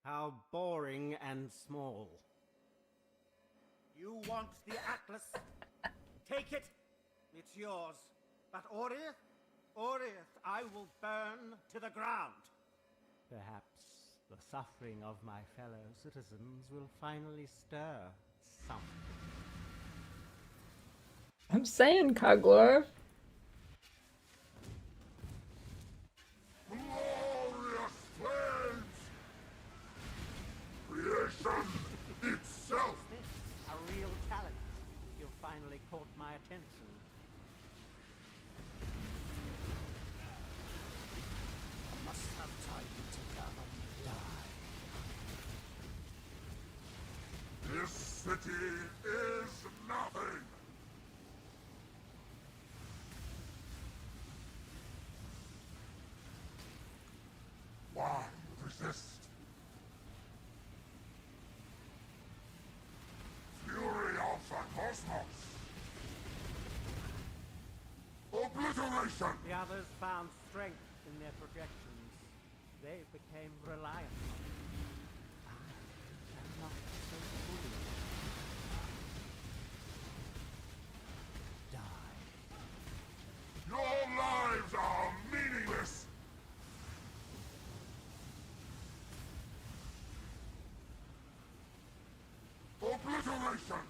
[SPEAKER 11] How boring and small. You want the Atlas? Take it. It's yours. But Orith, I will burn to the ground. Perhaps the suffering of my fellow citizens will finally stir something.
[SPEAKER 1] I'm saying, Kugler.
[SPEAKER 6] Glorious flames! Creation itself!
[SPEAKER 11] A real talent. You finally caught my attention. I must have time to come and die.
[SPEAKER 6] This city is nothing! Why resist? Fury of the cosmos! Obliteration!
[SPEAKER 11] The others found strength in their projections. They became reliant on it. I am not so foolish. Die.
[SPEAKER 6] Your lives are meaningless! Obliteration!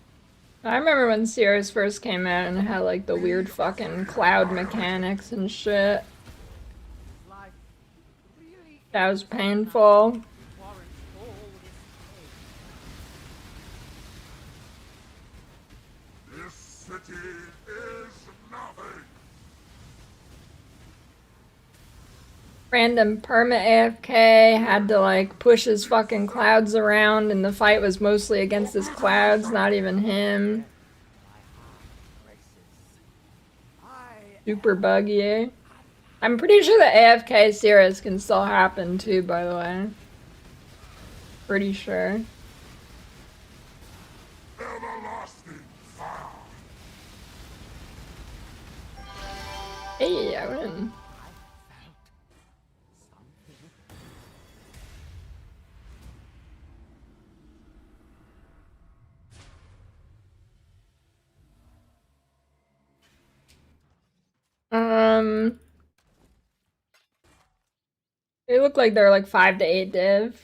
[SPEAKER 1] I remember when Sierras first came out and it had like the weird fucking cloud mechanics and shit. That was painful.
[SPEAKER 6] This city is nothing!
[SPEAKER 1] Random perma AFK had to like push his fucking clouds around and the fight was mostly against his clouds, not even him. Super buggy, eh? I'm pretty sure the AFK Sirius can still happen too, by the way. Pretty sure.
[SPEAKER 6] Everlasting fire!
[SPEAKER 1] Hey, I win. They look like they're like 5 to 8 div.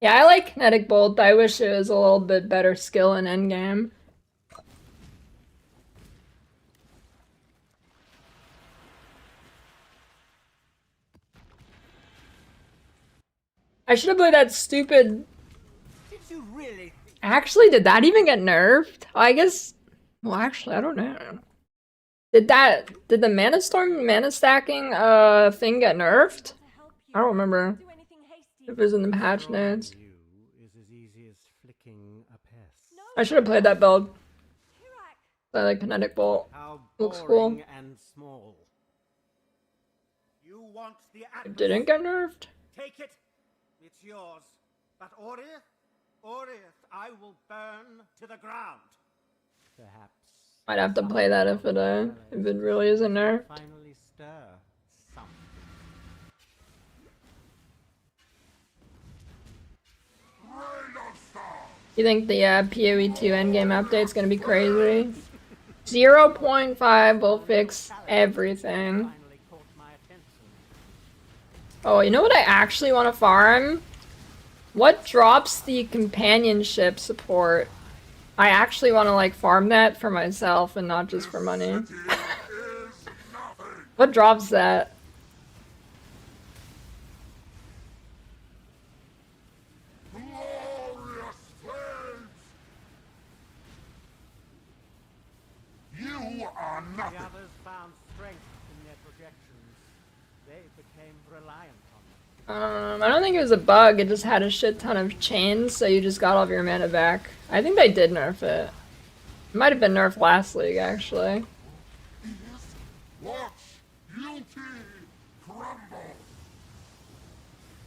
[SPEAKER 1] Yeah, I like Kinetic Bolt. I wish it was a little bit better skill in endgame. I should have played that stupid...
[SPEAKER 11] Did you really?
[SPEAKER 1] Actually, did that even get nerfed? I guess... Well, actually, I don't know. Did the Mana Storm, Mana Stacking, thing get nerfed? I don't remember. If it was in the patch notes. I should have played that build. I like Kinetic Bolt. Looks cool.
[SPEAKER 11] And small. You want the
[SPEAKER 1] It didn't get nerfed?
[SPEAKER 11] Take it. It's yours. But Orith, I will burn to the ground. Perhaps.
[SPEAKER 1] Might have to play that if it really isn't nerfed.
[SPEAKER 11] Finally stir something.
[SPEAKER 1] You think the PoE 2 endgame update's gonna be crazy? 0.5 will fix everything. Oh, you know what I actually want to farm? What drops the companionship support? I actually want to like farm that for myself and not just for money. What drops that?
[SPEAKER 6] Glorious flames! You are
[SPEAKER 11] The
[SPEAKER 6] nothing.
[SPEAKER 11] others found strength in their projections. They became reliant on them.
[SPEAKER 1] I don't think it was a bug, it just had a shit ton of chains, so you just got all of your mana back. I think they did nerf it. It might have been nerfed last league, actually.
[SPEAKER 6] Watch beauty crumble.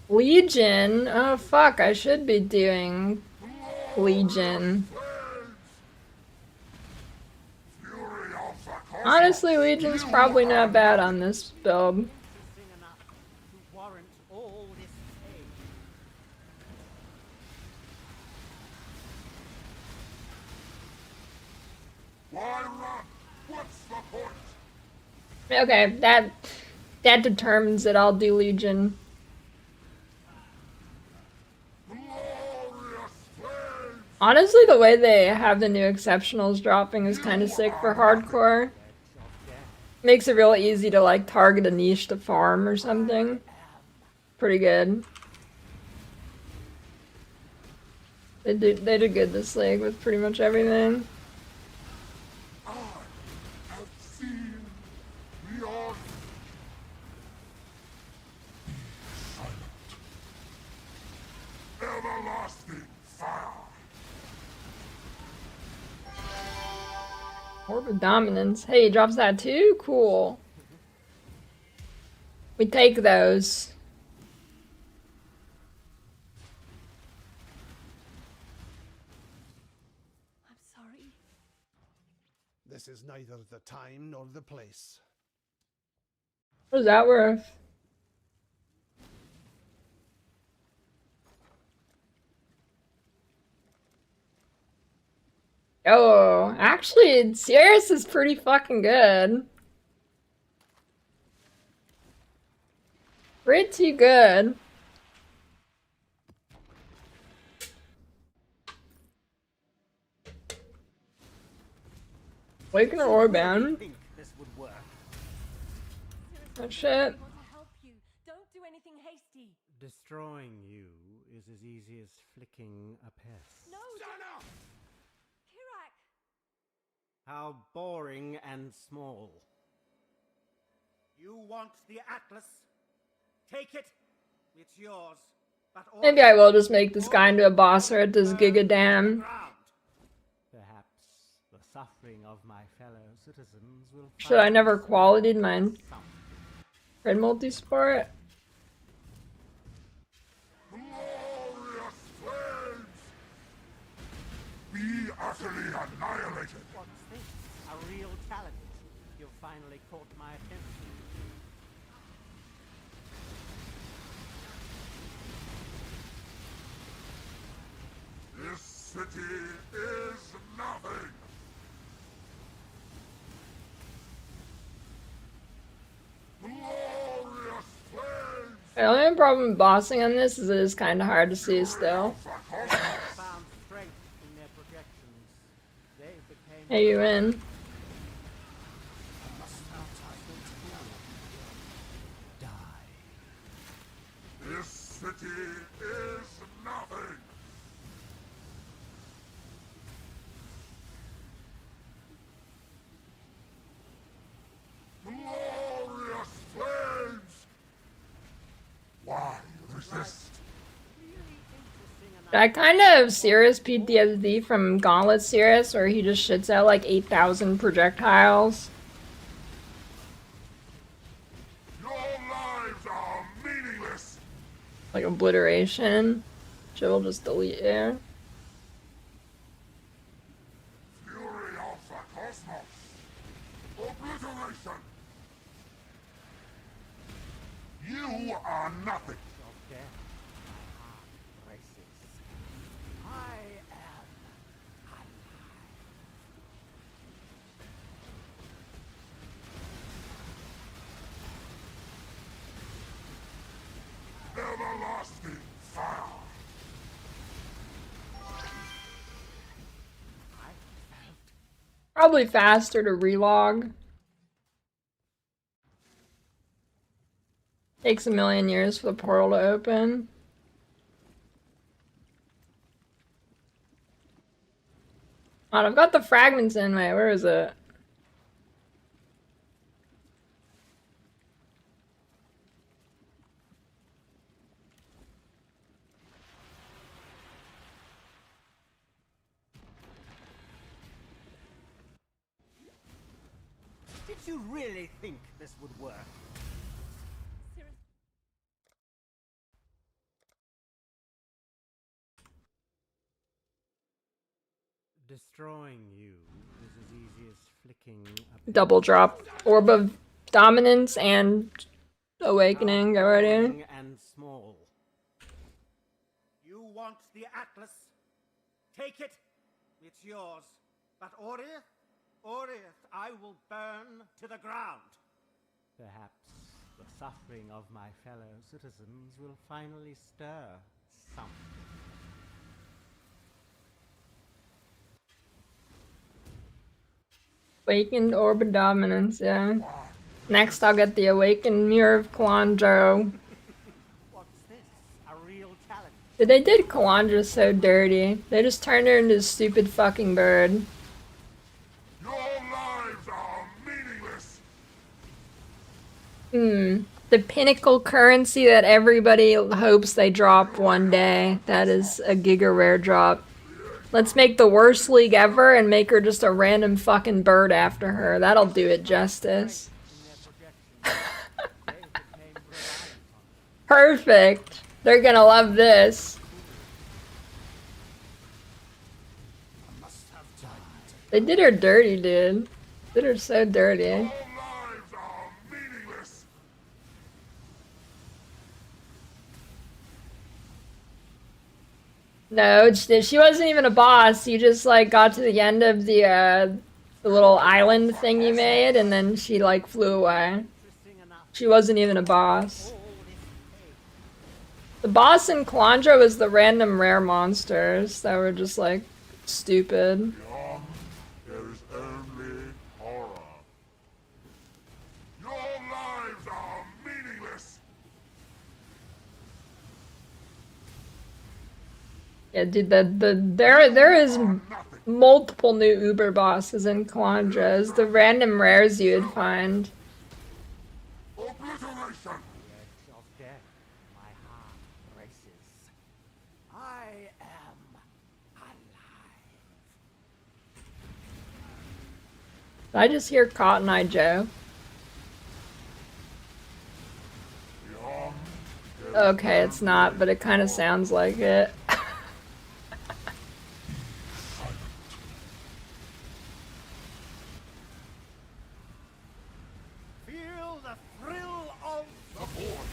[SPEAKER 1] Legion? Oh fuck, I should be doing Legion. Honestly, Legion's probably not bad on this build.
[SPEAKER 11] To warrant all this pain.
[SPEAKER 6] Why run? What's the point?
[SPEAKER 1] Okay, that determines it. I'll do Legion. Honestly, the way they have the new exceptionals dropping is kind of sick for hardcore. Makes it real easy to like target a niche to farm or something. Pretty good. They did good this league with pretty much everything.
[SPEAKER 6] Everlasting fire.
[SPEAKER 1] Orb of Dominance. Hey, he drops that too? Cool. We take those.
[SPEAKER 3] I'm sorry.
[SPEAKER 6] This is neither the time nor the place.
[SPEAKER 1] What is that worth? Oh, actually, Sirius is pretty fucking good. Pretty good. Waking or Orban.
[SPEAKER 11] This would work.
[SPEAKER 1] Oh shit.
[SPEAKER 3] Don't do anything hasty.
[SPEAKER 11] Destroying you is as easy as flicking a pest.
[SPEAKER 3] No, Kirak.
[SPEAKER 11] How boring and small. You want the Atlas? Take it. It's yours. But
[SPEAKER 1] Maybe I will just make this guy into a boss or at this Giga Dam.
[SPEAKER 11] perhaps the suffering of my fellow citizens will.
[SPEAKER 1] Should I never qualityed my red multisport?
[SPEAKER 6] Glorious flames! Be utterly annihilated.
[SPEAKER 11] What's this? A real talent. You've finally caught my attention.
[SPEAKER 6] This city is nothing. Glorious flames!
[SPEAKER 1] The only problem with bossing on this is it is kind of hard to see still.
[SPEAKER 11] Found strength in their projections. They became.
[SPEAKER 1] Hey, you in?
[SPEAKER 6] This city is nothing. Glorious flames! Why resist?
[SPEAKER 1] I kind of Sirius PTSD from Gauntlet Sirius where he just shits out like 8,000 projectiles.
[SPEAKER 6] Your lives are meaningless.
[SPEAKER 1] Like obliteration. Which will just delete air.
[SPEAKER 6] Fury of the cosmos. Obliteration. You are nothing.
[SPEAKER 11] I am.
[SPEAKER 6] Everlasting fire.
[SPEAKER 1] Probably faster to relog. Takes a million years for the portal to open. Oh, I've got the fragments in. Wait, where is it?
[SPEAKER 11] Did you really think this would work? Destroying you is as easy as flicking a
[SPEAKER 1] Double drop. Orb of Dominance and Awakening. Get ready.
[SPEAKER 11] and small. You want the Atlas? Take it. It's yours. But Orith, I will burn to the ground. Perhaps the suffering of my fellow citizens will finally stir something.
[SPEAKER 1] Awakened Orb of Dominance, yeah. Next I'll get the Awakened Mirror of Kalandro.
[SPEAKER 11] What's this? A real challenge?
[SPEAKER 1] Dude, they did Kalandra so dirty. They just turned her into a stupid fucking bird.
[SPEAKER 6] Your lives are meaningless.
[SPEAKER 1] The pinnacle currency that everybody hopes they drop one day. That is a giga rare drop. Let's make the worst league ever and make her just a random fucking bird after her. That'll do it justice. Perfect. They're gonna love this. They did her dirty, dude. Did her so dirty. No, she wasn't even a boss. You just like got to the end of the little island thing you made, and then she like flew away. She wasn't even a boss. The boss in Kalandra was the random rare monsters that were just like stupid.
[SPEAKER 6] There is only horror. Your lives are meaningless.
[SPEAKER 1] Yeah, dude, there is multiple new Uber bosses in Kalandra. The random rares you would find.
[SPEAKER 6] Obliteration.
[SPEAKER 11] Of death, my heart races. I am alive.
[SPEAKER 1] Did I just hear Cotton Eye Joe? Okay, it's not, but it kind of sounds like it.
[SPEAKER 11] Feel the thrill of
[SPEAKER 6] the void.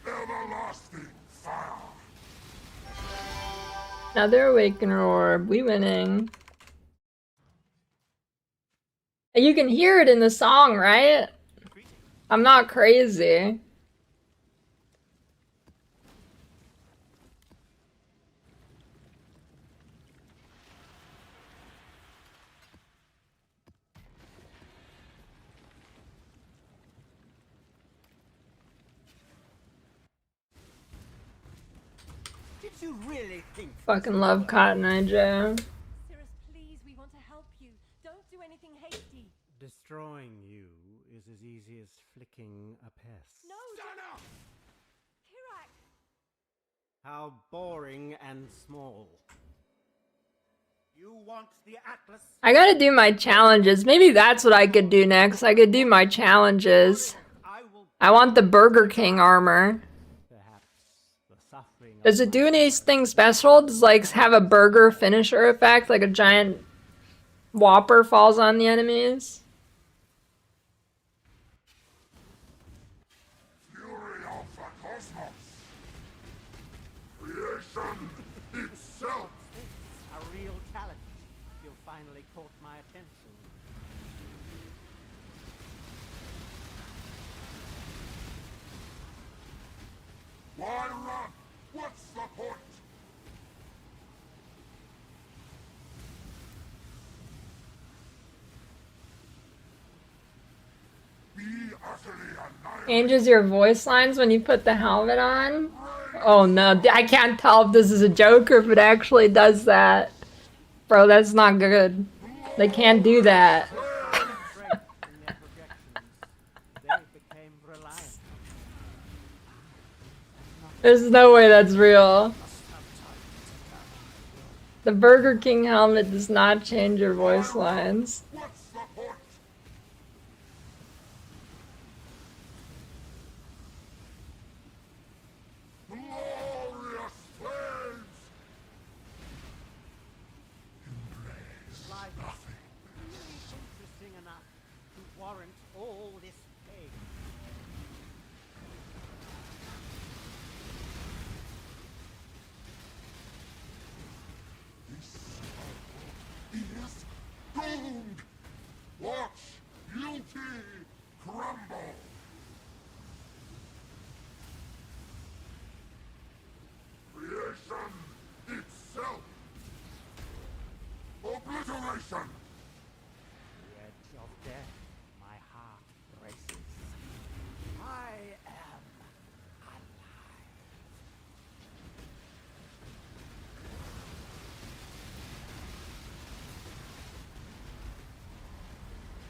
[SPEAKER 6] Everlasting fire.
[SPEAKER 1] Another Awakener Orb. We winning. And you can hear it in the song, right? I'm not crazy.
[SPEAKER 11] Did you really think?
[SPEAKER 1] Fucking love Cotton Eye Joe.
[SPEAKER 3] Cirrus, please, we want to help you. Don't do anything hasty.
[SPEAKER 11] Destroying you is as easy as flicking a pest.
[SPEAKER 3] No! Kirak!
[SPEAKER 11] How boring and small. You want the Atlas?
[SPEAKER 1] I gotta do my challenges. Maybe that's what I could do next. I could do my challenges. I want the Burger King armor. Does it do anything special? Does like have a burger finisher effect, like a giant Whopper falls on the enemies?
[SPEAKER 6] Fury of the cosmos. Creation itself.
[SPEAKER 11] A real challenge. You finally caught my attention.
[SPEAKER 6] Why run? What's the point? Be utterly annihilated.
[SPEAKER 1] Changes your voice lines when you put the helmet on? Oh no, I can't tell if this is a joke or if it actually does that. Bro, that's not good. They can't do that. There's no way that's real. The Burger King helmet does not change your voice lines.
[SPEAKER 11] Interesting enough to warrant all this pain.
[SPEAKER 6] He is doomed! Watch beauty crumble! Creation itself! Obliteration!
[SPEAKER 11] The edge of death, my heart races. I am alive.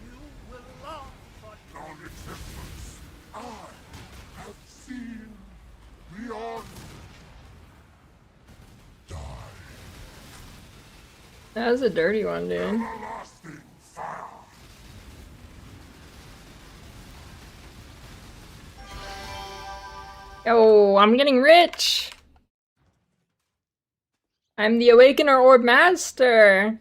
[SPEAKER 11] You will long for
[SPEAKER 6] non-existence. I have seen beyond.
[SPEAKER 1] That was a dirty one, dude.
[SPEAKER 6] Everlasting fire.
[SPEAKER 1] Oh, I'm getting rich! I'm the Awakener Orb Master!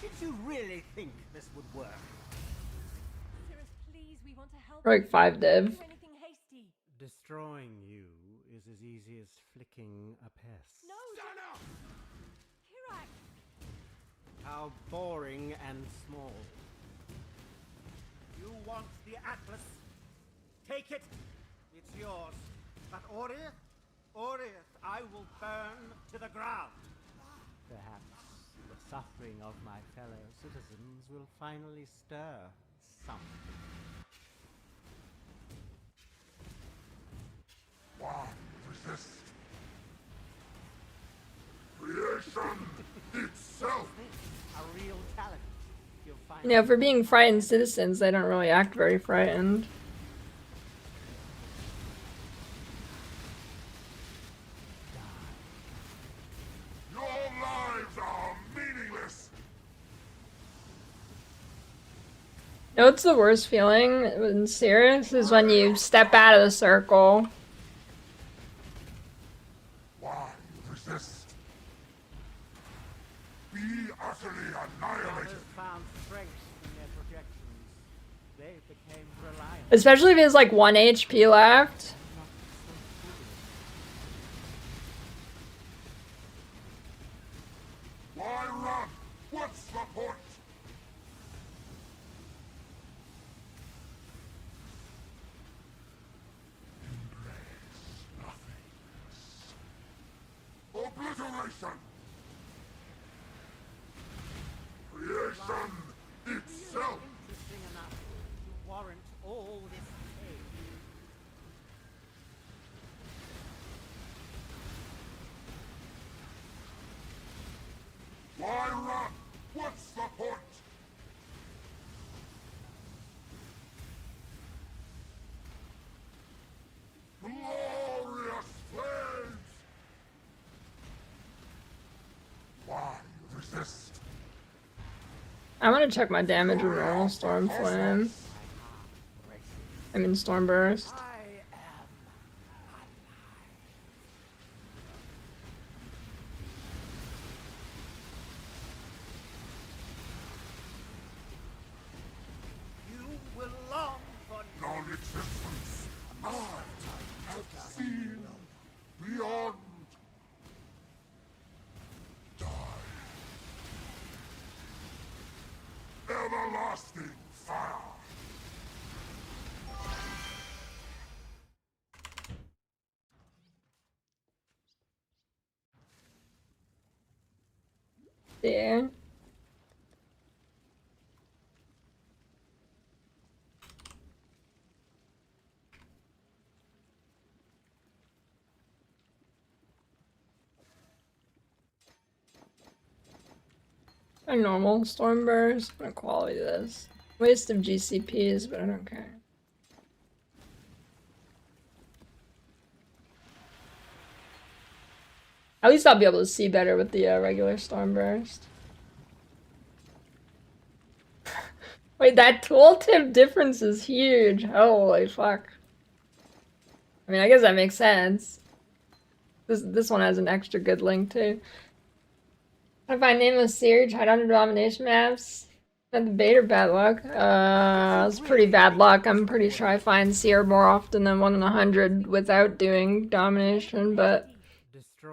[SPEAKER 11] Did you really think this would work?
[SPEAKER 14] Please, we want to help.
[SPEAKER 1] Like 5 div.
[SPEAKER 11] Destroying you is as easy as flicking a pest.
[SPEAKER 14] No! Kirak!
[SPEAKER 11] How boring and small. You want the Atlas? Take it. It's yours. But Oriath, I will burn to the ground. Perhaps the suffering of my fellow citizens will finally stir something.
[SPEAKER 6] Why resist? Creation itself!
[SPEAKER 11] A real talent. You'll find
[SPEAKER 1] You know, for being frightened citizens, they don't really act very frightened.
[SPEAKER 6] Your lives are meaningless!
[SPEAKER 1] You know what's the worst feeling in Sirius is when you step out of the circle.
[SPEAKER 6] Why resist? Be utterly annihilated!
[SPEAKER 11] found strength in their projections. They became reliant.
[SPEAKER 1] Especially if he has like 1 HP left.
[SPEAKER 6] Why run? What's the point? Obliteration! Creation itself!
[SPEAKER 11] Interesting enough to warrant all this pain.
[SPEAKER 6] Why run? What's the point? Glorious flames! Why resist?
[SPEAKER 1] I want to check my damage with normal Storm Flame. I mean Stormburst.
[SPEAKER 11] You will long for
[SPEAKER 6] non-existence. I have seen beyond. Die. Everlasting fire.
[SPEAKER 1] Yeah. A normal Stormburst. What quality this? Waste of GCPs, but I don't care. At least I'll be able to see better with the regular Stormburst. Wait, that tooltip difference is huge. Holy fuck. I mean, I guess that makes sense. This one has an extra good link too. If I nameless Seer, tried under domination maps. Had the bait or bad luck? It's pretty bad luck. I'm pretty sure I find Seer more often than 1 in 100 without doing domination, but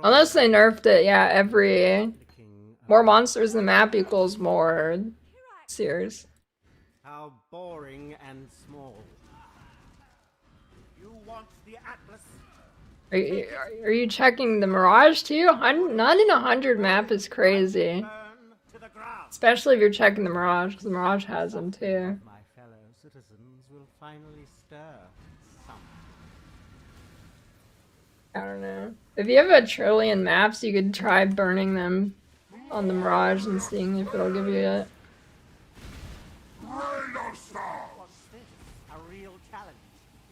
[SPEAKER 1] unless they nerfed it, yeah, every more monsters in the map equals more Seers.
[SPEAKER 11] How boring and small. You want the Atlas?
[SPEAKER 1] Are you checking the Mirage too? 9 in 100 map is crazy. Especially if you're checking the Mirage, because the Mirage has them too.
[SPEAKER 11] My fellow citizens will finally stir.
[SPEAKER 1] I don't know. If you have a trillion maps, you could try burning them on the Mirage and seeing if it'll give you it.
[SPEAKER 11] What's this? A real challenge.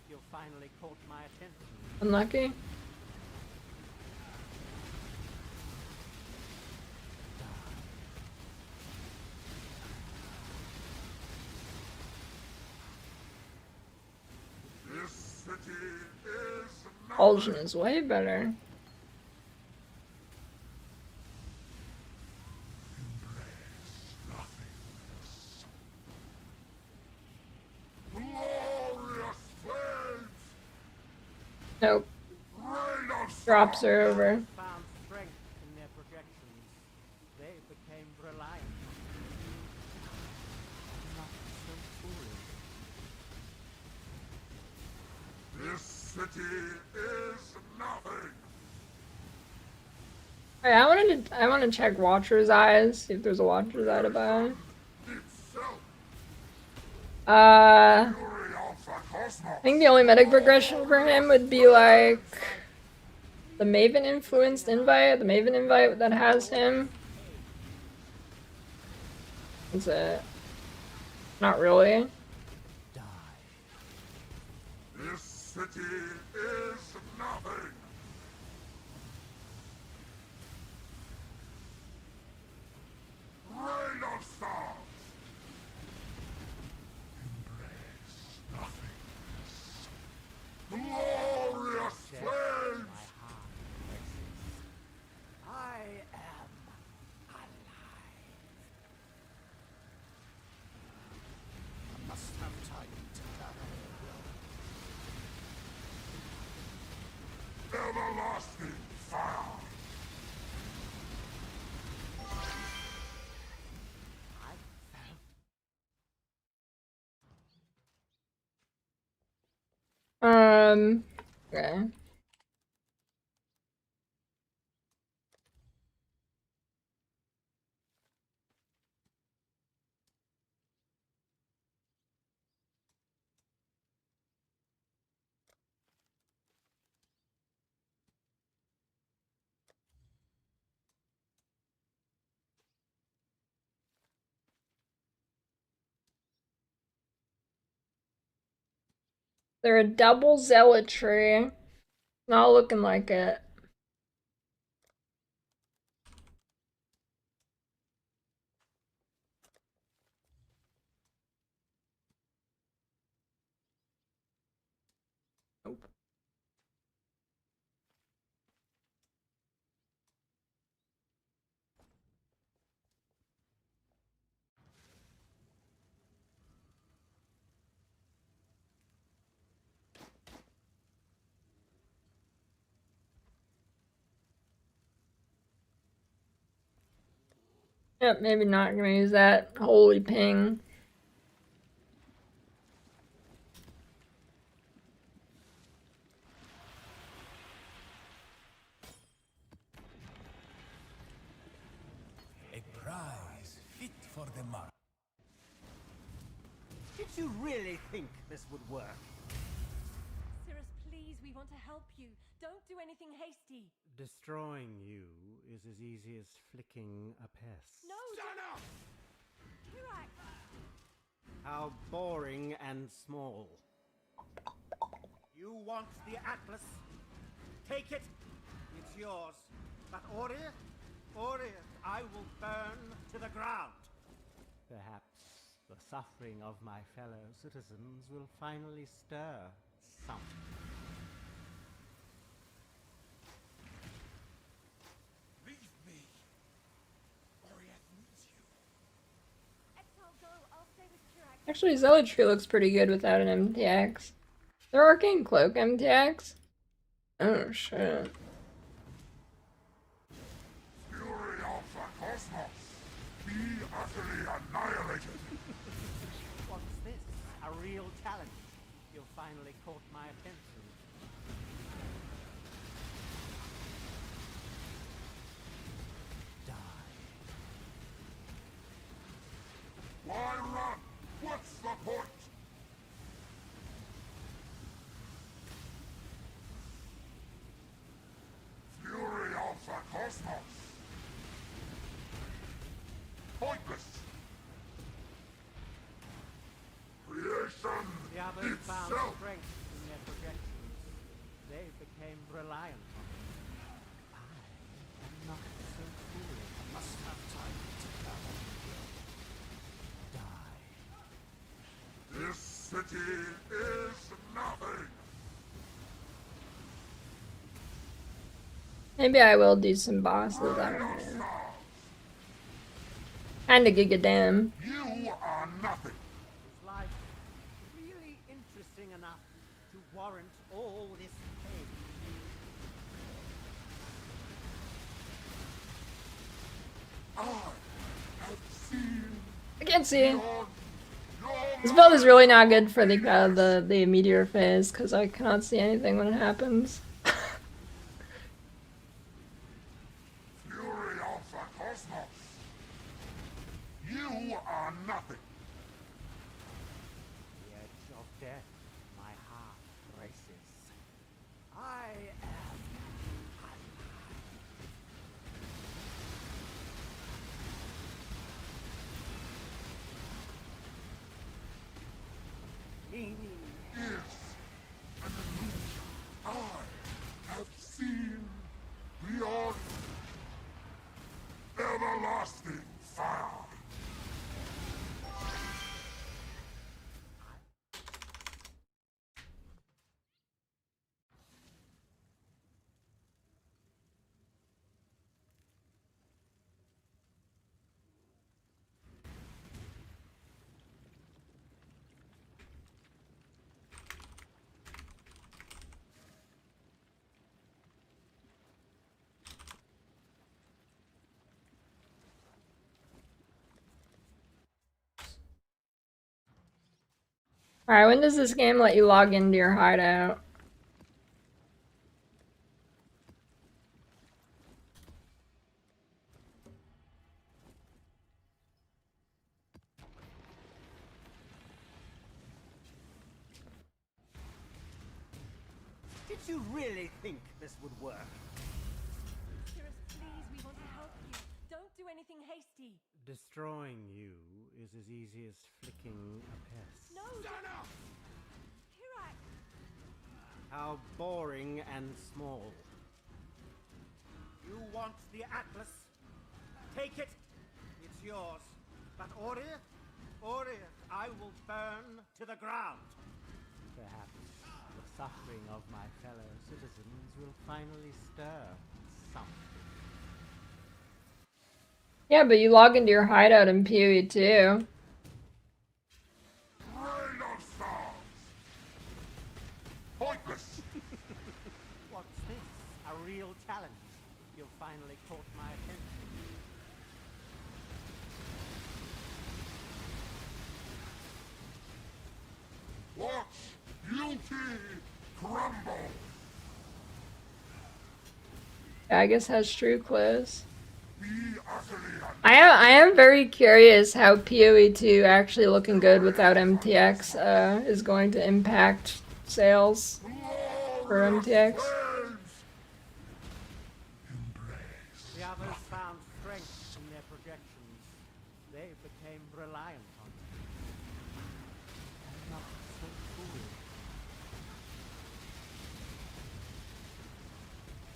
[SPEAKER 11] You finally caught my attention.
[SPEAKER 1] Unlucky? Ulgen is way better. Nope. Drops are over.
[SPEAKER 11] Found strength in their projections. They became reliant. Not so foolish.
[SPEAKER 6] This city is nothing.
[SPEAKER 1] Hey, I wanted to check Watcher's Eyes, see if there's a Watcher's Eye to buy. I think the only medic progression for him would be like the Maven influenced invite, the Maven invite that has him. That's it. Not really.
[SPEAKER 6] This city is nothing. Rain of stars. Glorious flames!
[SPEAKER 11] I am alive. I must have time to gather.
[SPEAKER 6] Everlasting fire!
[SPEAKER 1] Okay. They're a double zealotry. Not looking like it. Nope. Yep, maybe not gonna use that holy ping.
[SPEAKER 6] for the mark.
[SPEAKER 11] Did you really think this would work?
[SPEAKER 3] Cirrus, please, we want to help you. Don't do anything hasty.
[SPEAKER 11] Destroying you is as easy as flicking a pest.
[SPEAKER 3] No! Kirak!
[SPEAKER 11] How boring and small. You want the Atlas? Take it. It's yours. But Orient, I will burn to the ground. Perhaps the suffering of my fellow citizens will finally stir something.
[SPEAKER 6] Leave me. Orient needs you.
[SPEAKER 3] Exile, go. I'll stay with Kirak.
[SPEAKER 1] Actually, Zealotry looks pretty good without an MTX. Their Arcane Cloak MTX? Oh shit.
[SPEAKER 6] Fury of the cosmos. Be utterly annihilated.
[SPEAKER 11] What's this? A real challenge. You finally caught my attention. Die.
[SPEAKER 6] Why run? What's the point? Fury of the cosmos. Pointless. Creation
[SPEAKER 11] The others found
[SPEAKER 6] itself.
[SPEAKER 11] strength in their projections. They became reliant on it. I am not so foolish. I must have time to travel. Die.
[SPEAKER 6] This city is nothing.
[SPEAKER 1] Maybe I will do some bosses, I don't know. Kinda gigadam.
[SPEAKER 6] You are nothing.
[SPEAKER 11] Is life really interesting enough to warrant all this pain?
[SPEAKER 6] I have seen
[SPEAKER 1] I can't see. This build is really not good for the meteor phase because I cannot see anything when it happens.
[SPEAKER 6] fury of the cosmos. You are nothing.
[SPEAKER 11] The edge of death, my heart races. I am meaning.
[SPEAKER 6] Is an illusion. I have seen beyond everlasting fire.
[SPEAKER 1] Alright, when does this game let you log into your hideout?
[SPEAKER 11] Did you really think this would work?
[SPEAKER 3] Cirrus, please, we want to help you. Don't do anything hasty.
[SPEAKER 11] Destroying you is as easy as flicking a pest.
[SPEAKER 3] No! Kirak!
[SPEAKER 11] How boring and small. You want the Atlas? Take it. It's yours. But Orient, I will burn to the ground. Perhaps the suffering of my fellow citizens will finally stir something.
[SPEAKER 1] Yeah, but you log into your hideout in PoE too.
[SPEAKER 6] Rain of stars. Pointless.
[SPEAKER 11] What's this? A real challenge. You finally caught my attention.
[SPEAKER 6] Watch beauty crumble.
[SPEAKER 1] Yeah, I guess has true clothes. I am very curious how PoE 2 actually looking good without MTX is going to impact sales for MTX.
[SPEAKER 11] The others found strength in their projections. They became reliant on it. And not so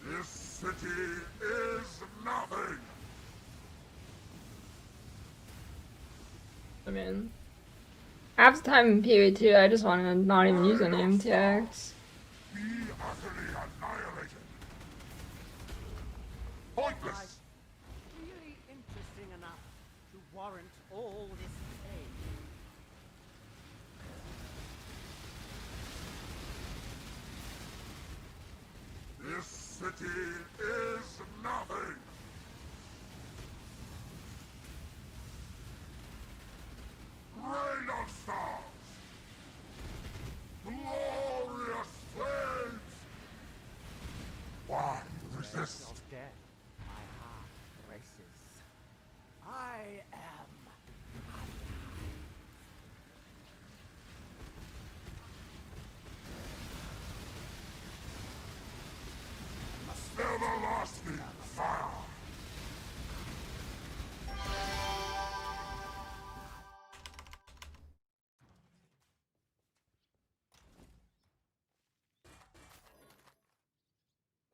[SPEAKER 11] foolish.
[SPEAKER 6] This city is nothing.
[SPEAKER 1] I mean, half the time in PoE 2, I just want to not even use any MTX.
[SPEAKER 6] Be utterly annihilated. Pointless.
[SPEAKER 11] Really interesting enough to warrant all this pain.
[SPEAKER 6] This city is nothing. Rain of stars. Glorious flames. Why resist?
[SPEAKER 11] Of death, my heart races. I am.
[SPEAKER 6] Everlasting fire.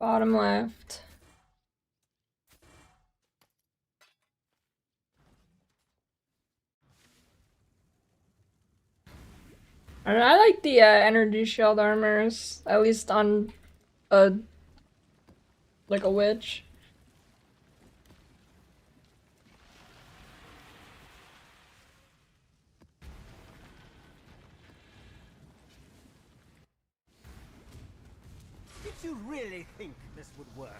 [SPEAKER 1] Bottom left. I like the energy shield armors, at least on a like a witch.
[SPEAKER 11] Did you really think this would work?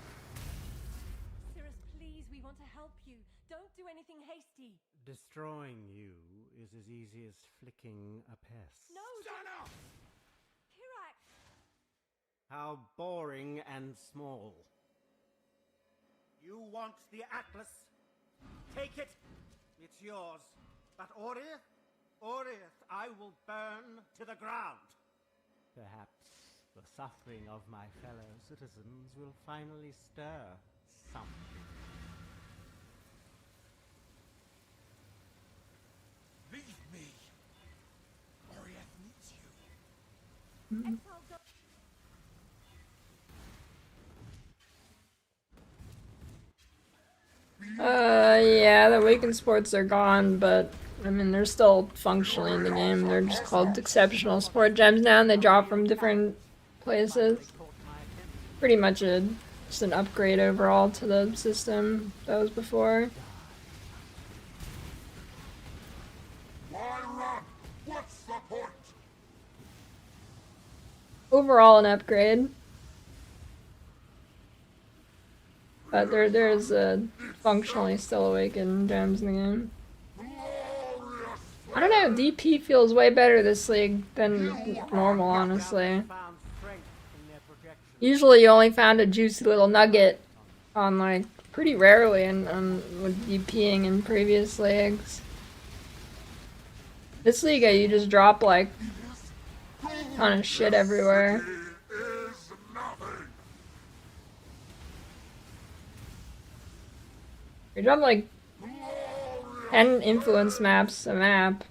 [SPEAKER 3] Cirrus, please, we want to help you. Don't do anything hasty.
[SPEAKER 11] Destroying you is as easy as flicking a pest.
[SPEAKER 3] No,
[SPEAKER 11] Shut up!
[SPEAKER 3] Kirak!
[SPEAKER 11] How boring and small. You want the Atlas? Take it. It's yours. But Oriath, I will burn to the ground. Perhaps the suffering of my fellow citizens will finally stir something.
[SPEAKER 6] Leave me. Oriath needs you.
[SPEAKER 3] Exile, go.
[SPEAKER 1] Yeah, the weakened sports are gone, but I mean, they're still functionally in the game. They're just called exceptional sport gems now, and they drop from different places. Pretty much just an upgrade overall to the system that was before.
[SPEAKER 6] Why run? What's the point?
[SPEAKER 1] Overall, an upgrade. But there's functionally still awakened gems in the game. I don't know, DP feels way better this league than normal, honestly. Usually you only found a juicy little nugget on, like, pretty rarely with DPing in previous leagues. This league, you just drop, like, a ton of shit everywhere. You drop, like, 10 influence maps a map.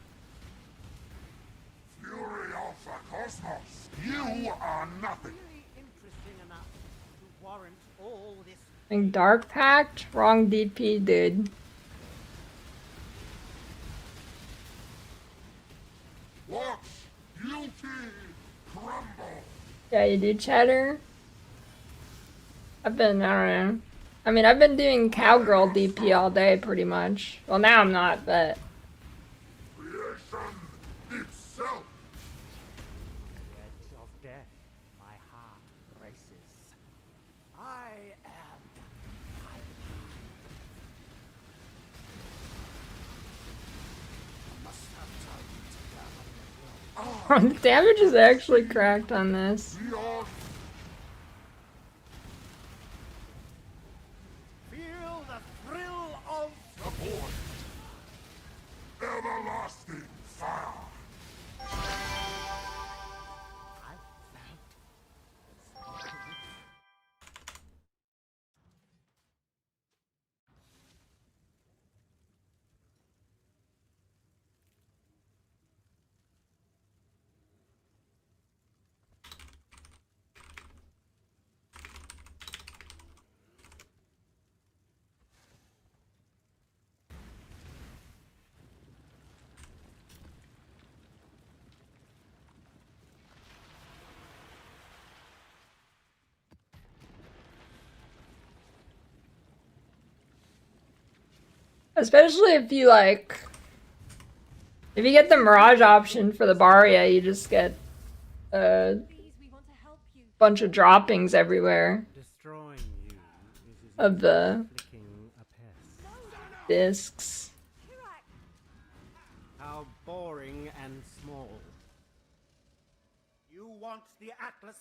[SPEAKER 6] Fury of the cosmos. You are nothing.
[SPEAKER 1] Like, Dark Pact? Wrong DP, dude.
[SPEAKER 6] Watch beauty crumble.
[SPEAKER 1] Yeah, you do, Cheddar? I don't know. I mean, I've been doing cowgirl DP all day, pretty much. Well, now I'm not, but...
[SPEAKER 6] Creation itself.
[SPEAKER 11] The edge of death, my heart races. I am. Must have time to gather.
[SPEAKER 1] The damage is actually cracked on this.
[SPEAKER 11] Feel the thrill
[SPEAKER 1] Especially if you like, if you get the Mirage option for the Barria, you just get a bunch of droppings everywhere of the discs.
[SPEAKER 11] How boring and small. You want the Atlas?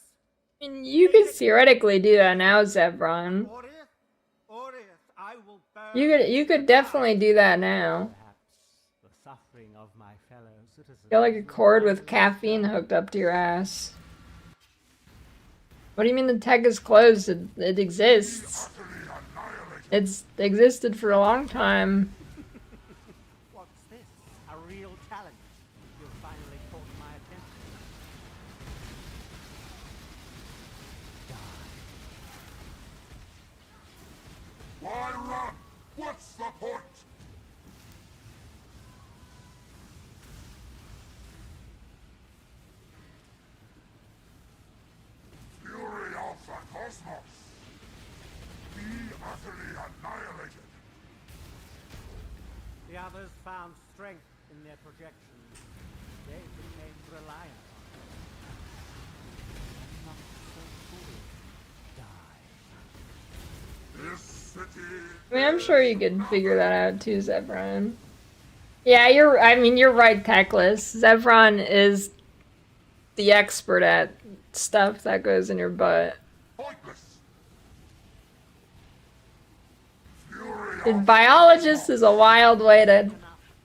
[SPEAKER 1] I mean, you could theoretically do that now, Zevron. You could definitely do that now.
[SPEAKER 11] The suffering of my fellow citizens.
[SPEAKER 1] Feel like a cord with caffeine hooked up to your ass. What do you mean the tech is closed? It exists. It's existed for a long time.
[SPEAKER 11] What's this? A real challenge. You've finally caught my attention.
[SPEAKER 6] Why run? What's the point? Fury of the cosmos. Be utterly annihilated.
[SPEAKER 11] The others found strength in their projections. They became reliant on it. Not so foolish. Die.
[SPEAKER 6] This city.
[SPEAKER 1] I mean, I'm sure you could figure that out too, Zevron. Yeah, you're right, Techless. Zevron is the expert at stuff that goes in your butt. Dude, biologist is a wild way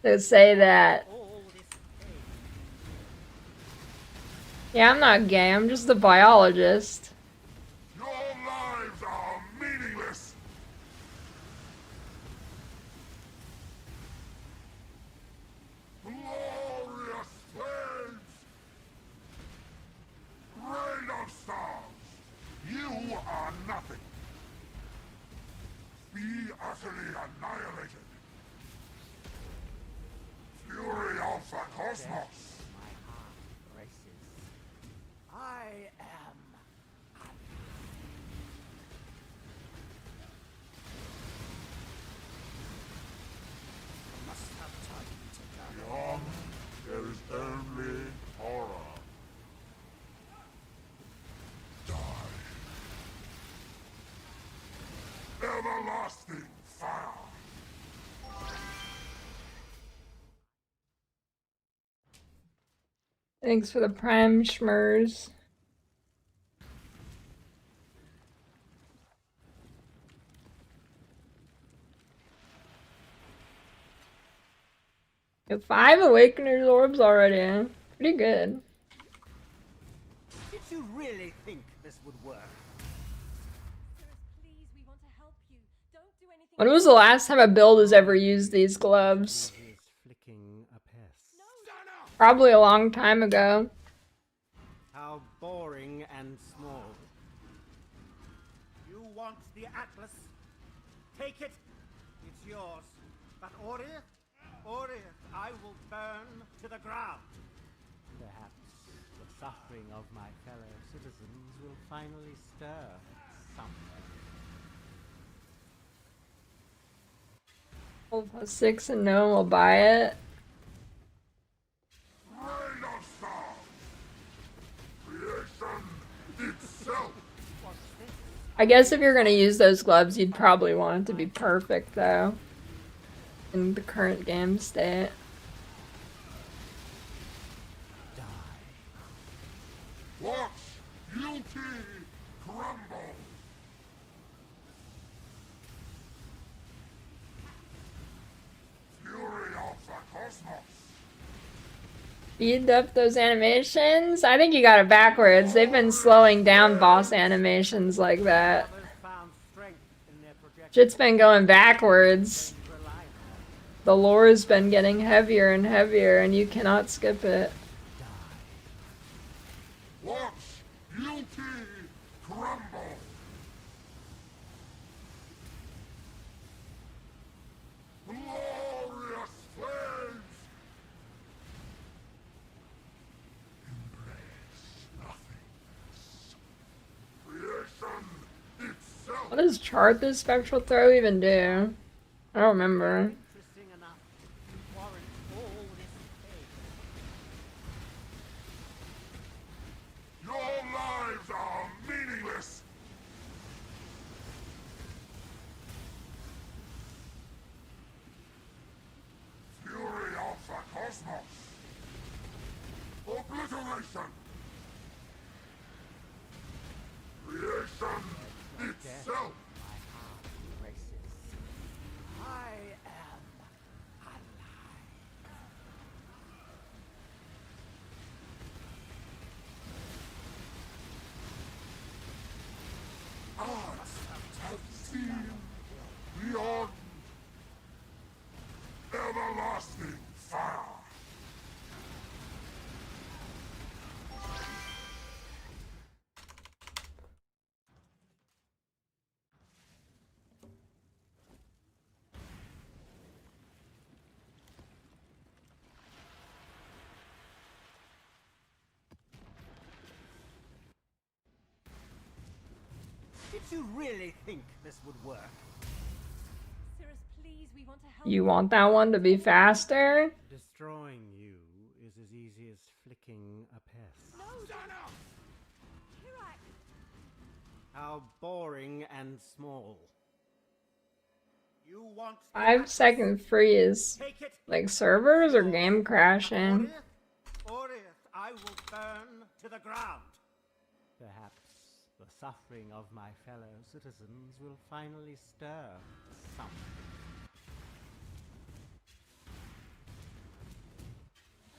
[SPEAKER 1] to say that. Yeah, I'm not gay, I'm just a biologist.
[SPEAKER 6] Your lives are meaningless. Glorious flames. Rain of stars. You are nothing. Be utterly annihilated. Fury of the cosmos.
[SPEAKER 11] My heart races. I am.
[SPEAKER 6] Must have time to die. Beyond, there is only horror. Die. Everlasting fire.
[SPEAKER 1] Thanks for the prime schmers. Got 5 Awakener's orbs already. Pretty good.
[SPEAKER 11] Did you really think this would work?
[SPEAKER 1] When was the last time a build has ever used these gloves? Probably a long time ago.
[SPEAKER 11] How boring and small. You want the Atlas? Take it. It's yours. But Orith, I will burn to the ground. Perhaps the suffering of my fellow citizens will finally stir something.
[SPEAKER 1] 6 and no one will buy it.
[SPEAKER 6] Rain of stars. Creation itself.
[SPEAKER 1] I guess if you're gonna use those gloves, you'd probably want it to be perfect, though. In the current game state.
[SPEAKER 6] Watch beauty crumble. Fury of the cosmos.
[SPEAKER 1] Speed up those animations? I think you got it backwards. They've been slowing down boss animations like that. Shit's been going backwards. The lore's been getting heavier and heavier, and you cannot skip it.
[SPEAKER 6] Watch beauty crumble. Glorious flames.
[SPEAKER 1] What does chart this spectral throw even do? I don't remember.
[SPEAKER 6] Obliteration! Creation itself!
[SPEAKER 11] My heart races. I am alive.
[SPEAKER 6] Arts have seen beyond everlasting fire.
[SPEAKER 11] Did you really think this would work?
[SPEAKER 3] Cirrus, please, we want to help.
[SPEAKER 1] You want that one to be faster?
[SPEAKER 11] Destroying you is as easy as flicking a pest.
[SPEAKER 3] No, Kirak.
[SPEAKER 11] How boring and small. You want
[SPEAKER 1] 5-second freeze.
[SPEAKER 11] Take it.
[SPEAKER 1] Like servers or game crashing?
[SPEAKER 11] Orith, I will burn to the ground. Perhaps the suffering of my fellow citizens will finally stir something.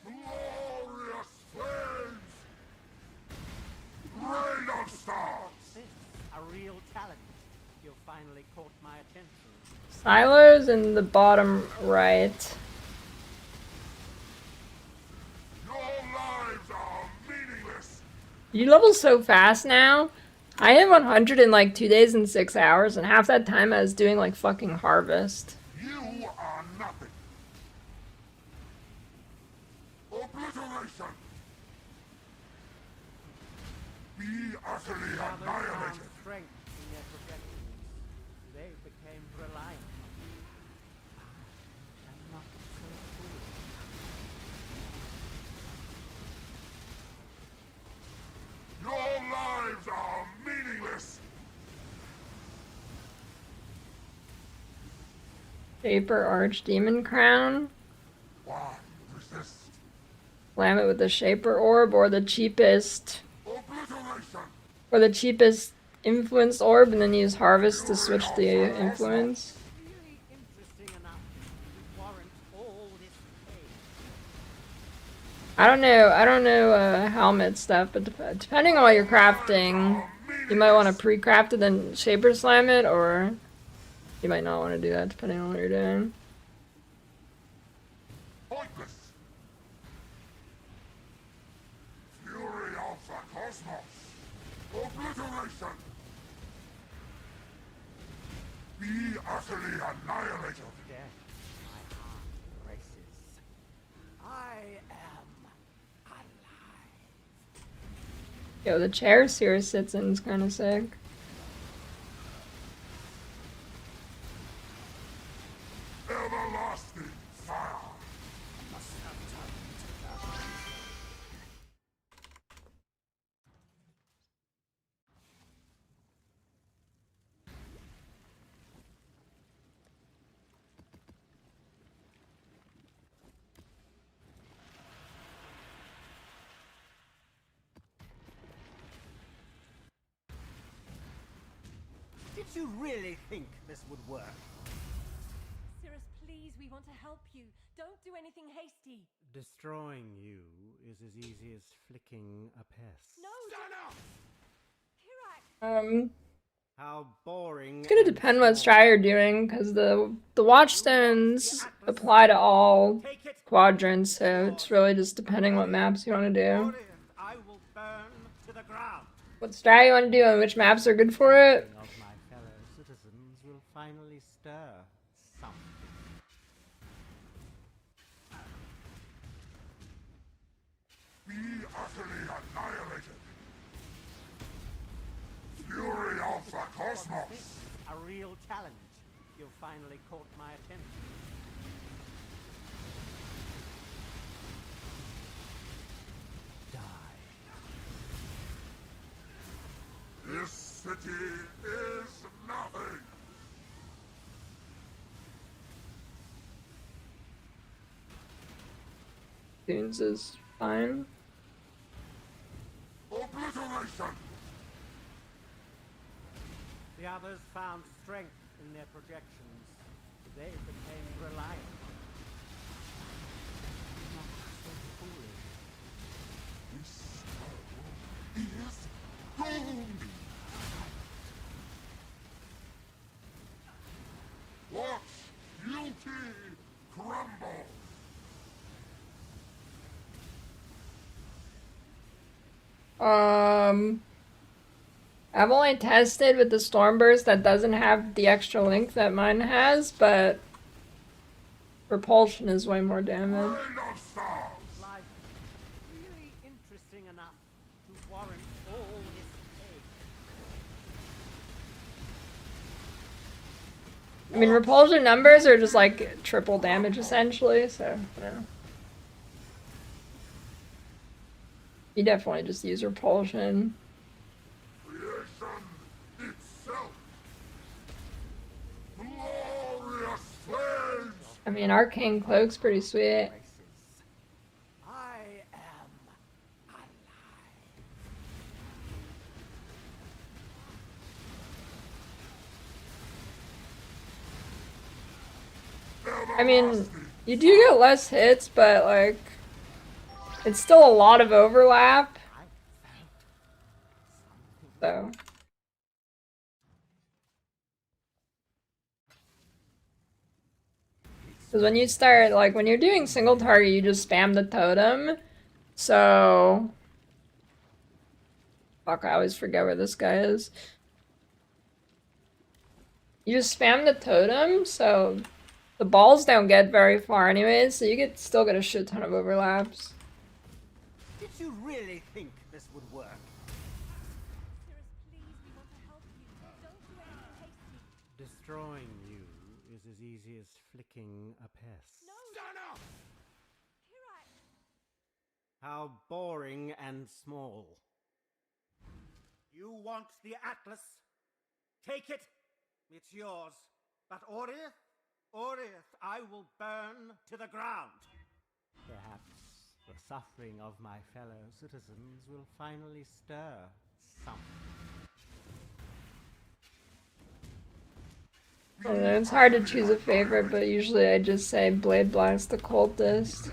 [SPEAKER 6] Glorious flames! Rain of stars!
[SPEAKER 11] This a real talent. You finally caught my attention.
[SPEAKER 1] Silos in the bottom right.
[SPEAKER 6] Your lives are meaningless!
[SPEAKER 1] You level so fast now. I hit 100 in like 2 days and 6 hours, and half that time I was doing like fucking harvest.
[SPEAKER 6] You are nothing! Obliteration! Be utterly annihilated!
[SPEAKER 11] Strength in their projections. They became reliant on me. I am not so foolish.
[SPEAKER 6] Your lives are meaningless!
[SPEAKER 1] Shaper Archdemon Crown.
[SPEAKER 6] Why resist?
[SPEAKER 1] Slam it with the Shaper Orb or the cheapest.
[SPEAKER 6] Obliteration!
[SPEAKER 1] Or the cheapest influence orb, and then use Harvest to switch the influence.
[SPEAKER 11] Really interesting enough to warrant all this pain.
[SPEAKER 1] I don't know helmet stuff, but depending on what you're crafting, you might want to pre-craft it then Shaper Slam it, or you might not want to do that depending on what you're doing.
[SPEAKER 6] Pointless! Fury of the cosmos! Obliteration! Be utterly annihilated!
[SPEAKER 11] Death, my heart races. I am alive.
[SPEAKER 1] Yo, the chair Cirrus sits in is kind of sick.
[SPEAKER 6] Everlasting fire! Must have time to die.
[SPEAKER 11] Did you really think this would work?
[SPEAKER 3] Cirrus, please, we want to help you. Don't do anything hasty.
[SPEAKER 11] Destroying you is as easy as flicking a pest.
[SPEAKER 3] No,
[SPEAKER 1] Um,
[SPEAKER 11] How boring.
[SPEAKER 1] it's gonna depend what strat you're doing, because the Watchstones apply to all quadrants, so it's really just depending what maps you want to do.
[SPEAKER 11] I will burn to the ground.
[SPEAKER 1] What strat you want to do and which maps are good for it.
[SPEAKER 11] Of my fellow citizens will finally stir something.
[SPEAKER 6] Be utterly annihilated! Fury of the cosmos!
[SPEAKER 11] A real challenge. You finally caught my attention. Die.
[SPEAKER 6] This city is nothing!
[SPEAKER 1] Dunes is fine.
[SPEAKER 11] The others found strength in their projections. They became reliant. Not so foolish.
[SPEAKER 6] This is gold! Watch beauty crumble!
[SPEAKER 1] I've only tested with the Stormburst that doesn't have the extra length that mine has, but repulsion is way more damage.
[SPEAKER 11] Life really interesting enough to warrant all this hate.
[SPEAKER 1] I mean, repulsion numbers are just like triple damage essentially, so yeah. You definitely just use repulsion. I mean, Arcane Cloak's pretty sweet.
[SPEAKER 11] I am
[SPEAKER 1] I mean, you do get less hits, but like, it's still a lot of overlap. So. Because when you start, like, when you're doing single target, you just spam the totem. So. Fuck, I always forget where this guy is. You just spam the totem, so the balls don't get very far anyways, so you still get a shit ton of overlaps.
[SPEAKER 11] Did you really think this would work? Destroying you is as easy as flicking a pest.
[SPEAKER 6] Stand up!
[SPEAKER 11] How boring and small. You want the Atlas? Take it. It's yours. But Orith, I will burn to the ground. Perhaps the suffering of my fellow citizens will finally stir something.
[SPEAKER 1] I don't know, it's hard to choose a favorite, but usually I just say Blade Blast the Cultist.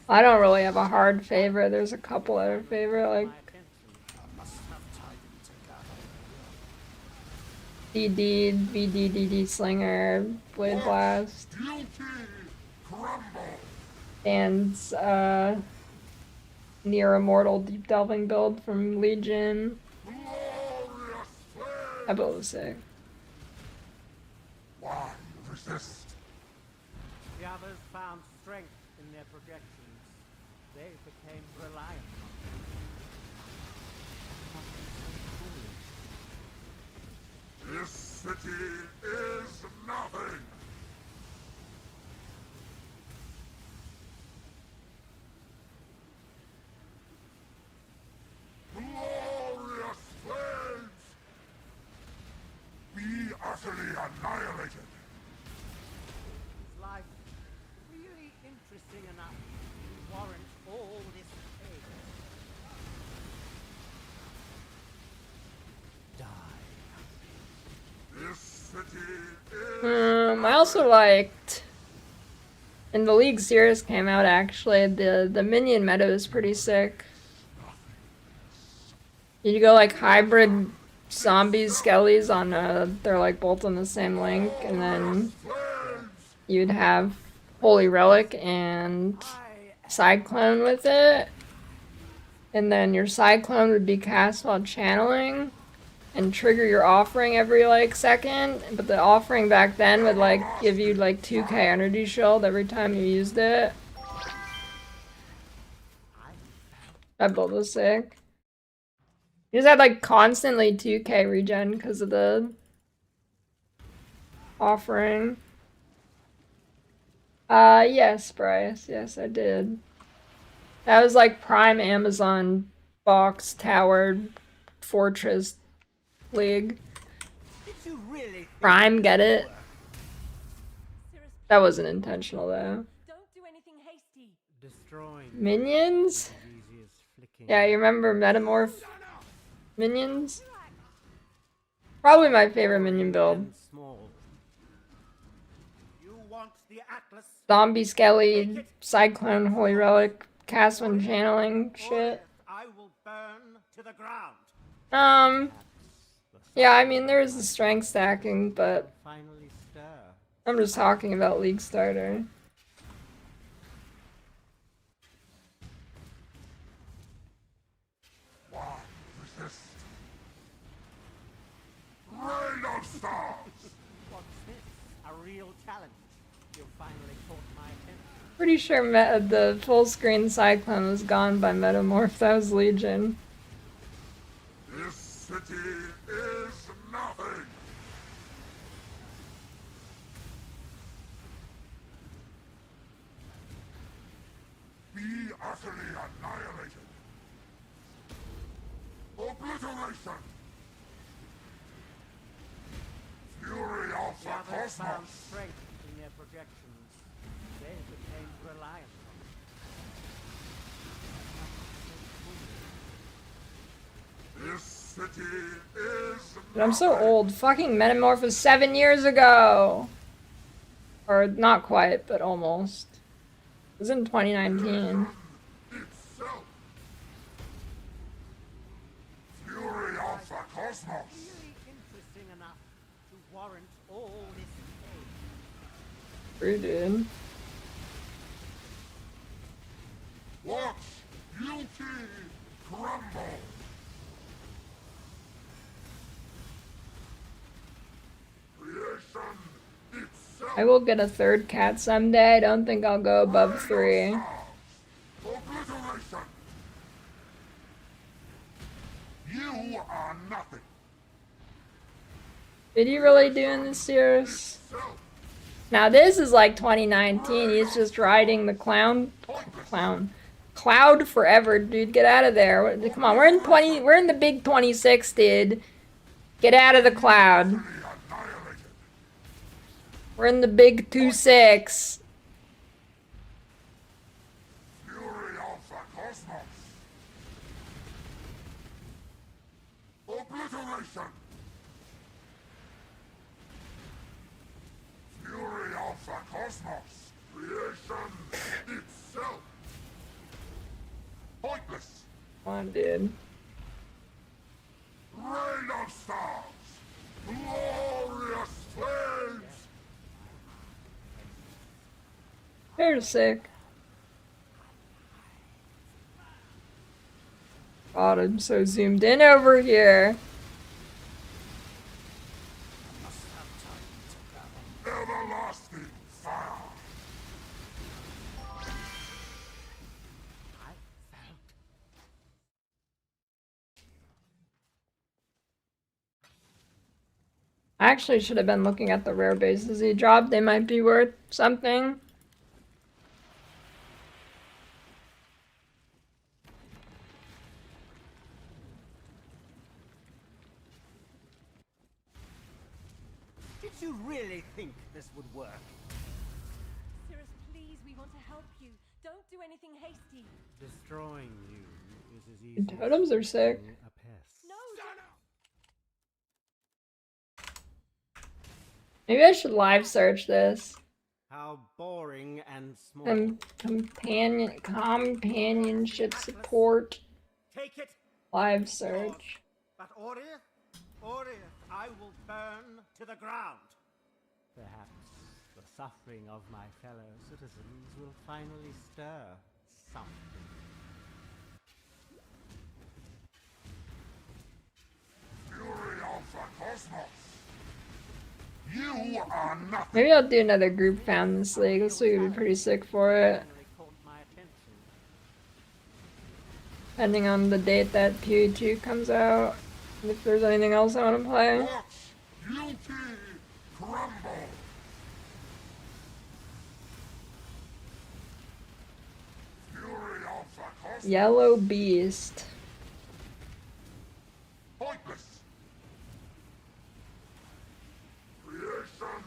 [SPEAKER 1] I don't really have a hard favorite. There's a couple that are favorite, like DD, VDDD Slinger, Blade Blast, and Near Immortal Deep Delving build from Legion. That build was sick.
[SPEAKER 6] Why resist?
[SPEAKER 11] The others found strength in their projections. They became reliant.
[SPEAKER 6] This city is nothing. Glorious flames! Be utterly annihilated.
[SPEAKER 11] Is life really interesting enough to warrant all this hate? Die.
[SPEAKER 6] This city is
[SPEAKER 1] I also liked, in the League series came out actually, the minion meta is pretty sick. You go like hybrid zombies, skellies on they're like both on the same link, and then you'd have Holy Relic and Cyclone with it. And then your Cyclone would be cast while channeling and trigger your offering every like second, but the offering back then would like give you like 2k energy shield every time you used it. That build was sick. You just had like constantly 2k regen because of the offering. Yes, Bryce. Yes, I did. That was like prime Amazon box towered fortress league.
[SPEAKER 11] Did you really
[SPEAKER 1] Prime, get it? That wasn't intentional though.
[SPEAKER 3] Don't do anything hasty.
[SPEAKER 11] Destroying
[SPEAKER 1] Minions? Yeah, you remember Metamorph minions. Probably my favorite minion build.
[SPEAKER 11] Small. You want the Atlas?
[SPEAKER 1] Zombie Skelly, Cyclone, Holy Relic, cast when channeling shit.
[SPEAKER 11] I will burn to the ground.
[SPEAKER 1] Yeah, I mean there is the strength stacking, but
[SPEAKER 11] Finally stir.
[SPEAKER 1] I'm just talking about League Starter.
[SPEAKER 6] Why resist? Rain of stars!
[SPEAKER 11] What's this? A real challenge. You finally caught my attention.
[SPEAKER 1] Pretty sure the full screen Cyclone was gone by Metamorph. That was Legion.
[SPEAKER 6] This city is nothing! Be utterly annihilated! Obliteration! Fury of
[SPEAKER 11] The
[SPEAKER 6] the
[SPEAKER 11] others found
[SPEAKER 6] cosmos!
[SPEAKER 11] strength in their projections. They became reliant on it.
[SPEAKER 6] This city is
[SPEAKER 1] But I'm so old. Fucking Metamorph was 7 years ago! Or not quite, but almost. It was in 2019.
[SPEAKER 6] itself! Fury of the cosmos!
[SPEAKER 11] Really interesting enough to warrant all this pain.
[SPEAKER 1] True, dude.
[SPEAKER 6] Watch beauty crumble! Creation itself!
[SPEAKER 1] I will get a third cat someday. I don't think I'll go above 3.
[SPEAKER 6] Obliteration! You are nothing!
[SPEAKER 1] Did he really doing this serious? Now this is like 2019. He's just riding the cloud forever, dude. Get out of there. Come on, we're in the big 26, dude. Get out of the cloud. We're in the big 26.
[SPEAKER 6] Fury of the cosmos! Obliteration! Fury of the cosmos! Creation itself! Pointless!
[SPEAKER 1] Come on, dude.
[SPEAKER 6] Rain of stars! Glorious flames!
[SPEAKER 1] They're sick. God, I'm so zoomed in over here.
[SPEAKER 6] Everlasting fire!
[SPEAKER 1] I actually should have been looking at the rare bases he dropped. They might be worth something.
[SPEAKER 11] Did you really think this would work?
[SPEAKER 3] Cirrus, please, we want to help you. Don't do anything hasty.
[SPEAKER 11] Destroying you is as easy
[SPEAKER 1] The totems are sick.
[SPEAKER 11] as a pest.
[SPEAKER 3] No,
[SPEAKER 1] Maybe I should live search this.
[SPEAKER 11] How boring and small.
[SPEAKER 1] Companionship support.
[SPEAKER 11] Take it.
[SPEAKER 1] Live search.
[SPEAKER 11] But Oriath, I will burn to the ground. Perhaps the suffering of my fellow citizens will finally stir something.
[SPEAKER 6] Fury of the cosmos! You are nothing!
[SPEAKER 1] Maybe I'll do another group found this league. This league would be pretty sick for it. Depending on the date that PoE 2 comes out. And if there's anything else I want to play.
[SPEAKER 6] Beauty crumble! Fury of the cosmos!
[SPEAKER 1] Yellow Beast.
[SPEAKER 6] Pointless! Creation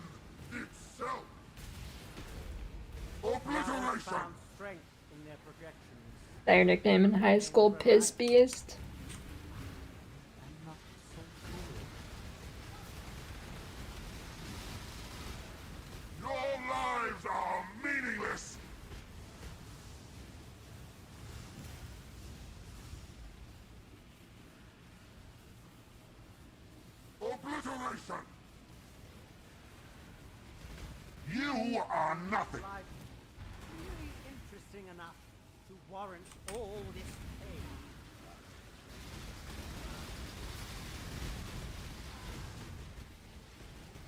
[SPEAKER 6] itself! Obliteration!
[SPEAKER 11] Found strength in their projections.
[SPEAKER 1] That your nickname in high school, Piss Beast?
[SPEAKER 6] Obliteration! You are nothing!
[SPEAKER 11] Life really interesting enough to warrant all this pain.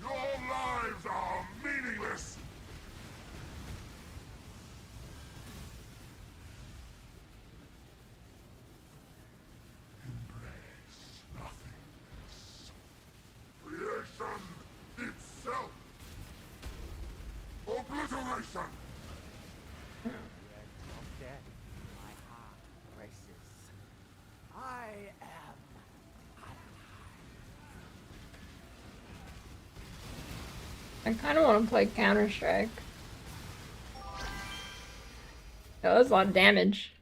[SPEAKER 6] Your lives are meaningless! Embrace nothingness. Creation itself! Obliteration!
[SPEAKER 11] The edge of death, my heart races. I am
[SPEAKER 1] I kind of want to play Counter-Strike. That was a lot of damage.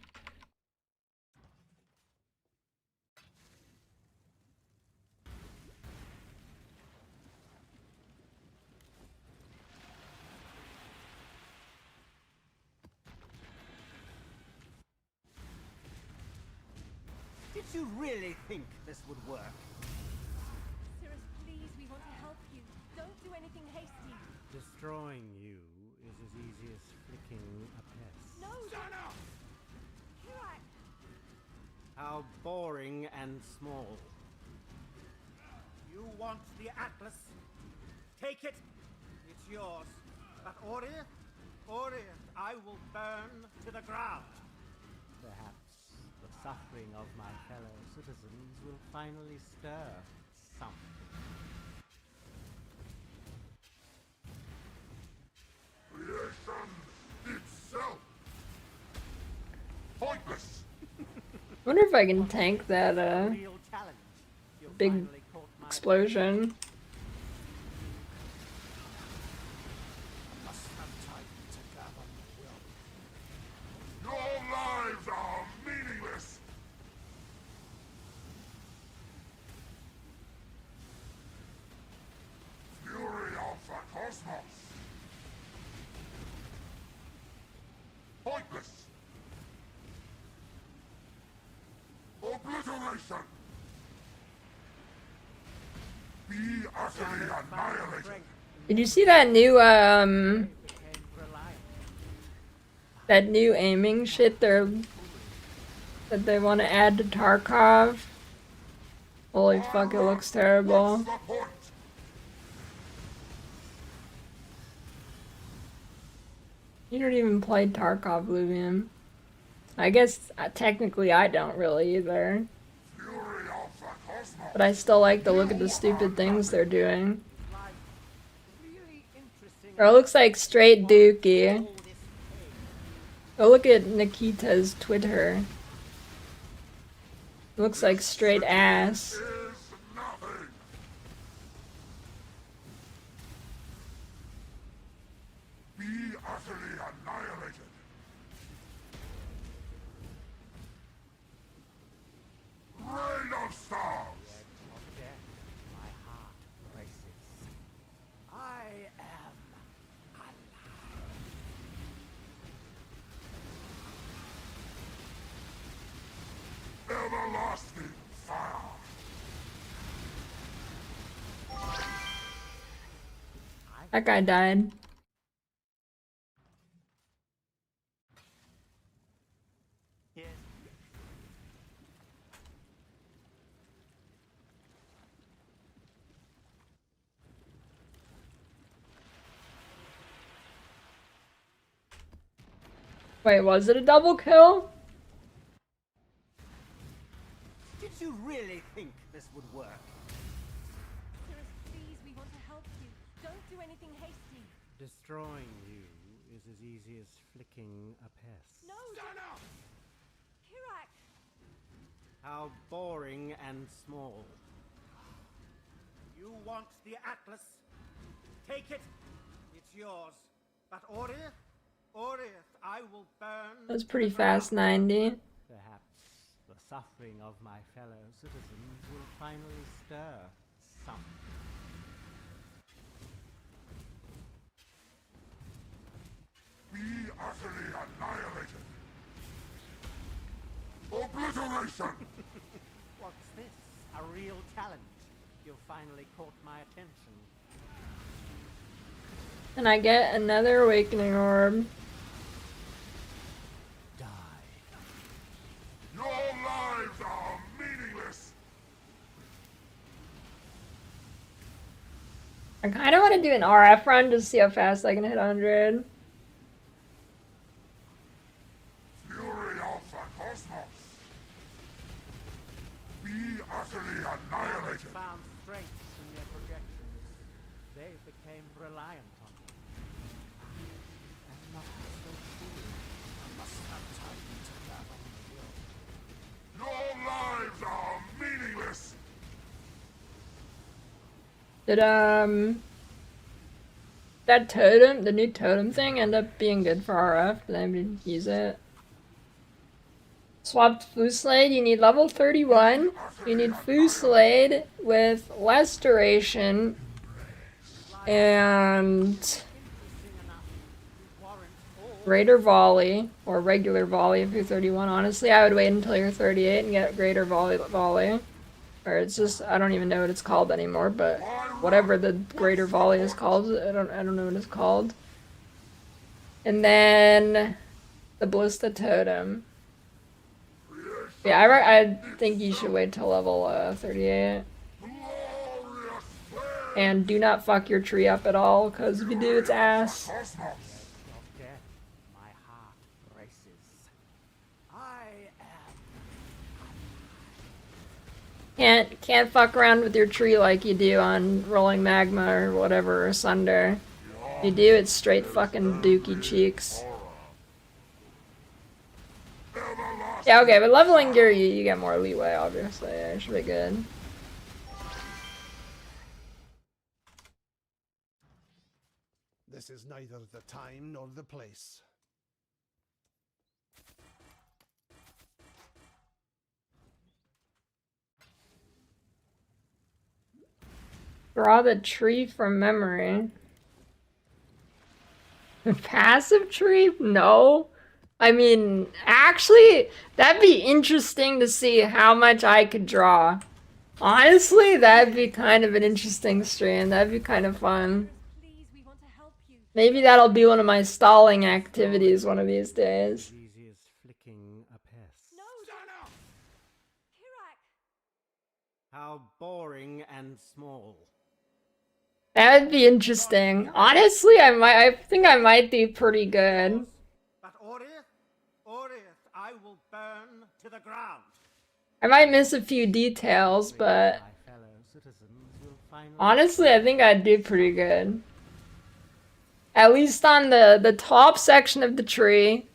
[SPEAKER 11] Did you really think this would work?
[SPEAKER 3] Cirrus, please, we want to help you. Don't do anything hasty.
[SPEAKER 11] Destroying you is as easy as flicking a pest.
[SPEAKER 3] No! Kirak!
[SPEAKER 11] How boring and small. You want the Atlas? Take it. It's yours. But Order, I will burn to the ground. Perhaps the suffering of my fellow citizens will finally stir something.
[SPEAKER 6] Creation itself! Pointless!
[SPEAKER 1] Wonder if I can tank that
[SPEAKER 11] Real challenge. You
[SPEAKER 1] big
[SPEAKER 11] finally caught my
[SPEAKER 1] explosion.
[SPEAKER 6] Must have time to gather will. Your lives are meaningless! Fury of the cosmos! Pointless! Obliteration! Be utterly annihilated!
[SPEAKER 1] Did you see that new that new aiming shit that they want to add to Tarkov? Holy fuck, it looks terrible. You don't even play Tarkov, Luvian. I guess technically I don't really either. But I still like to look at the stupid things they're doing. Or it looks like straight dookie. Go look at Nikita's Twitter. Looks like straight ass.
[SPEAKER 6] Be utterly annihilated! Rain of stars!
[SPEAKER 11] My heart races. I am
[SPEAKER 6] Everlasting fire!
[SPEAKER 1] That guy died. Wait, was it a double kill?
[SPEAKER 11] Did you really think this would work?
[SPEAKER 3] Cirrus, please, we want to help you. Don't do anything hasty.
[SPEAKER 11] Destroying you is as easy as flicking a pest.
[SPEAKER 3] No! Kirak!
[SPEAKER 11] How boring and small. You want the Atlas? Take it. It's yours. But Order, I will burn.
[SPEAKER 1] That was pretty fast, 90.
[SPEAKER 11] Perhaps the suffering of my fellow citizens will finally stir something.
[SPEAKER 6] Be utterly annihilated! Obliteration!
[SPEAKER 11] What's this? A real challenge? you've finally caught my attention.
[SPEAKER 1] And I get another awakening orb.
[SPEAKER 6] Your lives are meaningless.
[SPEAKER 1] I kind of want to do an RF run to see how fast I can hit 100.
[SPEAKER 6] Fury of the cosmos. Be utterly annihilated.
[SPEAKER 11] Found strength in their projections. They became reliant on me. And not so foolish. I must have time to gather the
[SPEAKER 6] Your lives are meaningless.
[SPEAKER 1] Did that totem, the new totem thing, end up being good for RF? Did anybody use it? Swapped Fusillade, you need level 31. You need Fusillade with less duration and greater volley, or regular volley if you're 31. Honestly, I would wait until you're 38 and get greater volley. Or it's just, I don't even know what it's called anymore, but whatever the greater volley is called, I don't know what it's called. And then the Ballista Totem. Yeah, I think you should wait till level 38. And do not fuck your tree up at all, because if you do, it's ass.
[SPEAKER 11] My heart races. I am.
[SPEAKER 1] Can't fuck around with your tree like you do on Rolling Magma or whatever, or Sunder. If you do, it's straight fucking dookie cheeks. Yeah, okay, but leveling gear, you get more leeway, obviously. Yeah, it should be good.
[SPEAKER 6] This is neither the time nor the place.
[SPEAKER 1] Draw the tree from memory. Passive tree? No. I mean, actually, that'd be interesting to see how much I could draw. Honestly, that'd be kind of an interesting stream. That'd be kind of fun. Maybe that'll be one of my stalling activities one of these days.
[SPEAKER 11] How boring and small.
[SPEAKER 1] That would be interesting. Honestly, I think I might be pretty good.
[SPEAKER 11] But Oriath, I will burn to the ground.
[SPEAKER 1] I might miss a few details, but honestly, I think I'd do pretty good. At least on the top section of the tree.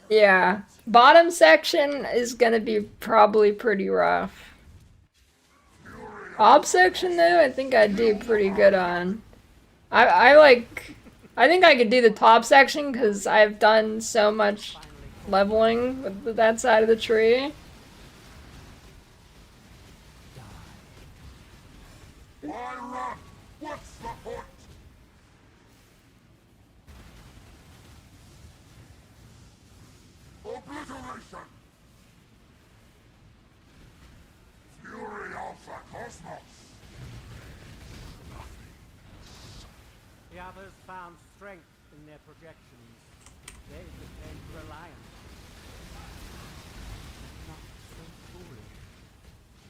[SPEAKER 1] Yeah. Bottom section is gonna be probably pretty rough. Top section though, I think I'd do pretty good on. I think I could do the top section because I've done so much leveling with that side of the tree.
[SPEAKER 6] Why run? What's the point? Obliteration! Fury of the cosmos!
[SPEAKER 11] The others found strength in their projections. They became reliant. Not so foolish.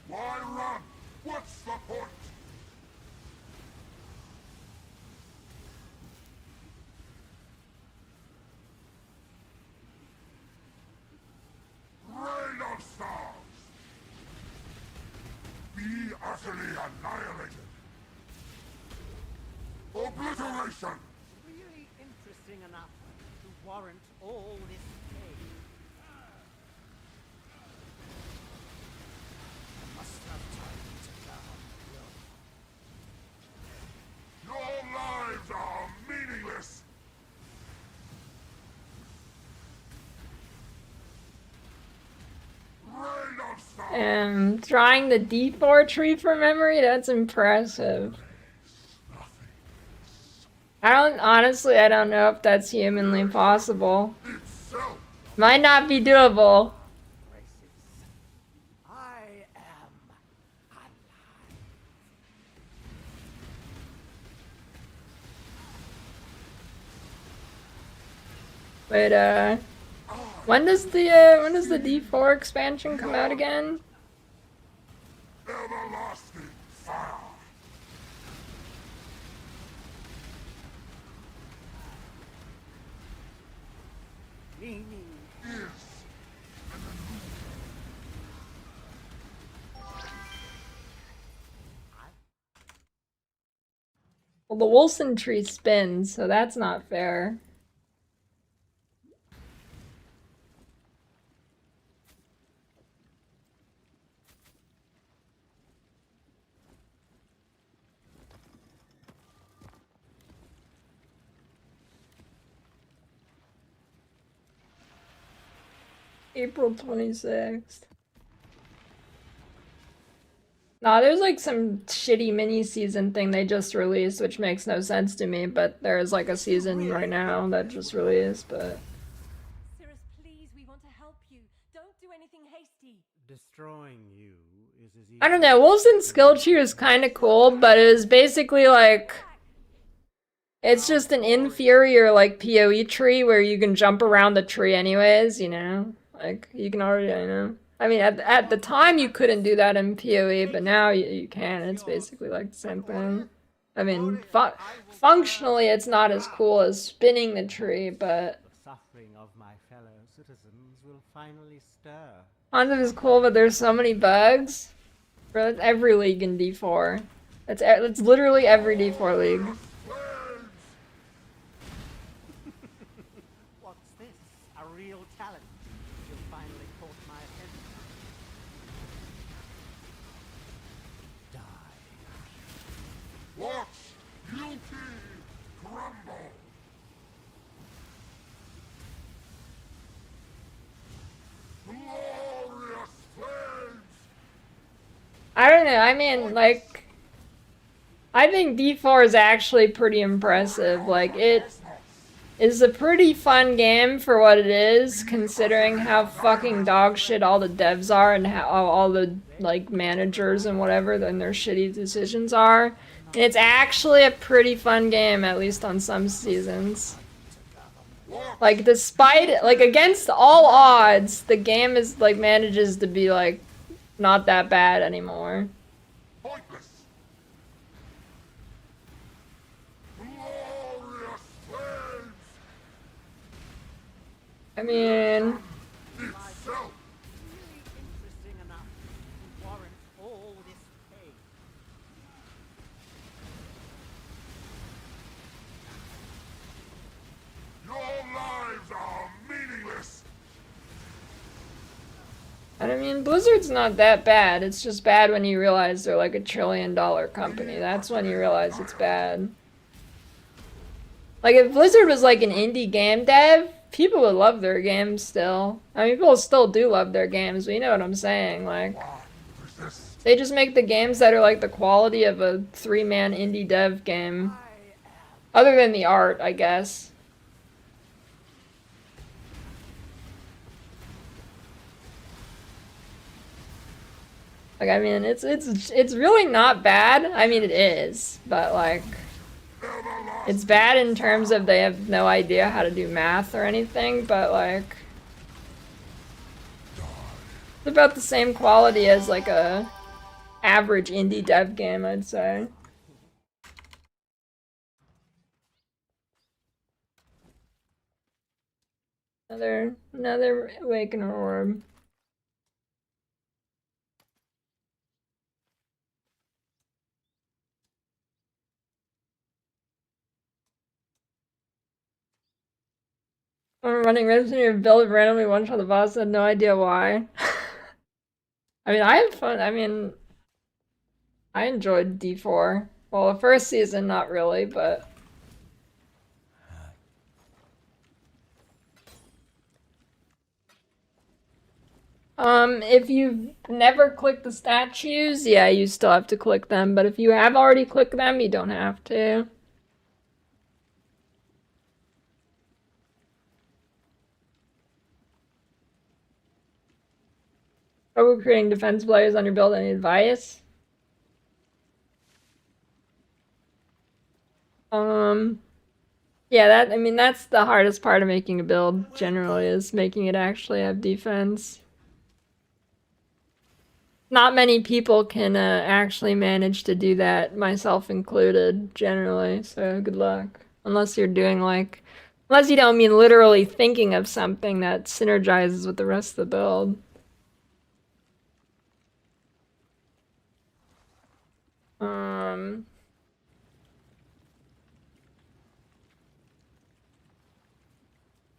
[SPEAKER 6] Why run? What's the point? Rain of stars! Be utterly annihilated! Obliteration!
[SPEAKER 11] Really interesting enough to warrant all this pain.
[SPEAKER 6] I must have time to gather the Your lives are meaningless! Rain of stars!
[SPEAKER 1] And drawing the D4 tree from memory, that's impressive. Honestly, I don't know if that's humanly possible. Might not be doable.
[SPEAKER 11] I am
[SPEAKER 1] Wait, when does the D4 expansion come out again?
[SPEAKER 6] Everlasting fire.
[SPEAKER 1] Well, the Wilson tree spins, so that's not fair. April 26th. Nah, there's like some shitty mini season thing they just released, which makes no sense to me, but there is like a season right now that just released, but...
[SPEAKER 3] Cirrus, please, we want to help you. Don't do anything hasty.
[SPEAKER 11] Destroying you is as easy.
[SPEAKER 1] I don't know, Wilson's skill tree is kind of cool, but it is basically like... It's just an inferior, like, PoE tree where you can jump around the tree anyways, you know? Like, you can already, you know? I mean, at the time you couldn't do that in PoE, but now you can. It's basically like the same thing. I mean, functionally it's not as cool as spinning the tree, but...
[SPEAKER 11] The suffering of my fellow citizens will finally stir.
[SPEAKER 1] Haunted is cool, but there's so many bugs. Bro, that's every league in D4. It's literally every D4 league.
[SPEAKER 11] What's this? A real challenge. You finally caught my attention. Die.
[SPEAKER 6] Watch beauty crumble. Glorious flames.
[SPEAKER 1] I don't know, I mean, like... I think D4 is actually pretty impressive. Like, it is a pretty fun game for what it is, considering how fucking dog shit all the devs are and how all the, like, managers and whatever and their shitty decisions are. And it's actually a pretty fun game, at least on some seasons. Like, despite, like, against all odds, the game is, like, manages to be, like, not that bad anymore. I mean...
[SPEAKER 11] Myself. Really interesting enough to warrant all this pain.
[SPEAKER 6] Your lives are meaningless.
[SPEAKER 1] And I mean, Blizzard's not that bad. It's just bad when you realize they're like $1 trillion company. That's when you realize it's bad. Like, if Blizzard was like an indie game dev, people would love their games still. I mean, people still do love their games, but you know what I'm saying. Like, they just make the games that are like the quality of a 3-man indie dev game. Other than the art, I guess. Like, I mean, it's really not bad. I mean, it is, but like, it's bad in terms of they have no idea how to do math or anything, but like, it's about the same quality as like a average indie dev game, I'd say. Another Awakener Orb. I'm running random your build randomly one shot the boss, I had no idea why. I mean, I had fun. I mean, I enjoyed D4. Well, the first season, not really, but... if you've never clicked the statues, yeah, you still have to click them, but if you have already clicked them, you don't have to. Are we creating defense players on your build? Any advice? Yeah, I mean, that's the hardest part of making a build, generally, is making it actually have defense. Not many people can actually manage to do that, myself included, generally, so good luck. Unless you're doing, like... Unless you don't mean literally thinking of something that synergizes with the rest of the build.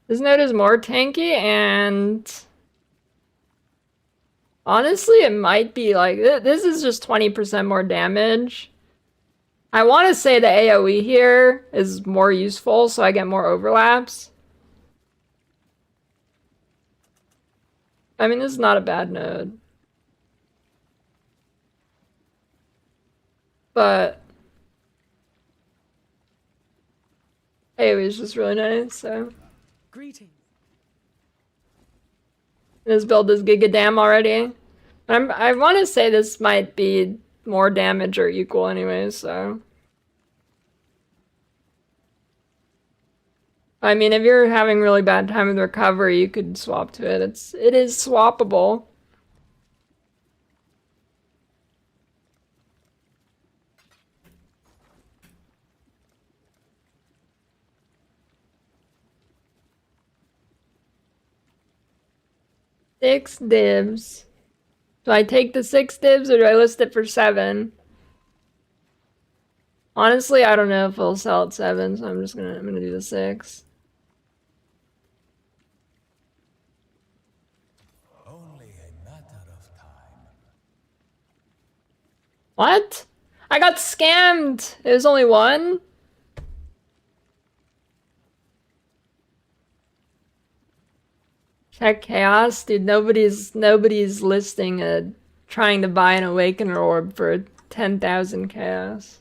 [SPEAKER 1] This node is more tanky, and... Honestly, it might be like... This is just 20% more damage. I want to say the AoE here is more useful, so I get more overlaps. I mean, this is not a bad node. But... AoE is just really nice, so...
[SPEAKER 3] Greetings.
[SPEAKER 1] This build is Giga Dam already. I want to say this might be more damage or equal anyway, so... I mean, if you're having really bad time with recovery, you could swap to it. It is swappable. Six divs. Do I take the 6 divs or do I list it for 7? Honestly, I don't know if it'll sell at 7, so I'm gonna do the 6. What? I got scammed! It was only 1? Check chaos? Dude, nobody's listing trying to buy an awakener orb for 10,000 chaos.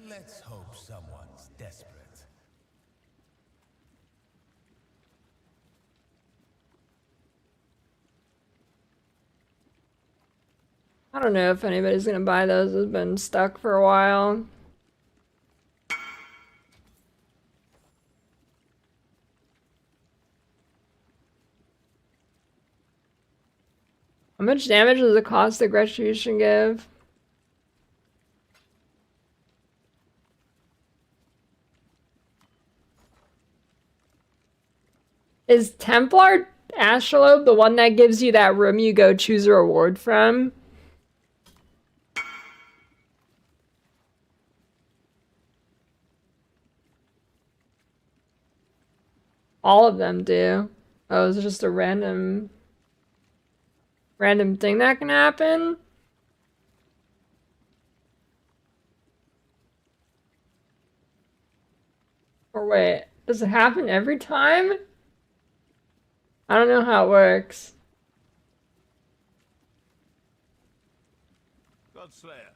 [SPEAKER 6] Let's hope someone's desperate.
[SPEAKER 1] I don't know if anybody's gonna buy those. It's been stuck for a while. How much damage does the caustic retribution give? Is Templar Astrolabe the one that gives you that room you go choose a reward from? All of them do. Oh, it's just a random thing that can happen? Or wait, does it happen every time? I don't know how it works.
[SPEAKER 11] Godslayer.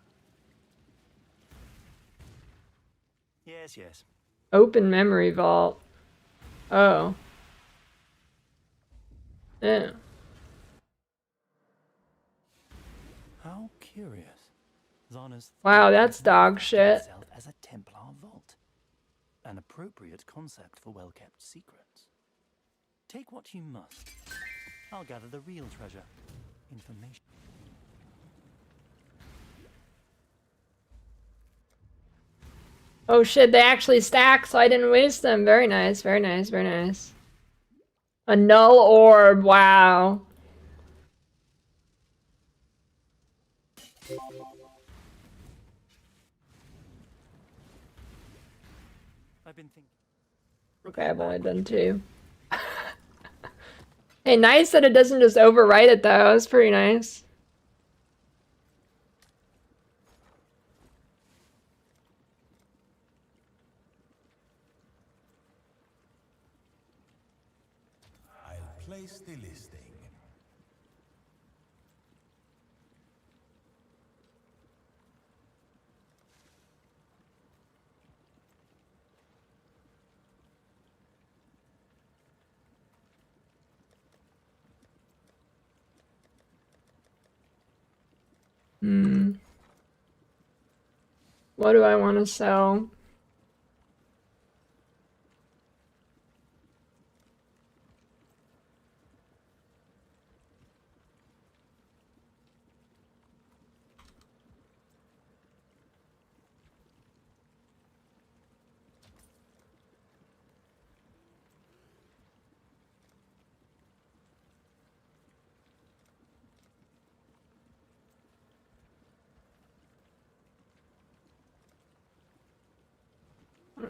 [SPEAKER 11] Yes, yes.
[SPEAKER 1] Open memory vault. Oh. Yeah.
[SPEAKER 11] How curious. Zana's
[SPEAKER 1] Wow, that's dog shit.
[SPEAKER 11] itself as a Templar vault. An appropriate concept for well-kept secrets. Take what you must. I'll gather the real treasure. Information.
[SPEAKER 1] Oh shit, they actually stack, so I didn't waste them. Very nice, very nice, very nice. A null orb, wow.
[SPEAKER 11] I've been thinking.
[SPEAKER 1] Okay, I've only done 2. Hey, nice that it doesn't just overwrite it though. It's pretty nice.
[SPEAKER 6] I'll place the listing.
[SPEAKER 1] What do I want to sell?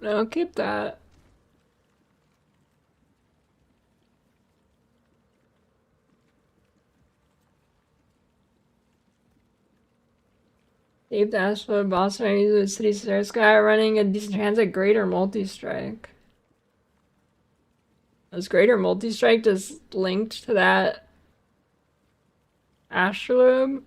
[SPEAKER 1] No, keep that. Dave asked for the boss fight with the City Stairs guy running a decent chance at Greater Multi-Strike. Is Greater Multi-Strike just linked to that Astrolabe?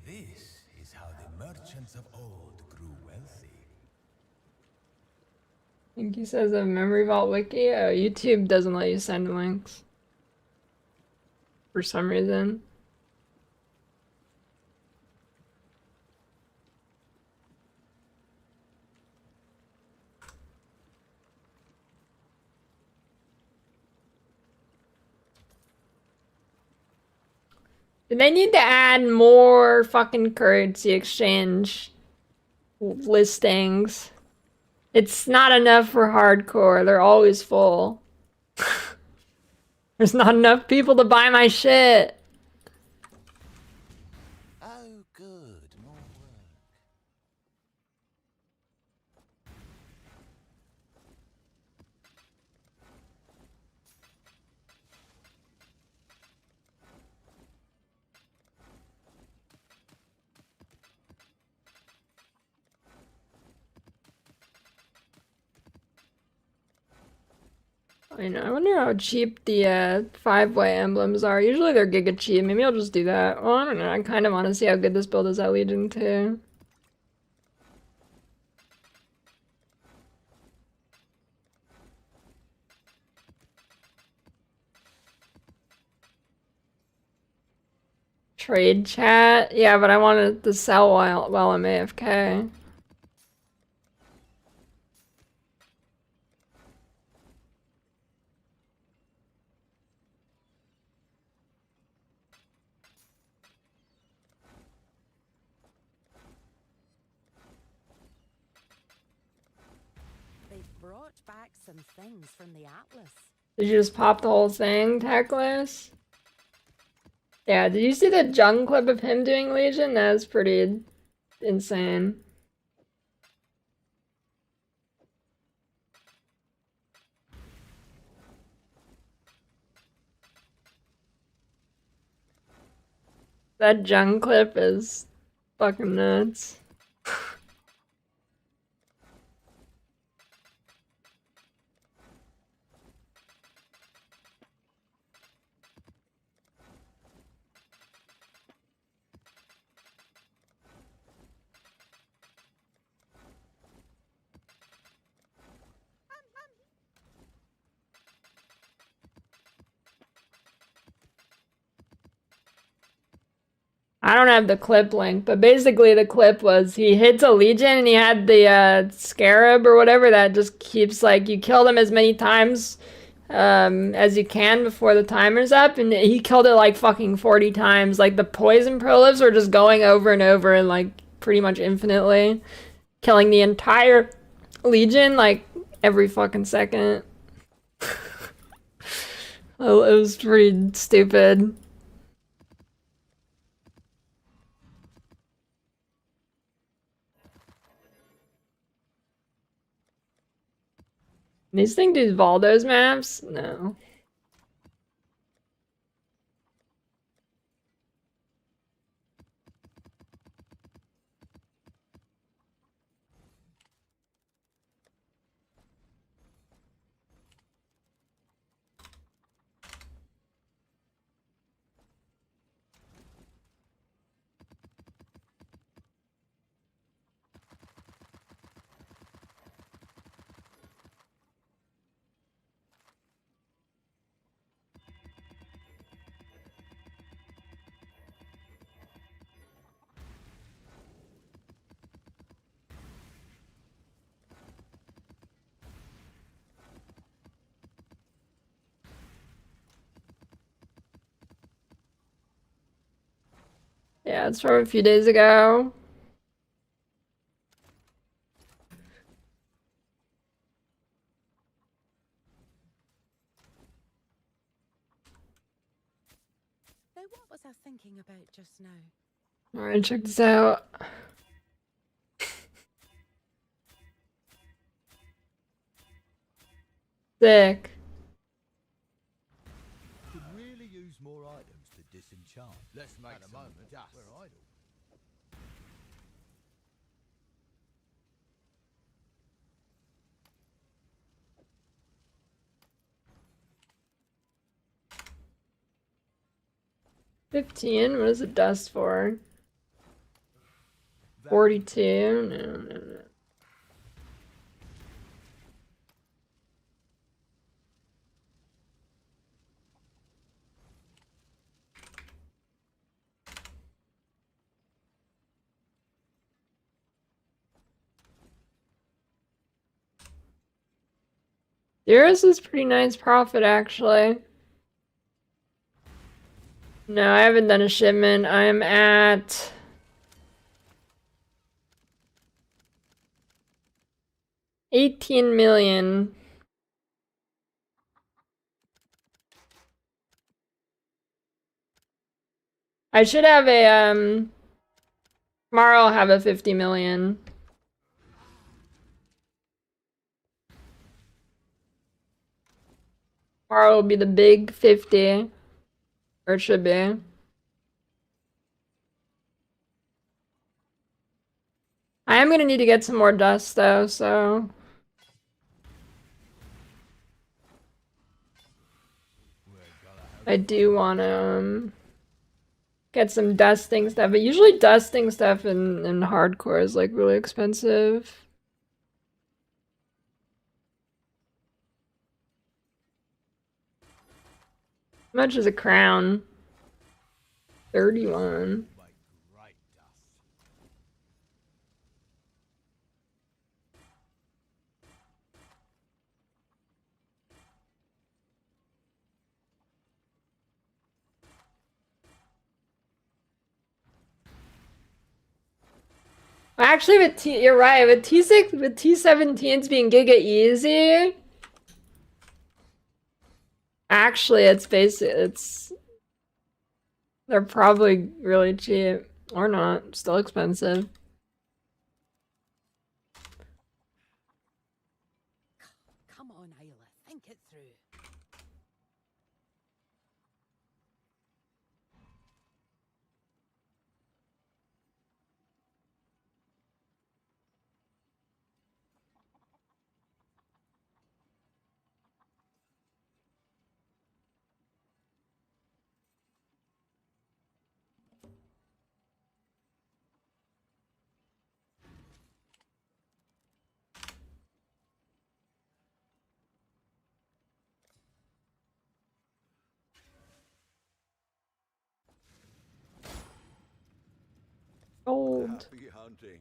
[SPEAKER 6] This is how the merchants of old grew wealthy.
[SPEAKER 1] I think he says a memory vault wiki. Oh, YouTube doesn't let you send links. For some reason. They need to add more fucking currency exchange listings. It's not enough for hardcore. They're always full. There's not enough people to buy my shit.
[SPEAKER 6] Oh, good. More work.
[SPEAKER 1] I know. I wonder how cheap the 5-way emblems are. Usually they're giga cheap. Maybe I'll just do that. Well, I don't know. I kind of want to see how good this build is at Legion too. Trade chat? Yeah, but I wanted to sell while I'm AFK.
[SPEAKER 3] They've brought back some things from the Atlas.
[SPEAKER 1] Did you just pop the whole thing, Techless? Yeah, did you see the Jung clip of him doing Legion? That's pretty insane. That Jung clip is fucking nuts. I don't have the clip link, but basically the clip was he hits a Legion and he had the Scarab or whatever that just keeps like, you kill them as many times as you can before the timer's up, and he killed it like fucking 40 times. Like the poison prolifs were just going over and over and like pretty much infinitely, killing the entire Legion like every fucking second. Oh, it was pretty stupid. These things do Valdo's maps? No. Yeah, it's from a few days ago.
[SPEAKER 10] So what was I thinking about just now?
[SPEAKER 1] Alright, check this out. Sick.
[SPEAKER 15] Could really use more items to disenchant. Let's make a moment. We're idle.
[SPEAKER 1] $15? What is it dust for? 42? No. Yours is pretty nice profit, actually. No, I haven't done a shipment. I'm at... $18 million. I should have a, tomorrow I'll have a 50 million. Tomorrow will be the big 50. Or it should be. I am gonna need to get some more dust though, so... I do wanna, get some dusting stuff, but usually dusting stuff in hardcore is like really expensive. How much is a crown? 31. Actually, you're right. With T6, with T17s being giga easy, actually, they're probably really cheap or not. Still expensive.
[SPEAKER 10] Come on, Isla, think it through.
[SPEAKER 1] Gold.
[SPEAKER 15] Happy hunting.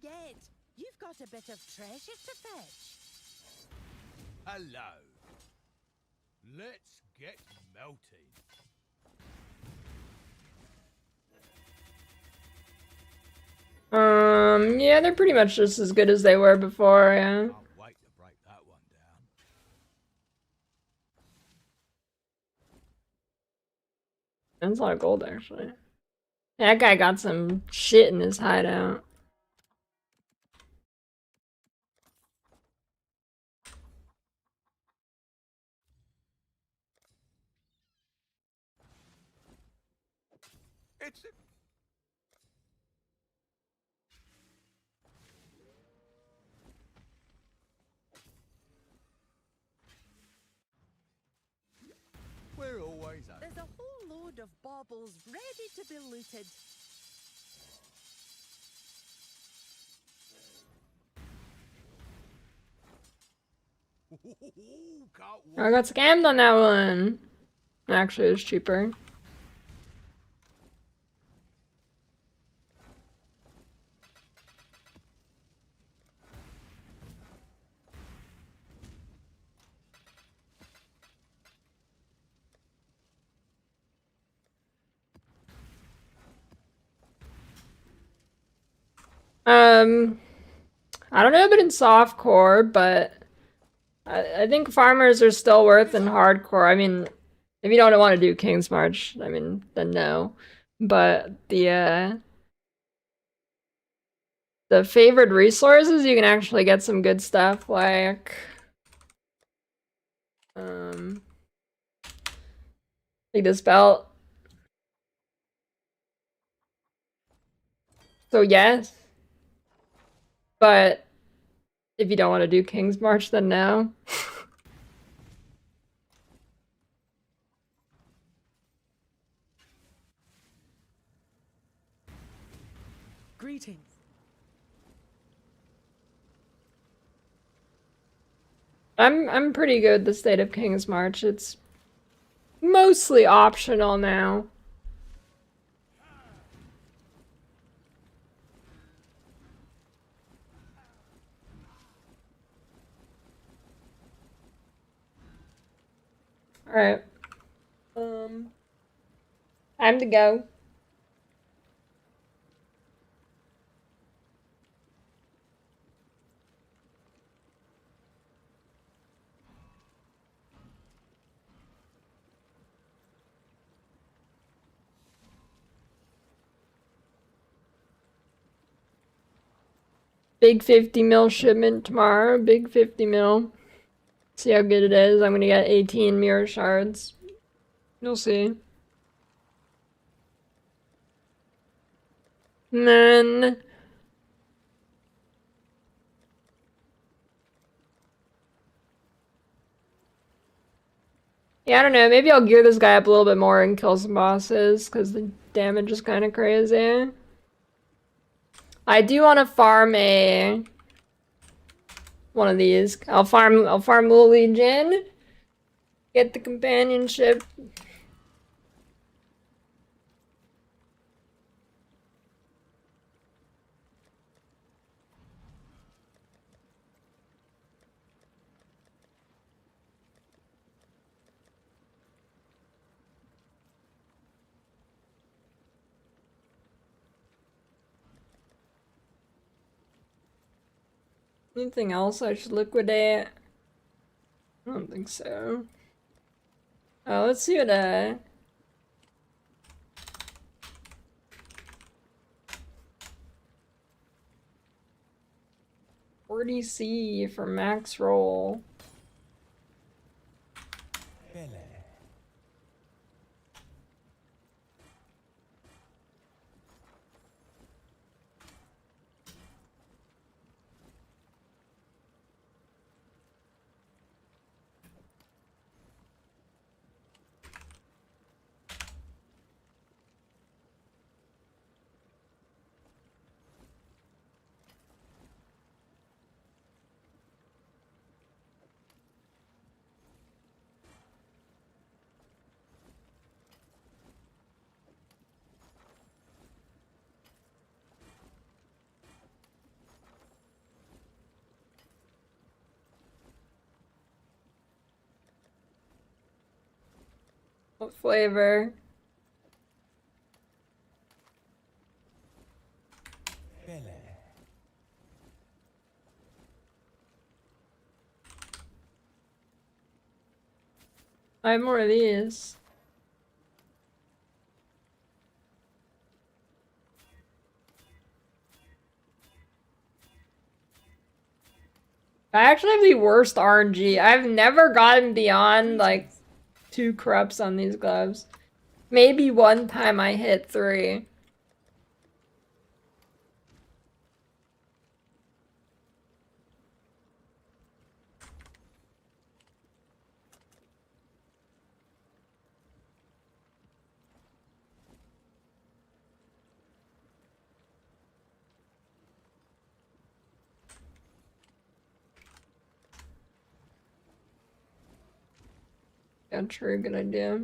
[SPEAKER 10] dead. You've got a bit of treasure to fetch.
[SPEAKER 15] Hello. Let's get melting.
[SPEAKER 1] Yeah, they're pretty much just as good as they were before, yeah.
[SPEAKER 15] Can't wait to break that one down.
[SPEAKER 1] That's a lot of gold, actually. That guy got some shit in his hideout.
[SPEAKER 15] It's We're always up.
[SPEAKER 10] There's a whole load of baubles ready to be looted.
[SPEAKER 1] I got scammed on that one. Actually, it was cheaper. I don't know about in softcore, but I think farmers are still worth in hardcore. I mean, if you don't want to do King's March, I mean, then no. But the favored resources, you can actually get some good stuff, like this belt. So yes. But if you don't want to do King's March, then no.
[SPEAKER 10] Greetings.
[SPEAKER 1] I'm pretty good with the state of King's March. It's mostly optional now. Alright. Time to go. Big 50 mil shipment tomorrow. Big 50 mil. See how good it is. I'm gonna get 18 mirror shards. You'll see. And then yeah, I don't know. Maybe I'll gear this guy up a little bit more and kill some bosses because the damage is kind of crazy. I do want to farm one of these. I'll farm Little Legion. Get the companionship. Anything else I should liquidate? I don't think so. Oh, let's see what 40C for max roll. What flavor? I have more of these. I actually have the worst RNG. I've never gotten beyond like 2 corrupts on these gloves. Maybe one time I hit 3. Yeah, true, good idea.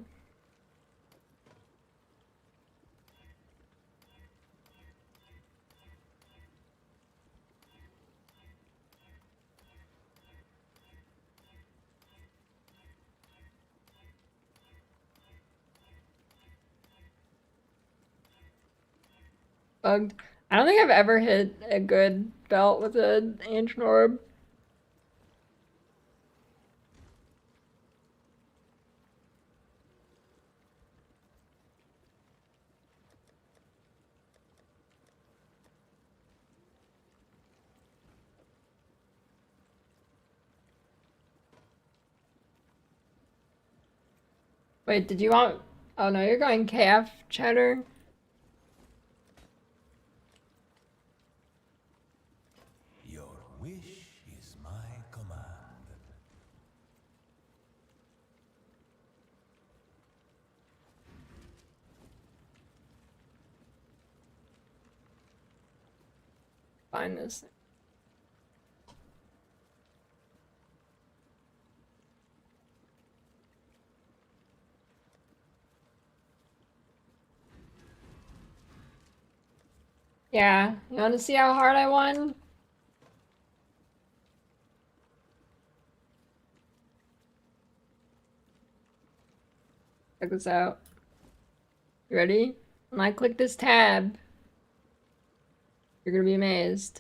[SPEAKER 1] Bugged. I don't think I've ever hit a good belt with an ancient orb. Wait, did you want... Oh no, you're going calf cheddar?
[SPEAKER 15] Your wish is my command.
[SPEAKER 1] Find this thing. Yeah, you want to see how hard I won? Check this out. You ready? When I click this tab, you're gonna be amazed.